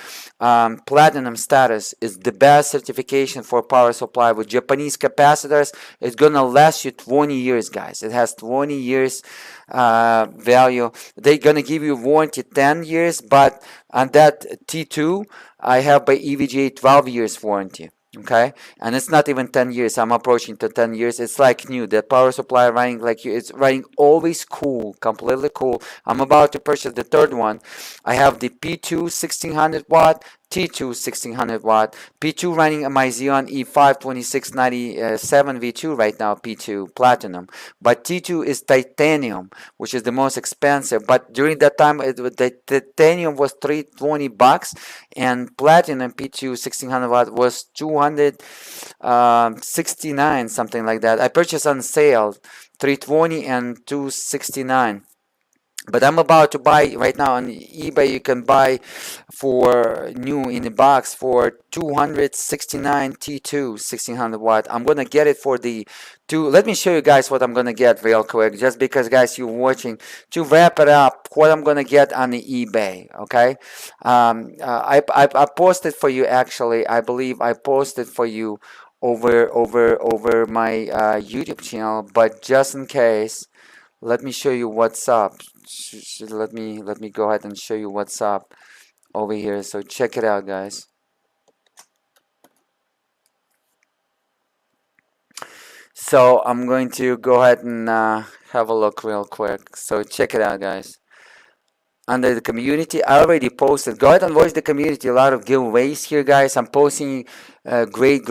platinum status is the best certification for power supply with Japanese capacitors. It's gonna last you 20 years, guys. It has 20 years value. They're gonna give you warranty 10 years, but on that T2 I have by EVGA 12 years warranty. Okay, and it's not even 10 years. I'm approaching to 10 years. It's like new. The power supply running like you. It's running always cool, completely cool. I'm about to purchase the third one. I have the P2 1600 watt, T2 1600 watt, P2 running on my Xeon E5 2697 V2 right now, P2 platinum, but T2 is titanium, which is the most expensive. But during that time, the titanium was $320, and platinum P2 1600 watt was 269, something like that. I purchased on sale 320 and 269. But I'm about to buy right now on eBay. You can buy for new in the box for 269 T2 1600 watt. I'm gonna get it for the two. Let me show you guys what I'm gonna get real quick, just because guys you're watching. To wrap it up, what I'm gonna get on the eBay. Okay, I posted for you actually. I believe I posted for you over my YouTube channel. But just in case, let me show you what's up. Let me go ahead and show you what's up over here. So check it out, guys. So I'm going to go ahead and have a look real quick. So check it out, guys. Under the community, I already posted. Go ahead and watch the community. A lot of giveaways here, guys. I'm posting great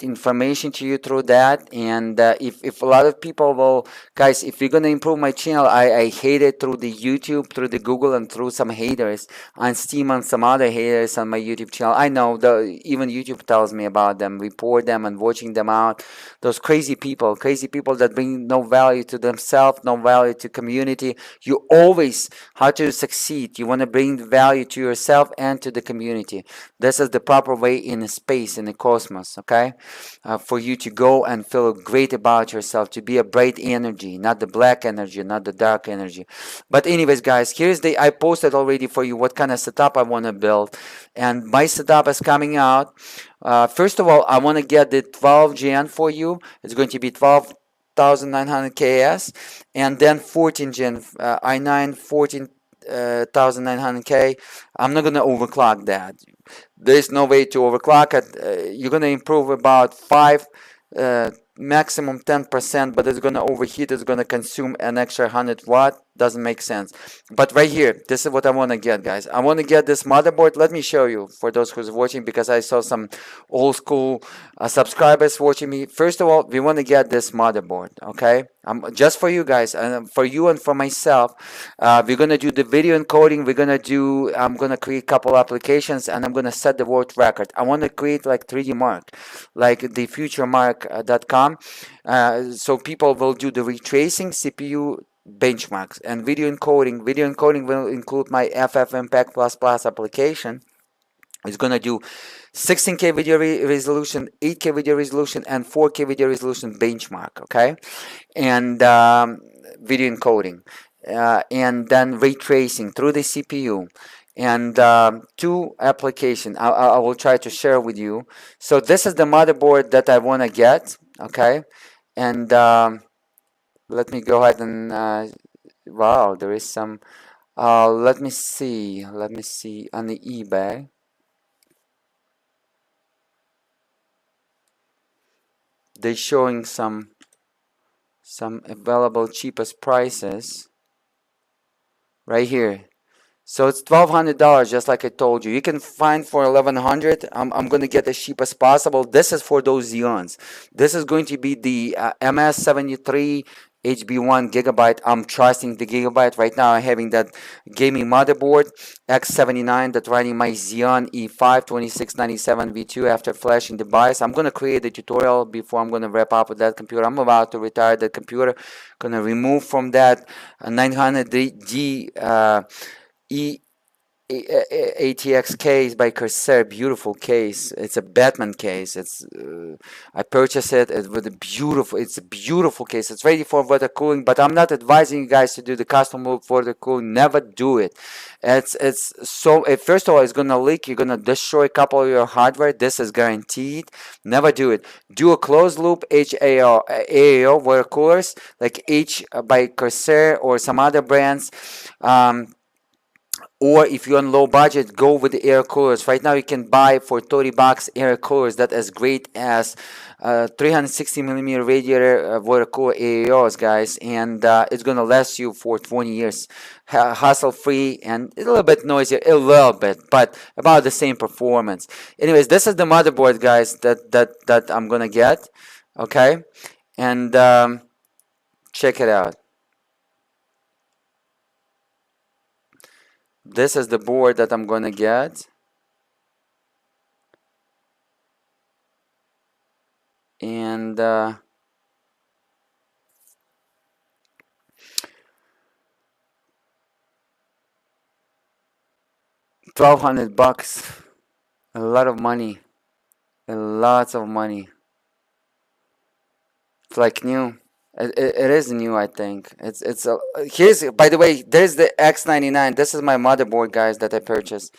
information to you through that. And if a lot of people will, guys, if you're gonna improve my channel, I hate it through the YouTube, through the Google, and through some haters on Steam and some other haters on my YouTube channel. I know even YouTube tells me about them, report them, and watching them out. Those crazy people that bring no value to themselves, no value to community. You always have to succeed. You want to bring value to yourself and to the community. This is the proper way in space, in the cosmos, okay? For you to go and feel great about yourself, to be a bright energy, not the black energy, not the dark energy. But anyways, guys, here's I posted already for you what kind of setup I want to build. And my setup is coming out. First of all, I want to get the 12 gen for you. It's going to be 12,900 KS, and then 14 gen i9 14,900K. I'm not gonna overclock that. There's no way to overclock it. You're gonna improve about 5, maximum 10%, but it's gonna overheat. It's gonna consume an extra 100 watt. Doesn't make sense. But right here, this is what I want to get, guys. I want to get this motherboard. Let me show you for those who's watching, because I saw some old school subscribers watching me. First of all, we want to get this motherboard, okay? Just for you guys, and for you and for myself. We're gonna do the video encoding. I'm gonna create a couple applications, and I'm gonna set the world record. I want to create like 3D Mark, like the futuremark.com, so people will do the retracing, CPU benchmarks, and video encoding. Video encoding will include my FFmpeg++ application. It's gonna do 16K video resolution, 8K video resolution, and 4K video resolution benchmark, okay? And video encoding, and then ray tracing through the CPU, and 2 applications I will try to share with you. So this is the motherboard that I want to get, okay? And let me go ahead and wow, there is some let me see on the eBay. They're showing some available cheapest prices right here. So it's $1,200, just like I told you. You can find for $1,100. I'm going to get as cheap as possible. This is for those Xeons. This is going to be the MS73 HB1 gigabyte. I'm trusting the gigabyte. Right now I'm having that gaming motherboard X79 that's running my Xeon E5 2697 V2 after flashing the BIOS. I'm going to create a tutorial before I'm going to wrap up with that computer. I'm about to retire that computer. Going to remove from that 900D ATX case by Corsair, beautiful case. It's a Batman case. It's I purchased it with a beautiful. It's a beautiful case. It's ready for water cooling, but I'm not advising you guys to do the custom loop for the cooling. Never do it. It's so. First of all, it's gonna leak. You're gonna destroy a couple of your hardware. This is guaranteed. Never do it. Do a closed loop AAO water coolers like H by Corsair or some other brands. Or if you're on low budget, go with the air coolers. Right now you can buy for 30 bucks air coolers that as great as 360 millimeter radiator water cooler AAOs, guys, and it's gonna last you for 20 years, hassle free, and a little bit noisier, a little bit, but about the same performance. Anyways, this is the motherboard, guys, that I'm gonna get. Okay, and check it out. This is the board that I'm gonna get, and $1,200, a lot of money, lots of money. It's like new. It is new, I think. It's here's, by the way, there's the X99. This is my motherboard, guys, that I purchased.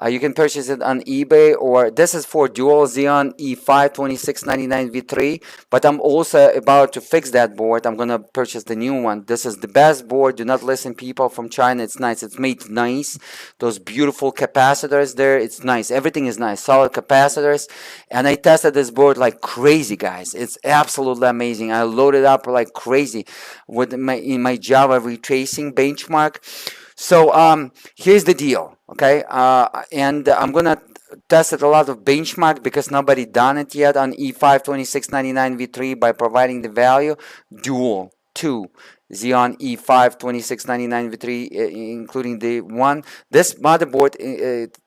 You can purchase it on eBay, or this is for Dual Xeon E5 2699 V3, but I'm also about to fix that board. I'm gonna purchase the new one. This is the best board. Do not listen, people from China. It's nice. It's made nice. Those beautiful capacitors there. It's nice. Everything is nice. Solid capacitors. And I tested this board like crazy, guys. It's absolutely amazing. I loaded up like crazy with in my Java retracing benchmark. So here's the deal, okay? And I'm gonna test it a lot of benchmark because nobody done it yet on E5 2699 V3 by providing the value dual 2 Xeon E5 2699 V3, including the one. This motherboard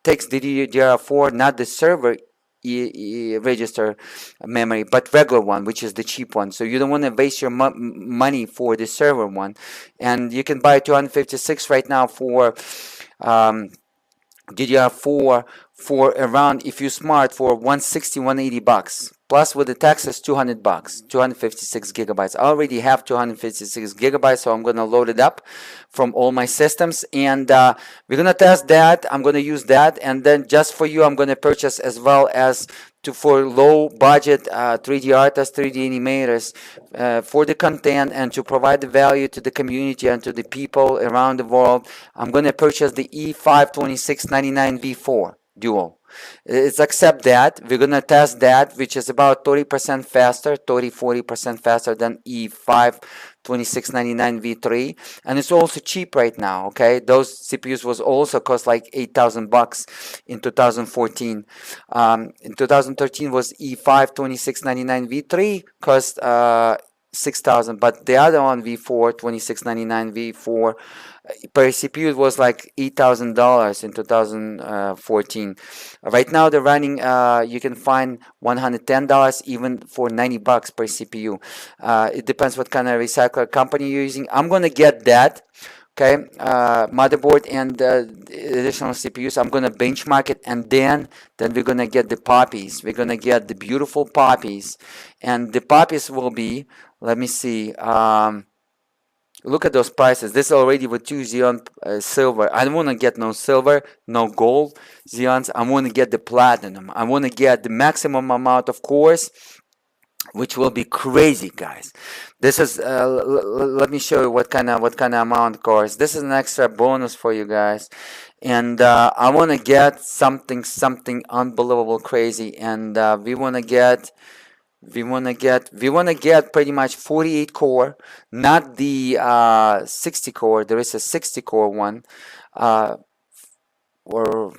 takes DDR4, not the server register memory, but regular one, which is the cheap one. So you don't want to waste your money for the server one, and you can buy 256 right now for DDR4 for around, if you're smart, for 160 180 bucks. Plus with the taxes, 200 bucks, 256 gigabytes. I already have 256 gigabytes, so I'm gonna load it up from all my systems, and we're gonna test that. I'm gonna use that, and then just for you, I'm gonna purchase as well as for low budget 3D artists, 3D animators for the content and to provide the value to the community and to the people around the world. I'm gonna purchase the E5 2699 V4 Dual. It's accept that. We're gonna test that, which is about 30% faster, 30-40% faster than E5 2699 V3, and it's also cheap right now. Okay, those CPUs was also cost like 8,000 bucks in 2014. In 2013 was E5 2699 V3 cost 6,000, but the other one V4 2699 V4 per CPU was like $8,000 in 2014. Right now they're running, you can find $110 even for 90 bucks per CPU. It depends what kind of recycler company you're using. I'm gonna get that. Okay, motherboard and additional CPUs. I'm gonna benchmark it, and then we're gonna get the poppies. We're gonna get the beautiful poppies, and the poppies will be, let me see, look at those prices. This is already with 2 Xeon silver. I don't want to get no silver, no gold Xeons. I want to get the platinum. I want to get the maximum amount of cores, which will be crazy, guys. This is let me show you what kind of amount of cores. This is an extra bonus for you guys, and I want to get something unbelievable crazy, and we want to get pretty much 48 core, not the 60 core. There is a 60 core one, or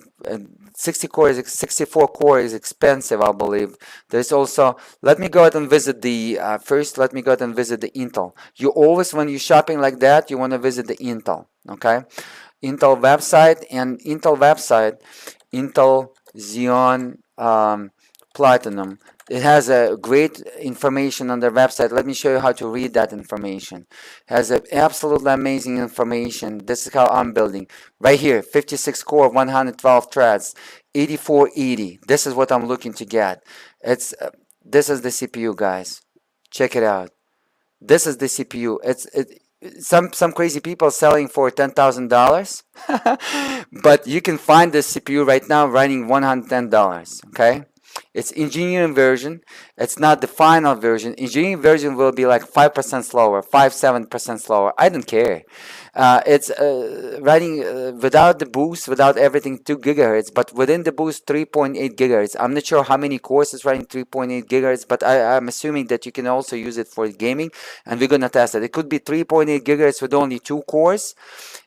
60 core is 64 core is expensive, I believe. There's also, let me go ahead and visit the first. Let me go ahead and visit the Intel. You always, when you're shopping like that, you want to visit the Intel. Okay, Intel website, and Intel website, Intel Xeon Platinum. It has a great information on their website. Let me show you how to read that information. It has a absolutely amazing information. This is how I'm building. Right here, 56 core, 112 threads, 8480. This is what I'm looking to get. It's this is the CPU, guys. Check it out. This is the CPU. Some crazy people selling for $10,000, but you can find this CPU right now running $110. Okay, it's engineering version. It's not the final version. Engineering version will be like 5% slower, 7% slower. I don't care. It's running without the boost, without everything, 2 gigahertz, but within the boost 3.8 gigahertz. I'm not sure how many cores is running 3.8 gigahertz, but I'm assuming that you can also use it for gaming, and we're gonna test it. It could be 3.8 gigahertz with only 2 cores,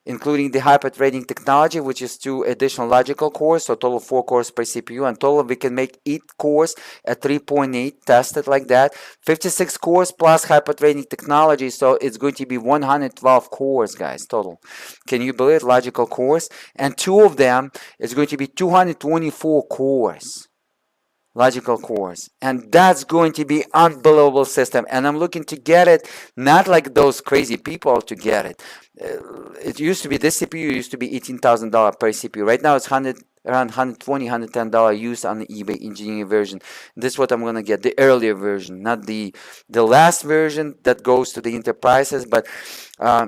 including the hyper-threading technology, which is 2 additional logical cores, so total 4 cores per CPU, and total we can make 8 cores at 3.8, tested like that. 56 cores plus hyper-threading technology, so it's going to be 112 cores, guys, total. Can you believe it? Logical cores, and 2 of them is going to be 224 cores. Logical cores, and that's going to be unbelievable system, and I'm looking to get it not like those crazy people to get it. It used to be, this CPU used to be $18,000 per CPU. Right now it's around $120, $110 used on the eBay engineering version. This is what I'm gonna get, the earlier version, not the last version that goes to the enterprises. But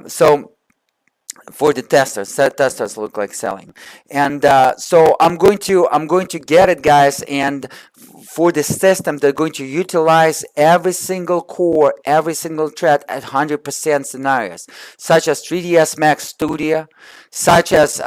so for the testers, testers look like selling, and so I'm going to get it, guys. And for the system, they're going to utilize every single core, every single thread at 100% scenarios, such as 3ds Max Studio, such as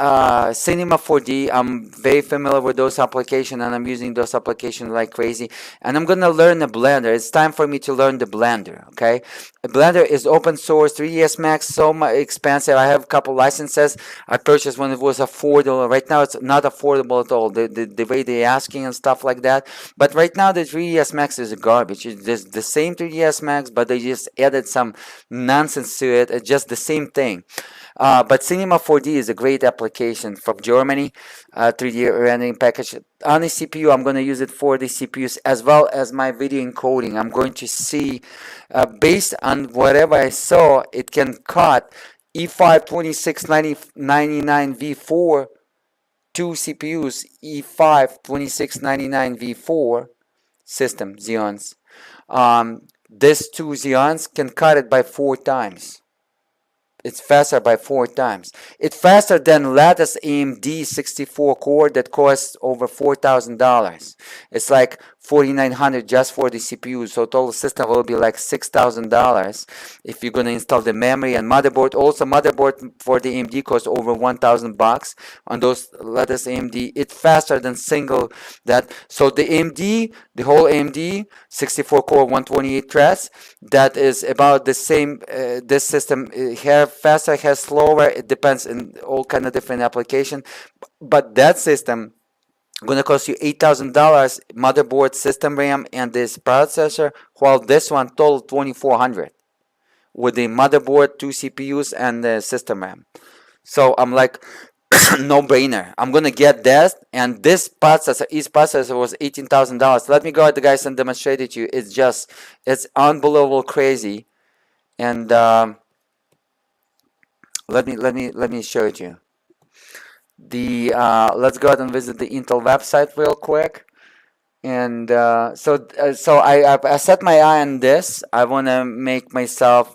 Cinema 4D. I'm very familiar with those applications, and I'm using those applications like crazy. And I'm gonna learn the Blender. It's time for me to learn the Blender. Okay, Blender is open source. 3ds Max so much expensive. I have a couple licenses. I purchased when it was affordable. Right now it's not affordable at all. The way they're asking and stuff like that. But right now the 3ds Max is garbage. It's the same 3ds Max, but they just added some nonsense to it. It's just the same thing. But Cinema 4D is a great application from Germany, 3D rendering package. On the CPU, I'm going to use it for the CPUs as well as my video encoding. I'm going to see, based on whatever I saw, it can cut E5 2699 V4, 2 CPUs, E5 2699 V4 system, Xeons. This 2 Xeons can cut it by 4 times. It's faster by 4 times. It's faster than latest AMD 64 core that costs over $4,000. It's like $4,900 just for the CPU. So total system will be like $6,000 if you're gonna install the memory and motherboard. Also, motherboard for the AMD costs over $1,000 on those latest AMD. It's faster than single that. So the AMD, the whole AMD 64 core 128 threads, that is about the same. This system have faster, has slower. It depends in all kind of different application, but that system gonna cost you $8,000 motherboard, system RAM, and this processor, while this one total $2,400 with the motherboard, 2 CPUs, and the system RAM. So I'm like, no brainer. I'm gonna get that, and this processor, each processor was $18,000. Let me go ahead, guys, and demonstrate it to you. It's unbelievable, crazy, and let me show it to you. Let's go ahead and visit the Intel website real quick. And so I set my eye on this. I want to make myself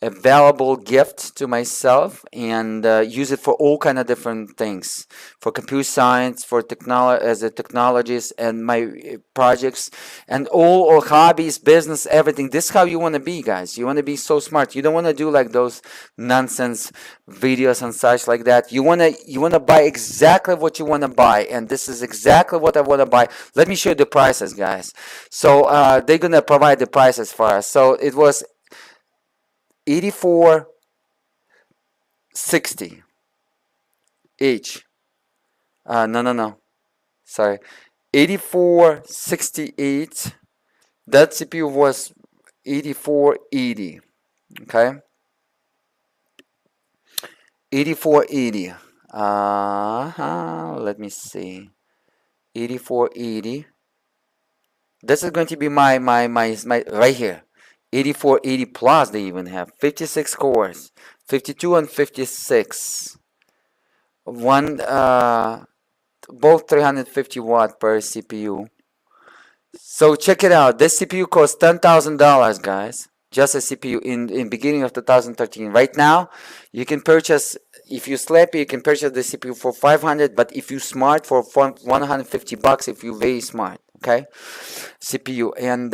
a valuable gift to myself and use it for all kind of different things, for computer science, for technology, as a technologist, and my projects, and all hobbies, business, everything. This is how you want to be, guys. You want to be so smart. You don't want to do like those nonsense videos and such like that. You want to buy exactly what you want to buy, and this is exactly what I want to buy. Let me show you the prices, guys. So they're gonna provide the prices for us. So it was $84.60 each. No. Sorry, $84.68. That CPU was $84.80. Okay, $84.80. Let me see. 8480. This is going to be my right here. 8480 plus. They even have 56 cores, 52 and 56. One both 350 watt per CPU. So check it out. This CPU costs $10,000, guys. Just a CPU in beginning of 2013. Right now, you can purchase, if you sleepy, you can purchase the CPU for 500. But if you smart, for 150 bucks, if you very smart. Okay, CPU, and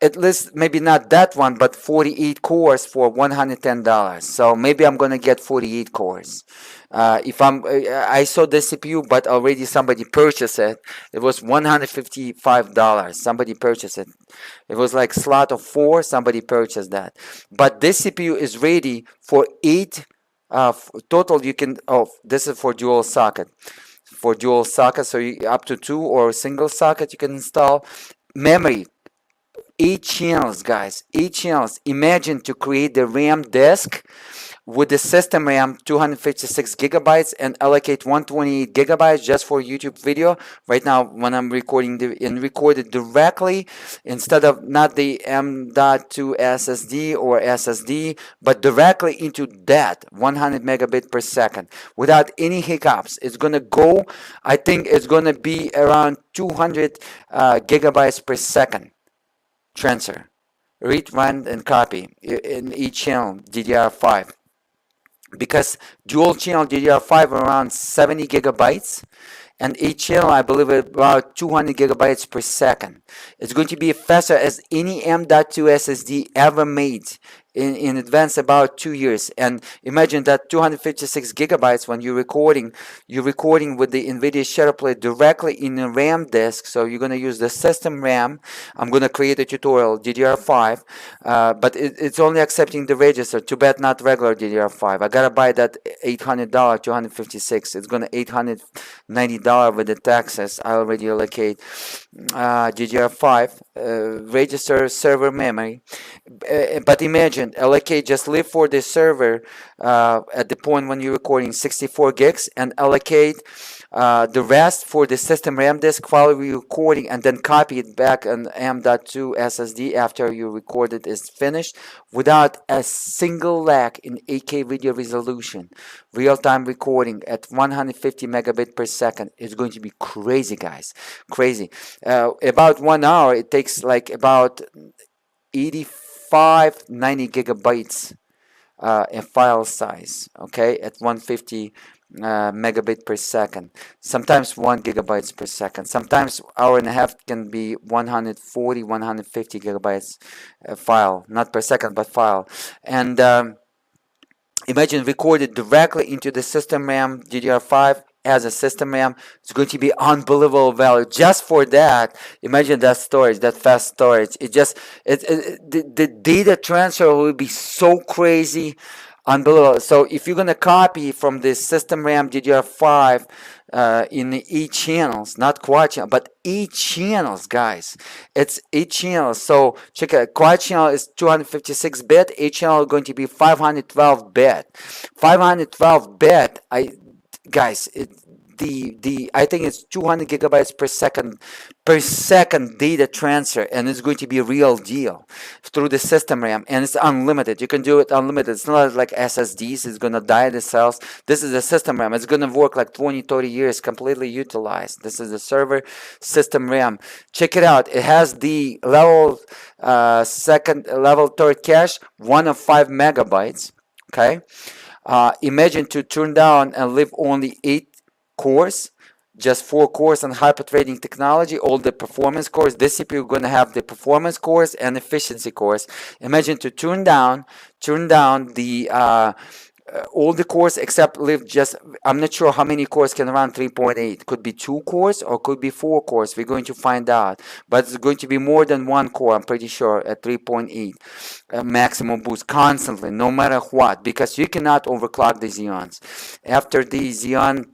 at least maybe not that one, but 48 cores for $110. So maybe I'm gonna get 48 cores. If I saw the CPU, but already somebody purchased it. It was $155. Somebody purchased it. It was like slot of 4. Somebody purchased that. But this CPU is ready for 8 total. You can. Oh, this is for dual socket. For dual socket, so you, up to 2 or single socket you can install. Memory. 8 channels, guys. 8 channels. Imagine to create the RAM disk with the system RAM 256 gigabytes and allocate 128 gigabytes just for YouTube video. Right now, when I'm recording and record it directly instead of not the M.2 SSD or SSD, but directly into that 100 megabit per second without any hiccups. It's gonna go. I think it's gonna be around 200 gigabytes per second. Transfer, read, run, and copy in each channel DDR5, because dual channel DDR5 around 70 gigabytes, and each channel I believe about 200 gigabytes per second. It's going to be faster as any M.2 SSD ever made in advance, about 2 years. And imagine that 256 gigabytes when you're recording with the Nvidia shader plate directly in a RAM disk. So you're going to use the system RAM. I'm going to create a tutorial DDR5, but it's only accepting the register. Too bad not regular DDR5. I gotta buy that $800 256. It's going to $890 with the taxes. I already allocate DDR5 register server memory. But imagine allocate, just leave for the server at the point when you're recording 64 gigs, and allocate the rest for the system RAM disk while you're recording, and then copy it back on M.2 SSD after your recorded is finished without a single lag in 8K video resolution. Real-time recording at 150 megabit per second. It's going to be crazy, guys. Crazy. About 1 hour, it takes like about 90 gigabytes in file size, okay, at 150 megabit per second. Sometimes 1 gigabytes per second. Sometimes hour and a half can be 140 150 gigabytes file, not per second but file. And imagine recorded directly into the system RAM DDR5 as a system RAM. It's going to be unbelievable value just for that. Imagine that storage, that fast storage. The data transfer will be so crazy, unbelievable. So if you're gonna copy from the system RAM DDR5 in 8 channels, not quad channel, but 8 channels, guys. It's 8 channels. So check it. Quad channel is 256 bit. 8 channel is going to be 512 bit. 512 bit. Guys, I think it's 200 gigabytes per second data transfer, and it's going to be a real deal through the system RAM, and it's unlimited. You can do it unlimited. It's not like SSDs. It's gonna die the cells. This is a system RAM. It's gonna work like 20-30 years completely utilized. This is the server system RAM. Check it out. It has the level third cache, 1 of 5 megabytes. Okay. Imagine to turn down and leave only 8 cores, just 4 cores on hyper-threading technology, all the performance cores. This CPU is going to have the performance cores and efficiency cores. Imagine to turn down the all the cores except leave just, I'm not sure how many cores can run 3.8. Could be 2 cores or could be 4 cores. We're going to find out. But it's going to be more than 1 core, I'm pretty sure, at 3.8 maximum boost constantly, no matter what, because you cannot overclock the Xeons. After the Xeon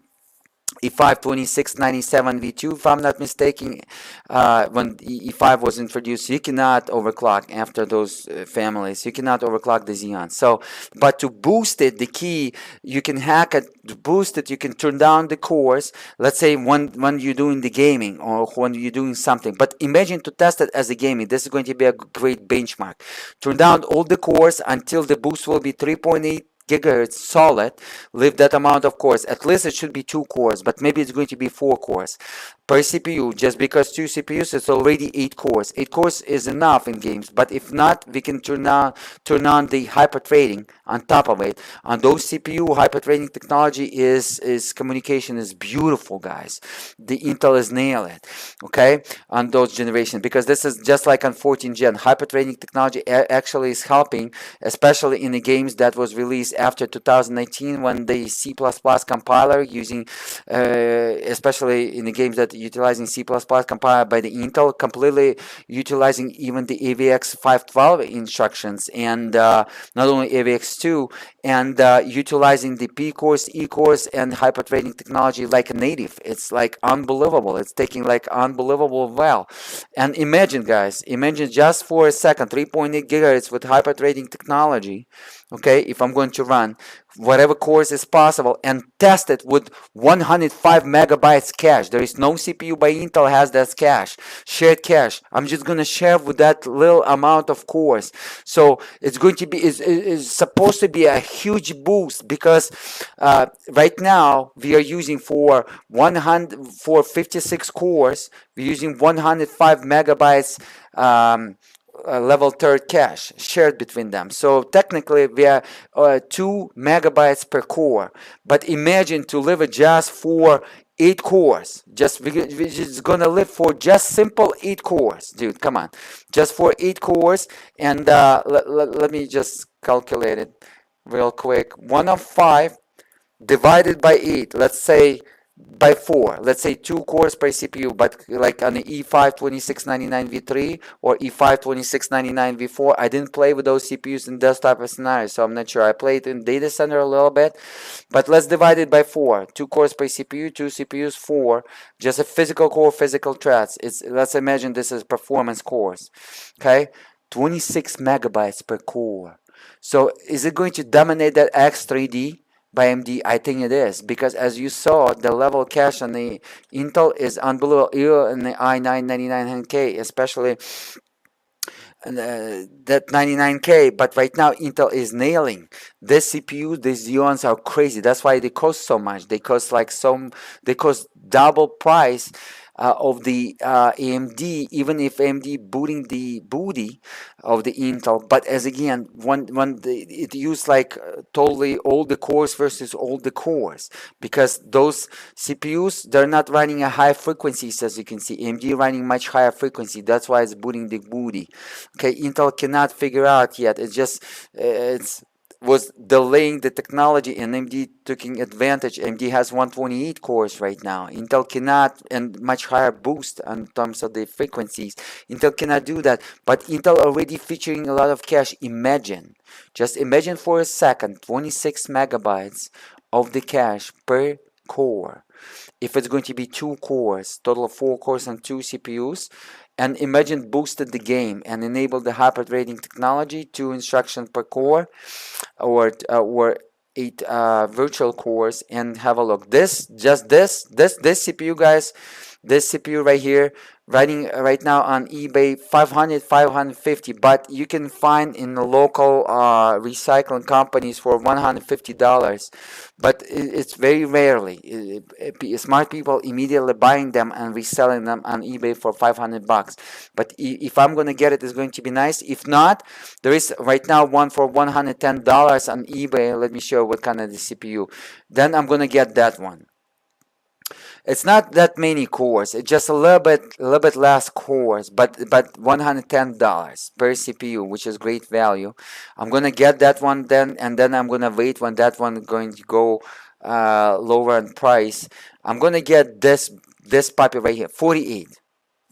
E5 2697 V2, if I'm not mistaken, when E5 was introduced, you cannot overclock after those families. You cannot overclock the Xeon. So, but to boost it, the key, you can hack it. To boost it, you can turn down the cores. Let's say when you're doing the gaming or when you're doing something. But imagine to test it as a gaming. This is going to be a great benchmark. Turn down all the cores until the boost will be 3.8 gigahertz solid. Leave that amount of cores. At least it should be 2 cores, but maybe it's going to be 4 cores per CPU. Just because 2 CPUs, it's already 8 cores. 8 cores is enough in games, but if not, we can turn on the hyper threading on top of it. On those CPU, hyper threading technology is communication is beautiful, guys. The Intel is nail it, okay, on those generations, because this is just like on 14 gen. Hyper threading technology actually is helping, especially in the games that was released after 2019, when the C++ compiler using, especially in the games that utilizing C++ compiler by the Intel, completely utilizing even the AVX 512 instructions, and not only AVX2, and utilizing the P cores, E cores, and hyper threading technology like a native. It's like unbelievable. It's taking like unbelievable well. And imagine, guys, imagine just for a second, 3.8 gigahertz with hyper threading technology. Okay, if I'm going to run whatever cores is possible and test it with 105 megabytes cache. There is no CPU by Intel has that cache, shared cache. I'm just going to share with that little amount of cores. So it's going to be, is supposed to be a huge boost, because right now we are using for 56 cores, we're using 105 megabytes level 3rd cache shared between them. So technically we are 2 megabytes per core. But imagine to live it just for 8 cores. We're just gonna live for just simple 8 cores, dude. Come on, just for 8 cores. And let me just calculate it real quick. 105 divided by 8. Let's say by 4. Let's say 2 cores per CPU, but like on the E5 2699 V3 or E5 2699 V4, I didn't play with those CPUs in this type of scenario, so I'm not sure. I played in data center a little bit, but let's divide it by 4. 2 cores per CPU, 2 CPUs, 4. Just a physical core, physical threads. Let's imagine this is performance cores. Okay, 26 megabytes per core. So is it going to dominate that X3D by AMD? I think it is, because as you saw, the level cache on the Intel is unbelievable. Even in the i9-9900K, especially that 99K. But right now Intel is nailing this CPU. These Xeons are crazy. That's why they cost so much. They cost they cost double price of the AMD, even if AMD booting the booty of the Intel. But as again, it used like totally all the cores versus all the cores, because those CPUs, they're not running a high frequencies, as you can see. AMD running much higher frequency. That's why it's booting the booty. Okay, Intel cannot figure out yet. It's just was delaying the technology, and AMD taking advantage. AMD has 128 cores right now. Intel cannot, and much higher boost in terms of the frequencies. Intel cannot do that, but Intel already featuring a lot of cache. Just imagine for a second, 26 megabytes of the cache per core. If it's going to be 2 cores, total of 4 cores and 2 CPUs, and imagine boosted the game and enabled the hyper threading technology, 2 instructions per core, or 8 virtual cores, and have a look. This CPU, guys, this CPU right here, running right now on eBay 500, 550, but you can find in the local recycling companies for $150. But it's very rarely. Smart people immediately buying them and reselling them on eBay for 500 bucks. But if I'm going to get it, it's going to be nice. If not, there is right now one for $110 on eBay. Let me show you what kind of the CPU. Then I'm going to get that one. It's not that many cores. It's just a little bit less cores, but $110 per CPU, which is great value. I'm gonna get that one then, and then I'm gonna wait when that one is going to go lower in price. I'm gonna get this puppy right here, 48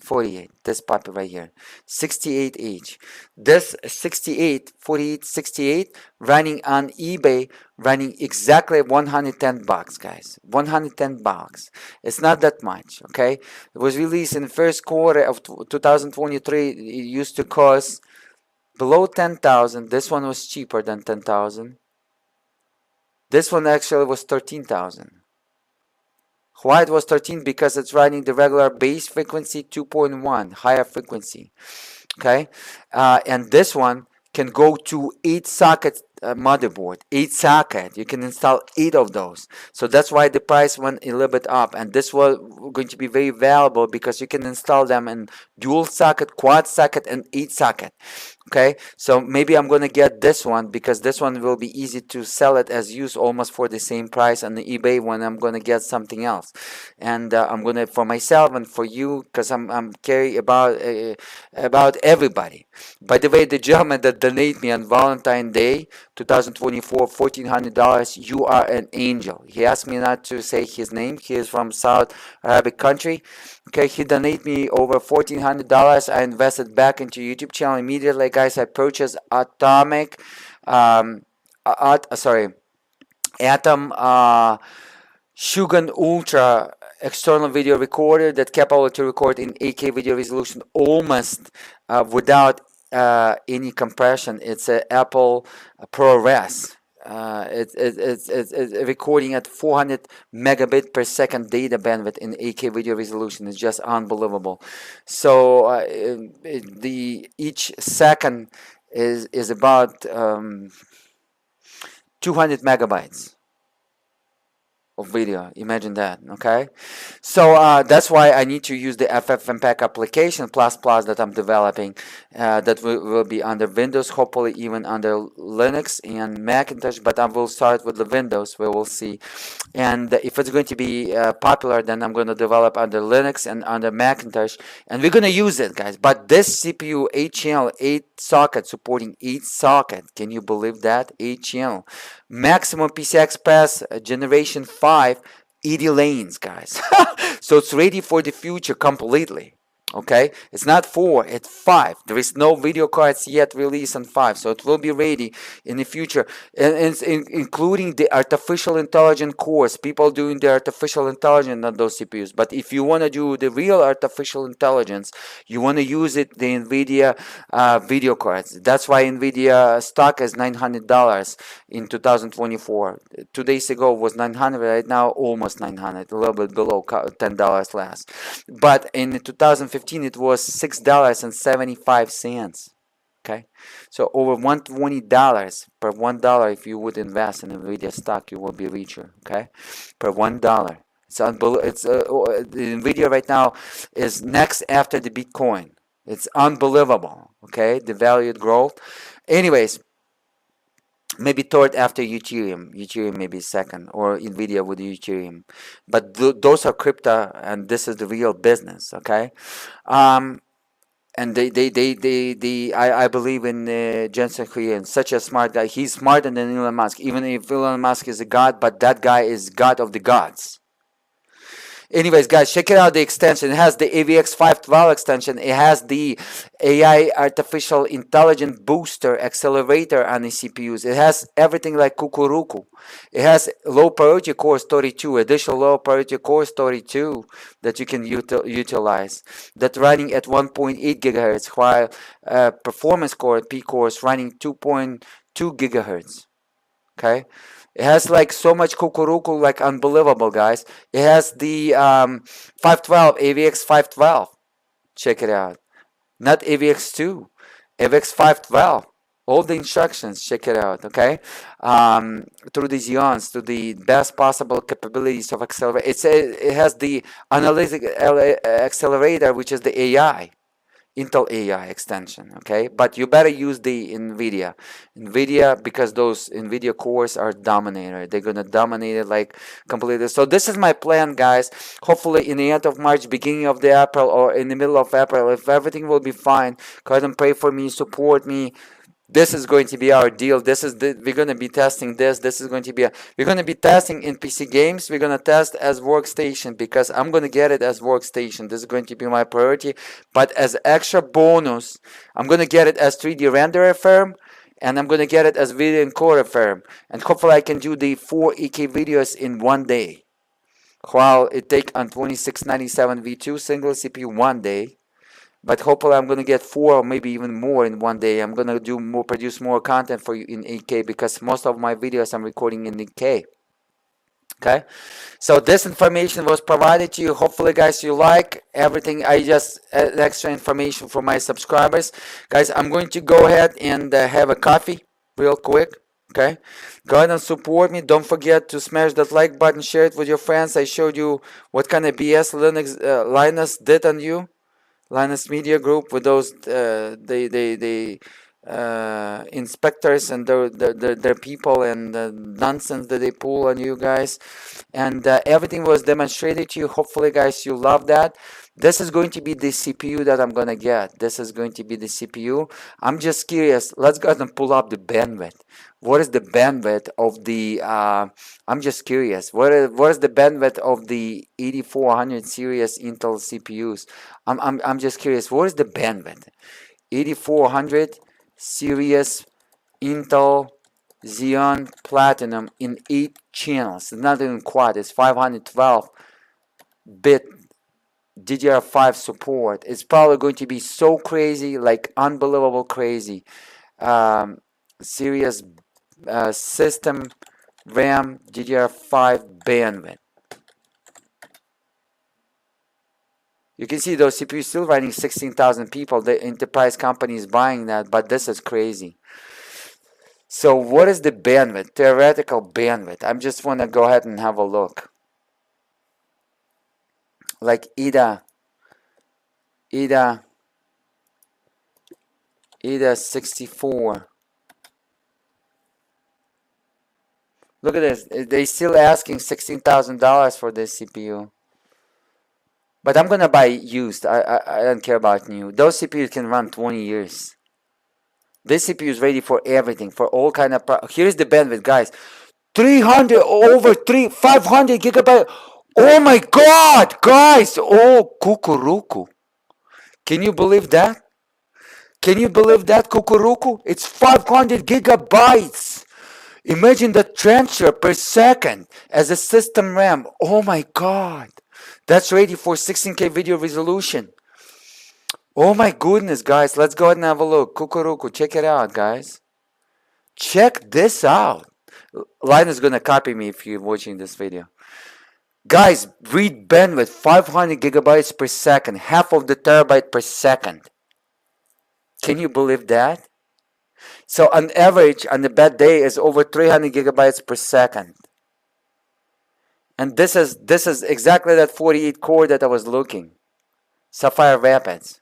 48, this puppy right here, 68H. This 68, 48, 68 running on eBay, running exactly 110 bucks, guys. 110 bucks. It's not that much, okay? It was released in the first quarter of 2023. It used to cost below 10,000. This one was cheaper than 10,000. This one actually was 13,000. Why it was 13? Because it's running the regular base frequency 2.1, higher frequency. Okay, and this one can go to 8 socket motherboard, 8 socket. You can install 8 of those. So that's why the price went a little bit up. And this was going to be very valuable because you can install them in dual socket, quad socket, and 8 socket. Okay, so maybe I'm gonna get this one because this one will be easy to sell it as used almost for the same price on the eBay when I'm gonna get something else. And I'm gonna, for myself and for you, because I'm carry about everybody. By the way, the gentleman that donate me on Valentine's Day 2024 $1,400, you are an angel. He asked me not to say his name. He is from South Arabic country. Okay, he donated me over $1,400. I invested back into YouTube channel immediately, guys. I purchased Atom Shogun Ultra external video recorder that capable to record in 8K video resolution almost without any compression. It's an Apple ProRes. It's recording at 400 megabit per second data bandwidth in 8K video resolution. It's just unbelievable. So each second is about 200 megabytes of video. Imagine that. Okay, so that's why I need to use the FFmpeg application plus that I'm developing that will be under Windows, hopefully even under Linux and Macintosh, but I will start with the Windows. We will see, and if it's going to be popular, then I'm going to develop under Linux and under Macintosh, and we're going to use it, guys. But this CPU 8 channel, 8 socket, supporting 8 socket, can you believe that? 8 channel, maximum PCI Express generation 5, 80 lanes, guys. So it's ready for the future completely. Okay, it's not 4, it's 5. There is no video cards yet released on 5, so it will be ready in the future, and including the artificial intelligence cores. People doing the artificial intelligence on those CPUs, but if you want to do the real artificial intelligence, you want to use it the Nvidia video cards. That's why Nvidia stock is $900 in 2024. 2 days ago it was 900. Right now almost 900, a little bit below, $10 less. But in 2015 it was $6.75. Okay, so over $120 per $1. If you would invest in Nvidia stock, you will be richer. Okay, per $1. It's unbelievable. It's Nvidia right now is next after the Bitcoin. It's unbelievable. Okay, the value growth. Anyways, maybe third after Ethereum. Ethereum maybe second, or Nvidia with Ethereum. But those are crypto, and this is the real business. Okay, and I believe in Jensen Huang, such a smart guy. He's smarter than Elon Musk. Even if Elon Musk is a god, but that guy is god of the gods. Anyways, guys, check it out, the extension. It has the AVX512 extension. It has the AI artificial intelligence booster accelerator on the CPUs. It has everything like Kukuruku. It has low priority cores 32, additional low priority cores 32 that you can utilize. That's running at 1.8 gigahertz, while performance core P cores running 2.2 gigahertz. Okay. It has like so much kukuruku, like unbelievable, guys. It has the 512, AVX 512. Check it out. Not AVX2, AVX 512. All the instructions, check it out, okay? Through the Xeons, to the best possible capabilities of accelerator. It has the analytic accelerator, which is the AI. Intel AI extension, okay? But you better use the Nvidia, because those Nvidia cores are dominator. They're gonna dominate it like completely. So this is my plan, guys. Hopefully in the end of March, beginning of the April, or in the middle of April, if everything will be fine, go ahead and pray for me, support me. This is going to be our deal. This is we're going to be testing this. This is going to be we're going to be testing in PC games. We're going to test as Workstation because I'm going to get it as Workstation. This is going to be my priority. But as extra bonus, I'm going to get it as 3D renderer firm, and I'm going to get it as video encoder firm. And hopefully I can do the 4 8K videos in one day, while it take on 2697 V2 single CPU 1 day. But hopefully I'm going to get 4 or maybe even more in one day. I'm going to do more, produce more content for you in 8K because most of my videos I'm recording in 8K. Okay, so this information was provided to you. Hopefully, guys, you like everything. I just add extra information for my subscribers. Guys, I'm going to go ahead and have a coffee real quick. Okay, go ahead and support me. Don't forget to smash that like button, share it with your friends. I showed you what kind of BS Linus did on you. Linus Media Group with those inspectors and their people and the nonsense that they pull on you guys, and everything was demonstrated to you. Hopefully, guys, you love that. This is going to be the CPU that I'm gonna get. This is going to be the CPU. I'm just curious. Let's go ahead and pull up the bandwidth. What is the bandwidth of the I'm just curious. What is the bandwidth of the 8400 series Intel CPUs? I'm just curious. What is the bandwidth? 8400 series Intel Xeon Platinum in 8 channels. It's not even quad. It's 512-bit DDR5 support. It's probably going to be so crazy, like unbelievable crazy. Series system RAM DDR5 bandwidth. You can see those CPUs still running 16,000 people. The enterprise company is buying that, but this is crazy. So what is the bandwidth, theoretical bandwidth? I just want to go ahead and have a look. Like EDA 64. Look at this. They're still asking $16,000 for this CPU. But I'm gonna buy used. I don't care about new. Those CPUs can run 20 years. This CPU is ready for everything, for all kind of. Here's the bandwidth, guys. 500 gigabyte. Oh my God, guys! Oh, kukuruku. Can you believe that? Can you believe that, kukuruku? It's 500 gigabytes. Imagine the transfer per second as a system RAM. Oh my God. That's ready for 16K video resolution. Oh my goodness, guys. Let's go ahead and have a look. Kukuruku, check it out, guys. Check this out. Linus is going to copy me if you're watching this video. Guys, read bandwidth 500 gigabytes per second. Half of the terabyte per second. Can you believe that? So on average, on a bad day, is over 300 gigabytes per second. And this is exactly that 48 core that I was looking. Sapphire Rapids.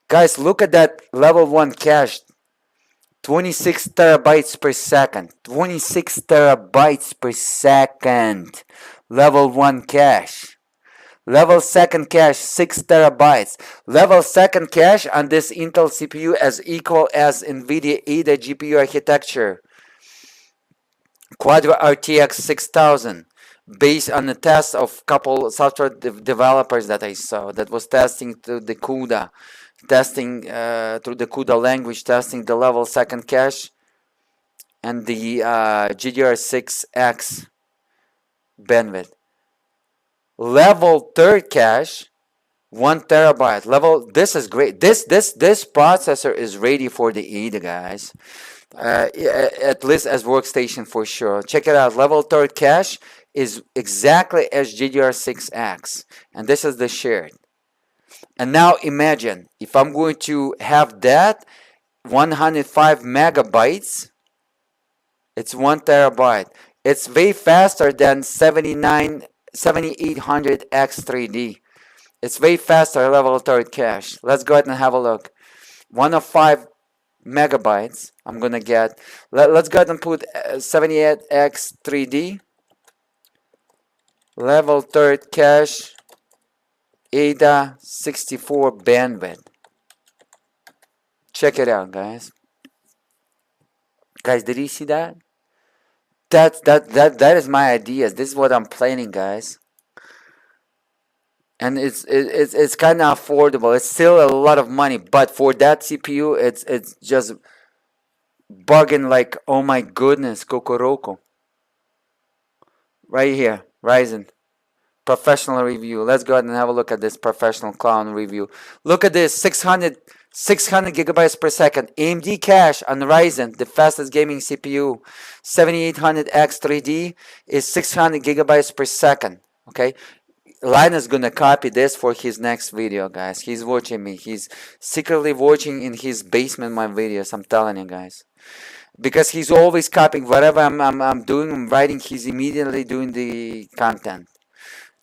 Guys, look at that level 1 cache. 26 terabytes per second. 26 terabytes per second. Level 1 cache. Level 2nd cache, 6 terabytes. Level 2nd cache on this Intel CPU as equal as Nvidia Ada GPU architecture. Quadro RTX 6000, based on the test of couple software developers that I saw that was testing through the CUDA, testing through the CUDA language, testing the level 2nd cache and the GDR6X bandwidth. Level 3rd cache, 1 terabyte. This is great. This processor is ready for the Ada, guys. At least as Workstation for sure. Check it out. Level 3rd cache is exactly as GDR6X, and this is the shared. And now imagine if I'm going to have that 105 megabytes. It's 1 terabyte. It's way faster than 7800X3D. It's way faster level 3rd cache. Let's go ahead and have a look. 105 megabytes I'm gonna get. Let's go ahead and put 78X3D. Level 3rd cache. Ada 64 bandwidth. Check it out, guys. Guys, did you see that? That is my ideas. This is what I'm planning, guys. And it's kind of affordable. It's still a lot of money, but for that CPU, it's just bargain like, oh my goodness, Kokoroko. Right here, Ryzen. Professional review. Let's go ahead and have a look at this professional clown review. Look at this, 600 gigabytes per second. AMD cache on Ryzen, the fastest gaming CPU. 7800X3D is 600 gigabytes per second. Okay, Linus gonna copy this for his next video, guys. He's watching me. He's secretly watching in his basement my videos. I'm telling you, guys. Because he's always copying whatever I'm doing, I'm writing, he's immediately doing the content.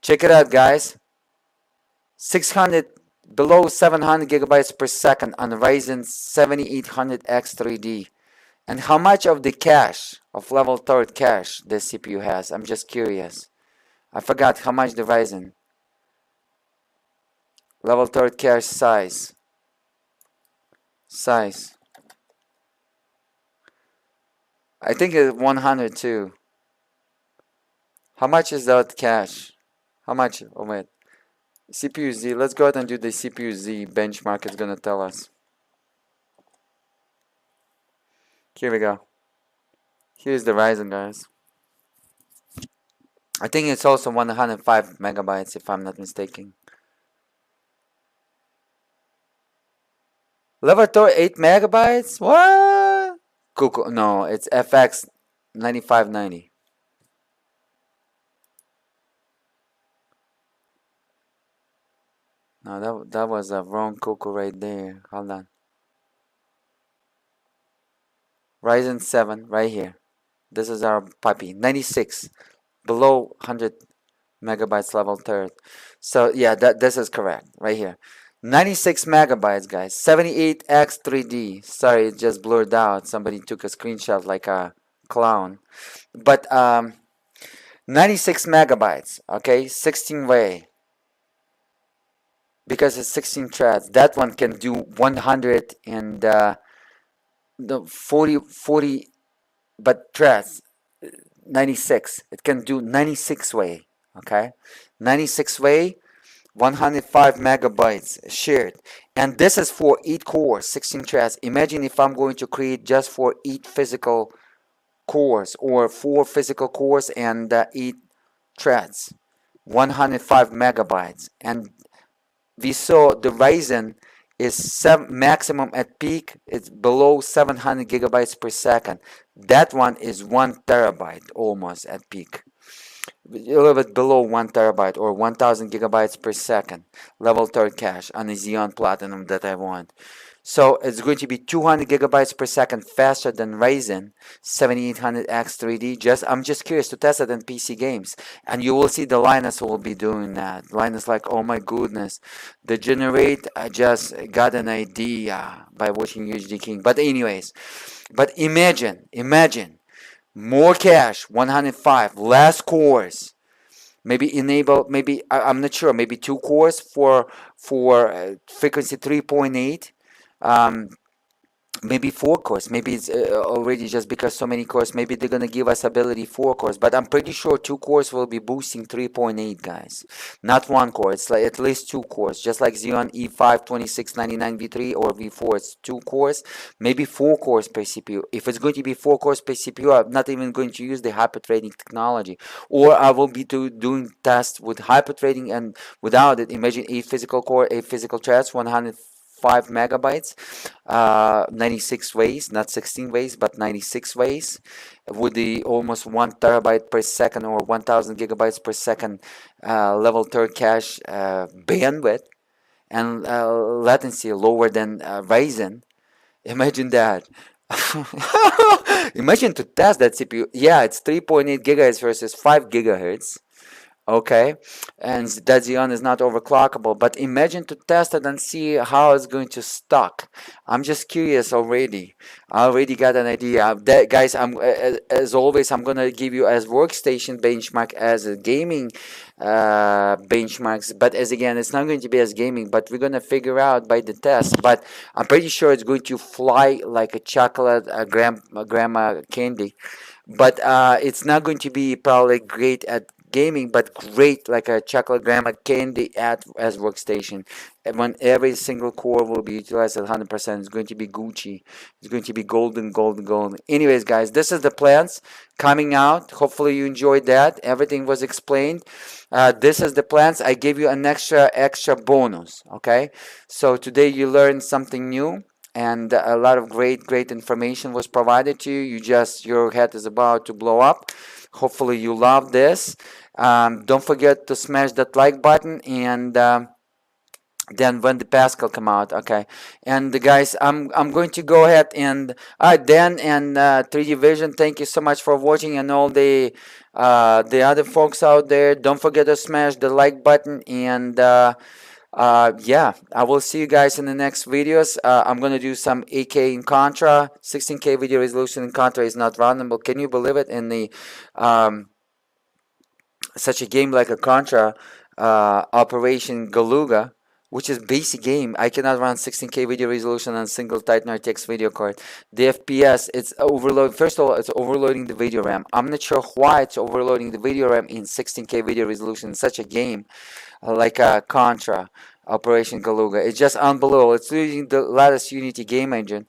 Check it out, guys. 600, below 700 gigabytes per second on Ryzen 7800X3D. And how much of the cache, of level 3 cache, this CPU has? I'm just curious. I forgot how much the Ryzen. Level 3 cache size. I think it's 102. How much is that cache? How much? Oh wait. CPU Z. Let's go ahead and do the CPU Z benchmark. It's gonna tell us. Here we go. Here's the Ryzen, guys. I think it's also 105 megabytes if I'm not mistaken. Level 3 8 megabytes? What? Google, no, it's FX 9590. No, that was a wrong Coco right there. Hold on. Ryzen 7 right here. This is our puppy. 96, below 100 megabytes level 3. So yeah, this is correct right here. 96 megabytes, guys. 78X3D. Sorry, it just blurred out. Somebody took a screenshot like a clown. But 96 megabytes. Okay, 16-way. Because it's 16 threads. That one can do 100 and the 40, but threads 96. It can do 96-way. Okay, 96-way. 105 megabytes shared, and this is for 8 cores, 16 threads. Imagine if I'm going to create just for 8 physical cores or 4 physical cores and 8 threads, 105 megabytes. And we saw the Ryzen is maximum at peak, it's below 700 gigabytes per second. That one is 1 terabyte almost at peak. A little bit below 1 terabyte or 1000 gigabytes per second level 3 cache on the Xeon Platinum that I want. So it's going to be 200 gigabytes per second faster than Ryzen 7800X3D. I'm just curious to test it in PC games, and you will see the Linus will be doing that. Linus like, oh my goodness, the generate, I just got an idea by watching UHDk1ng. But anyways, imagine more cache, 105, less cores. Maybe enable, maybe I'm not sure, maybe 2 cores for frequency 3.8. Maybe 4 cores. Maybe it's already just because so many cores. Maybe they're gonna give us ability 4 cores. But I'm pretty sure 2 cores will be boosting 3.8, guys. Not 1 core. It's like at least 2 cores. Just like Xeon E5 2699 V3 or V4. It's 2 cores. Maybe 4 cores per CPU. If it's going to be 4 cores per CPU, I'm not even going to use the hyper-threading technology. Or I will be doing tests with hyper-threading and without it. Imagine 8 physical core, 8 physical threads, 105 megabytes, 96 ways, not 16 ways, but 96 ways, with the almost 1 terabyte per second or 1000 gigabytes per second level 3 cache bandwidth, and latency lower than Ryzen. Imagine that. Imagine to test that CPU. Yeah, it's 3.8 gigahertz versus 5 gigahertz. okay, and that Xeon is not overclockable. But imagine to test it and see how it's going to stuck. I'm just curious already. I already got an idea. That, guys, as always, I'm gonna give you as workstation benchmark, as a gaming benchmarks. But as again, it's not going to be as gaming, but we're gonna figure out by the test. But I'm pretty sure it's going to fly like a chocolate, a grandma candy. But it's not going to be probably great at gaming, but great like a chocolate grandma candy at as workstation. And when every single core will be utilized at 100%, it's going to be Gucci. It's going to be golden, golden, golden. Anyways, guys, this is the plans coming out. Hopefully you enjoyed that. Everything was explained. This is the plans. I gave you an extra bonus. Okay, so today you learned something new, and a lot of great information was provided to you. Your head is about to blow up. Hopefully you love this. Don't forget to smash that like button, and then when the Pascal come out, okay. And guys, I'm going to go ahead and Dan and 3D Vision, thank you so much for watching, and all the other folks out there. Don't forget to smash the like button, and yeah, I will see you guys in the next videos. I'm gonna do some 8K in Contra. 16K video resolution in Contra is not runnable. Can you believe it? In the such a game like a Contra, Operation Galuga, which is basic game, I cannot run 16K video resolution on single Titan RTX video card. The FPS, it's overload. First of all, it's overloading the video RAM. I'm not sure why it's overloading the video RAM in 16K video resolution in such a game like a Contra, Operation Galuga. It's just unbelievable. It's using the latest Unity game engine.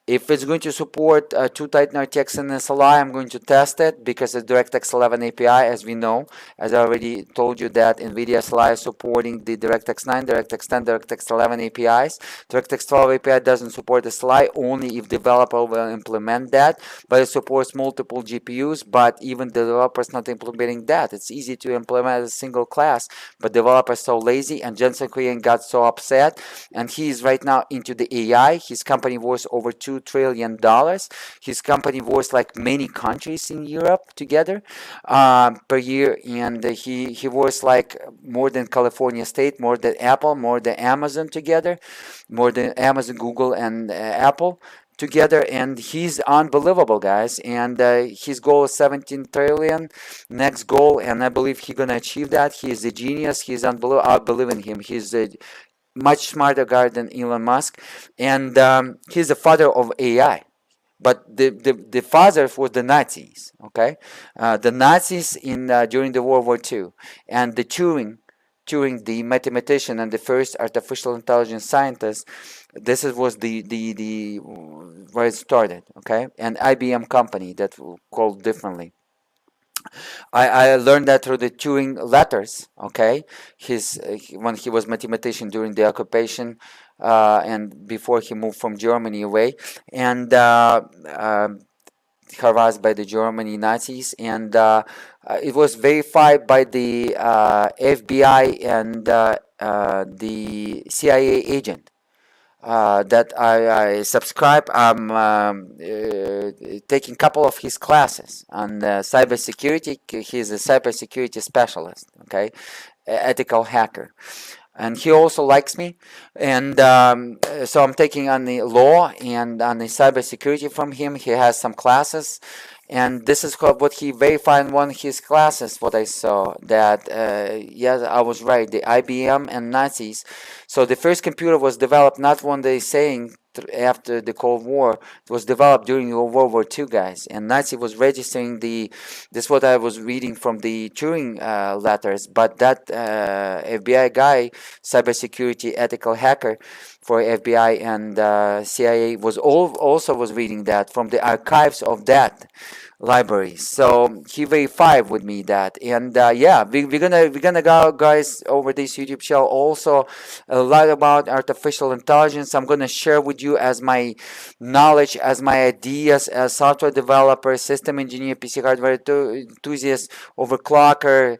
If it's going to support 2 Titan RTX and SLI, I'm going to test it because it's DirectX 11 API, as we know. As I already told you that Nvidia SLI is supporting the DirectX 9, DirectX 10, DirectX 11 APIs. DirectX 12 API doesn't support SLI, only if developer will implement that. But it supports multiple GPUs, but even the developers not implementing that. It's easy to implement a single class, but developers so lazy, and Jensen Huang got so upset, and he is right now into the AI. His company worth over $2 trillion. His company worth like many countries in Europe together per year, and he worth like more than California State, more than Apple, more than Amazon together, more than Amazon, Google, and Apple together. And he's unbelievable, guys. And his goal is 17 trillion next goal, and I believe he's gonna achieve that. He is a genius. He's unbelievable. I believe in him. He's a much smarter guy than Elon Musk, and he's the father of AI. But the father was the Nazis, okay? The Nazis in during the World War II, and the Turing, the mathematician and the first artificial intelligence scientist. This was the where it started, okay? And IBM company that we called differently. I learned that through the Turing letters, okay? When he was mathematician during the occupation, and before he moved from Germany away, and harassed by the Germany Nazis, and it was verified by the FBI and the CIA agent. That I subscribe. I'm taking a couple of his classes on cybersecurity. He's a cybersecurity specialist, okay, ethical hacker, and he also likes me. And so I'm taking on the law and on the cybersecurity from him. He has some classes. And this is what he verified in one of his classes, what I saw, that, yes, I was right, the IBM and Nazis. So the first computer was developed not one day saying after the Cold War. It was developed during World War II, guys. And Nazi was registering this is what I was reading from the Turing letters. But that FBI guy, cybersecurity ethical hacker for FBI and CIA, also was reading that from the archives of that library. So he verified with me that, and yeah, we're gonna go, guys, over this YouTube channel also a lot about artificial intelligence. I'm gonna share with you as my knowledge, as my ideas as software developer, system engineer, PC hardware enthusiast, overclocker,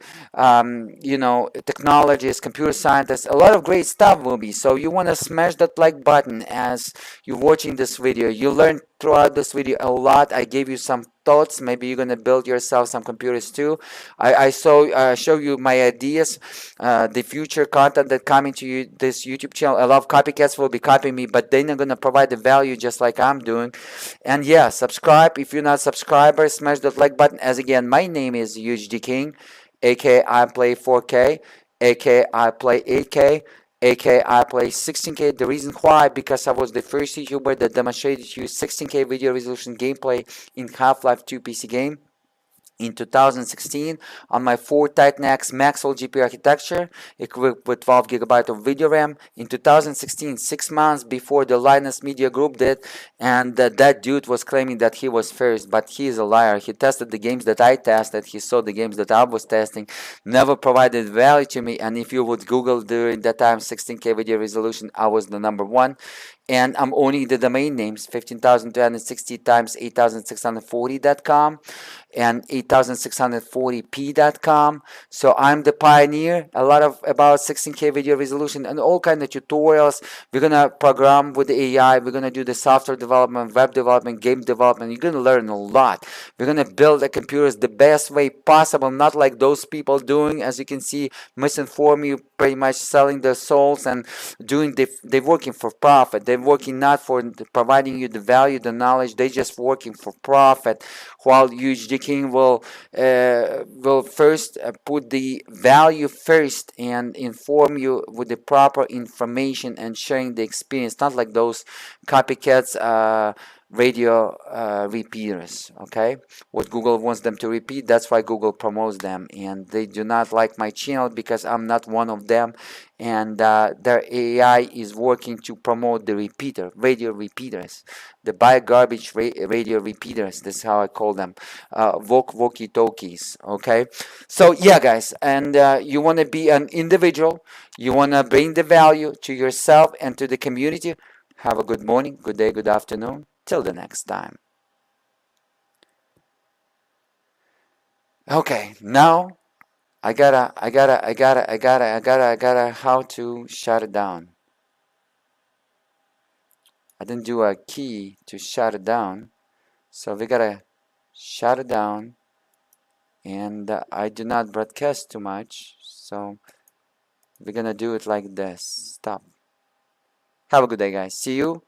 you know, technologist, computer scientist. A lot of great stuff will be. So you want to smash that like button as you're watching this video. You learned throughout this video a lot. I gave you some thoughts. Maybe you're gonna build yourself some computers too. I show you my ideas, the future content that coming to you this YouTube channel. A lot of copycats will be copying me, but they're not gonna provide the value just like I'm doing. And yeah, subscribe if you're not a subscriber. Smash that like button. As again, my name is UHDk1ng, aka I play 4K, aka I play 8K, aka I play 16K. The reason why, because I was the first YouTuber that demonstrated to you 16K video resolution gameplay in Half-Life 2 PC game in 2016 on my 4 Titan X Maxwell GPU architecture equipped with 12 GB of video RAM in 2016, 6 months before the Linus Media Group did, and that dude was claiming that he was first, but he is a liar. He tested the games that I tested, he saw the games that I was testing, never provided value to me, and if you would Google during that time 16K video resolution, I was the #1. And I'm owning the domain names 15,260 times 8,640.com and 8,640p.com. So I'm the pioneer. A lot of about 16K video resolution and all kind of tutorials. We're gonna program with the AI. We're gonna do the software development, web development, game development. You're gonna learn a lot. We're gonna build the computers the best way possible, not like those people doing, as you can see, misinform you, pretty much selling their souls and doing they're working for profit. They're working not for providing you the value, the knowledge. They're just working for profit. While UHDk1ng will first put the value first and inform you with the proper information and sharing the experience, not like those copycats radio repeaters. Okay, what Google wants them to repeat, that's why Google promotes them, and they do not like my channel because I'm not one of them, and their AI is working to promote the radio repeaters, the buy garbage radio repeaters. That's how I call them, walkie talkies. Okay, so yeah guys, and you want to be an individual, you want to bring the value to yourself and to the community. Have a good morning, good day, good afternoon. Till the next time. Okay, now I gotta how to shut it down. I didn't do a key to shut it down, so we gotta shut it down, and I do not broadcast too much, so we're gonna do it like this. Stop. Have a good day, guys. See you